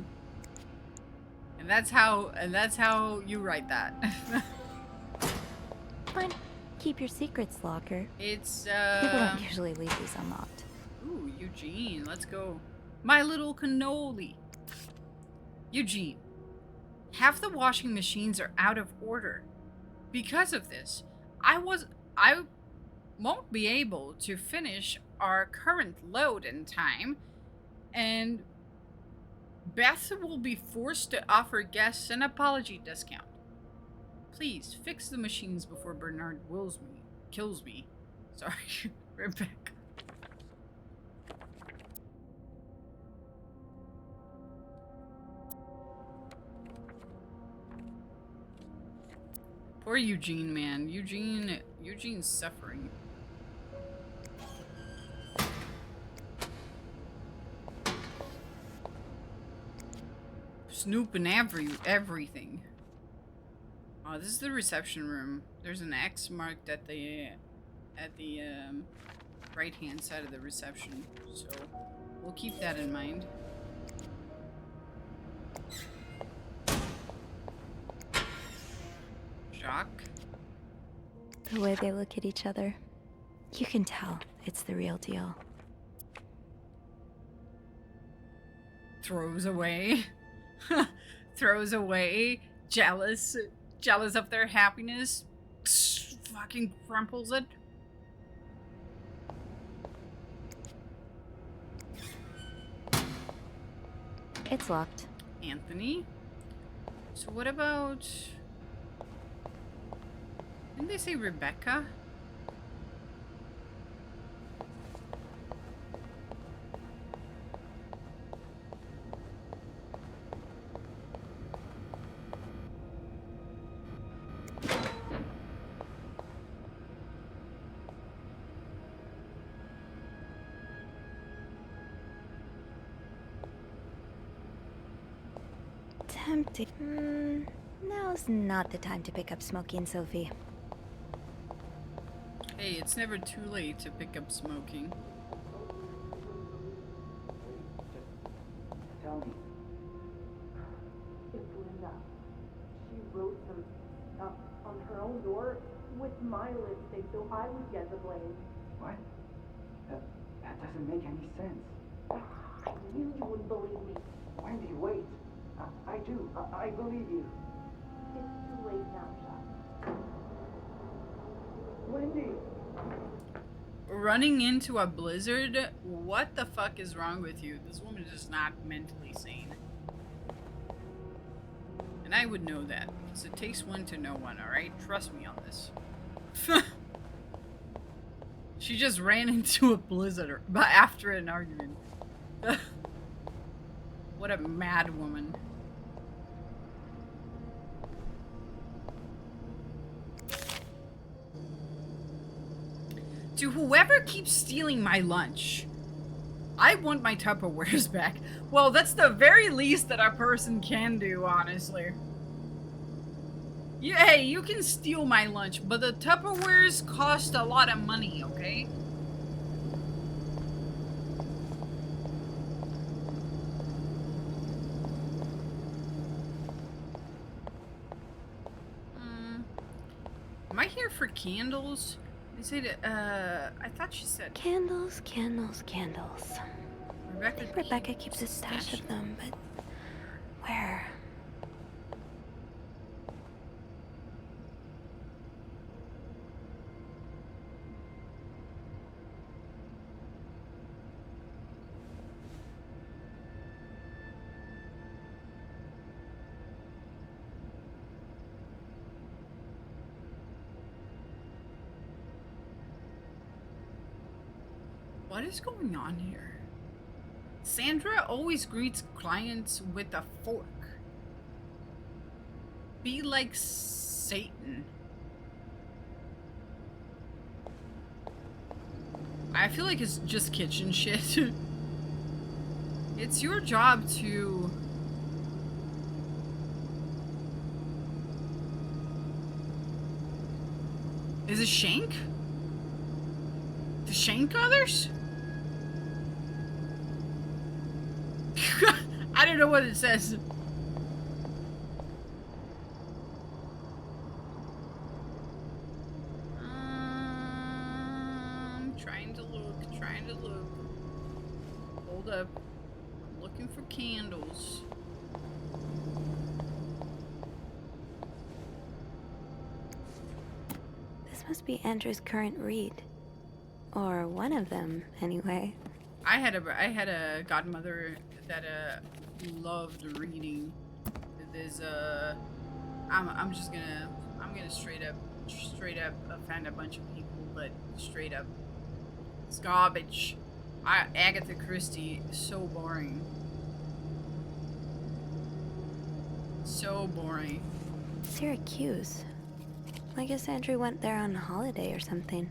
and that's how you write that. Fine. Keep your secrets, Locker. It's, People don't usually leave these unlocked. Ooh, Eugene, let's go. My little cannoli. Eugene, half the washing machines are out of order. Because of this, I won't be able to finish our current load in time, and Beth will be forced to offer guests an apology discount. Please fix the machines before Bernard kills me. Sorry, Rebecca. Poor Eugene, man. Eugene's suffering. Snooping everything. Oh, this is the reception room. There's an X marked at the right-hand side of the reception, so we'll keep that in mind. Jacques. The way they look at each other, you can tell it's the real deal. Throws away. Throws away. Jealous of their happiness. Fucking crumples it. It's locked. Anthony? So what about... Didn't they say Rebecca? Tempted. Now's not the time to pick up smoking, Sophie. Hey, it's never too late to pick up smoking. Tell me. It's Linda. She wrote some stuff on her own door with my lipstick so I would get the blame. What? That doesn't make any sense. I knew you wouldn't believe me. Wendy, wait. I do. I believe you. It's too late now, Jacques. Wendy! Running into a blizzard? What the fuck is wrong with you? This woman is just not mentally sane. And I would know that, because it takes one to know one, alright? Trust me on this. She just ran into a blizzard after an argument. What a mad woman. To whoever keeps stealing my lunch, I want my Tupperwares back. Well, that's the very least that a person can do, honestly. Yeah, hey, you can steal my lunch, but the Tupperwares cost a lot of money, okay? Am I here for candles? They said, I thought she said... Candles, candles, candles. Rebecca keeps a stash of them, but... where? What is going on here? Sandra always greets clients with a fork. Be like Satan. I feel like it's just kitchen shit. It's your job to... Is it shank? To shank others? I don't know what it says. Trying to look. Hold up. I'm looking for candles. This must be Andrew's current read. Or one of them, anyway. I had a godmother that loved reading. There's I'm gonna straight up offend a bunch of people, but straight up, it's garbage. Agatha Christie is so boring. So boring. Syracuse. I guess Andrew went there on holiday or something.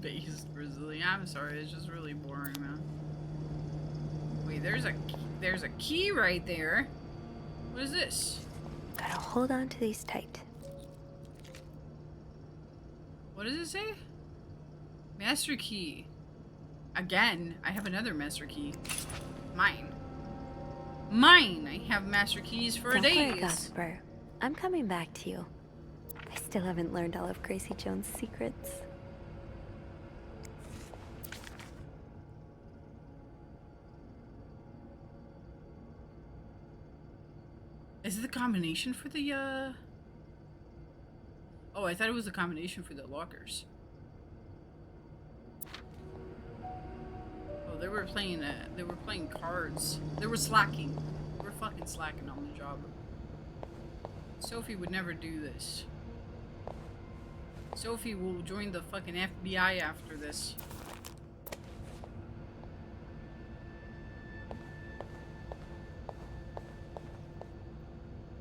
Based Brazilian. I'm sorry, it's just really boring, man. Wait, there's a key right there. What is this? Gotta hold on to these tight. What does it say? Master key. Again, I have another master key. Mine. I have master keys for Don't days. worry, Gosper. I'm coming back to you. I still haven't learned all of Gracie Jones' secrets. Is it the combination for the, Oh, I thought it was the combination for the lockers. Oh, they were playing cards. They were slacking. They were fucking slacking on the job. Sophie would never do this. Sophie will join the fucking FBI after this.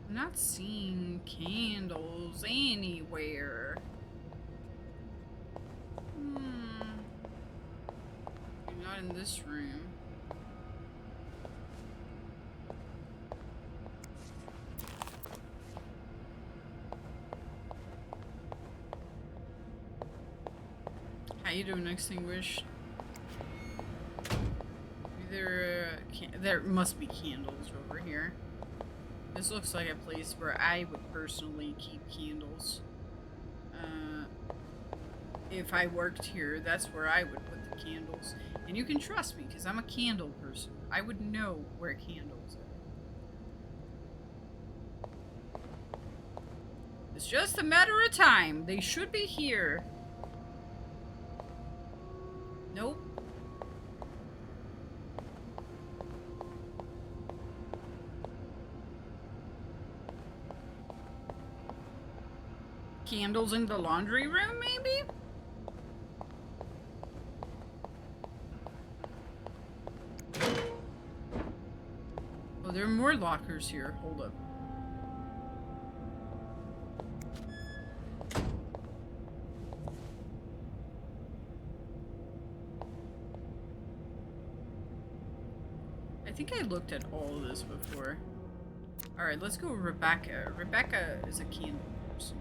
I'm not seeing candles anywhere. Not in this room. How you doing, Extinguished? There must be candles over here. This looks like a place where I would personally keep candles. If I worked here, that's where I would put the candles. And you can trust me, because I'm a candle person. I would know where candles are. It's just a matter of time. They should be here. Nope. Candles in the laundry room, maybe? Oh, there are more lockers here. Hold up. I think I looked at all of this before. Alright, let's go with Rebecca. Rebecca is a candle person.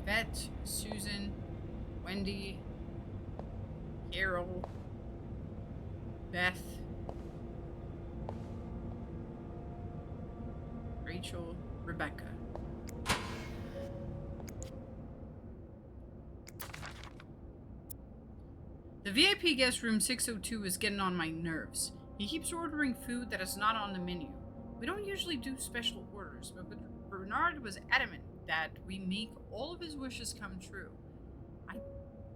Yvette, Susan, Wendy, Carol, Beth, Rachel, Rebecca. The VIP guest room 602 is getting on my nerves. He keeps ordering food that is not on the menu. We don't usually do special orders, but Bernard was adamant that we make all of his wishes come true.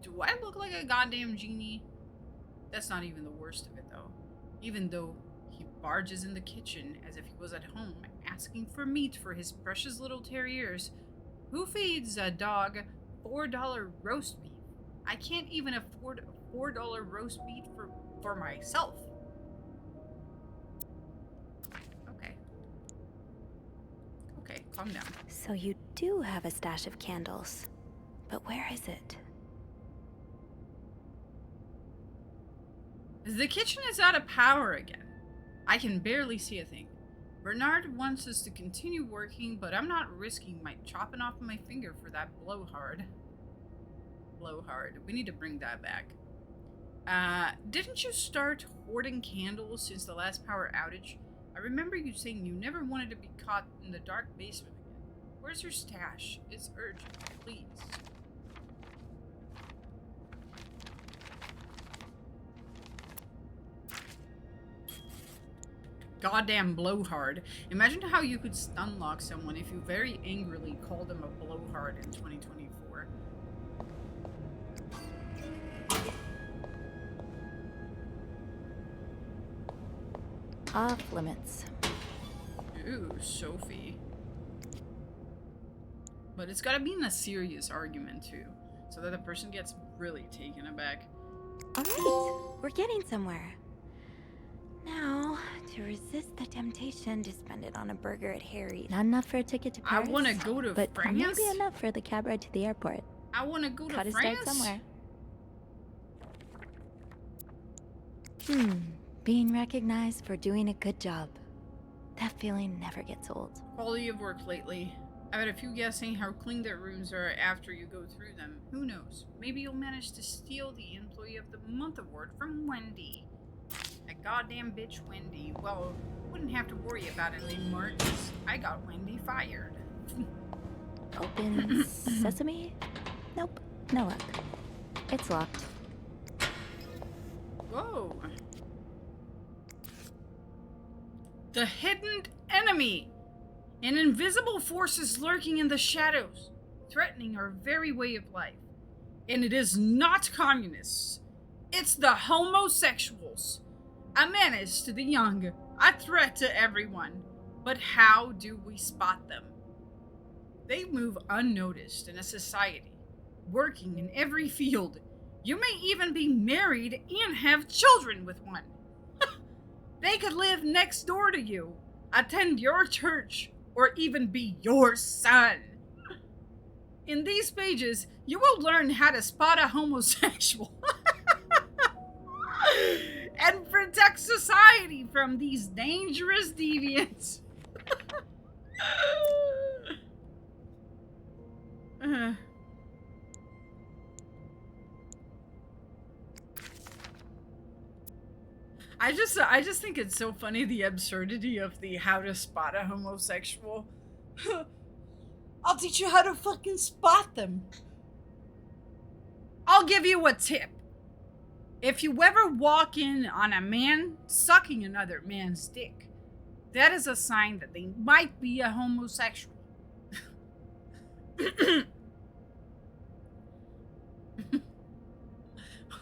Do I look like a goddamn genie? That's not even the worst of it, though. Even though he barges in the kitchen as if he was at home, asking for meat for his precious little terriers. Who feeds a dog $4 roast beef I can't even afford a $4 roast beef for myself. Okay. Okay, calm down. So you do have a stash of candles. But where is it? The kitchen is out of power again. I can barely see a thing. Bernard wants us to continue working, but I'm not risking my chopping off my finger for that blowhard. Blowhard. We need to bring that back. Didn't you start hoarding candles since the last power outage? I remember you saying you never wanted to be caught in the dark basement again. Where's your stash? It's urgent, please. Goddamn blowhard. Imagine how you could stunlock someone if you very angrily called them a blowhard in 2024. Off limits. Ooh, Sophie. But it's gotta be in a serious argument too, so that the person gets really taken aback. Alright, we're getting somewhere. Now, to resist the temptation to spend it on a burger at Harry's. Not enough for a ticket to Paris. I wanna go to but France. maybe enough for the cab ride to the airport. I wanna go to Gotta France. start somewhere. Being recognized for doing a good job. That feeling never gets old. Quality of work lately. I've had a few guessing how clean their rooms are after you go through them. Who knows? Maybe you'll manage to steal the Employee of the Month award from Wendy. That goddamn bitch Wendy. Well, wouldn't have to worry about it anymore because I got Wendy fired. Open sesame? Nope, no luck. It's locked. Whoa. The hidden enemy. An invisible force is lurking in the shadows, threatening our very way of life. And it is not communists. It's the homosexuals. A menace to the young, a threat to everyone. But how do we spot them? They move unnoticed in a society, working in every field. You may even be married and have children with one. They could live next door to you, attend your church, or even be your son. In these pages, you will learn how to spot a homosexual and protect society from these dangerous deviants. I just think it's so funny, the absurdity of the how to spot a homosexual. I'll teach you how to fucking spot them. I'll give you a tip. If you ever walk in on a man sucking another man's dick, that is a sign that they might be a homosexual.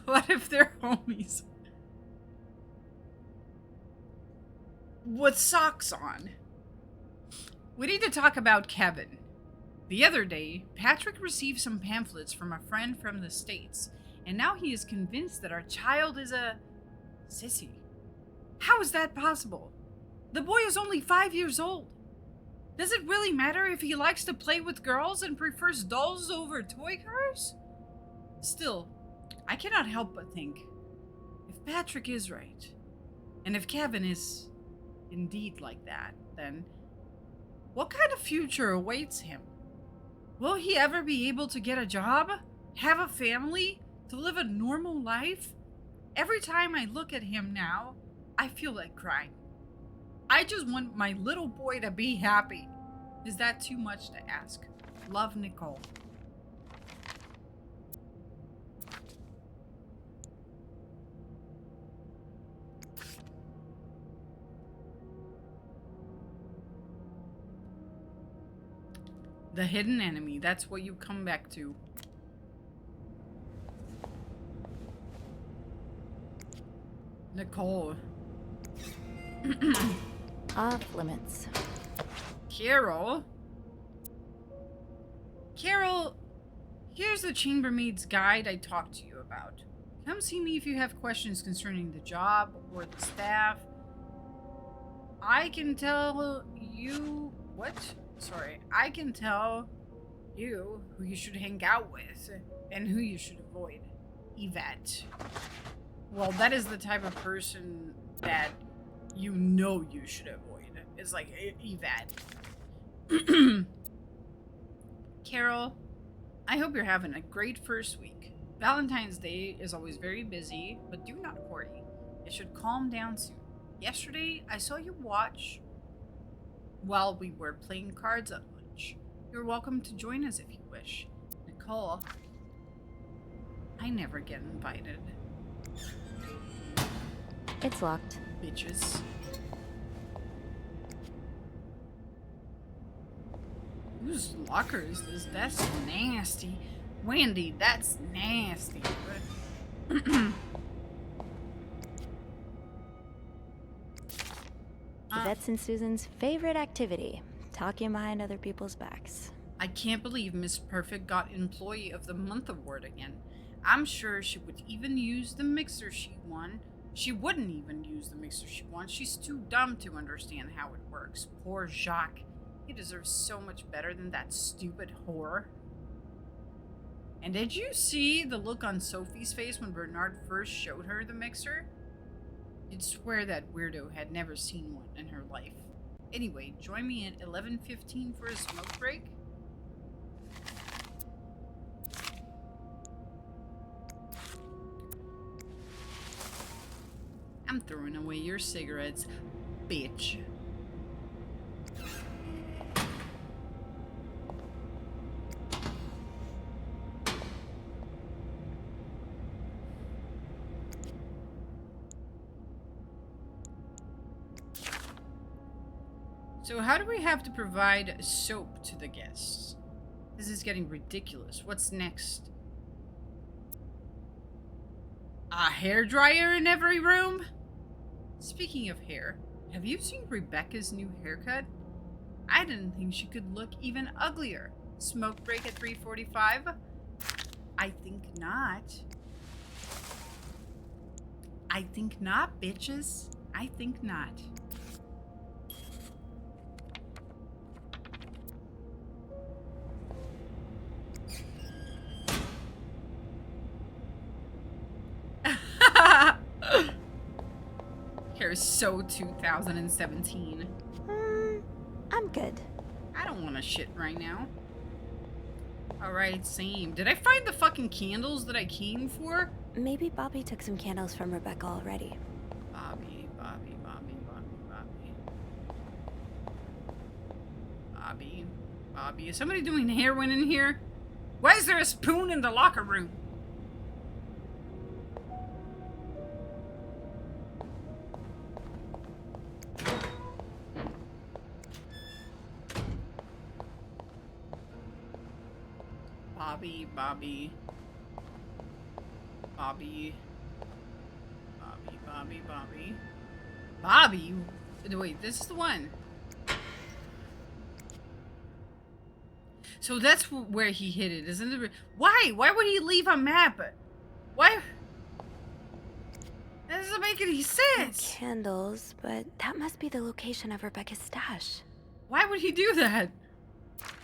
What if they're homies? With socks on. We need to talk about Kevin. The other day, Patrick received some pamphlets from a friend from the States, and now he is convinced that our child is a sissy. How is that possible? The boy is only 5 years old. Does it really matter if he likes to play with girls and prefers dolls over toy cars? Still, I cannot help but think, if Patrick is right, and if Kevin is indeed like that, then what kind of future awaits him? Will he ever be able to get a job, have a family, to live a normal life? Every time I look at him now, I feel like crying. I just want my little boy to be happy. Is that too much to ask? Love, Nicole. The hidden enemy, that's what you come back to. Nicole. Off limits. Carol? Carol, Here's the chambermaid's guide I talked to you about. Come see me if you have questions concerning the job or the staff. I can tell you... What? Sorry. I can tell you who you should hang out with and who you should avoid. Yvette. Well, that is the type of person that you know you should avoid. It's like Yvette. Carol, I hope you're having a great first week. Valentine's Day is always very busy, but do not worry. It should calm down soon. Yesterday, I saw you watch while we were playing cards at lunch. You're welcome to join us if you wish. Nicole, I never get invited. It's locked. Bitches. Whose locker is this? That's nasty. Wendy, that's nasty. Yvette's and Susan's favorite activity, talking behind other people's backs. I can't believe Miss Perfect got Employee of the Month award again. I'm sure she would even use the mixer she won. She wouldn't even use the mixer she won. She's too dumb to understand how it works. Poor Jacques. He deserves so much better than that stupid whore. And did you see the look on Sophie's face when Bernard first showed her the mixer? You'd swear that weirdo had never seen one in her life. Anyway, join me at 11:15 for a smoke break. I'm throwing away your cigarettes, bitch. So how do we have to provide soap to the guests? This is getting ridiculous. What's next? A hairdryer in every room? Speaking of hair, have you seen Rebecca's new haircut? I didn't think she could look even uglier. Smoke break at 3:45? I think not. I think not, bitches. I think not. Hair is so 2017. I'm good. I don't want to shit right now. Alright, same. Did I find the fucking candles that I came for? Maybe Bobby took some candles from Rebecca already. Bobby. Is somebody doing heroin in here? Why is there a spoon in the locker room? Bobby? Wait, this is the one. So that's where he hid it, isn't it? Why? Why would he leave a map? Why? That doesn't make any sense. No candles, but that must be the location of Rebecca's stash. Why would he do that?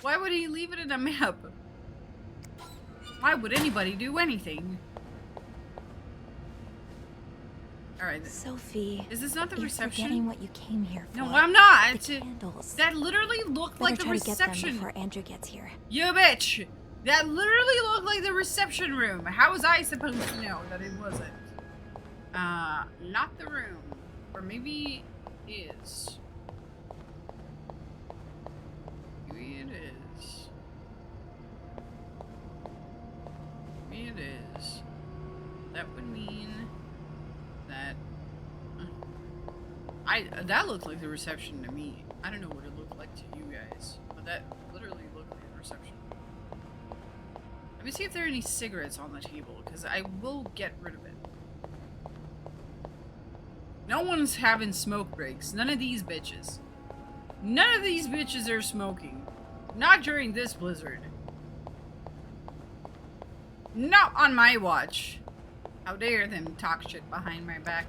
Why would he leave it in a map? Why would anybody do anything? Alright. Sophie. Is this not the reception? You're forgetting what you came here for. No, I'm not. The candles. That literally looked like the try reception. To get them before Andrew gets here. You bitch! That literally looked like the reception room. How was I supposed to know that it wasn't? Not the room. Or maybe it is. Maybe it is. Maybe it is. That would mean that that looked like the reception to me. I don't know what it looked like to you guys, but that literally looked like the reception. Let me see if there are any cigarettes on the table, because I will get rid of it. No one's having smoke breaks. None of these bitches. None of these bitches are smoking. Not during this blizzard. Not on my watch. How dare them talk shit behind my back.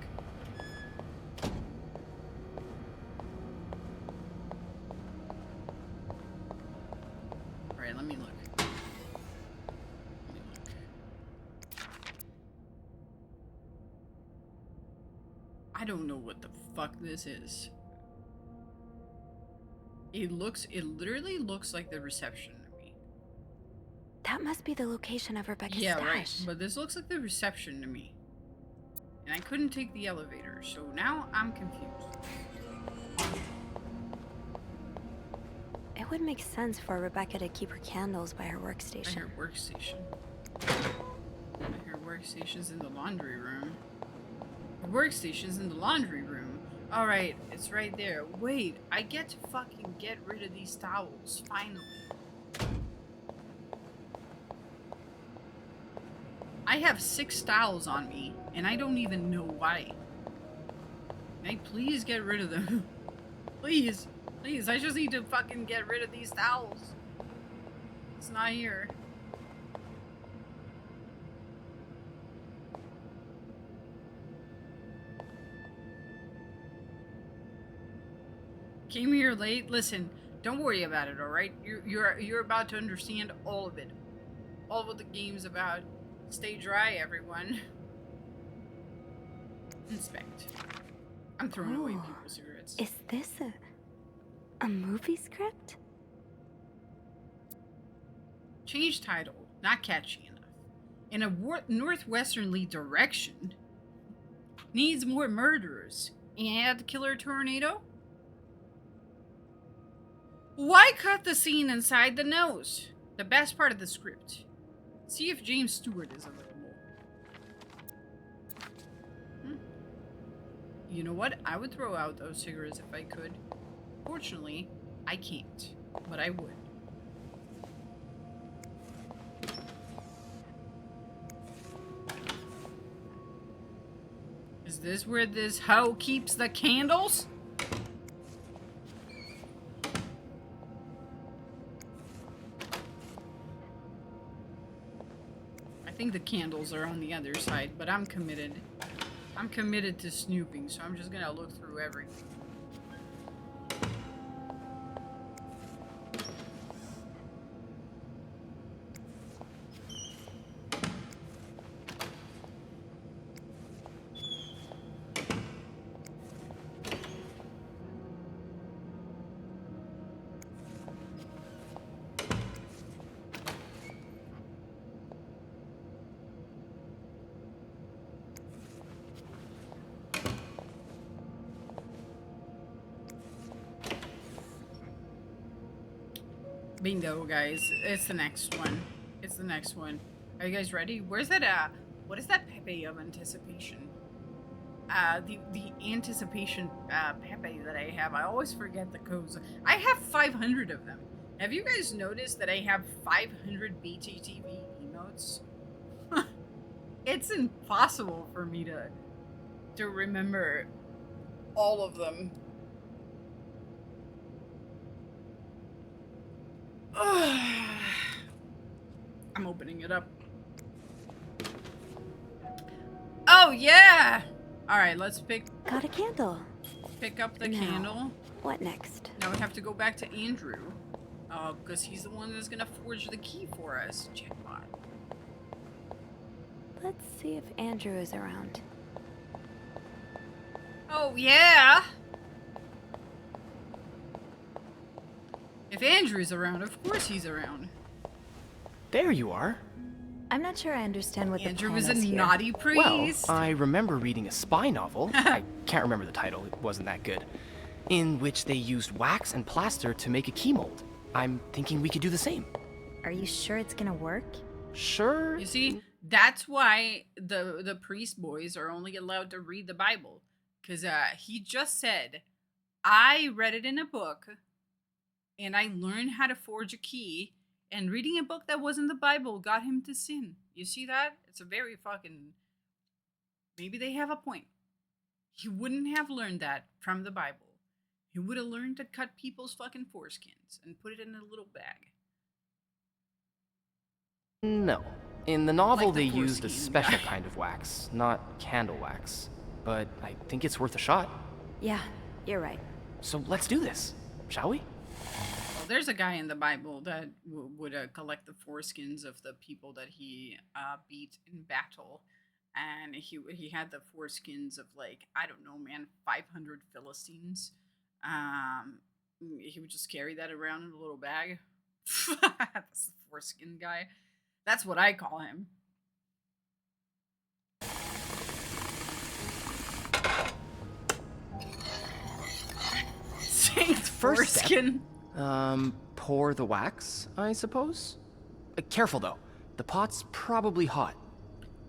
Alright, let me look. I don't know what the fuck this is. It literally looks like the reception to me. That must be the location of Rebecca's Yeah, stash. right. But this looks like the reception to me. And I couldn't take the elevator, so now I'm confused. It would make sense for Rebecca to keep her candles by her workstation. By her workstation. Her workstation's in the laundry room. Her workstation's in the laundry room. Alright, it's right there. Wait, I get to fucking get rid of these towels, finally. I have 6 towels on me, and I don't even know why. Can I please get rid of them? Please, please, I just need to fucking get rid of these towels. It's not here. Came here late. Listen, don't worry about it, alright? You're about to understand all of it. All of what the game's about. Stay dry, everyone. Inspect. I'm throwing away people's cigarettes. Is this a movie script? Change title. Not catchy enough. In a northwesternly direction. Needs more murderers. Add killer tornado? Why cut the scene inside the nose? The best part of the script. See if James Stewart is available. You know what? I would throw out those cigarettes if I could. Fortunately, I can't. But I would. Is this where this hoe keeps the candles? I think the candles are on the other side, but I'm committed. I'm committed to snooping, so I'm just gonna look through everything. Bingo, guys. It's the next one. It's the next one. Are you guys ready? Where's that, what is that Pepe of anticipation? The anticipation, Pepe that I have. I always forget the codes. I have 500 of them. Have you guys noticed that I have 500 BTTV emotes? It's impossible for me to remember all of them. I'm opening it up. Oh yeah! Alright, let's Got a candle. Pick up the Now, candle. What next? Now we have to go back to Andrew. Because he's the one that's gonna forge the key for us. Jackpot. Let's see if Andrew is around. Oh yeah! If Andrew's around, of course he's around. There you are. I'm not sure I understand what Andrew the was plan a is here. naughty priest. Well, I remember reading a spy novel. I can't remember the title, it wasn't that good. In which they used wax and plaster to make a key mold. I'm thinking we could do the same. Are you sure it's gonna work? Sure. You see, that's why the priest boys are only allowed to read the Bible. Because he just said, I read it in a book, and I learned how to forge a key, and reading a book that wasn't the Bible got him to sin. You see that? It's a very fucking... Maybe they have a point. He wouldn't have learned that from the Bible. He would have learned to cut people's fucking foreskins and put it in a little bag. No. In the novel, Like the they used a foreskin special guy. kind of wax, not candle wax. But I think it's worth a shot. Yeah, you're right. So let's do this, shall we? Well, there's a guy in the Bible that would collect the foreskins of the people that he beat in battle, and he had the foreskins of, like, I don't know, man, 500 Philistines. He would just carry that around in a little bag. That's the foreskin guy. That's what I call him. Saint First step, foreskin. pour the wax, I suppose? Careful though, the pot's probably hot.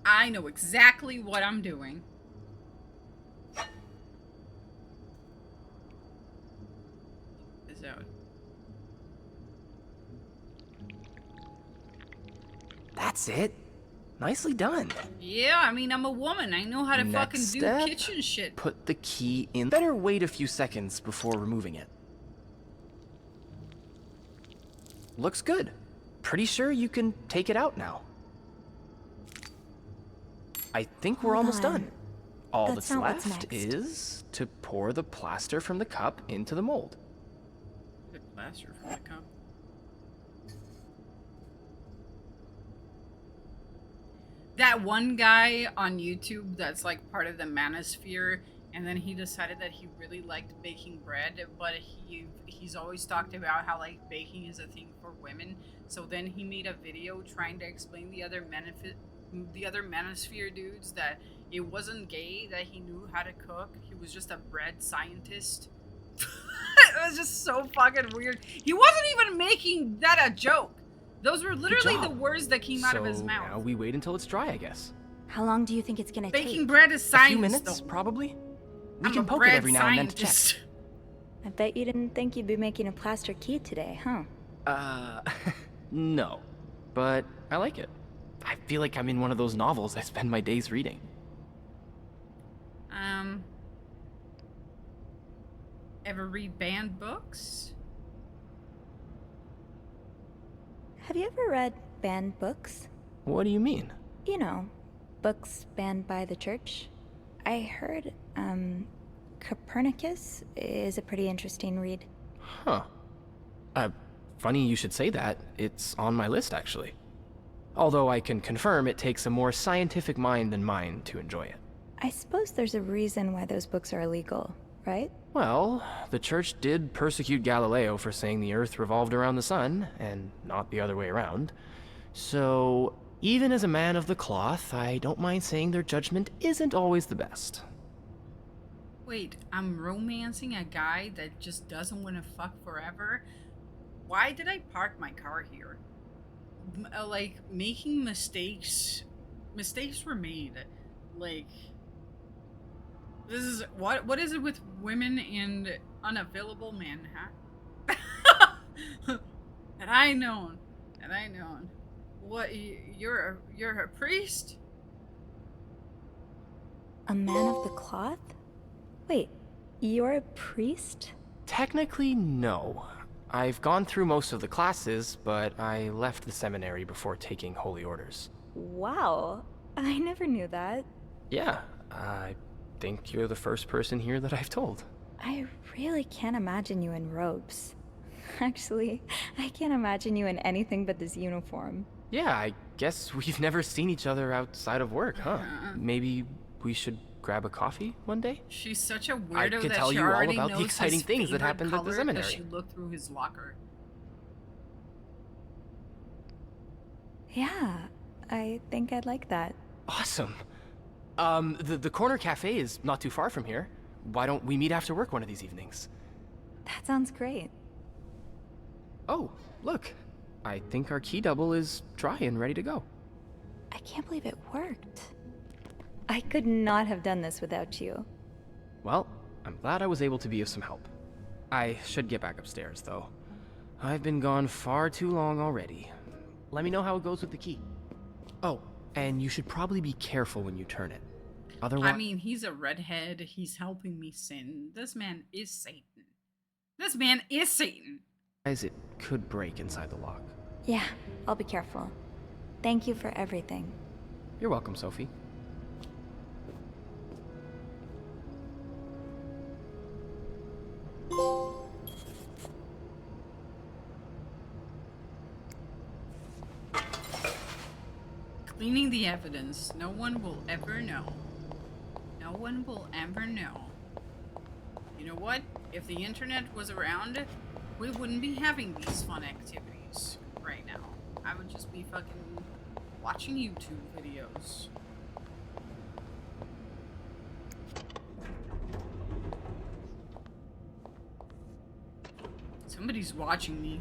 I know exactly what I'm doing. Is out. That's it. Nicely done. Yeah, I mean, I'm a woman. I know how to fucking Next do step, kitchen shit. put the key in. Better wait a few seconds before removing it. Looks good. Pretty sure you can take it out now. I think we're Hold almost on. done. All That's that's not what's left next. is to pour the plaster from the cup into the mold. The plaster from the cup. That one guy on YouTube that's like part of the manosphere, and then he decided that he really liked baking bread, but he's always talked about how, like, baking is a thing for women. So then he made a video trying to explain the other manosphere dudes that it wasn't gay that he knew how to cook. He was just a bread scientist. It was just so fucking weird. He wasn't even making that a joke. Those were literally the words that came out of his mouth. Now we wait until it's dry, I guess. How long do you think it's gonna take? Baking bread is science. A few minutes, though. probably. We I'm can a poke it bread every now and then to check. scientist. I bet you didn't think you'd be making a plaster key today, huh? No. But I like it. I feel like I'm in one of those novels I spend my days reading. Ever read banned books? Have you ever read banned books? What do you mean? You know, books banned by the church. I heard, Copernicus is a pretty interesting read. Huh. Funny you should say that. It's on my list, actually. Although I can confirm it takes a more scientific mind than mine to enjoy it. I suppose there's a reason why those books are illegal, right? Well, the church did persecute Galileo for saying the Earth revolved around the sun, and not the other way around. So, even as a man of the cloth, I don't mind saying their judgment isn't always the best. Wait, I'm romancing a guy that just doesn't want to fuck forever? Why did I park my car here? Like, making mistakes. Mistakes were made. Like, this is what is it with women and unavailable men, huh? Had I known. What, you're a priest? A man of the cloth? Wait, you're a priest? Technically, no. I've gone through most of the classes, but I left the seminary before taking holy orders. Wow, I never knew that. Yeah, I think you're the first person here that I've told. I really can't imagine you in robes. Actually, I can't imagine you in anything but this uniform. Yeah, I guess we've never seen each other outside of work, huh? Maybe we should grab a coffee one day? She's such a weirdo I could that tell she you all already about knows the exciting his things that favorite happened at the color 'cause seminary. She looked through his locker. Yeah, I think I'd like that. Awesome. The corner cafe is not too far from here. Why don't we meet after work one of these evenings? That sounds great. Oh, look. I think our key double is dry and ready to go. I can't believe it worked. I could not have done this without you. Well, I'm glad I was able to be of some help. I should get back upstairs, though. I've been gone far too long already. Let me know how it goes with the key. Oh, and you should probably be careful when you turn it. Otherwise... I mean, he's a redhead. He's helping me sin. This man is Satan. This man is Satan. It could break inside the lock. Yeah, I'll be careful. Thank you for everything. You're welcome, Sophie. Cleaning the evidence. No one will ever know. No one will ever know. You know what? If the internet was around, we wouldn't be having these fun activities right now. I would just be fucking watching YouTube videos. Somebody's watching me.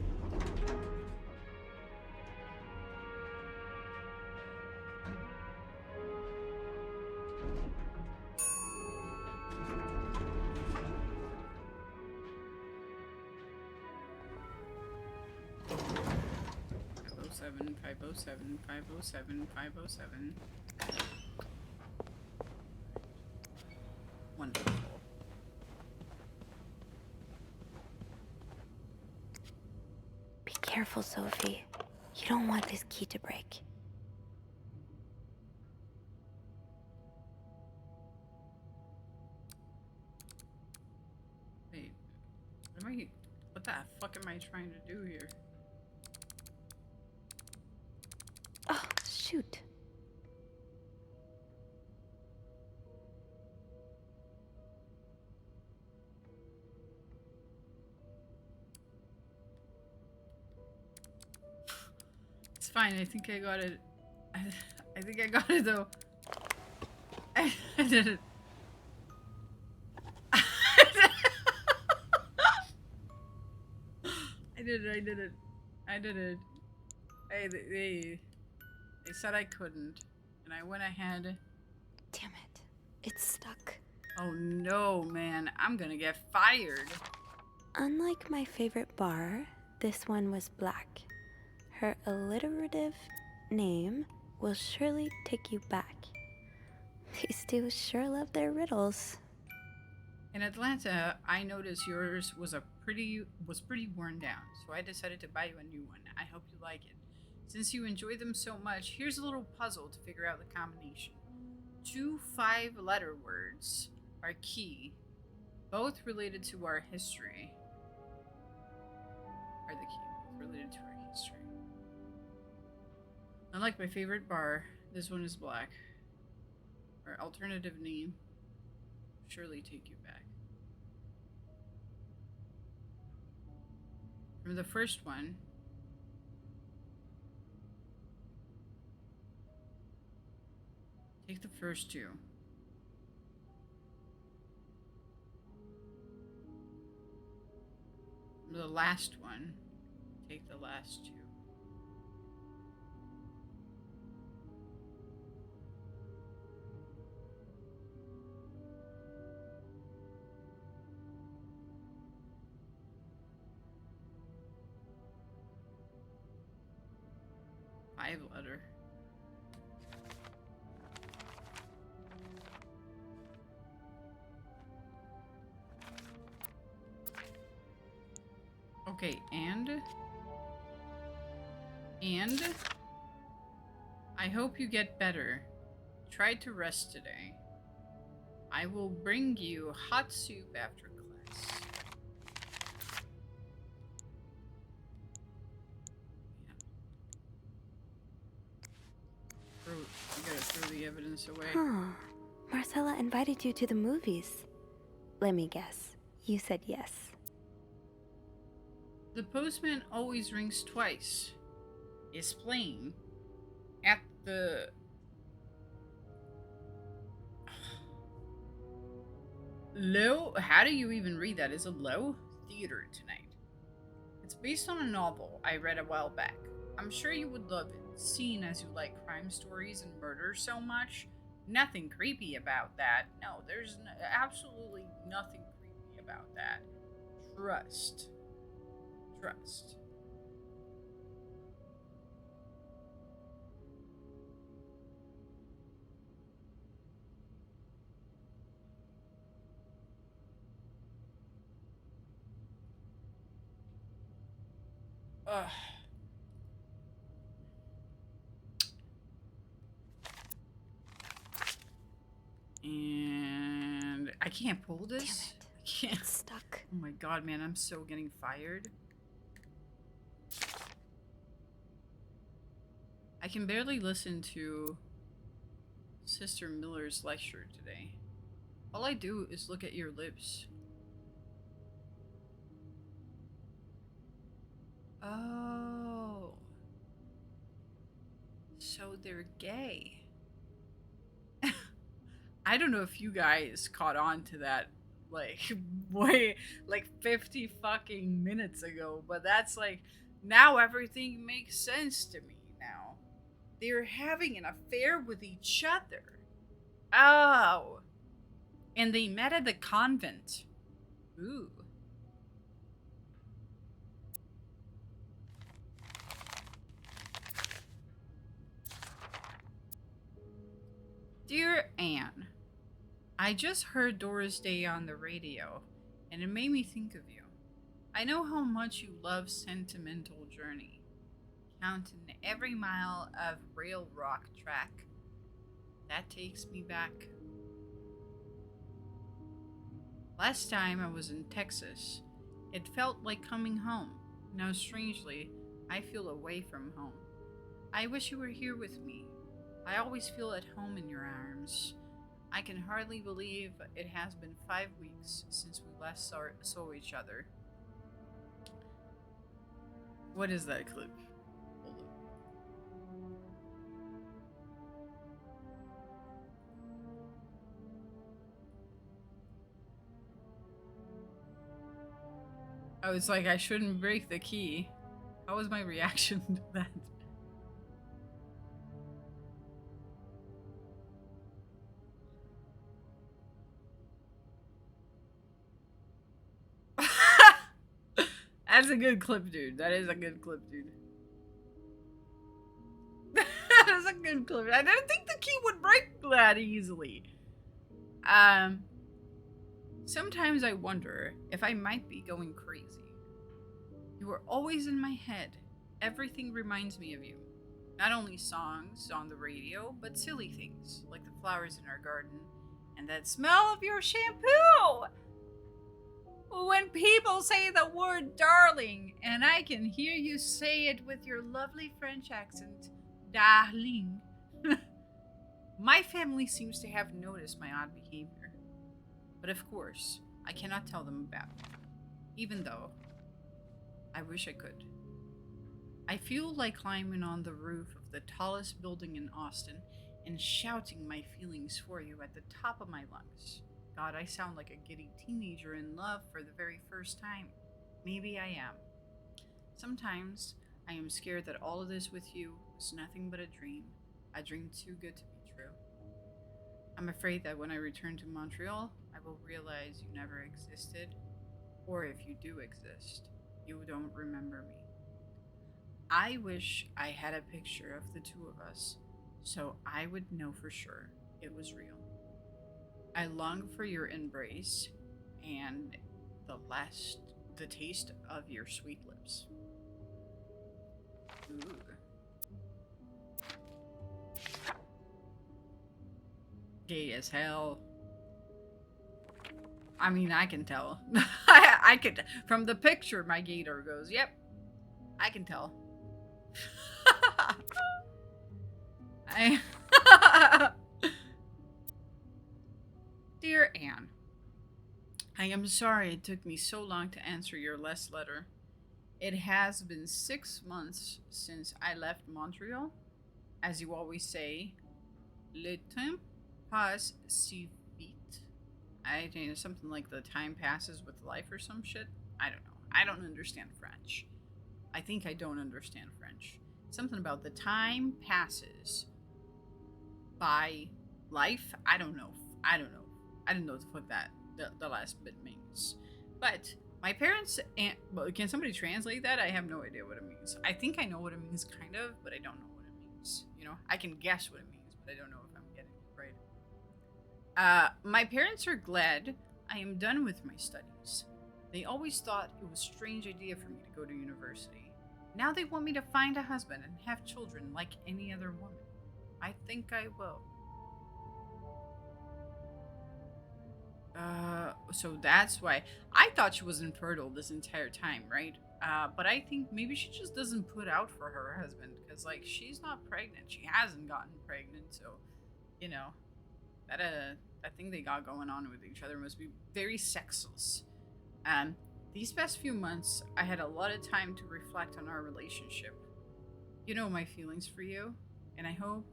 Five oh seven, 507, 507. Wonderful. Be careful, Sophie. You don't want this key to break. Wait. What the fuck am I trying to do here? Oh, shoot. It's fine. I think I got it. I think I got it though. I did it. I did it. I did it. I did it. Hey, they said I couldn't, and I went ahead. Damn it. It's stuck. Oh no, man. I'm gonna get fired. Unlike my favorite bar, this one was black. Her alliterative name will surely take you back. These two sure love their riddles. In Atlanta, I noticed yours was pretty worn down, so I decided to buy you a new one. I hope you like it. Since you enjoy them so much, here's a little puzzle to figure out the combination. 2 5-letter words are key, both related to our history. Are the key, both related to our history. Unlike my favorite bar, this one is black. Our alternative name will surely take you back. From the first one, take the first two. From the last one, take the last two. Five-letter. Okay, and I hope you get better. Try to rest today. I will bring you hot soup after class. You gotta throw the evidence away. Huh. Marcella invited you to the movies. Let me guess. You said yes. The postman always rings twice. Is playing at the Low, how do you even read that? Is a Low Theater tonight. It's based on a novel I read a while back. I'm sure you would love it, seeing as you like crime stories and murder so much. Nothing creepy about that. No, there's absolutely nothing creepy about that. Trust. Trust. Ugh. And I can't pull this. I can't. It's stuck. Oh my god, man, I'm so getting fired. I can barely listen to Sister Miller's lecture today. All I do is look at your lips. Oh. So they're gay. I don't know if you guys caught on to that like way like 50 fucking minutes ago, but that's like now everything makes sense to me now. They're having an affair with each other. Oh. And they met at the convent. Ooh. Dear Anne, I just heard Doris Day on the radio, and it made me think of you. I know how much you love Sentimental Journey, counting every mile of rail rock track. That takes me back. Last time I was in Texas, it felt like coming home. Now, strangely, I feel away from home. I wish you were here with me. I always feel at home in your arms. I can hardly believe it has been 5 weeks since we last saw each other. What is that clip? Hold on. Oh, it's like I shouldn't break the key. How was my reaction to that? That's a good clip, dude. That is a good clip, dude. That is a good clip. I didn't think the key would break that easily. Sometimes I wonder if I might be going crazy. You are always in my head. Everything reminds me of you. Not only songs on the radio, but silly things, like the flowers in our garden, and that smell of your shampoo! When people say the word darling, and I can hear you say it with your lovely French accent, darling. My family seems to have noticed my odd behavior. But of course, I cannot tell them about it, even though I wish I could. I feel like climbing on the roof of the tallest building in Austin and shouting my feelings for you at the top of my lungs. God, I sound like a giddy teenager in love for the very first time. Maybe I am. Sometimes I am scared that all of this with you was nothing but a dream too good to be true. I'm afraid that when I return to Montreal, I will realize you never existed, or if you do exist, you don't remember me. I wish I had a picture of the two of us, so I would know for sure it was real. I long for your embrace and the taste of your sweet lips. Ooh. Gay as hell. I mean, I can tell. I could, from the picture, my gator goes, yep, I can tell. Dear Anne, I am sorry it took me so long to answer your last letter. It has been 6 months since I left Montreal. As you always say, le temps passe si vite. I think it's something like the time passes with life or some shit. I don't know. I don't understand French. I think I don't understand French. Something about the time passes by life. I don't know. I don't know what the fuck that the last bit means. But my parents well, can somebody translate that? I have no idea what it means. I think I know what it means kind of, but I don't know what it means. You know, I can guess what it means, but I don't know if I'm getting it right. My parents are glad I am done with my studies. They always thought it was a strange idea for me to go to university. Now they want me to find a husband and have children like any other woman. I think I will. so that's why I thought she was infertile this entire time, right? But I think maybe she just doesn't put out for her husband because, like, she's not pregnant. She hasn't gotten pregnant, so you know that thing they got going on with each other must be very sexless. These past few months, I had a lot of time to reflect on our relationship. You know my feelings for you, and I hope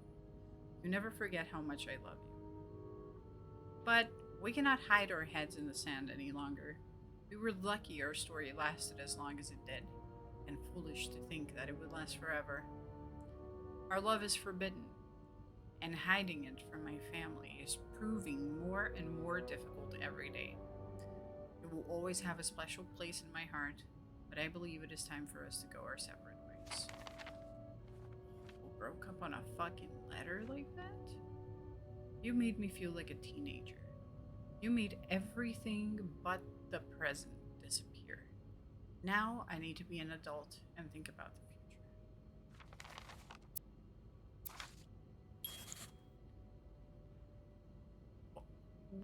you never forget how much I love you. But we cannot hide our heads in the sand any longer. We were lucky our story lasted as long as it did, and foolish to think that it would last forever. Our love is forbidden, and hiding it from my family is proving more and more difficult every day. It will always have a special place in my heart, but I believe it is time for us to go our separate ways. We broke up on a fucking letter like that? You made me feel like a teenager. You made everything but the present disappear. Now I need to be an adult and think about the future.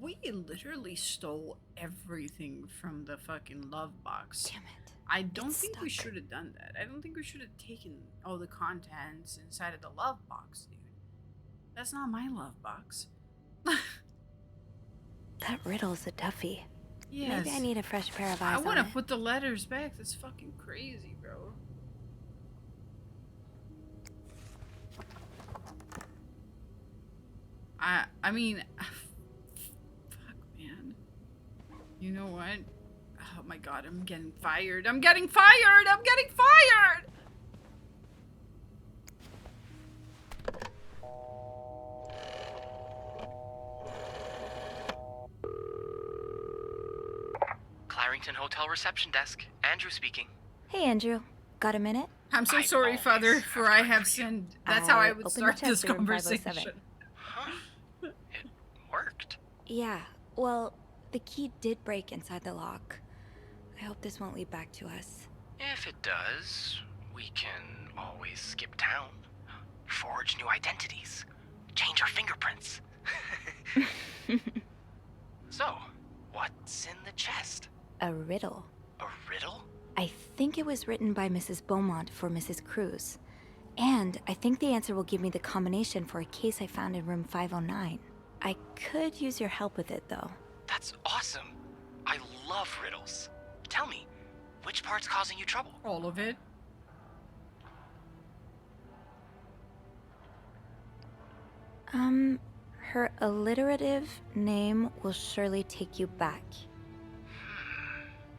We literally stole everything from the fucking love box. Damn it. I don't think we should have done that. I don't think we should have taken all the contents inside of the love box, dude. That's not my love box. That riddle's a Duffy. Yes. Maybe I need a fresh pair of eyes I want on to it. put the letters back. That's fucking crazy, bro. I mean, fuck, man. You know what? Oh my god, I'm getting fired. I'm getting fired! I'm getting fired! Clarington Hotel reception desk. Andrew speaking. Hey, Andrew. Got a minute? I'm so sorry, Father, for I have sinned. That's how I would opened start the this chest in room conversation. 507. Huh? It worked. Yeah, well, the key did break inside the lock. I hope this won't lead back to us. If it does, we can always skip town, forge new identities, change our fingerprints. So, what's in the chest? A riddle. A riddle? I think it was written by Mrs. Beaumont for Mrs. Cruz. And I think the answer will give me the combination for a case I found in room 509. I could use your help with it, though. That's awesome. I love riddles. Tell me, which part's causing you trouble? All of it. Her alliterative name will surely take you back.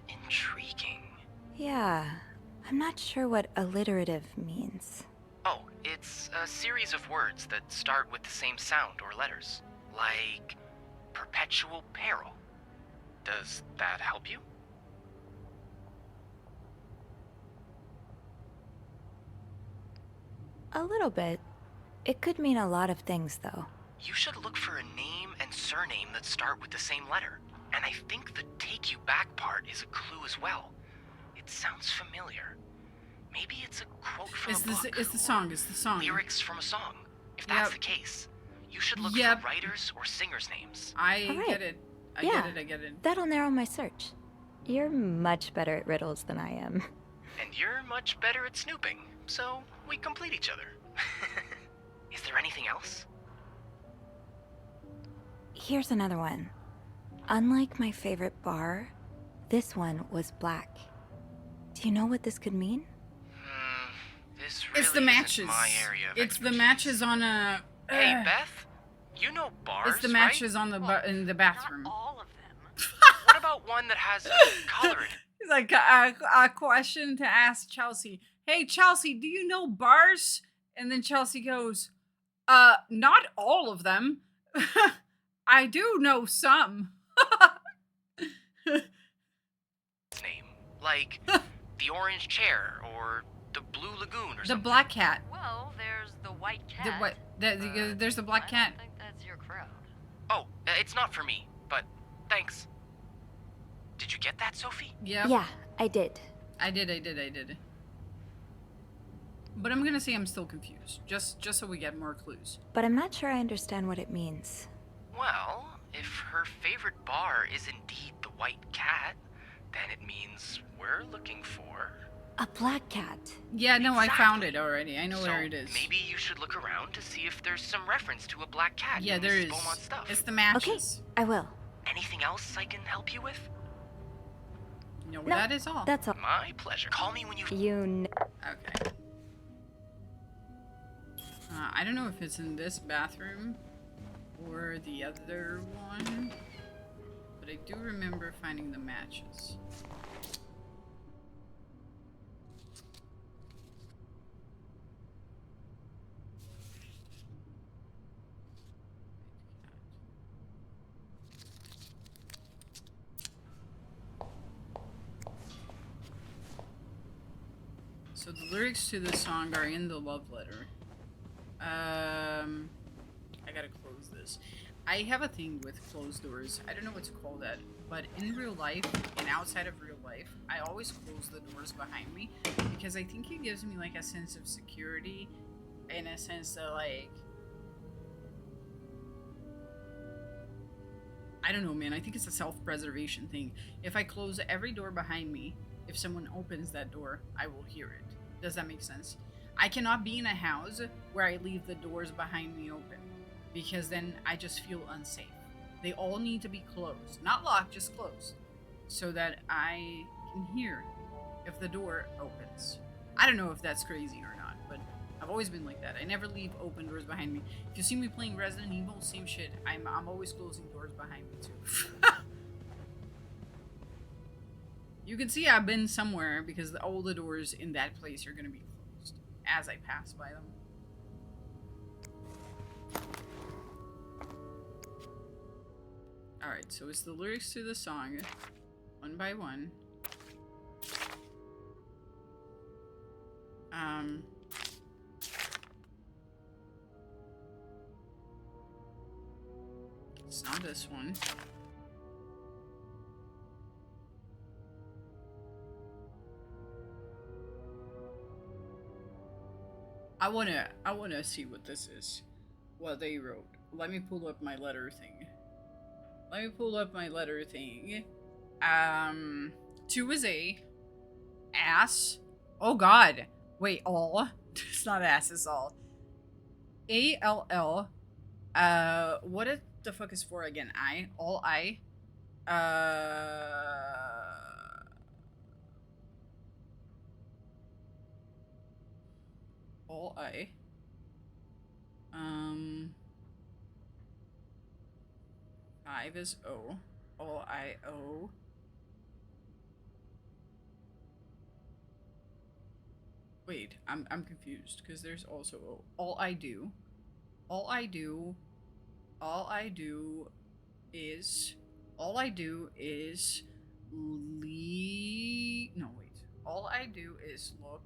Intriguing. Yeah, I'm not sure what alliterative means. Oh, it's a series of words that start with the same sound or letters. Like perpetual peril. Does that help you? A little bit. It could mean a lot of things, though. You should look for a name and surname that start with the same letter. And I think the take you back part is a clue as well. It sounds familiar. Maybe it's a quote from a book. It's the song. It's the song. Lyrics from a song. If that's the case, you should look for writers or singers' names. I get it. I get it. That'll narrow my search. You're much better at riddles than I am. And you're much better at snooping, so we complete each other. Is there anything else? Here's another one. Unlike my favorite bar, this one was black. Do you know what this could mean? This really It's the matches. isn't my area of It's the matches on a. Hey, Beth, you know bars, It's the matches on the in the bathroom. What about one that has color in it? It's like a question to ask Chelsea. Hey, Chelsea, do you know bars? And then Chelsea goes, not all of them. I do know some. Name. Like the orange chair or the blue lagoon or The something. black cat. Well, there's the white cat. There's the black cat. I think that's your crowd. Oh, it's not for me, but thanks. Did you get that, Sophie? Yep. Yeah, I did. I did. But I'm gonna say I'm still confused, just so we get more clues. But I'm not sure I understand what it means. Well, if her favorite bar is indeed the White Cat, then it means we're looking for... A black cat. Yeah, no, I found it already. I know where it is. Maybe you should look around to see if there's some reference to a black cat Yeah, in there Mrs. is. Beaumont's stuff. It's the matches. I will. Anything else I can help you with? No, that is all. That's all. My pleasure. Call me when you... Okay. I don't know if it's in this bathroom or the other one, but I do remember finding the matches. So the lyrics to the song are in the love letter. I gotta close this. I have a thing with closed doors. I don't know what to call that, but in real life and outside of real life, I always close the doors behind me because I think it gives me like a sense of security, in a sense that like, I don't know, man. I think it's a self-preservation thing. If I close every door behind me, if someone opens that door, I will hear it. Does that make sense? I cannot be in a house where I leave the doors behind me open, because then I just feel unsafe. They all need to be closed. Not locked, just closed. So that I can hear if the door opens. I don't know if that's crazy or not, but I've always been like that. I never leave open doors behind me. If you see me playing Resident Evil, same shit. I'm always closing doors behind me too. You can see I've been somewhere because all the doors in that place are going to be closed as I pass by them. Alright, so it's the lyrics to the song, one by one. It's not this one. I wanna see what this is. What they wrote. Let me pull up my letter thing. Let me pull up my letter thing. 2 is A. Ass. Oh god. Wait, all? It's not ass, it's all. A-L-L. What the fuck is for again? I. All I. All I. 5 is O. All I O. Wait, I'm confused because there's also O. All I do. All I do. All I do is. All I do is. No, wait. All I do is look.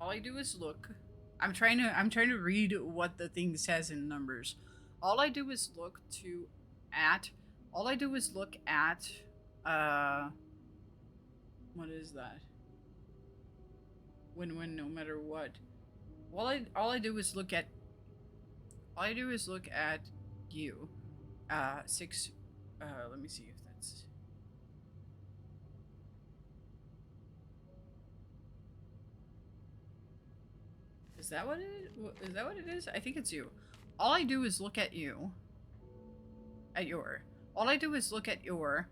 All I do is look. I'm trying to read what the thing says in numbers. All I do is look to at. All I do is look at. What is that? When no matter what. All I do is look at. All I do is look at you. 6. Let me see if that's. Is that what it is? I think it's you. All I do is look at you. At your. All I do is look at your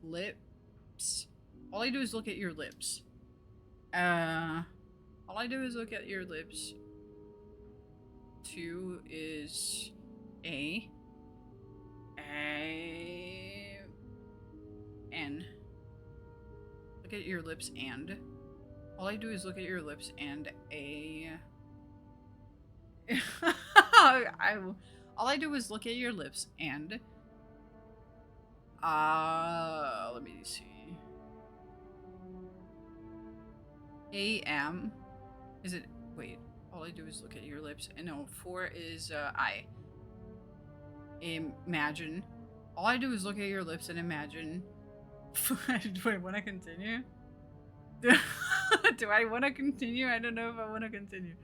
lips. All I do is look at your lips. All I do is look at your lips. 2 is A. N. Look at your lips and. All I do is look at your lips and A. All I do is look at your lips and. Let me see. A.M. Is it? Wait. All I do is look at your lips. No, 4 is I. Imagine. All I do is look at your lips and imagine. Do I want to continue? Do I want to continue? I don't know if I want to continue.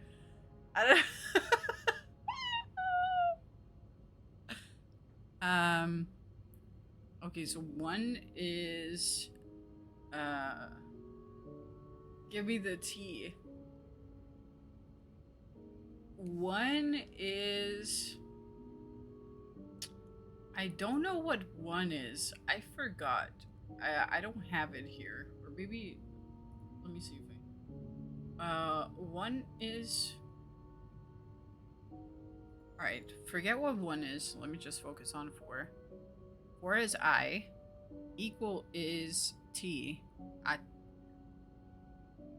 I don't. Okay, so one is give me the T. One is I don't know what one is. I forgot. I don't have it here. Or maybe let me see if I one is alright, forget what one is. Let me just focus on 4. 4 is I. Equal is T.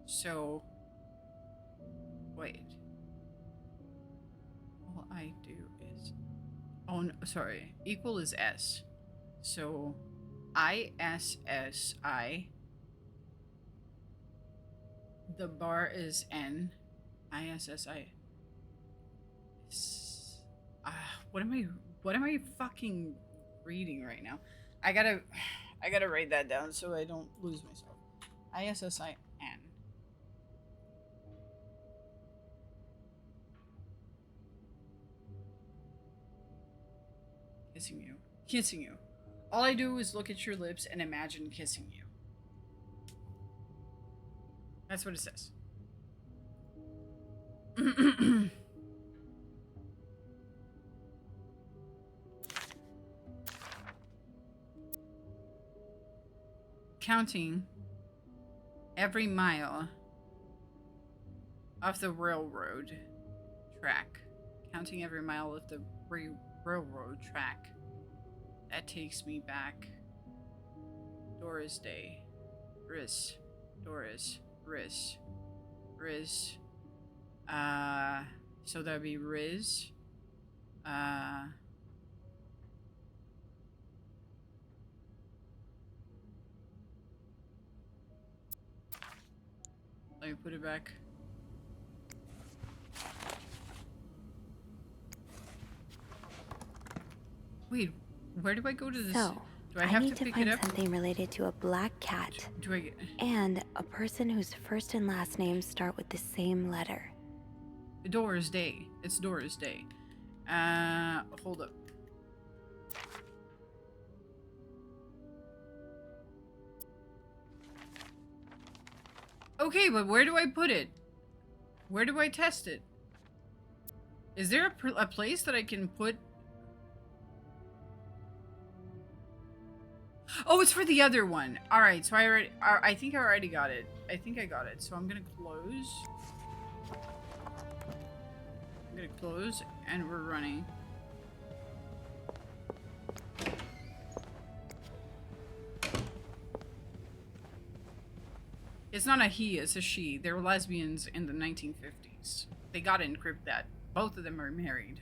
So wait. All I do is oh no, sorry. Equal is S. So ISSI. The bar is N. ISSI. What am I fucking reading right now? I gotta write that down so I don't lose myself. ISSIN. Kissing you. Kissing you. All I do is look at your lips and imagine kissing you. That's what it says. Counting every mile of the railroad track. Counting every mile of the railroad track. That takes me back. Doris Day. Riz. Doris. Riz. Riz. So that'd be Riz. Let me put it back. Wait, where do I go to this? So, Do I have need to pick find it up? something related to a black cat. Do I get... And a person whose first and last names start with the same letter. Doris Day. It's Doris Day. Hold up. Okay, but where do I put it? Where do I test it? Is there a place that I can put... Oh, it's for the other one. All right, so I think I already got it. I think I got it. So I'm gonna close. I'm gonna close, and we're running. It's not a he, it's a she. They were lesbians in the 1950s. They gotta encrypt that. Both of them are married.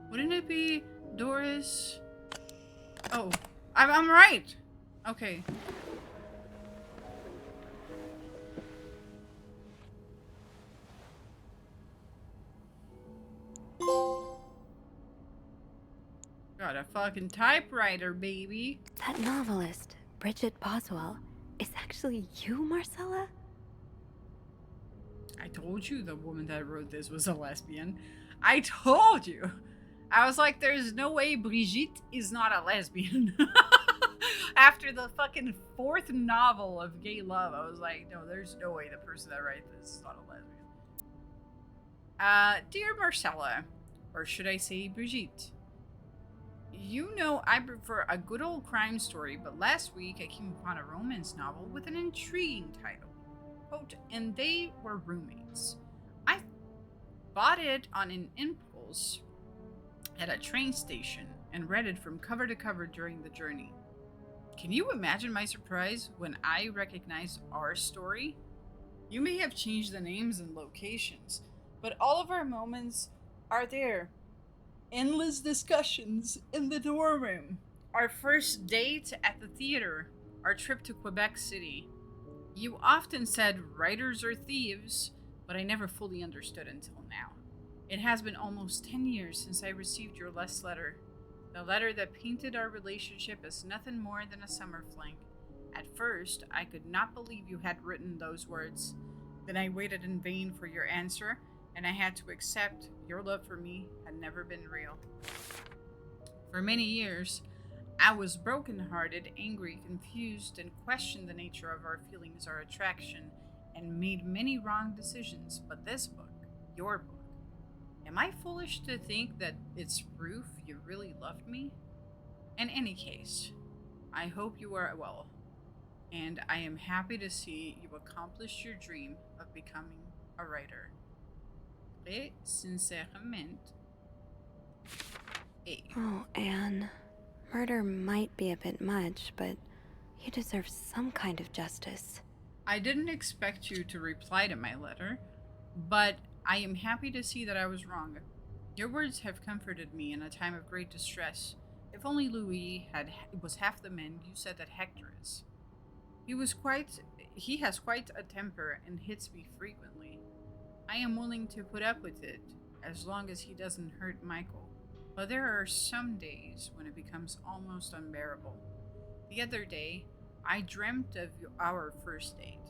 Wouldn't it be Doris? Oh, I'm right. Okay. Got a fucking typewriter, baby. That novelist, Bridget Boswell, is actually you, Marcella? I told you the woman that wrote this was a lesbian. I told you. I was like, there's no way Brigitte is not a lesbian. After the fucking 4th novel of gay love, I was like, no, there's no way the person that writes this is not a lesbian. Dear Marcella, or should I say Brigitte, you know I prefer a good old crime story, but last week I came upon a romance novel with an intriguing title. Quote, and they were roommates. I bought it on an impulse at a train station and read it from cover to cover during the journey. Can you imagine my surprise when I recognized our story? You may have changed the names and locations, but all of our moments are there. Endless discussions in the dorm room, our first date at the theater, our trip to Quebec City. You often said writers are thieves, but I never fully understood until now. It has been almost 10 years since I received your last letter. The letter that painted our relationship as nothing more than a summer fling. At first, I could not believe you had written those words. Then I waited in vain for your answer, and I had to accept your love for me had never been real. For many years, I was broken-hearted, angry, confused, and questioned the nature of our feelings, our attraction, and made many wrong decisions. But this book, your book, am I foolish to think that it's proof you really loved me? In any case, I hope you are well, and I am happy to see you accomplished your dream of becoming a writer. Très sincèrement, A. Oh, Anne. Murder might be a bit much, but you deserve some kind of justice. I didn't expect you to reply to my letter, but I am happy to see that I was wrong. Your words have comforted me in a time of great distress. If only Louis was half the man you said that Hector is. He has quite a temper and hits me frequently. I am willing to put up with it as long as he doesn't hurt Michael. But there are some days when it becomes almost unbearable. The other day, I dreamt of our first date.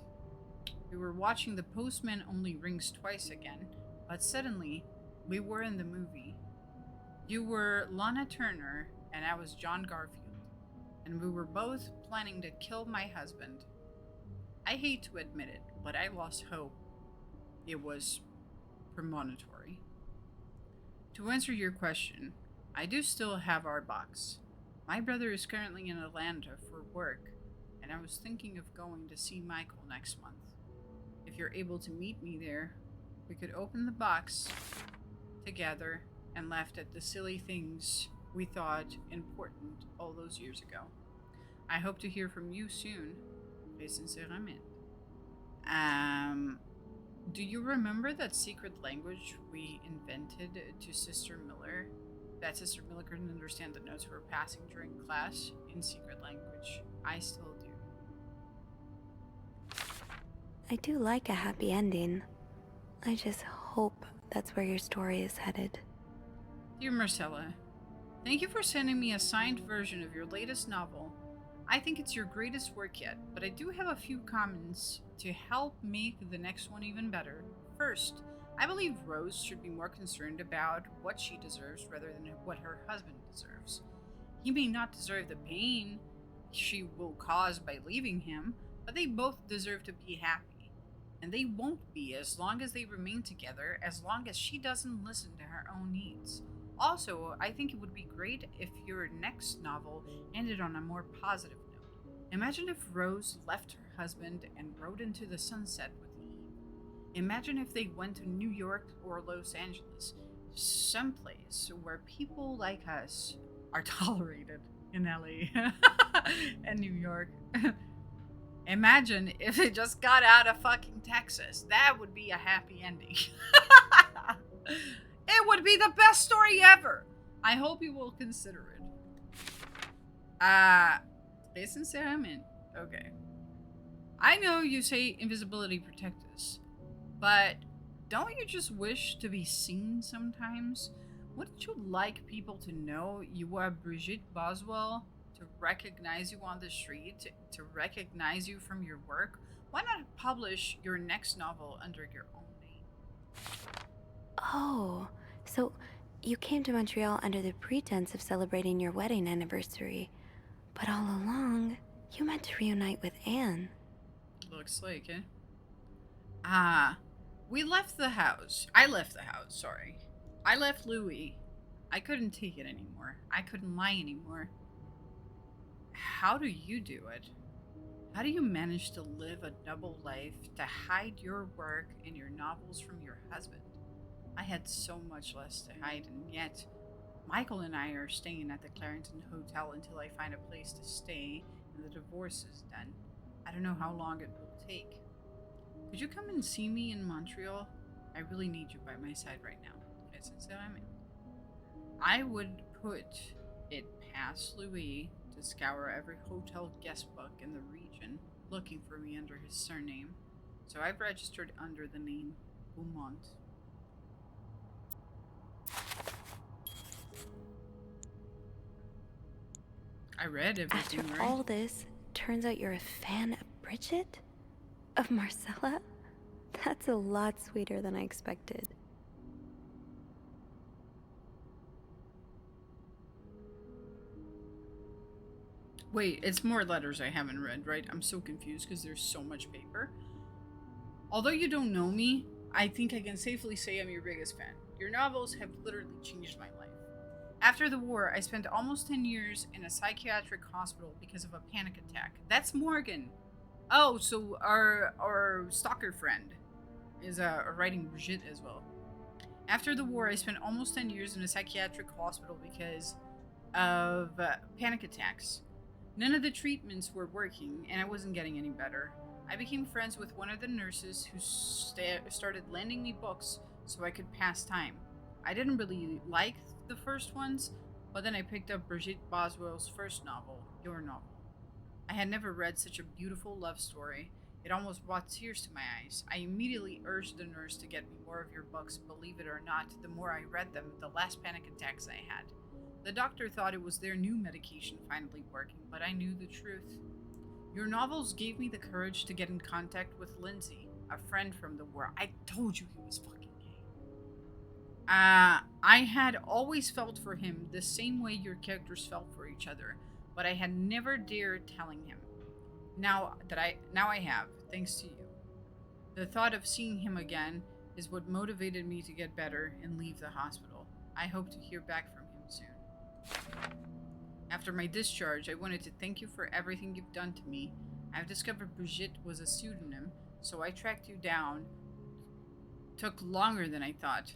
We were watching The Postman Only Rings Twice again, but suddenly, we were in the movie. You were Lana Turner, and I was John Garfield, and we were both planning to kill my husband. I hate to admit it, but I lost hope. It was premonitory. To answer your question, I do still have our box. My brother is currently in Atlanta for work, and I was thinking of going to see Michael next month. If you're able to meet me there, we could open the box together and laugh at the silly things we thought important all those years ago. I hope to hear from you soon. Très sincèrement. Do you remember that secret language we invented to Sister Miller? That Sister Miller couldn't understand the notes we were passing during class in secret language. I still do. I do like a happy ending. I just hope that's where your story is headed. Dear Marcella, thank you for sending me a signed version of your latest novel. I think it's your greatest work yet, but I do have a few comments to help make the next one even better. First, I believe Rose should be more concerned about what she deserves rather than what her husband deserves. He may not deserve the pain she will cause by leaving him, but they both deserve to be happy. And they won't be as long as they remain together, as long as she doesn't listen to her own needs. Also, I think it would be great if your next novel ended on a more positive note. Imagine if Rose left her husband and rode into the sunset with Eve. Imagine if they went to New York or Los Angeles, someplace where people like us are tolerated in LA and New York. Imagine if they just got out of fucking Texas. That would be a happy ending. It would be the best story ever. I hope you will consider it. Très sincèrement. Okay. I know you say invisibility protects us, but don't you just wish to be seen sometimes? Wouldn't you like people to know you are Brigitte Boswell? To recognize you on the street? To recognize you from your work? Why not publish your next novel under your own name? Oh, so you came to Montreal under the pretense of celebrating your wedding anniversary, but all along, you meant to reunite with Anne. Looks like it. We left the house. I left the house, sorry. I left Louis. I couldn't take it anymore. I couldn't lie anymore. How do you do it? How do you manage to live a double life, to hide your work and your novels from your husband? I had so much less to hide, and yet Michael and I are staying at the Clarendon Hotel until I find a place to stay and the divorce is done. I don't know how long it will take. Could you come and see me in Montreal? I really need you by my side right now. I would put it past Louis to scour every hotel guest book in the region looking for me under his surname, so I've registered under the name Beaumont. I read everything, After right? all this, turns out you're a fan of Bridget? Of Marcella? That's a lot sweeter than I expected. Wait, it's more letters I haven't read, right? I'm so confused because there's so much paper. Although you don't know me, I think I can safely say I'm your biggest fan. Your novels have literally changed my life. After the war, I spent almost 10 years in a psychiatric hospital because of a panic attack. That's Morgan. Oh, so our stalker friend is writing Brigitte as well. After the war, I spent almost 10 years in a psychiatric hospital because of panic attacks. None of the treatments were working, and I wasn't getting any better. I became friends with one of the nurses who started lending me books so I could pass time. I didn't really like the first ones, but then I picked up Brigitte Boswell's first novel, Your Novel. I had never read such a beautiful love story. It almost brought tears to my eyes. I immediately urged the nurse to get me more of your books. Believe it or not, the more I read them, the less panic attacks I had. The doctor thought it was their new medication finally working, but I knew the truth. Your novels gave me the courage to get in contact with Lindsay, a friend from the war. I told you he was fucking gay. I had always felt for him the same way your characters felt for each other, but I had never dared telling him. Now I have, thanks to you. The thought of seeing him again is what motivated me to get better and leave the hospital. I hope to hear back from him soon. After my discharge, I wanted to thank you for everything you've done to me. I've discovered Brigitte was a pseudonym, so I tracked you down. Took longer than I thought.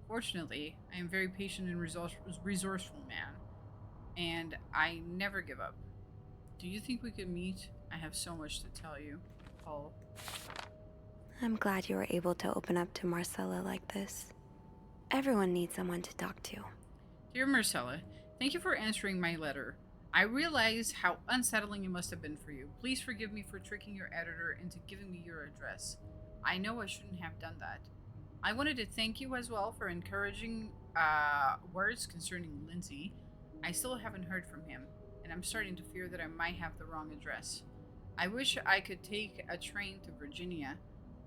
Fortunately, I am a very patient and resourceful man, and I never give up. Do you think we could meet? I have so much to tell you, Paul. I'm glad you were able to open up to Marcella like this. Everyone needs someone to talk to. Dear Marcella, thank you for answering my letter. I realize how unsettling it must have been for you. Please forgive me for tricking your editor into giving me your address. I know I shouldn't have done that. I wanted to thank you as well for encouraging words concerning Lindsay. I still haven't heard from him, and I'm starting to fear that I might have the wrong address. I wish I could take a train to Virginia,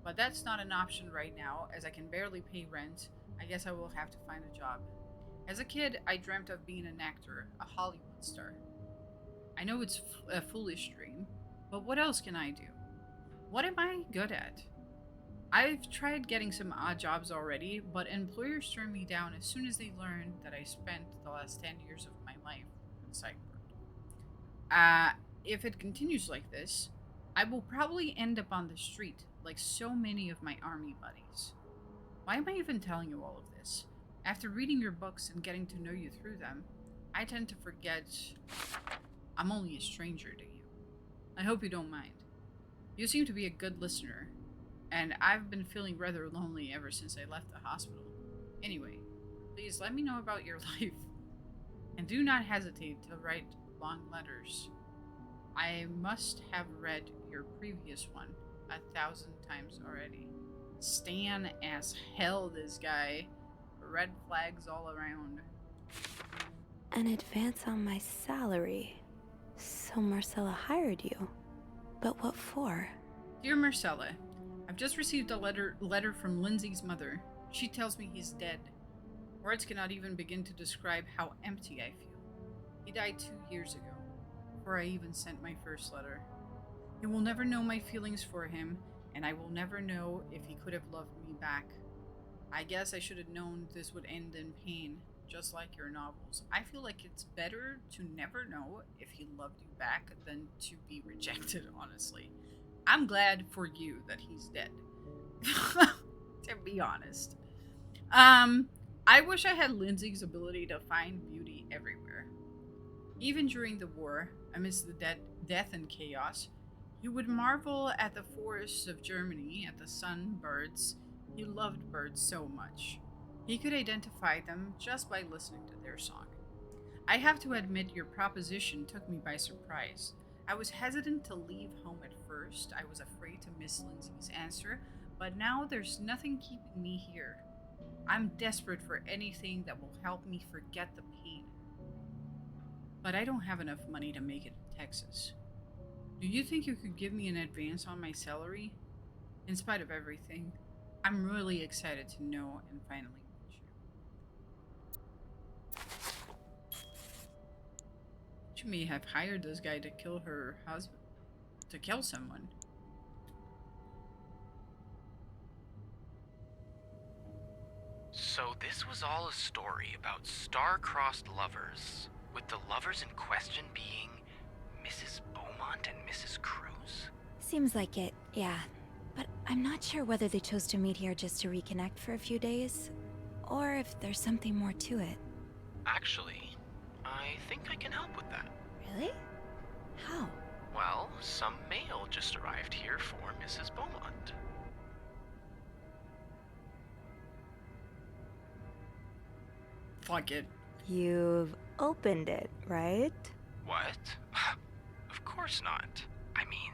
but that's not an option right now, as I can barely pay rent. I guess I will have to find a job. As a kid, I dreamt of being an actor, a Hollywood star. I know it's a foolish dream, but what else can I do? What am I good at? I've tried getting some odd jobs already, but employers turn me down as soon as they learn that I spent the last 10 years of my life in psych ward. If it continues like this, I will probably end up on the street like so many of my army buddies. Why am I even telling you all of this? After reading your books and getting to know you through them, I tend to forget I'm only a stranger to you. I hope you don't mind. You seem to be a good listener, and I've been feeling rather lonely ever since I left the hospital. Anyway, please let me know about your life, and do not hesitate to write long letters. I must have read your previous one 1,000 times already. Stan as hell, this guy. Red flags all around. An advance on my salary. So Marcella hired you. But what for? Dear Marcella, I've just received a letter from Lindsay's mother. She tells me he's dead. Words cannot even begin to describe how empty I feel. He died 2 years ago, before I even sent my first letter. He will never know my feelings for him, and I will never know if he could have loved me back. I guess I should have known this would end in pain, just like your novels. I feel like it's better to never know if he loved you back than to be rejected, honestly. I'm glad for you that he's dead. To be honest. I wish I had Lindsay's ability to find beauty everywhere. Even during the war, amidst the death and chaos, You would marvel at the forests of Germany, at the sunbirds. He loved birds so much. He could identify them just by listening to their song. I have to admit, your proposition took me by surprise. I was hesitant to leave home at first. I was afraid to miss Lindsay's answer, but now there's nothing keeping me here. I'm desperate for anything that will help me forget the pain. But I don't have enough money to make it to Texas. Do you think you could give me an advance on my salary? In spite of everything, I'm really excited to know and finally meet you. She may have hired this guy to kill her husband. To kill someone. So this was all a story about star-crossed lovers, with the lovers in question being Mrs. Beaumont and Mrs. Cruz? Seems like it, yeah. But I'm not sure whether they chose to meet here just to reconnect for a few days, or if there's something more to it. Actually, I think I can help with that. Really? How? Well, some mail just arrived here for Mrs. Beaumont. Fuck it. You've opened it, right? What? Of course not. I mean,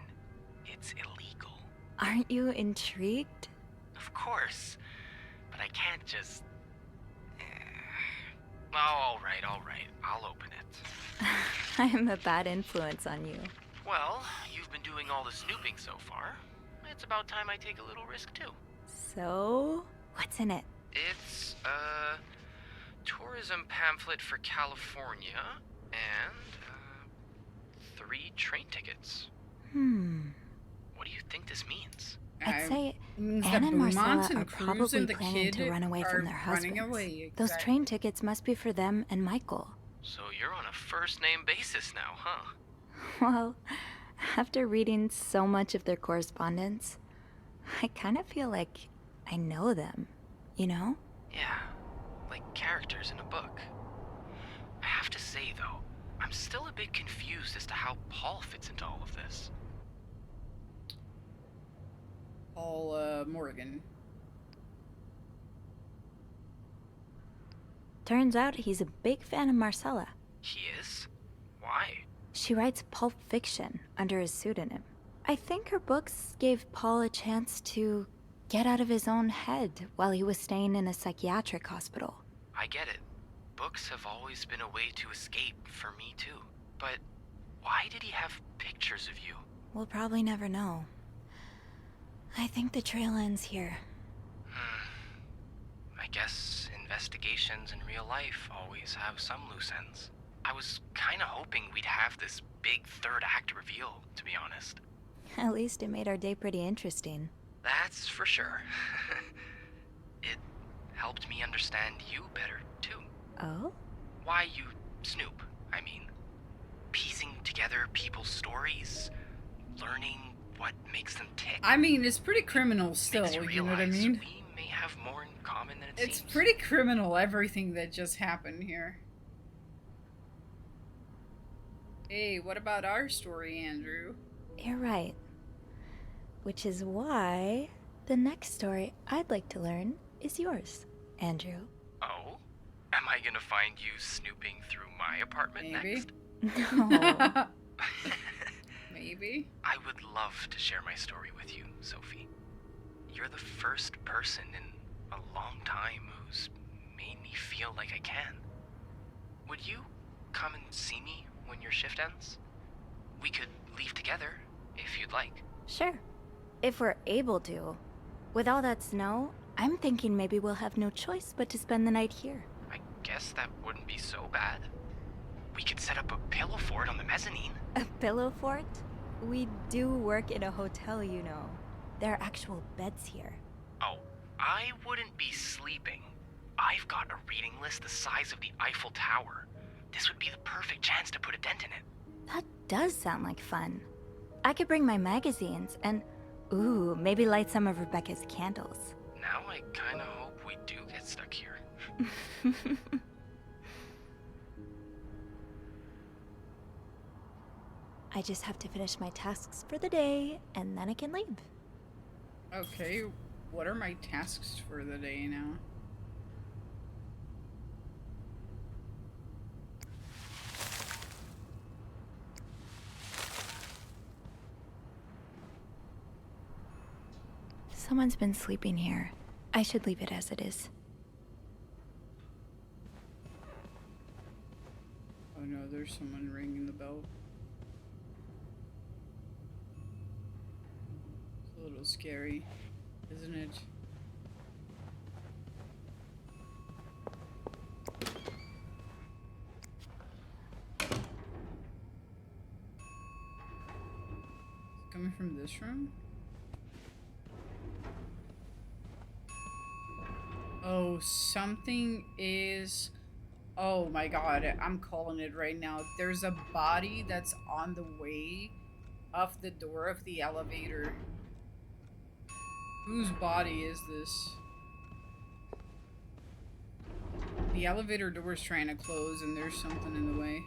it's illegal. Aren't you intrigued? Of course. But I can't just... Oh, all right. I'll open it. I am a bad influence on you. Well, you've been doing all the snooping so far. It's about time I take a little risk, too. So, what's in it? It's a tourism pamphlet for California and 3 train tickets. What do you think this means? I'd say means Anne that and Beaumont Marcella and are Cruz probably and the planning kid to run away are from their running husbands. away, Those exactly. train tickets must be for them and Michael. So you're on a first-name basis now, huh? Well, after reading so much of their correspondence, I kind of feel like I know them, you know? Yeah, like characters in a book. I have to say, though, I'm still a bit confused as to how Paul fits into all of this. Paul Morgan. Turns out he's a big fan of Marcella. He is? Why? She writes pulp fiction under a pseudonym. I think her books gave Paul a chance to get out of his own head while he was staying in a psychiatric hospital. I get it. Books have always been a way to escape for me, too. But why did he have pictures of you? We'll probably never know. I think the trail ends here. I guess investigations in real life always have some loose ends. I was kinda hoping we'd have this big third act reveal, to be honest. At least it made our day pretty interesting. That's for sure. It helped me understand you better, too. Oh? Why you snoop, I mean. Piecing together people's stories, learning what makes them tick. I mean, it's pretty criminal still, you know what I mean? We may have more in common than it It's seems. pretty criminal, everything that just happened here. Hey, what about our story, Andrew? You're right. Which is why the next story I'd like to learn is yours, Andrew. Oh? Am I gonna find you snooping through my apartment Maybe. next? No. Maybe. I would love to share my story with you, Sophie. You're the first person in a long time who's made me feel like I can. Would you come and see me when your shift ends? We could leave together, if you'd like. Sure. If we're able to. With all that snow, I'm thinking maybe we'll have no choice but to spend the night here. I guess that wouldn't be so bad. We could set up a pillow fort on the mezzanine. A pillow fort? We do work in a hotel, you know. There are actual beds here. Oh, I wouldn't be sleeping. I've got a reading list the size of the Eiffel Tower. This would be the perfect chance to put a dent in it. That does sound like fun. I could bring my magazines and, ooh, maybe light some of Rebecca's candles. Now I kinda hope we do get stuck here. I just have to finish my tasks for the day, and then I can leave. Okay, what are my tasks for the day now? Someone's been sleeping here. I should leave it as it is. Oh no, there's someone ringing the bell. It's a little scary, isn't it? It's coming from this room? Oh, something is... Oh my god, I'm calling it right now. There's a body that's on the way off the door of the elevator. Whose body is this? The elevator door is trying to close and there's something in the way.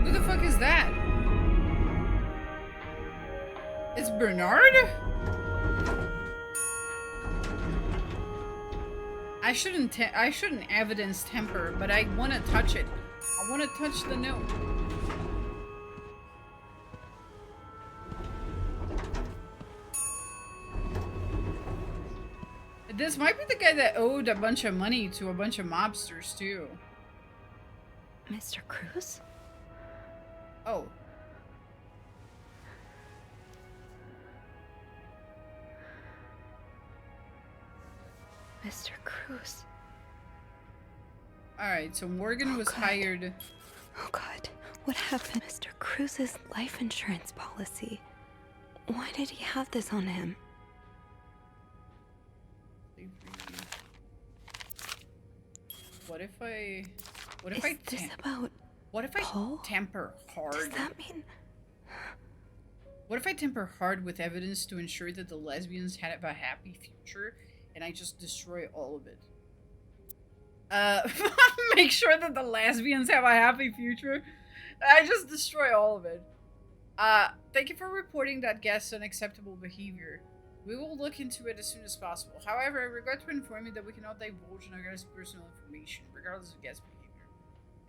Who the fuck is that? It's Bernard? I shouldn't evidence temper, but I want to touch it. I want to touch the note. This might be the guy that owed a bunch of money to a bunch of mobsters too. Mr. Cruz? Oh. Mr. Cruz. Alright, so Morgan was hired. Oh god, what happened? Mr. Cruz's life insurance policy. Why did he have this on him? What if I temper hard? Does that mean... What if I temper hard with evidence to ensure that the lesbians have a happy future, and I just destroy all of it? Make sure that the lesbians have a happy future? I just destroy all of it. Thank you for reporting that guest's unacceptable behavior. We will look into it as soon as possible. However, I regret to inform you that we cannot divulge our guest's personal information, regardless of guest behavior.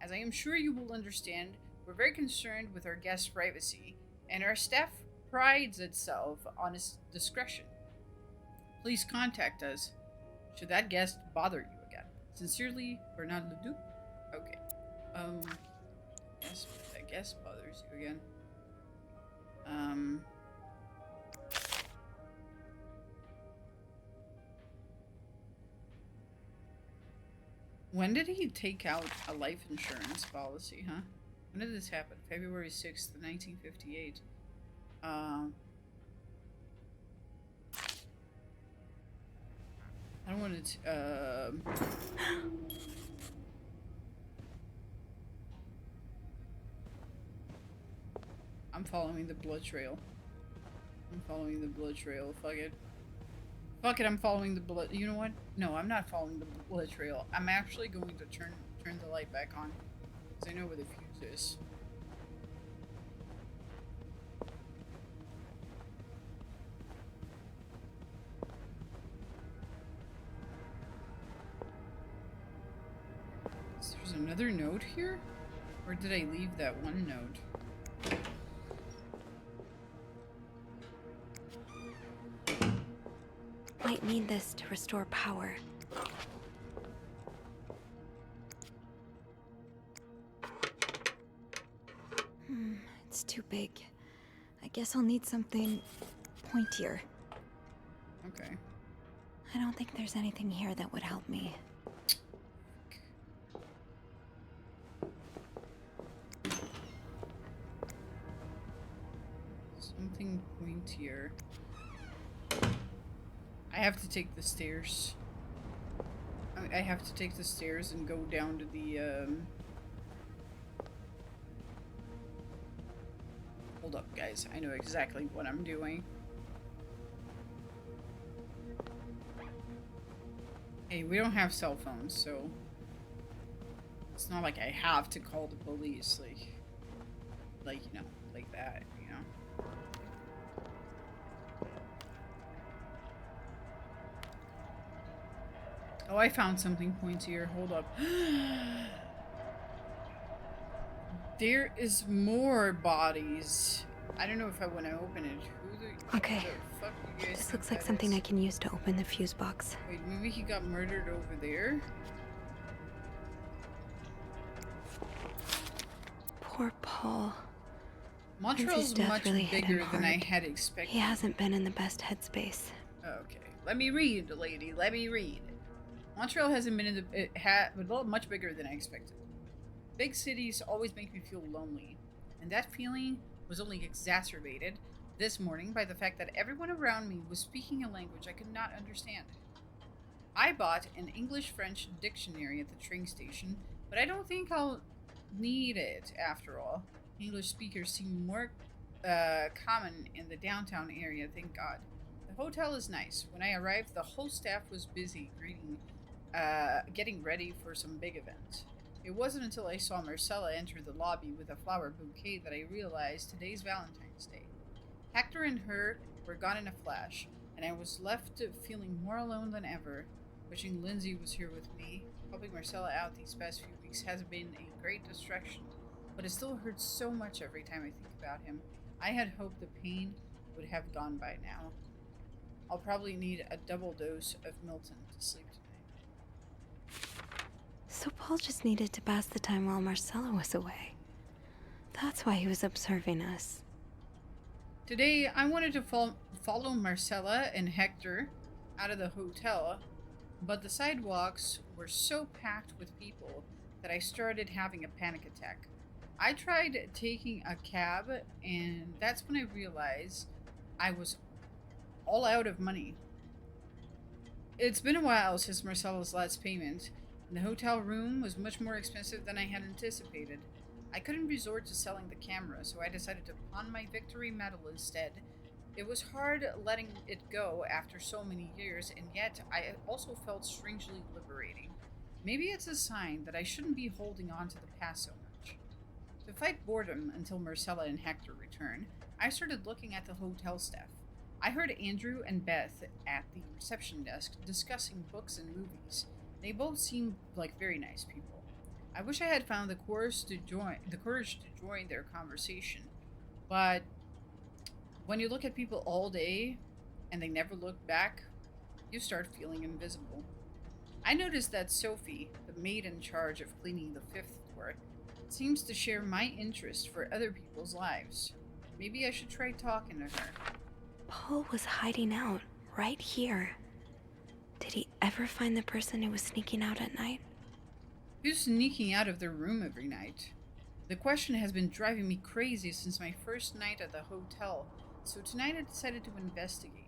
As I am sure you will understand, we're very concerned with our guest's privacy, and our staff prides itself on its discretion. Please contact us should that guest bother you again. Sincerely, Bernard Ledoux. Okay. Yes, that guest bothers you again. When did he take out a life insurance policy, huh? When did this happen? February 6th, 1958. I don't want to, I'm following the blood trail. Fuck it. Fuck it, I'm following the blood. You know what? No, I'm not following the blood trail. I'm actually going to turn the light back on. Because I know where the fuse is. So there's another note here? Or did I leave that one note? Might need this to restore power. It's too big. I guess I'll need something pointier. Okay. I don't think there's anything here that would help me. I have to take the stairs. I have to take the stairs and go down to the, Hold up, guys. I know exactly what I'm doing. Hey, we don't have cell phones, so... It's not like I have to call the police, like, you know, like that, you know? Oh, I found something pointier. Hold up. There is more bodies. I don't know if I want to open it. Okay. Who the fuck do you guys This think looks like that something is? I can use to open the fuse box. Wait, maybe he got murdered over there? Poor Paul. Montreal's Lindsay's death much really hit him bigger than I hard. had expected. He hasn't been in the best headspace. Okay, let me read, lady. Let me read. Montreal hasn't been in the much bigger than I expected. Big cities always make me feel lonely, and that feeling was only exacerbated this morning by the fact that everyone around me was speaking a language I could not understand. I bought an English-French dictionary at the train station, but I don't think I'll need it after all. English speakers seem more common in the downtown area, thank God. The hotel is nice. When I arrived, the whole staff was busy getting ready for some big event. It wasn't until I saw Marcella enter the lobby with a flower bouquet that I realized today's Valentine's Day. Hector and her were gone in a flash, and I was left feeling more alone than ever. Wishing Lindsay was here with me. Helping Marcella out these past few weeks has been a great distraction, but it still hurts so much every time I think about him. I had hoped the pain would have gone by now. I'll probably need a double dose of Milton to sleep tonight. So Paul just needed to pass the time while Marcella was away. That's why he was observing us. Today, I wanted to follow Marcella and Hector out of the hotel, but the sidewalks were so packed with people that I started having a panic attack. I tried taking a cab, and that's when I realized I was all out of money. It's been a while since Marcella's last payment, and the hotel room was much more expensive than I had anticipated. I couldn't resort to selling the camera, so I decided to pawn my victory medal instead. It was hard letting it go after so many years, and yet I also felt strangely liberating. Maybe it's a sign that I shouldn't be holding on to the past so much. To fight boredom until Marcella and Hector returned, I started looking at the hotel staff. I heard Andrew and Beth at the reception desk discussing books and movies. They both seemed like very nice people. I wish I had found the courage to join their conversation, but when you look at people all day and they never look back, you start feeling invisible. I noticed that Sophie, the maid in charge of cleaning the 5th floor, seems to share my interest for other people's lives. Maybe I should try talking to her. Paul was hiding out right here. Did he ever find the person who was sneaking out at night? Who's sneaking out of their room every night? The question has been driving me crazy since my first night at the hotel, so tonight I decided to investigate.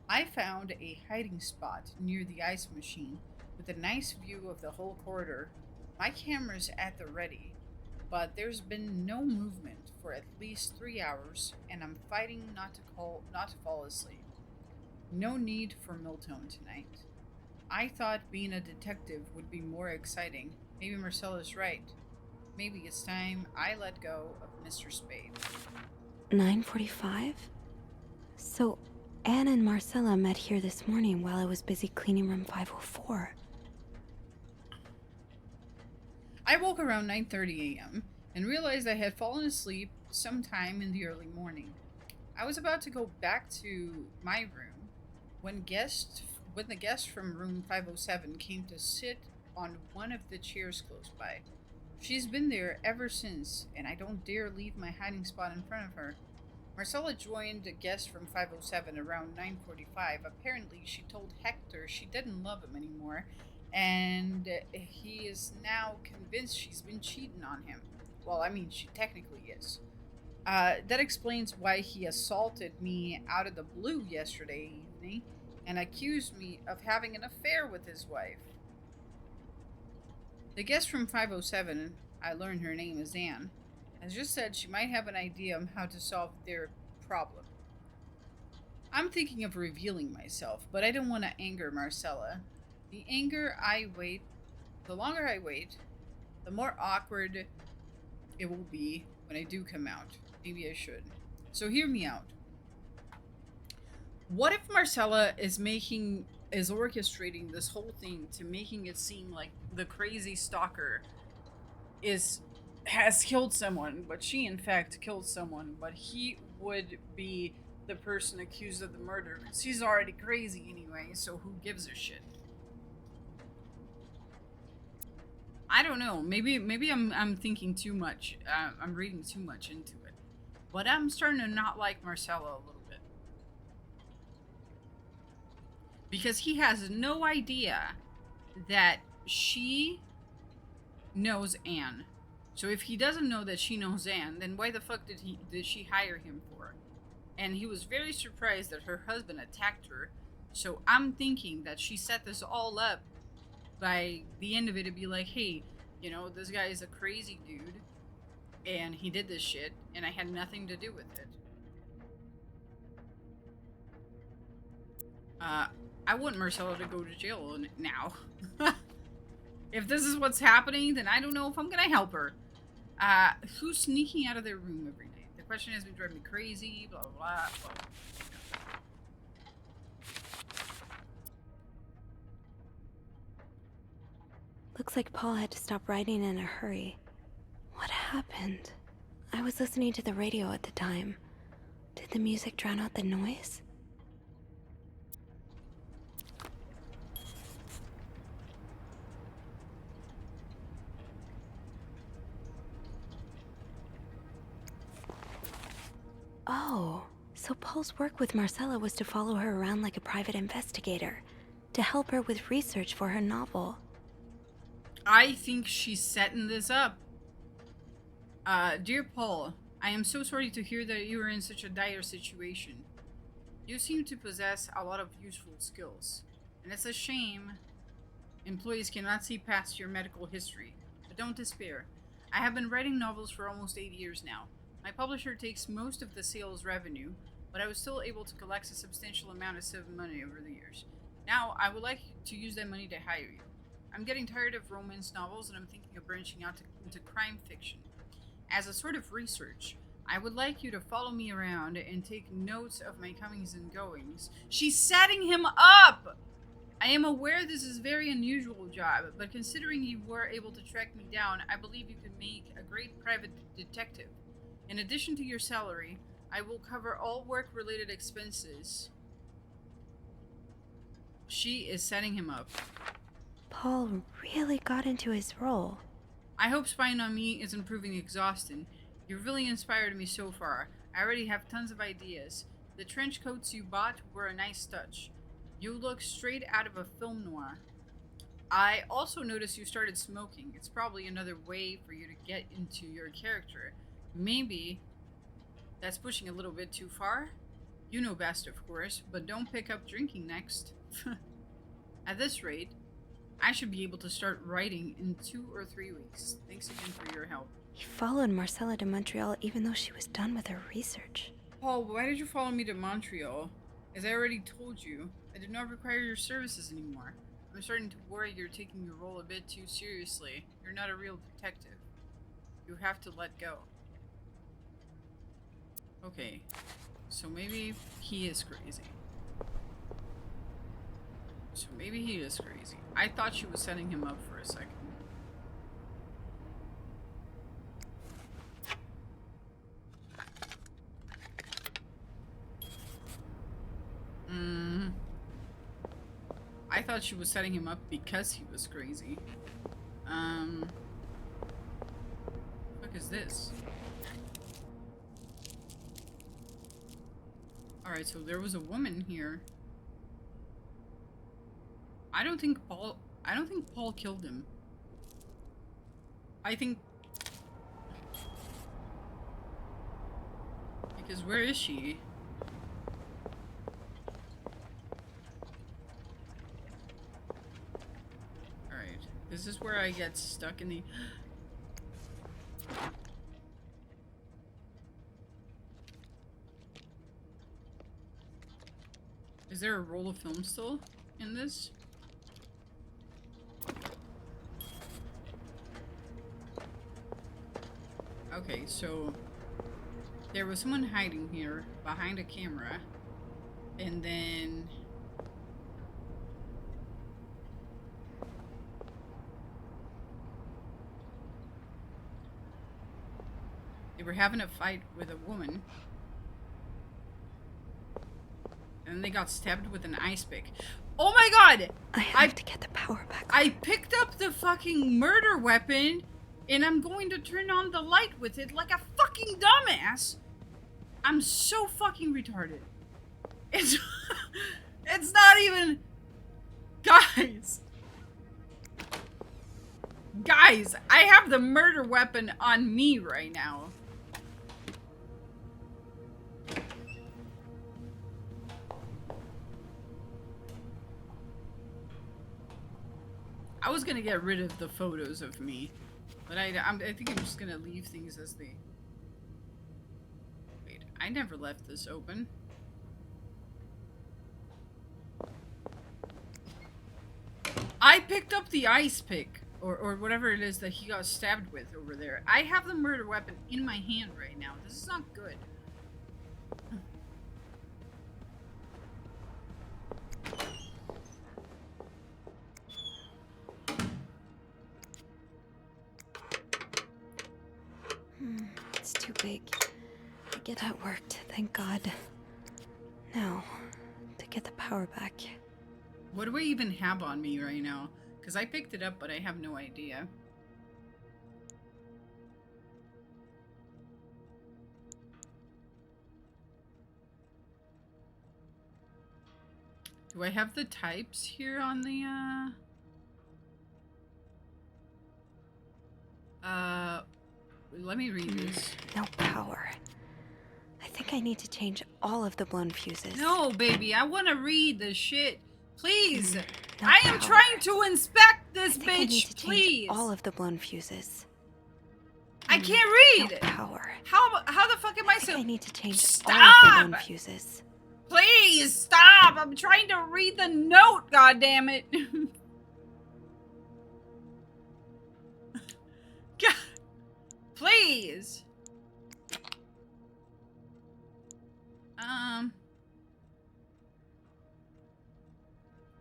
I found a hiding spot near the ice machine with a nice view of the whole corridor. My camera's at the ready, but there's been no movement for at least 3 hours, and I'm fighting not to fall asleep. No need for Milton tonight. I thought being a detective would be more exciting. Maybe Marcella's right. Maybe it's time I let go of Mr. Spade. 9:45? So Anne and Marcella met here this morning while I was busy cleaning room 504. I woke around 9:30 a.m. and realized I had fallen asleep sometime in the early morning. I was about to go back to my room when the guest from room 507 came to sit on one of the chairs close by. She's been there ever since, and I don't dare leave my hiding spot in front of her. Marcella joined a guest from 507 around 9:45. Apparently, she told Hector she didn't love him anymore, and he is now convinced she's been cheating on him. Well, I mean, she technically is. That explains why he assaulted me out of the blue yesterday evening, and accused me of having an affair with his wife. The guest from 507, I learned her name is Anne, has just said she might have an idea on how to solve their problem. I'm thinking of revealing myself, but I don't want to anger Marcella. The longer I wait, the more awkward it will be when I do come out. Maybe I should. So hear me out. What if Marcella is orchestrating this whole thing to making it seem like the crazy stalker has killed someone, but she in fact killed someone, but he would be the person accused of the murder because he's already crazy anyway, so who gives a shit? I don't know. Maybe I'm thinking too much. I'm reading too much into it, but I'm starting to not like Marcella a little bit because he has no idea that she knows Anne. So if he doesn't know that she knows Anne, then why the fuck did she hire him for? And he was very surprised that her husband attacked her. So I'm thinking that she set this all up by the end of it to be like, hey, you know, this guy is a crazy dude and he did this shit and I had nothing to do with it. I want Marcella to go to jail now. If this is what's happening, then I don't know if I'm gonna help her. Who's sneaking out of their room every night? The question has been driving me crazy, blah, blah, blah. Looks like Paul had to stop writing in a hurry. What happened? I was listening to the radio at the time. Did the music drown out the noise? Oh, so Paul's work with Marcella was to follow her around like a private investigator, to help her with research for her novel. I think she's setting this up. Dear Paul, I am so sorry to hear that you are in such a dire situation. You seem to possess a lot of useful skills, and it's a shame employees cannot see past your medical history. But don't despair. I have been writing novels for almost 8 years now. My publisher takes most of the sales revenue, but I was still able to collect a substantial amount of money over the years. Now, I would like to use that money to hire you. I'm getting tired of romance novels and I'm thinking of branching out into crime fiction. As a sort of research, I would like you to follow me around and take notes of my comings and goings. She's setting him up! I am aware this is a very unusual job, but considering you were able to track me down, I believe you could make a great private detective. In addition to your salary, I will cover all work-related expenses. She is setting him up. Paul really got into his role. I hope spying on me isn't proving exhausting. You've really inspired me so far. I already have tons of ideas. The trench coats you bought were a nice touch. You look straight out of a film noir. I also noticed you started smoking. It's probably another way for you to get into your character. Maybe that's pushing a little bit too far. You know best, of course, but don't pick up drinking next. At this rate, I should be able to start writing in 2 or 3 weeks. Thanks again for your help. He followed Marcella to Montreal even though she was done with her research. Paul, why did you follow me to Montreal? As I already told you, I do not require your services anymore. I'm starting to worry you're taking your role a bit too seriously. You're not a real detective. You have to let go. Okay, so maybe he is crazy. I thought she was setting him up for a second. I thought she was setting him up because he was crazy. What is this? Alright, so there was a woman here. I don't think Paul killed him. I think... Because where is she? Is this where I get stuck in the... Is there a roll of film still in this? Okay, so there was someone hiding here behind a camera, and then they were having a fight with a woman, and then they got stabbed with an ice pick. Oh my god! I have to get the power back on. I picked up the fucking murder weapon, and I'm going to turn on the light with it like a fucking dumbass. I'm so fucking retarded. It's it's not even... Guys, I have the murder weapon on me right now. I was gonna get rid of the photos of me, but I think I'm just gonna leave things as they... Wait, I never left this open. I picked up the ice pick, or whatever it is that he got stabbed with over there. I have the murder weapon in my hand right now. This is not good. It's too big. That worked, thank God. Now, to get the power back. What do I even have on me right now? Because I picked it up, but I have no idea. Do I have the types here on the, let me read this. No power. I think I need to change all of the blown fuses. No, baby, I want to read the shit. Please. No I am power. trying to inspect this I think I need bitch, to change please. all of the blown fuses. I can't read. No power. How the fuck am I so... I need to change Stop! all of the blown fuses. Please stop! I'm trying to read the note, goddammit. God. Please.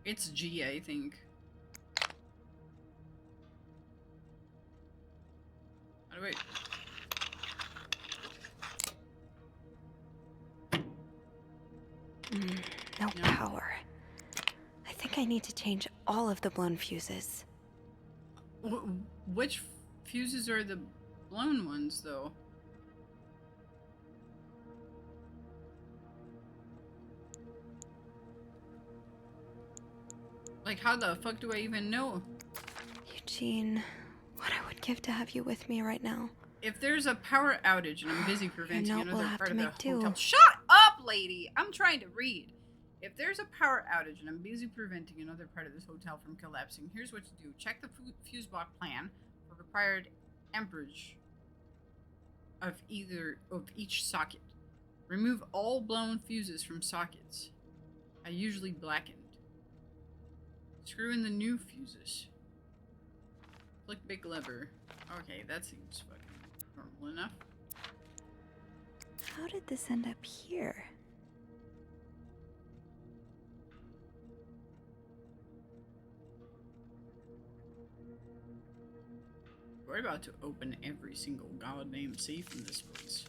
It's G, I think. How do I... No power. I think I need to change all of the blown fuses. Which fuses are the blown ones, though? Like, how the fuck do I even know? Eugene, what I would give to have you with me right now. If there's a power outage and I'm busy preventing note will another have part to of the make do. hotel... Shut up, lady! I'm trying to read. If there's a power outage and I'm busy preventing another part of this hotel from collapsing, here's what to do. Check the fuse box plan for required amperage of each socket. Remove all blown fuses from sockets. I usually blackened. Screw in the new fuses. Click big lever. Okay, that seems fucking normal enough. How did this end up here? We're about to open every single goddamn safe in this place.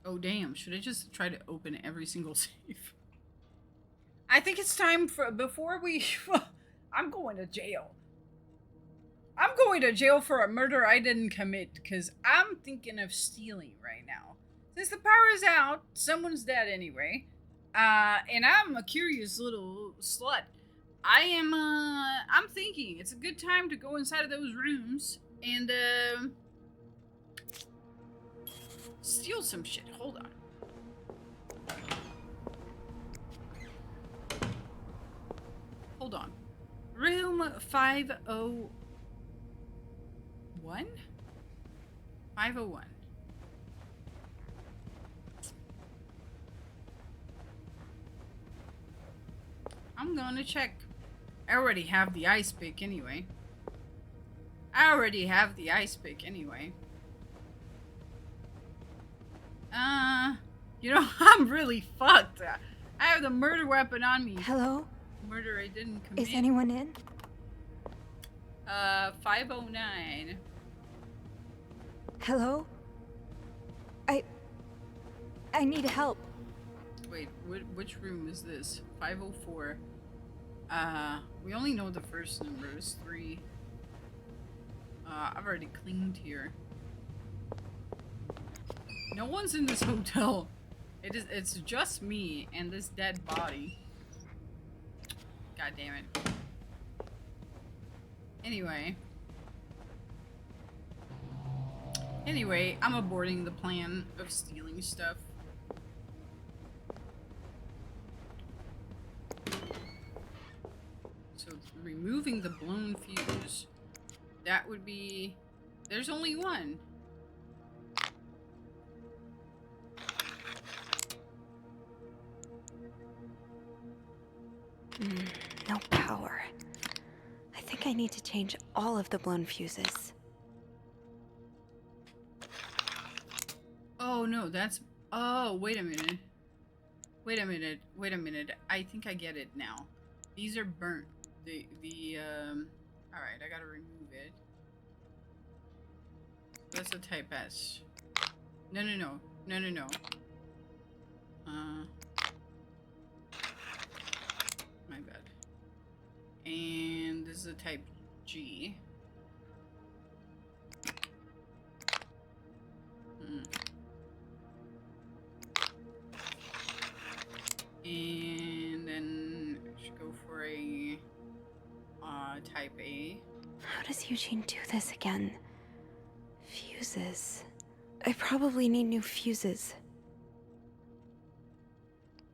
Oh damn, should I just try to open every single safe? I think it's time for, before we... I'm going to jail. I'm going to jail for a murder I didn't commit, because I'm thinking of stealing right now. Since the power is out, someone's dead anyway. And I'm a curious little slut. I'm thinking it's a good time to go inside of those rooms and, steal some shit. Hold on. Hold on. Room 501? 501. I'm gonna check. I already have the ice pick anyway. You know, I'm really fucked. I have the murder weapon on me. Hello? Murder I didn't commit. Is anyone in? 509. Hello? I need help. Wait, which room is this? 504. We only know the first number is 3. I've already cleaned here. No one's in this hotel. It's just me and this dead body. God damn it. Anyway, I'm aborting the plan of stealing stuff. So removing the blown fuse, that would be, there's only one. No power. I think I need to change all of the blown fuses. Oh no, that's, oh, wait a minute. Wait a minute. I think I get it now. These are burnt. Alright, I gotta remove it. That's a type S. No. My bad. And this is a type G. And then I should go for a type A. How does Eugene do this again? Fuses. I probably need new fuses.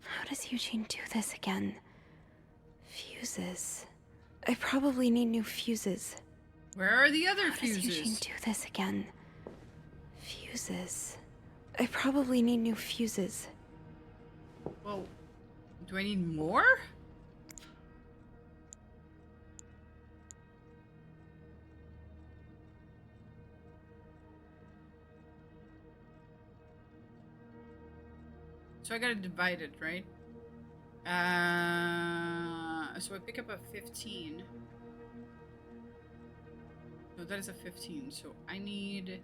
How does Eugene do this again? Fuses. I probably need new fuses. Where are the other fuses? How does Eugene do this again? Fuses. I probably need new fuses. Well, do I need more? So I gotta divide it, right? So I pick up a 15. No, that is a 15. So I need,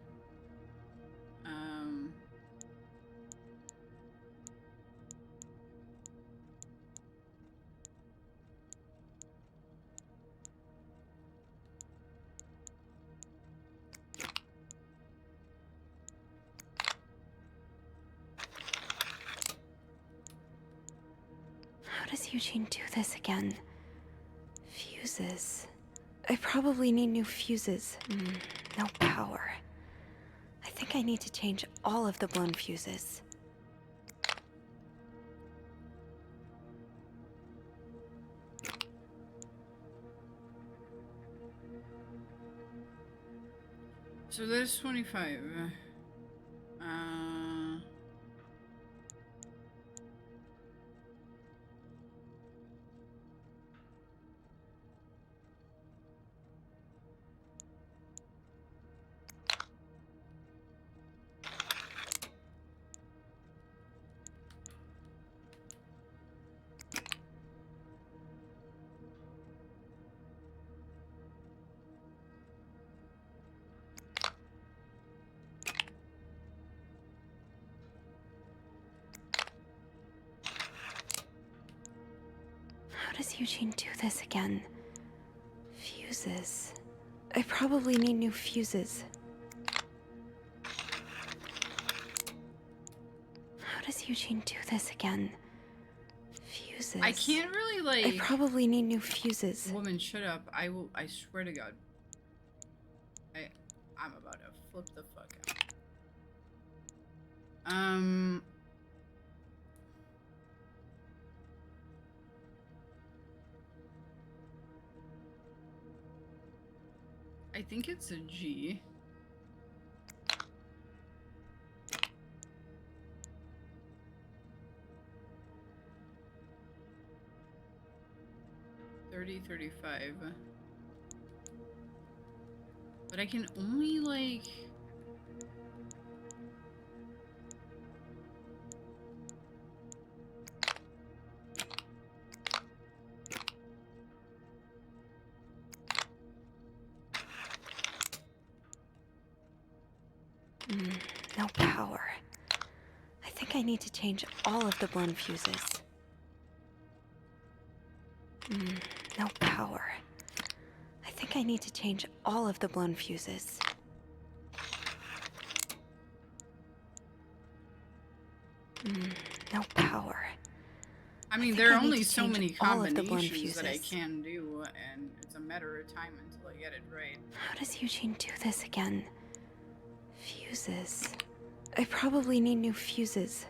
How does Eugene do this again? Fuses. I probably need new fuses. No power. I think I need to change all of the blown fuses. so there's 25. How does Eugene do this again? Fuses. I probably need new fuses. How does Eugene do this again? Fuses. I can't really, like... I probably need new fuses. Woman, shut up. I swear to God. I'm about to flip the fuck out. I think it's a G. $30.35. But I can only like. No power. I think I need to change all of the blown fuses. No power. I think I need to change all of the blown fuses. No power. I mean, think there are I need only to so change many all of the blown combinations that I fuses. can do, and it's a matter of time until I get it right. How does Eugene do this again? Fuses. I probably need new fuses.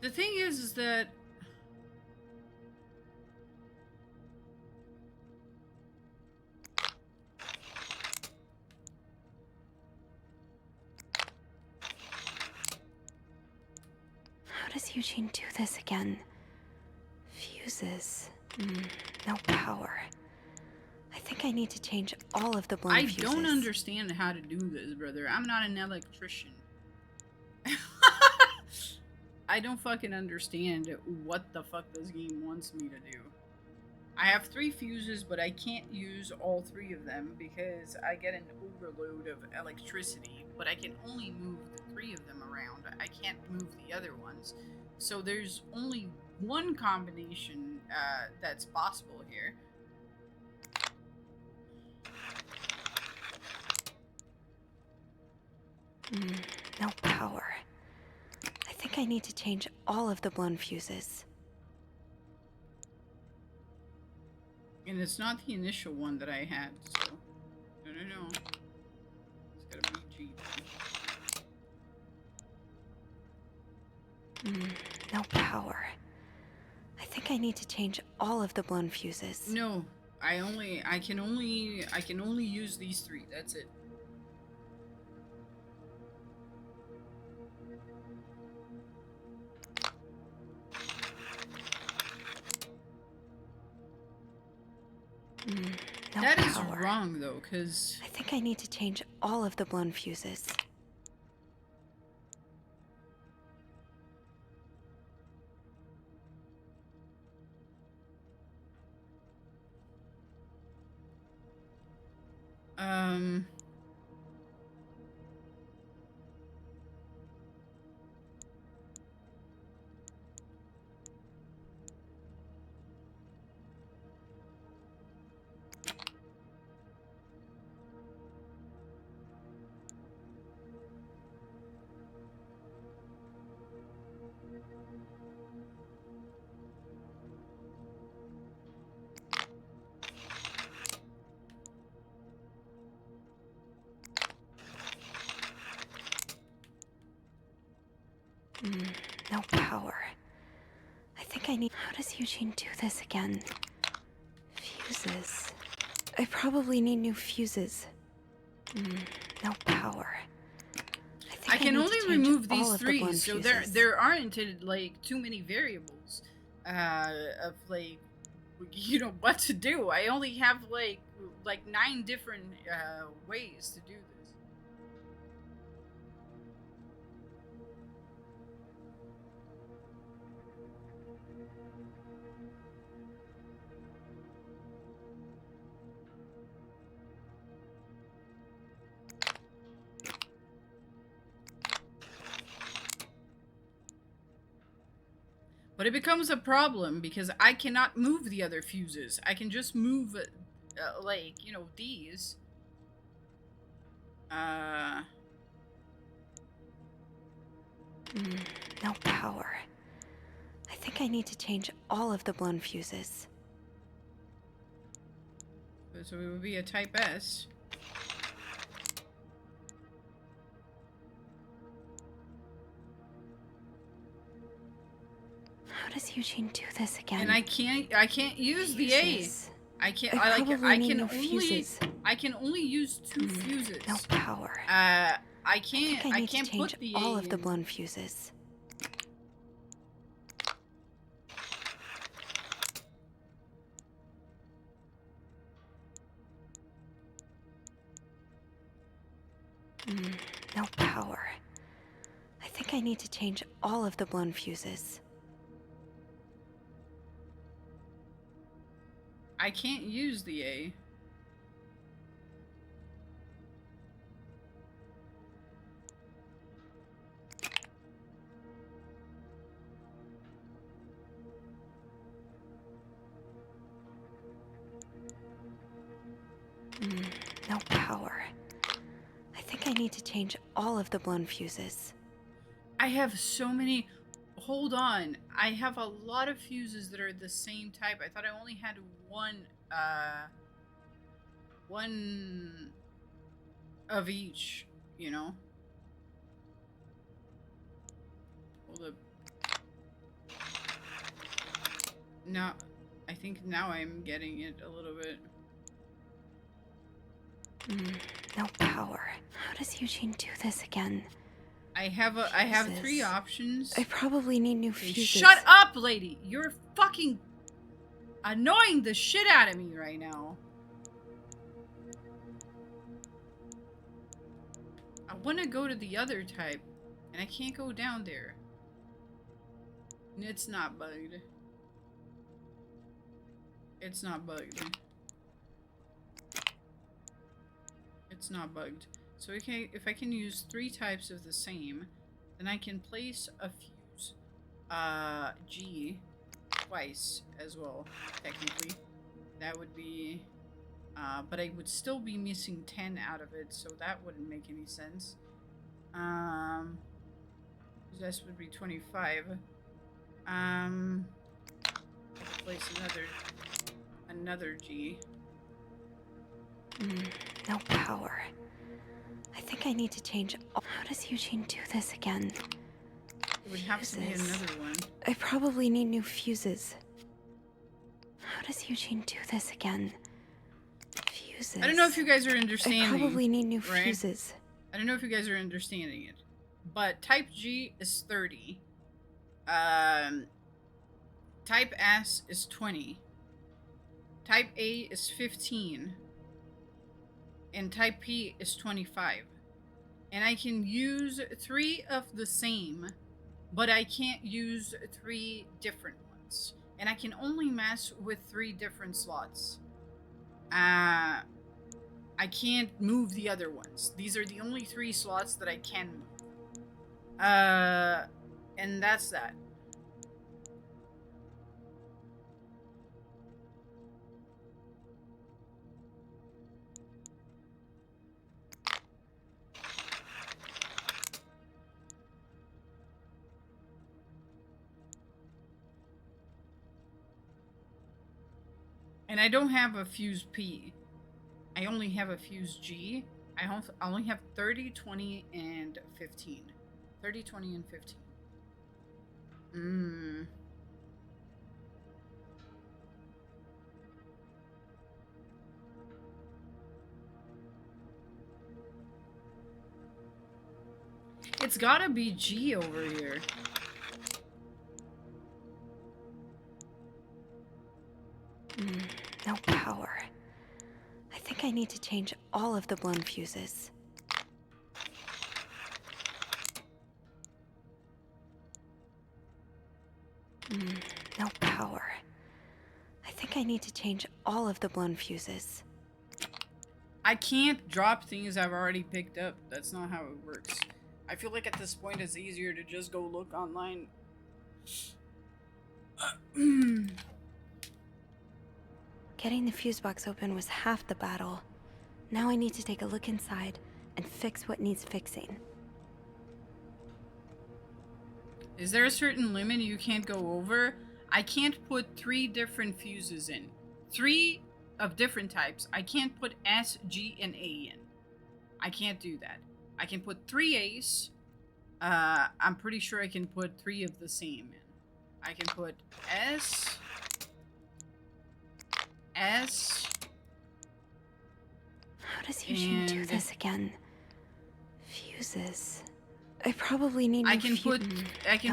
The thing is that How does Eugene do this again? Fuses. No power. I think I need to change all of the blown I fuses. don't understand how to do this, brother. I'm not an electrician. I don't fucking understand what the fuck this game wants me to do. I have 3 fuses, but I can't use all 3 of them because I get an overload of electricity, but I can only move the 3 of them around. I can't move the other ones. So there's only one combination that's possible here. No power. I think I need to change all of the blown fuses. And it's not the initial one that I had, so no. It's gotta be G. No power. I think I need to change all of the blown fuses. No, I can only use these 3. That's it. No That is power. wrong though, cause I think I need to change all of the blown fuses. No power. I think I need. How does Eugene do this again? Fuses. I probably need new fuses. No power. I can need to only change remove all these of the 3, blown so fuses. there aren't like too many variables of like what to do. I only have like 9 different ways to do this. But it becomes a problem because I cannot move the other fuses. I can just move, these. No power. I think I need to change all of the blown fuses. So it would be a type S. How does Eugene do this again? And I can't use the A. I can't. I can only use 2 fuses. No power. I I can't need to change put the all A of the in. blown fuses. No power. I think I need to change all of the blown fuses. I can't use the A. No power. I think I need to change all of the blown fuses. I have so many. Hold on. I have a lot of fuses that are the same type. I thought I only had one of each, you know? Hold up. Now, I think now I'm getting it a little bit. No power. How does Eugene do this again? I have 3 options. I probably need new Okay, fuses. shut up, lady! You're fucking annoying the shit out of me right now. I want to go to the other type, and I can't go down there. And it's not bugged. It's not bugged. It's not bugged. So if I can use 3 types of the same, then I can place a fuse G twice as well, technically. That would be but I would still be missing 10 out of it, so that wouldn't make any sense. This would be 25. Place another G. No power. I think I need to change all. How does Eugene do this again? It would have to be another one. I probably need new fuses. How does Eugene do this again? Fuses. I don't know if you guys are understanding. I probably need new right? fuses. I don't know if you guys are understanding it. But type G is 30. Type S is 20. Type A is 15. And type P is 25. And I can use 3 of the same, but I can't use 3 different ones. And I can only mess with 3 different slots. I can't move the other ones. These are the only 3 slots that I can move. And that's that. And I don't have a fuse P. I only have a fuse G. I only have 30, 20, and 15. 30, 20, and 15. It's gotta be G over here. No power. I think I need to change all of the blown fuses. No power. I think I need to change all of the blown fuses. I can't drop things I've already picked up. That's not how it works. I feel like at this point it's easier to just go look online. Getting the fuse box open was half the battle. Now I need to take a look inside and fix what needs fixing. Is there a certain limit you can't go over? I can't put 3 different fuses in. 3 of different types. I can't put S, G, and A in. I can't do that. I can put 3 A's. I'm pretty sure I can put 3 of the same in. I can put S. S. How does Eugene do this again? Fuses. I probably need I new can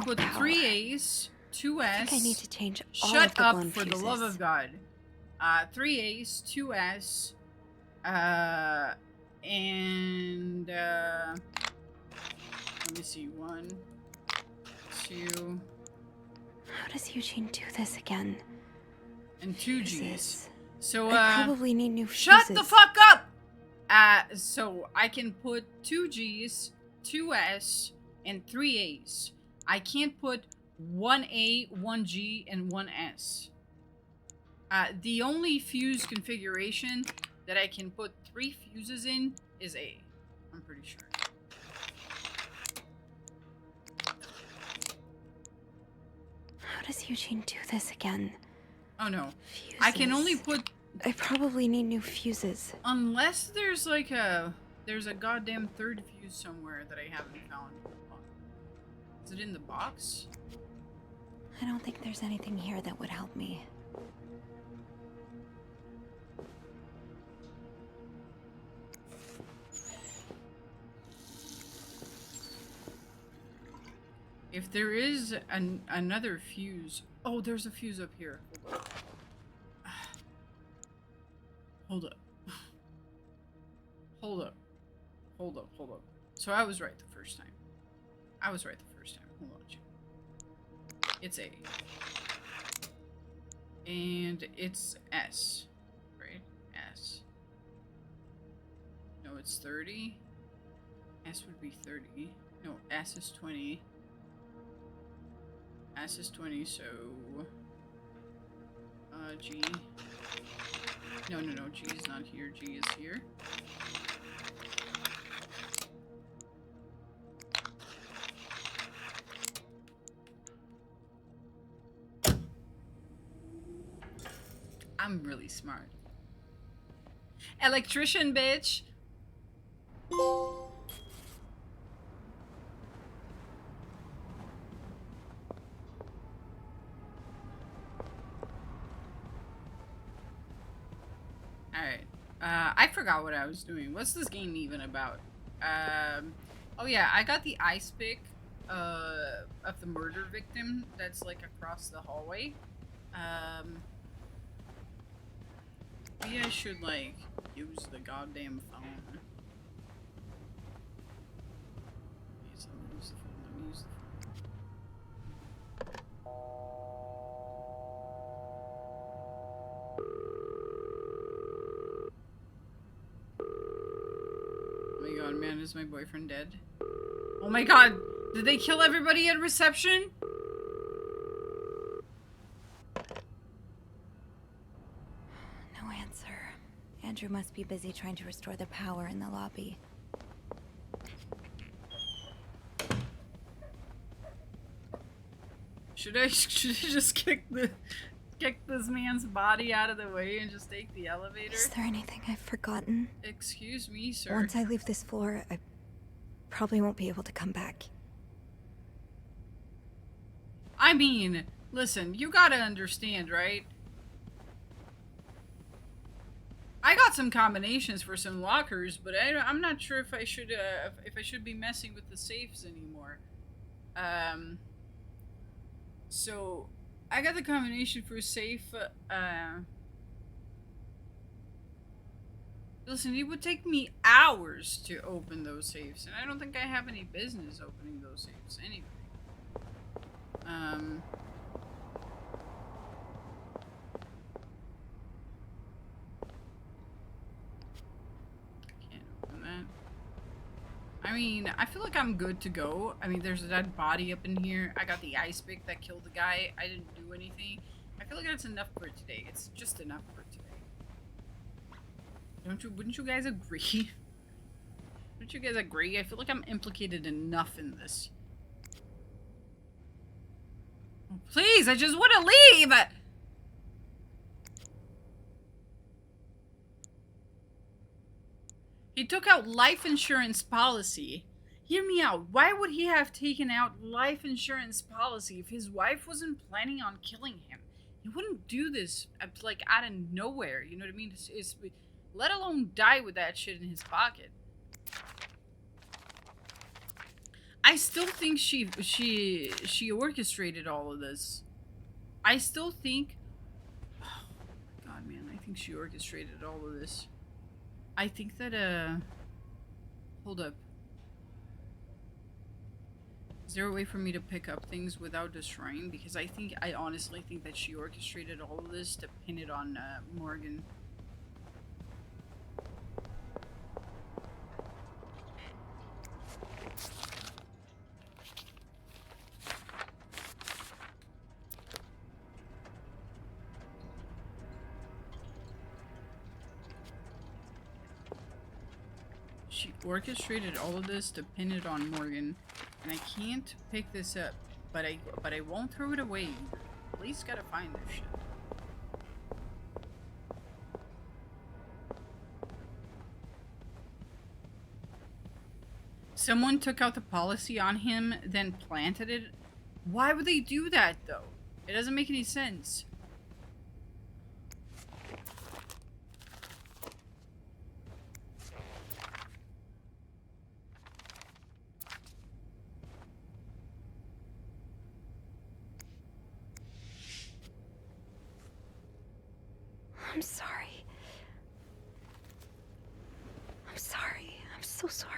put power. 3 A's, 2 S. I think I need to change all Shut of the up blonde for the fuses. love of God. 3 A's, 2 S, and let me see, 1, 2. How does Eugene do this again? And 2 G's. So I probably need new shut fuses. the fuck up. So I can put 2 G's, 2 S, and 3 A's. I can't put 1 A, 1 G, and 1 S. The only fuse configuration that I can put 3 fuses in is A. I'm pretty sure. How does Eugene do this again? Oh no. Fuses. I can only put... I probably need new fuses. Unless there's like there's a goddamn third fuse somewhere that I haven't found. Is it in the box? I don't think there's anything here that would help me. If there is another fuse... Oh, there's a fuse up here. Hold up. Hold up. Hold up, hold up. So I was right the first time. Hold on, Jim. It's A. And it's S. Right? S. No, it's 30. S would be 30. No, S is 20. S is 20, so... G. No, G is not here. G is here. I'm really smart. Electrician, bitch! Alright. I forgot what I was doing. What's this game even about? Oh yeah, I got the ice pick of the murder victim that's like across the hallway. Maybe I should like use the goddamn phone. Yes, let me use the phone. Let me use the phone. Oh my god, man, is my boyfriend dead? Oh my god, did they kill everybody at reception? No answer. Andrew must be busy trying to restore the power in the lobby. Should I just kick this man's body out of the way and just take the elevator? Is there anything I've forgotten? Excuse me, sir. Once I leave this floor, I probably won't be able to come back. I mean, listen, you gotta understand, right? I got some combinations for some lockers, but I'm not sure if I should be messing with the safes anymore. So I got the combination for safe. Listen, it would take me hours to open those safes, and I don't think I have any business opening those safes anyway. Can't open that. I mean, I feel like I'm good to go. I mean, there's a dead body up in here. I got the ice pick that killed the guy. I didn't do anything. I feel like that's enough for today. It's just enough for today. Wouldn't you guys agree? Wouldn't you guys agree? I feel like I'm implicated enough in this. Oh, please, I just want to leave! He took out life insurance policy. Hear me out. Why would he have taken out life insurance policy if his wife wasn't planning on killing him? He wouldn't do this like out of nowhere. You know what I mean? Let alone die with that shit in his pocket. I still think she orchestrated all of this. I still think. Oh God, man! I think she orchestrated all of this. I think that hold up. Is there a way for me to pick up things without destroying? Because I honestly think that she orchestrated all of this to pin it on Morgan. She orchestrated all of this to pin it on Morgan. And I can't pick this up, but I won't throw it away. Police gotta find this shit. Someone took out the policy on him, then planted it. Why would they do that, though? It doesn't make any sense. I'm sorry. I'm sorry. I'm so sorry.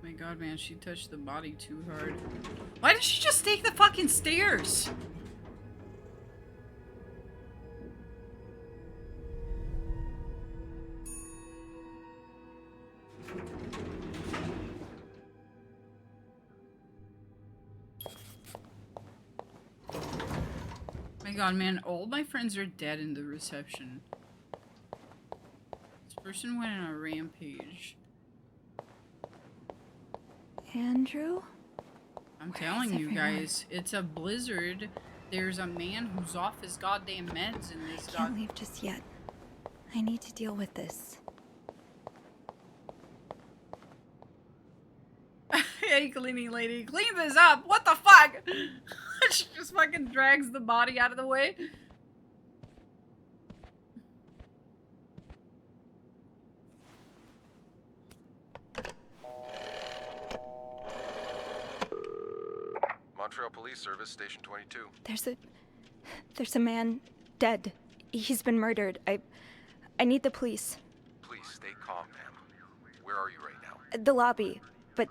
My God, man, she touched the body too hard. Why did she just take the fucking stairs? My God, man, all my friends are dead in the reception. This person went on a rampage. Andrew? I'm telling you guys, it's a blizzard. There's a man who's off his goddamn meds in this. I can't leave just yet. I need to deal with this. Hey, cleaning lady, clean this up. What the fuck? She just fucking drags the body out of the way. Montreal Police Service, Station 22. There's a man dead. He's been murdered. I need the police. Please stay calm, ma'am. Where are you right now? The lobby, but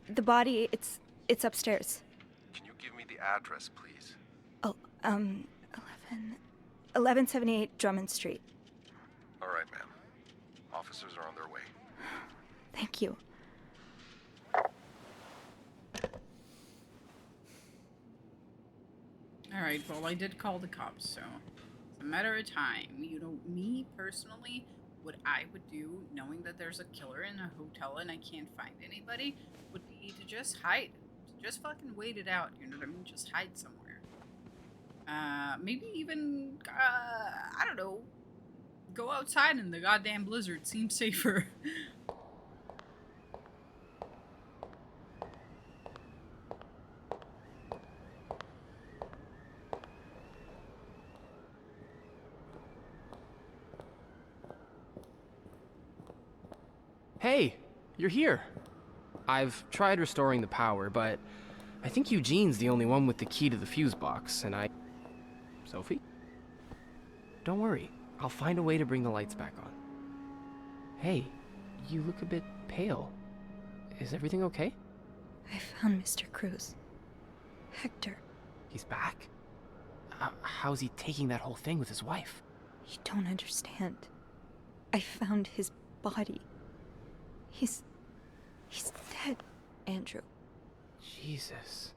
the body, it's upstairs. Can you give me the address, please? Oh, 1178 Drummond Street. All right, ma'am. Officers are on their way. Thank you. Alright, well, I did call the cops, so it's a matter of time. You know, me personally, what I would do, knowing that there's a killer in a hotel and I can't find anybody, would be to just hide. To just fucking wait it out, you know what I mean? Just hide somewhere. Maybe even, I don't know, go outside in the goddamn blizzard. Seems safer. Hey, you're here. I've tried restoring the power, but I think Eugene's the only one with the key to the fuse box, and Sophie? Don't worry, I'll find a way to bring the lights back on. Hey, you look a bit pale. Is everything okay? I found Mr. Cruz. Hector. He's back? How's he taking that whole thing with his wife? You don't understand. I found his body. He's dead, Andrew. Jesus.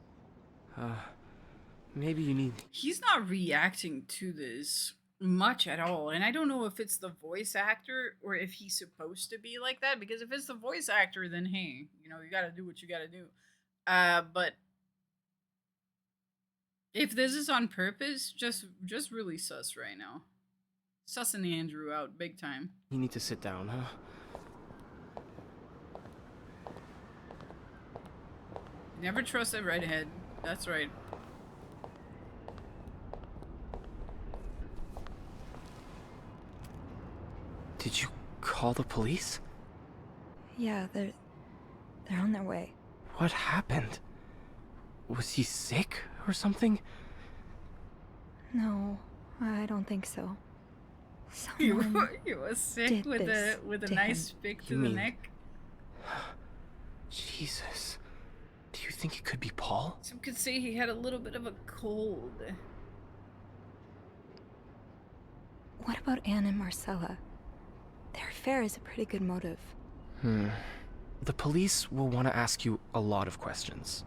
Maybe you need... He's not reacting to this much at all, and I don't know if it's the voice actor or if he's supposed to be like that, because if it's the voice actor, then hey, you know, you gotta do what you gotta do. But if this is on purpose, just really sus right now. Sussing Andrew out big time. You need to sit down, huh? Never trust a redhead. That's right. Did you call the police? Yeah, they're on their way. What happened? Was he sick or something? No, I don't think so. You Someone was sick did with this a to nice him. pick You to the mean- neck. Jesus. Do you think it could be Paul? Some could say he had a little bit of a cold. What about Anne and Marcella? Their affair is a pretty good motive. The police will want to ask you a lot of questions.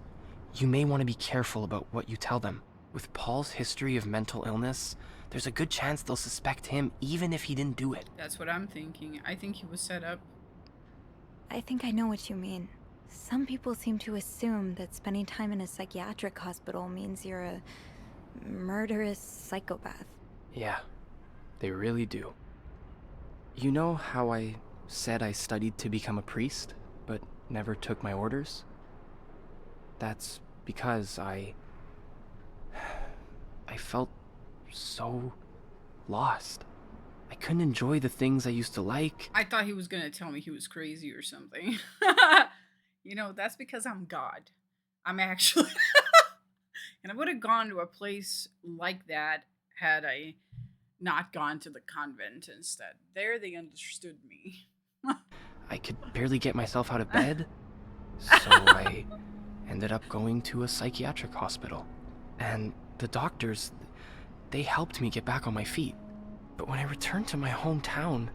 You may want to be careful about what you tell them. With Paul's history of mental illness, there's a good chance they'll suspect him even if he didn't do it. That's what I'm thinking. I think he was set up. I think I know what you mean. Some people seem to assume that spending time in a psychiatric hospital means you're a murderous psychopath. Yeah, they really do. You know how I said I studied to become a priest, but never took my orders? That's because I felt so lost. I couldn't enjoy the things I used to like. I thought he was gonna tell me he was crazy or something. You know, that's because I'm God. I'm actually... And I would have gone to a place like that had I not gone to the convent instead. There they understood me. I could barely get myself out of bed, so I ended up going to a psychiatric hospital. And the doctors, they helped me get back on my feet. But when I returned to my hometown,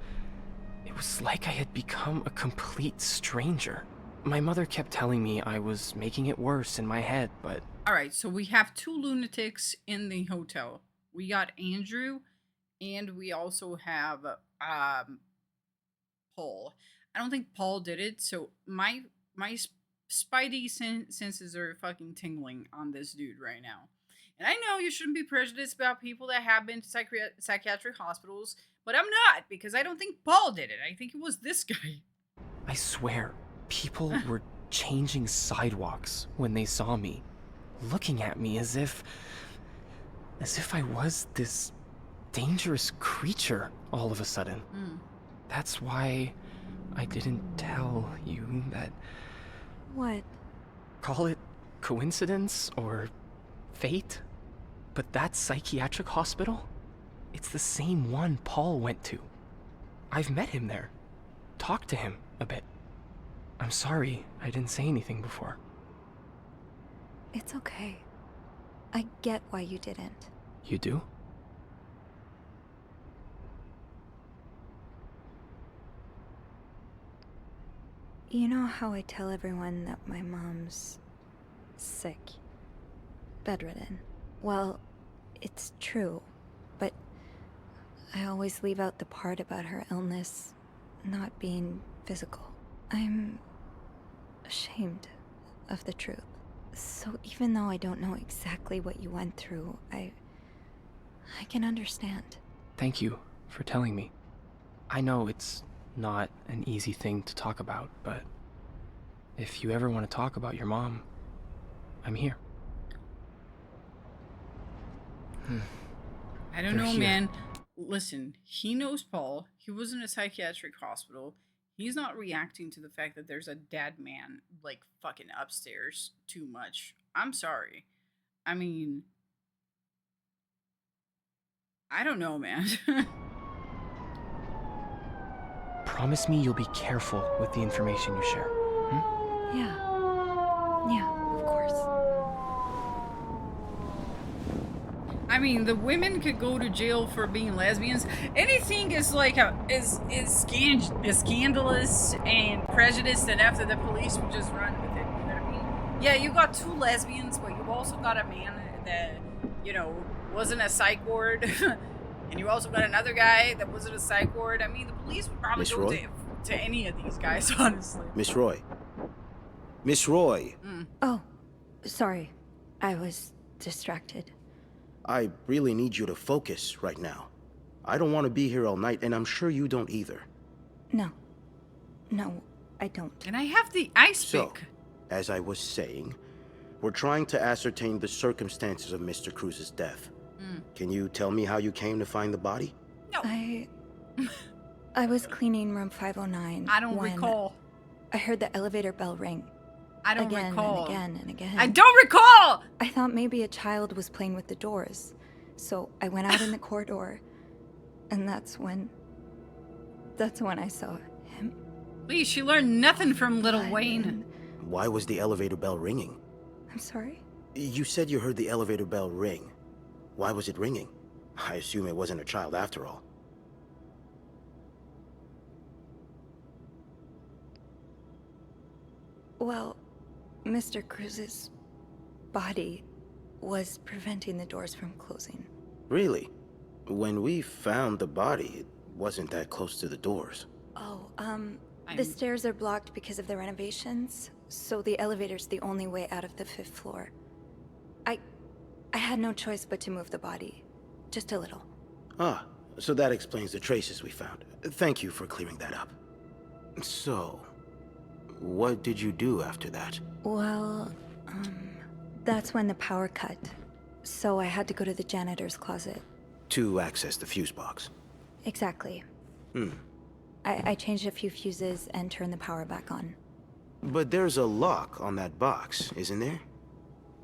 it was like I had become a complete stranger. My mother kept telling me I was making it worse in my head, but... Alright, so we have 2 lunatics in the hotel. We got Andrew, and we also have Paul. I don't think Paul did it, so my spidey senses are fucking tingling on this dude right now. And I know you shouldn't be prejudiced about people that have been to psychiatric hospitals, but I'm not, because I don't think Paul did it. I think it was this guy. I swear, people were changing sidewalks when they saw me, looking at me as if I was this dangerous creature all of a sudden. That's why I didn't tell you that. What? Call it coincidence or fate, but that psychiatric hospital, it's the same one Paul went to. I've met him there, talked to him a bit. I'm sorry I didn't say anything before. It's okay. I get why you didn't. You do? You know how I tell everyone that my mom's sick, bedridden? Well, it's true, but I always leave out the part about her illness not being physical. I'm ashamed of the truth. So even though I don't know exactly what you went through, I can understand. Thank you for telling me. I know it's not an easy thing to talk about, but if you ever want to talk about your mom, I'm here. I don't know, man. Listen, he knows Paul. He was in a psychiatric hospital. He's not reacting to the fact that there's a dead man, like, fucking upstairs too much. I'm sorry. I mean... I don't know, man. Promise me you'll be careful with the information you share. Yeah. Yeah, of course. I mean, the women could go to jail for being lesbians. Anything is like is scandalous and prejudiced enough that the police would just run with it. You know what I mean? Yeah, you got 2 lesbians, but you also got a man that, you know, wasn't a psych ward, and you also got another guy that wasn't a psych ward. I mean, the police would probably go to any of these guys, honestly. Miss Roy. Miss Roy. Oh, sorry. I was distracted. I really need you to focus right now. I don't want to be here all night, and I'm sure you don't either. No. No, I don't. And I have the ice So, pick. as I was saying, We're trying to ascertain the circumstances of Mr. Cruz's death. Can you tell me how you came to find the body? No. I was cleaning room 509. I don't when recall. I heard the elevator bell ring. I don't again recall. and again and again. I don't recall! I thought maybe a child was playing with the doors. So I went out in the corridor, and that's when I saw him. Lee, she learned nothing from Little Wayne. Why was the elevator bell ringing? I'm sorry? You said you heard the elevator bell ring. Why was it ringing? I assume it wasn't a child after all. Well, Mr. Cruz's body was preventing the doors from closing. Really? When we found the body, it wasn't that close to the doors. Oh, the stairs are blocked because of the renovations, so the elevator's the only way out of the 5th floor. I had no choice but to move the body. Just a little. Ah, so that explains the traces we found. Thank you for clearing that up. So, what did you do after that? Well, that's when the power cut. So I had to go to the janitor's closet. To access the fuse box. Exactly. I changed a few fuses and turned the power back on. But there's a lock on that box, isn't there?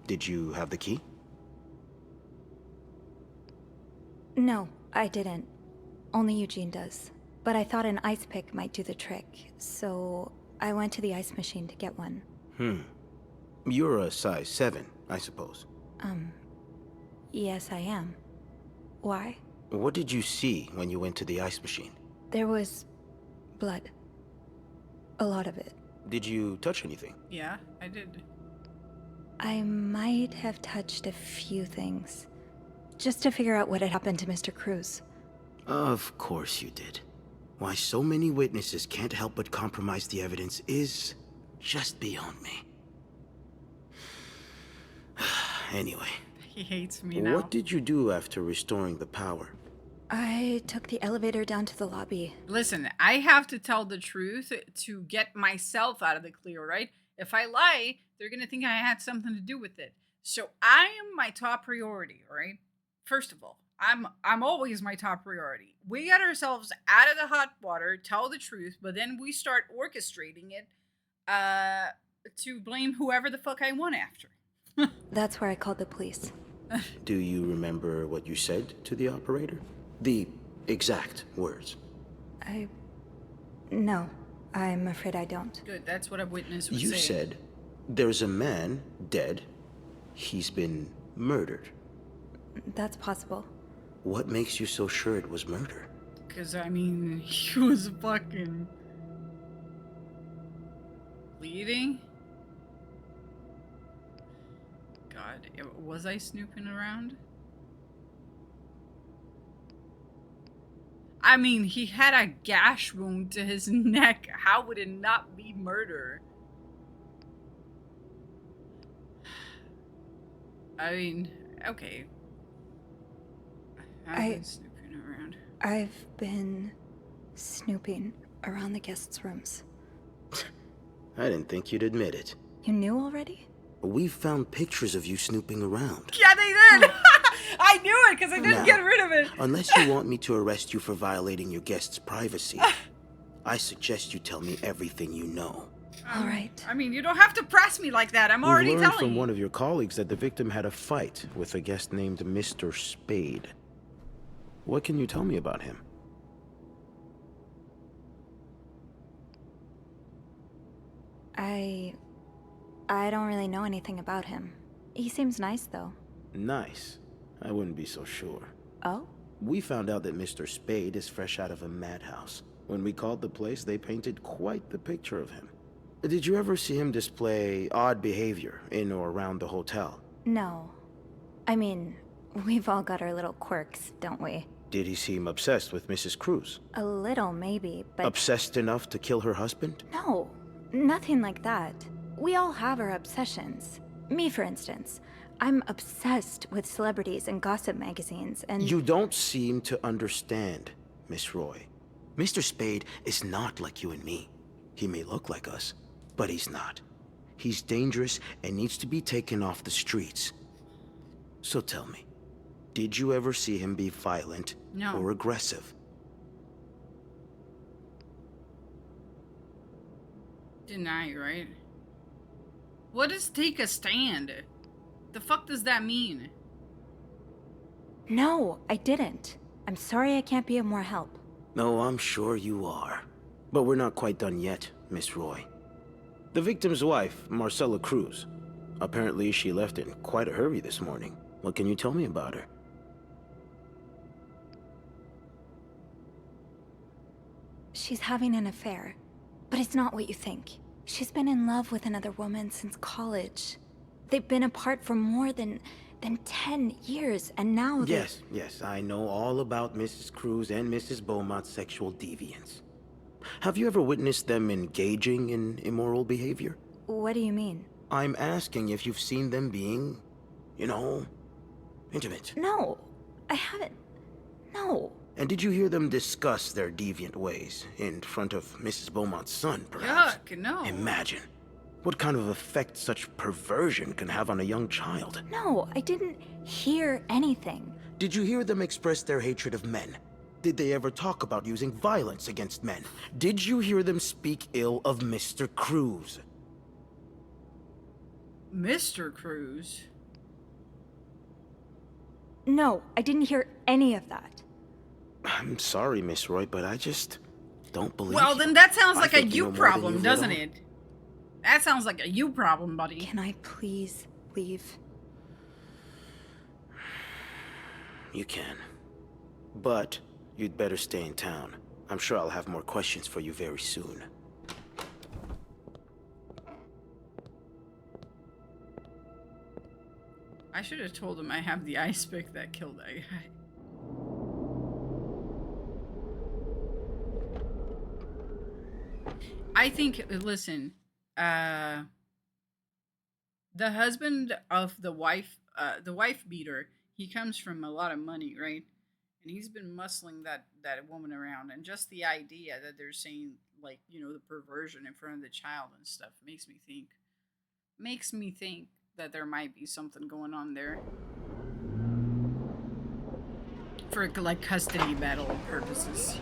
Did you have the key? No, I didn't. Only Eugene does. But I thought an ice pick might do the trick, so I went to the ice machine to get one. You're a size 7, I suppose. Yes, I am. Why? What did you see when you went to the ice machine? There was blood. A lot of it. Did you touch anything? Yeah, I did. I might have touched a few things. Just to figure out what had happened to Mr. Cruz. Of course you did. Why so many witnesses can't help but compromise the evidence is just beyond me. Anyway. He hates me now. What did you do after restoring the power? I took the elevator down to the lobby. Listen, I have to tell the truth to get myself out of the clear, right? If I lie, they're gonna think I had something to do with it. So I am my top priority, right? First of all, I'm always my top priority. We get ourselves out of the hot water, tell the truth, but then we start orchestrating it to blame whoever the fuck I want after. That's where I called the police. Do you remember what you said to the operator? The exact words. No, I'm afraid I don't. Good, that's what a witness would say. You said, there's a man dead. He's been murdered. That's possible. What makes you so sure it was murder? Because, I mean, he was fucking bleeding. God, was I snooping around? I mean, he had a gash wound to his neck. How would it not be murder? I mean, okay. I've been snooping around. I've been snooping around the guests' rooms. I didn't think you'd admit it. You knew already? We found pictures of you snooping around. Yeah, they did! I knew it because I didn't get rid of it. Unless you want me to arrest you for violating your guests' privacy, I suggest you tell me everything you know. All right. I mean, you don't have to press me like that. I'm already learned telling from you. one of your colleagues that the victim had a fight with a guest named Mr. Spade. What can you tell me about him? I don't really know anything about him. He seems nice, though. Nice. I wouldn't be so sure. Oh? We found out that Mr. Spade is fresh out of a madhouse. When we called the place, they painted quite the picture of him. Did you ever see him display odd behavior in or around the hotel? No. I mean, we've all got our little quirks, don't we? Did he seem obsessed with Mrs. Cruz? A little, maybe, but... Obsessed enough to kill her husband? No, nothing like that. We all have our obsessions. Me, for instance. I'm obsessed with celebrities and gossip magazines, and... You don't seem to understand, Miss Roy. Mr. Spade is not like you and me. He may look like us, but he's not. He's dangerous and needs to be taken off the streets. So tell me, did you ever see him be violent or aggressive? Deny, right? What does take a stand? The fuck does that mean? No, I didn't. I'm sorry I can't be of more help. No, I'm sure you are. But we're not quite done yet, Miss Roy. The victim's wife, Marcella Cruz. Apparently she left in quite a hurry this morning. What can you tell me about her? She's having an affair. But it's not what you think. She's been in love with another woman since college. They've been apart for more than 10 years, and now they... Yes, I know all about Mrs. Cruz and Mrs. Beaumont's sexual deviance. Have you ever witnessed them engaging in immoral behavior? What do you mean? I'm asking if you've seen them being, you know, intimate. No, I haven't. No. And did you hear them discuss their deviant ways in front of Mrs. Beaumont's son, perhaps? Yuck, no. Imagine what kind of effect such perversion can have on a young child. No, I didn't hear anything. Did you hear them express their hatred of men? Did they ever talk about using violence against men? Did you hear them speak ill of Mr. Cruz? Mr. Cruz? No, I didn't hear any of that. I'm sorry, Miss Roy, but I just don't believe Well, you. then that sounds like a think you know more than problem, you've let doesn't on. it? That sounds like a you problem, buddy. Can I please leave? You can. But you'd better stay in town. I'm sure I'll have more questions for you very soon. I should have told him I have the ice pick that killed that guy. I think, listen, the husband of the wife beater, he comes from a lot of money, right? And he's been muscling that woman around, and just the idea that they're saying, like, you know, the perversion in front of the child and stuff makes me think that there might be something going on there for like custody battle purposes.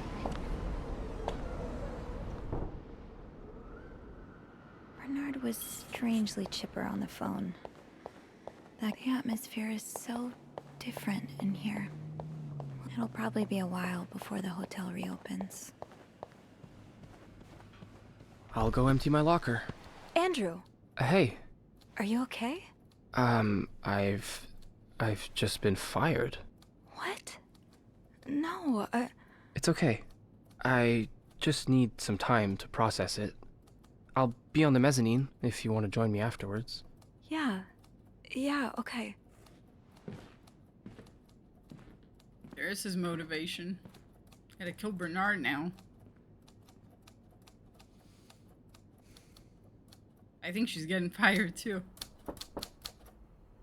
Bernard was strangely chipper on the phone. The atmosphere is so different in here. It'll probably be a while before the hotel reopens. I'll go empty my locker. Andrew! Hey. Are you okay? I've just been fired. What? No, It's okay. I just need some time to process it. I'll be on the mezzanine if you want to join me afterwards. Yeah, okay. There's his motivation. Gotta kill Bernard now. I think she's getting fired too.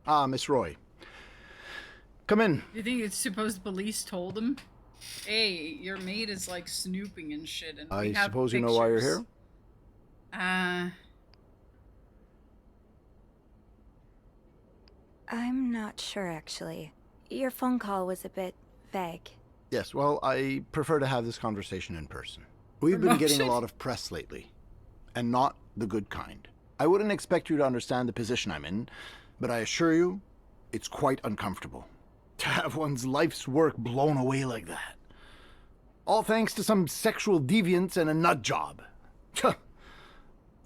Ah, Miss Roy. Come in. You think it's supposed police told him? Hey, your maid is like snooping and shit, and we I have suppose you know why you're here? I'm not sure, actually. Your phone call was a bit vague. Yes, well, I prefer to have this conversation in person. We've been getting a lot of press lately, and not the good kind. I wouldn't expect you to understand the position I'm in, but I assure you, it's quite uncomfortable. To have one's life's work blown away like that. All thanks to some sexual deviance and a nut job.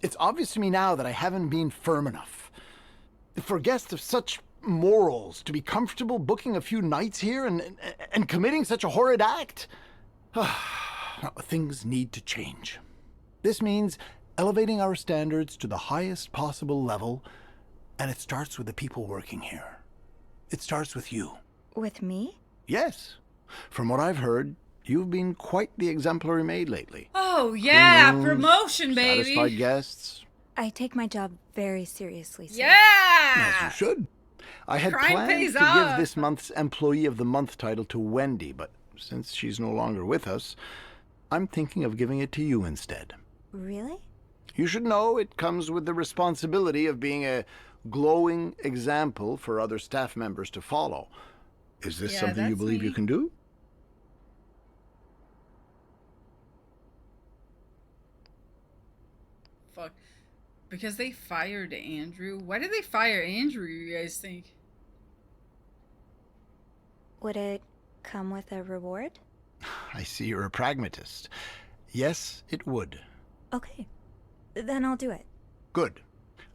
It's obvious to me now that I haven't been firm enough. For guests of such morals to be comfortable booking a few nights here and committing such a horrid act. Things need to change. This means elevating our standards to the highest possible level, and it starts with the people working here. It starts with you. With me? Yes. From what I've heard, you've been quite the exemplary maid lately. Oh yeah, Clean rooms, promotion, baby. Satisfied guests. I take my job very seriously, sir. Yeah! As you should. I had Crime planned pays to off. give this month's Employee of the Month title to Wendy, but since she's no longer with us, I'm thinking of giving it to you instead. Really? You should know it comes with the responsibility of being a glowing example for other staff members to follow. Is this Yeah, something you that's believe you me. can do? Fuck. Because they fired Andrew. Why did they fire Andrew, you guys think? Would it come with a reward? I see you're a pragmatist. Yes, it would. Okay, then I'll do it. Good.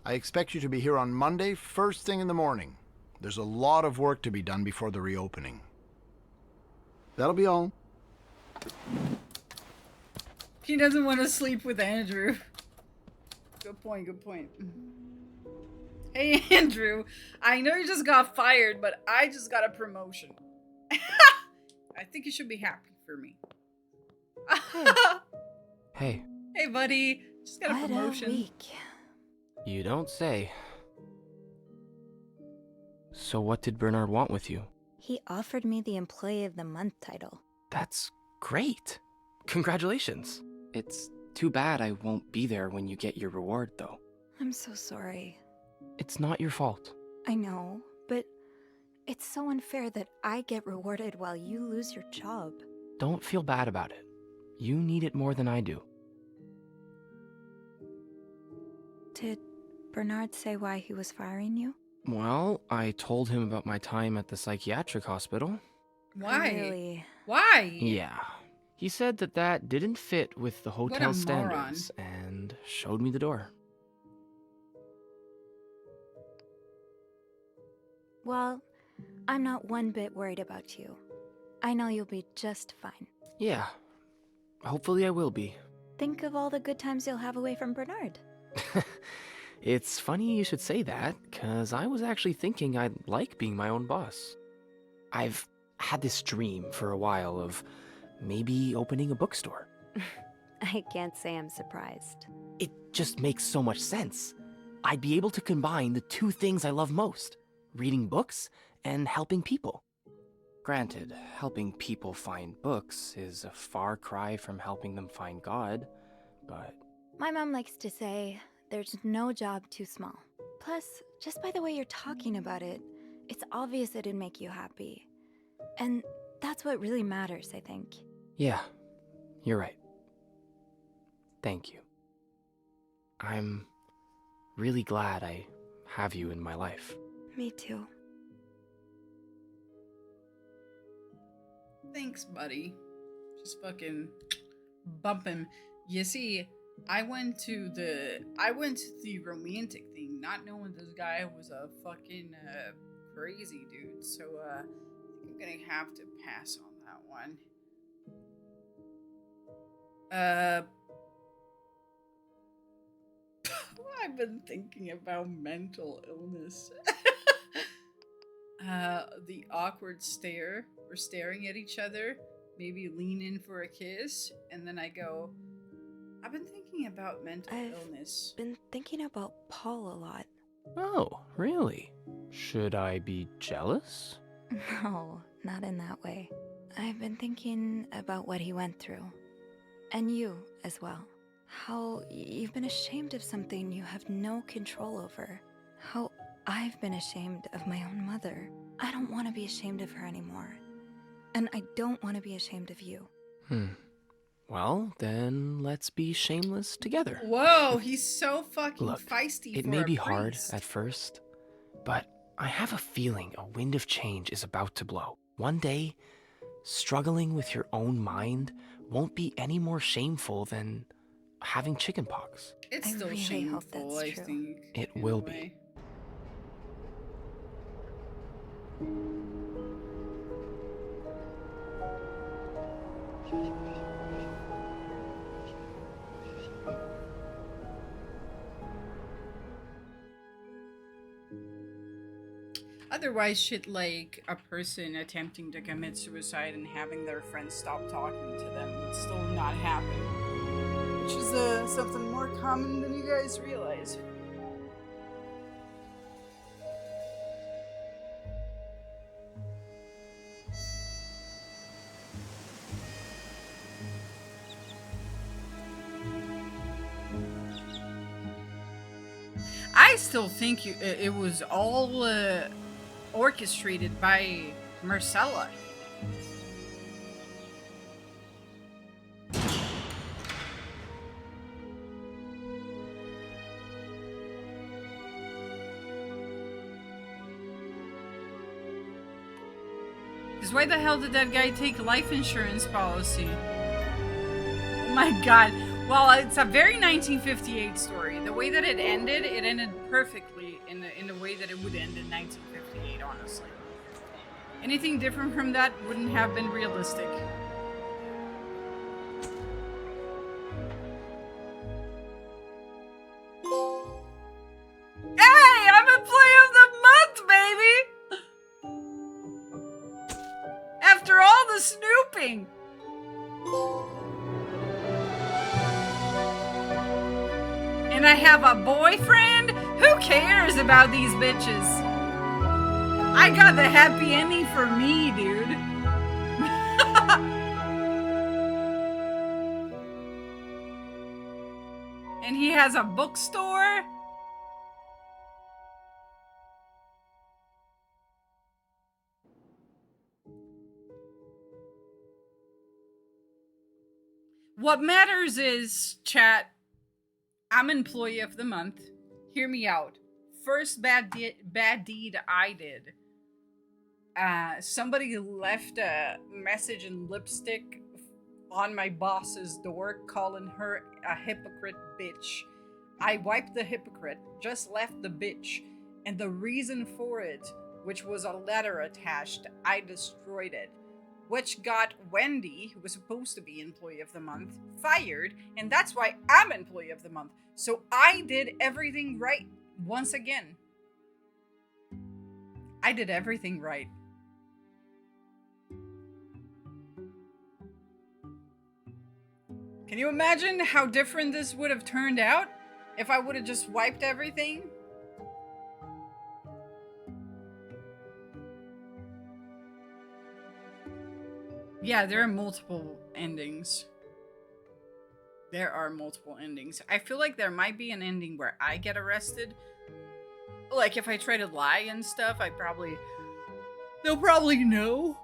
I expect you to be here on Monday, first thing in the morning. There's a lot of work to be done before the reopening. That'll be all. He doesn't want to sleep with Andrew. Good point, good point. Hey, Andrew. I know you just got fired, but I just got a promotion. I think you should be happy for me. Hey, Hey, buddy. Just got a What promotion. a week. you don't say. So what did Bernard want with you? He offered me the Employee of the Month title. That's great. Congratulations. It's too bad I won't be there when you get your reward, though. I'm so sorry. It's not your fault. I know, but it's so unfair that I get rewarded while you lose your job. Don't feel bad about it. You need it more than I do. Did Bernard say why he was firing you? Well, I told him about my time at the psychiatric hospital. Why? Really? Why? Yeah. He said that didn't fit with the What a hotel moron. standards and showed me the door. Well, I'm not one bit worried about you. I know you'll be just fine. Yeah. Hopefully I will be. Think of all the good times you'll have away from Bernard. It's funny you should say that, because I was actually thinking I'd like being my own boss. I've had this dream for a while of maybe opening a bookstore. I can't say I'm surprised. It just makes so much sense. I'd be able to combine the two things I love most, reading books and helping people. Granted, helping people find books is a far cry from helping them find God, but... My mom likes to say, there's no job too small. Plus, just by the way you're talking about it, it's obvious it'd make you happy. And that's what really matters, I think. Yeah, you're right. Thank you. I'm really glad I have you in my life. Me too. Thanks, buddy. Just fucking bump him. You see, I went to the romantic thing, not knowing this guy was a fucking crazy dude. So I think I'm gonna have to pass on that one. I've been thinking about mental illness. The awkward stare. We're staring at each other. Maybe lean in for a kiss, and then I go, I've been thinking about mental illness. Been thinking about Paul a lot. Oh, really? Should I be jealous? No, not in that way. I've been thinking about what he went through. And you as well. How you've been ashamed of something you have no control over. How I've been ashamed of my own mother. I don't want to be ashamed of her anymore. And I don't want to be ashamed of you. Well, then let's be shameless together. Whoa, he's so fucking Look, feisty. it for may a be hard priest. at first, but I have a feeling a wind of change is about to blow. One day, struggling with your own mind won't be any more shameful than having chickenpox. It's I still really shameful, hope that's I true. think. It in a will be. way. Otherwise, shit like a person attempting to commit suicide and having their friends stop talking to them would still not happen. Which is something more common than you guys realize. I still think it was all orchestrated by Marcella. Because why the hell did that guy take a life insurance policy? Oh my god. Well, it's a very 1958 story. The way that it ended perfectly in the way that it would end in 1958, honestly. Anything different from that wouldn't have been realistic. Hey, I'm Employee of the Month, baby! After all the snooping! And I have a boyfriend? Who cares about these bitches? I got the happy ending for me, dude. And he has a bookstore? What matters is, chat, I'm Employee of the Month. Hear me out. First bad deed I did. Somebody left a message in lipstick on my boss's door calling her a hypocrite bitch. I wiped the hypocrite, just left the bitch, and the reason for it, which was a letter attached, I destroyed it. Which got Wendy, who was supposed to be Employee of the Month, fired, and that's why I'm Employee of the Month. So I did everything right once again. I did everything right. Can you imagine how different this would have turned out if I would have just wiped everything? Yeah, there are multiple endings. There are multiple endings. I feel like there might be an ending where I get arrested. Like, if I try to lie and stuff, they'll probably know.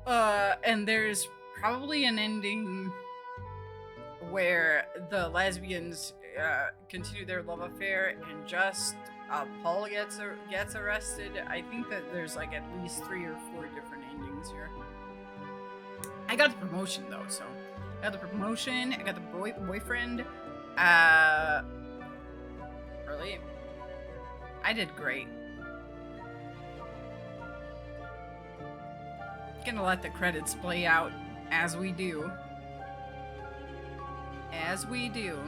And there's probably an ending where the lesbians continue their love affair and just Paul gets arrested. I think that there's like at least 3 or 4 different endings here. I got the promotion though, so I got the promotion. I got the boyfriend. Really, I did great. Gonna let the credits play out as we do. As we do.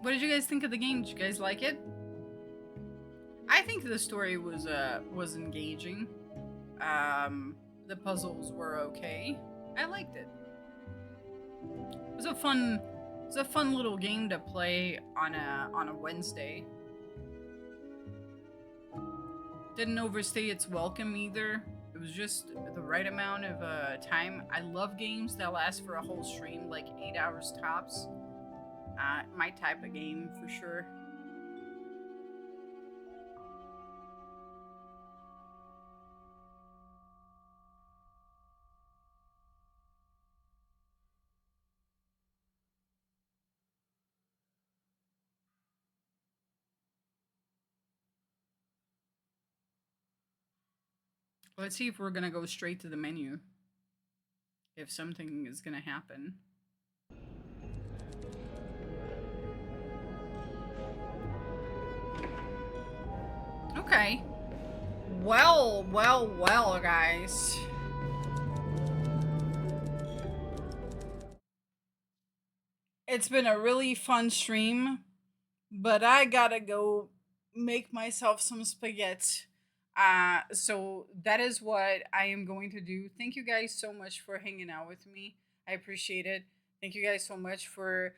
What did you guys think of the game? Did you guys like it? I think the story was engaging. The puzzles were okay. I liked it. It was a fun little game to play on a Wednesday. Didn't overstay its welcome either. It was just the right amount of time. I love games that last for a whole stream, like 8 hours tops. My type of game for sure. Let's see if we're gonna go straight to the menu. If something is gonna happen. Okay. Well, guys. It's been a really fun stream, but I gotta go make myself some spaghetti. So that is what I am going to do. Thank you guys so much for hanging out with me. I appreciate it. Thank you guys so much for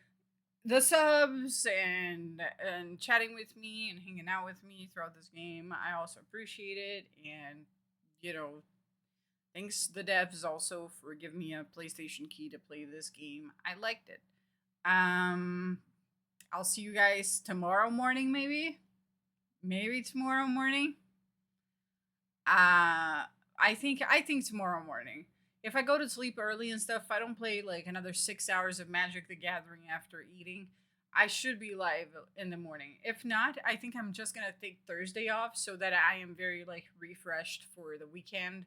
the subs and chatting with me and hanging out with me throughout this game. I also appreciate it, and you know, thanks the devs also for giving me a PlayStation key to play this game. I liked it. I'll see you guys tomorrow morning, maybe tomorrow morning. I think tomorrow morning. If I go to sleep early and stuff, if I don't play like another 6 hours of Magic the Gathering after eating, I should be live in the morning. If not, I think I'm just gonna take Thursday off so that I am very like refreshed for the weekend,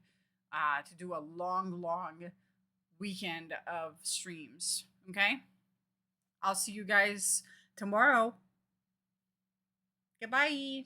to do a long weekend of streams. Okay? I'll see you guys tomorrow. Goodbye.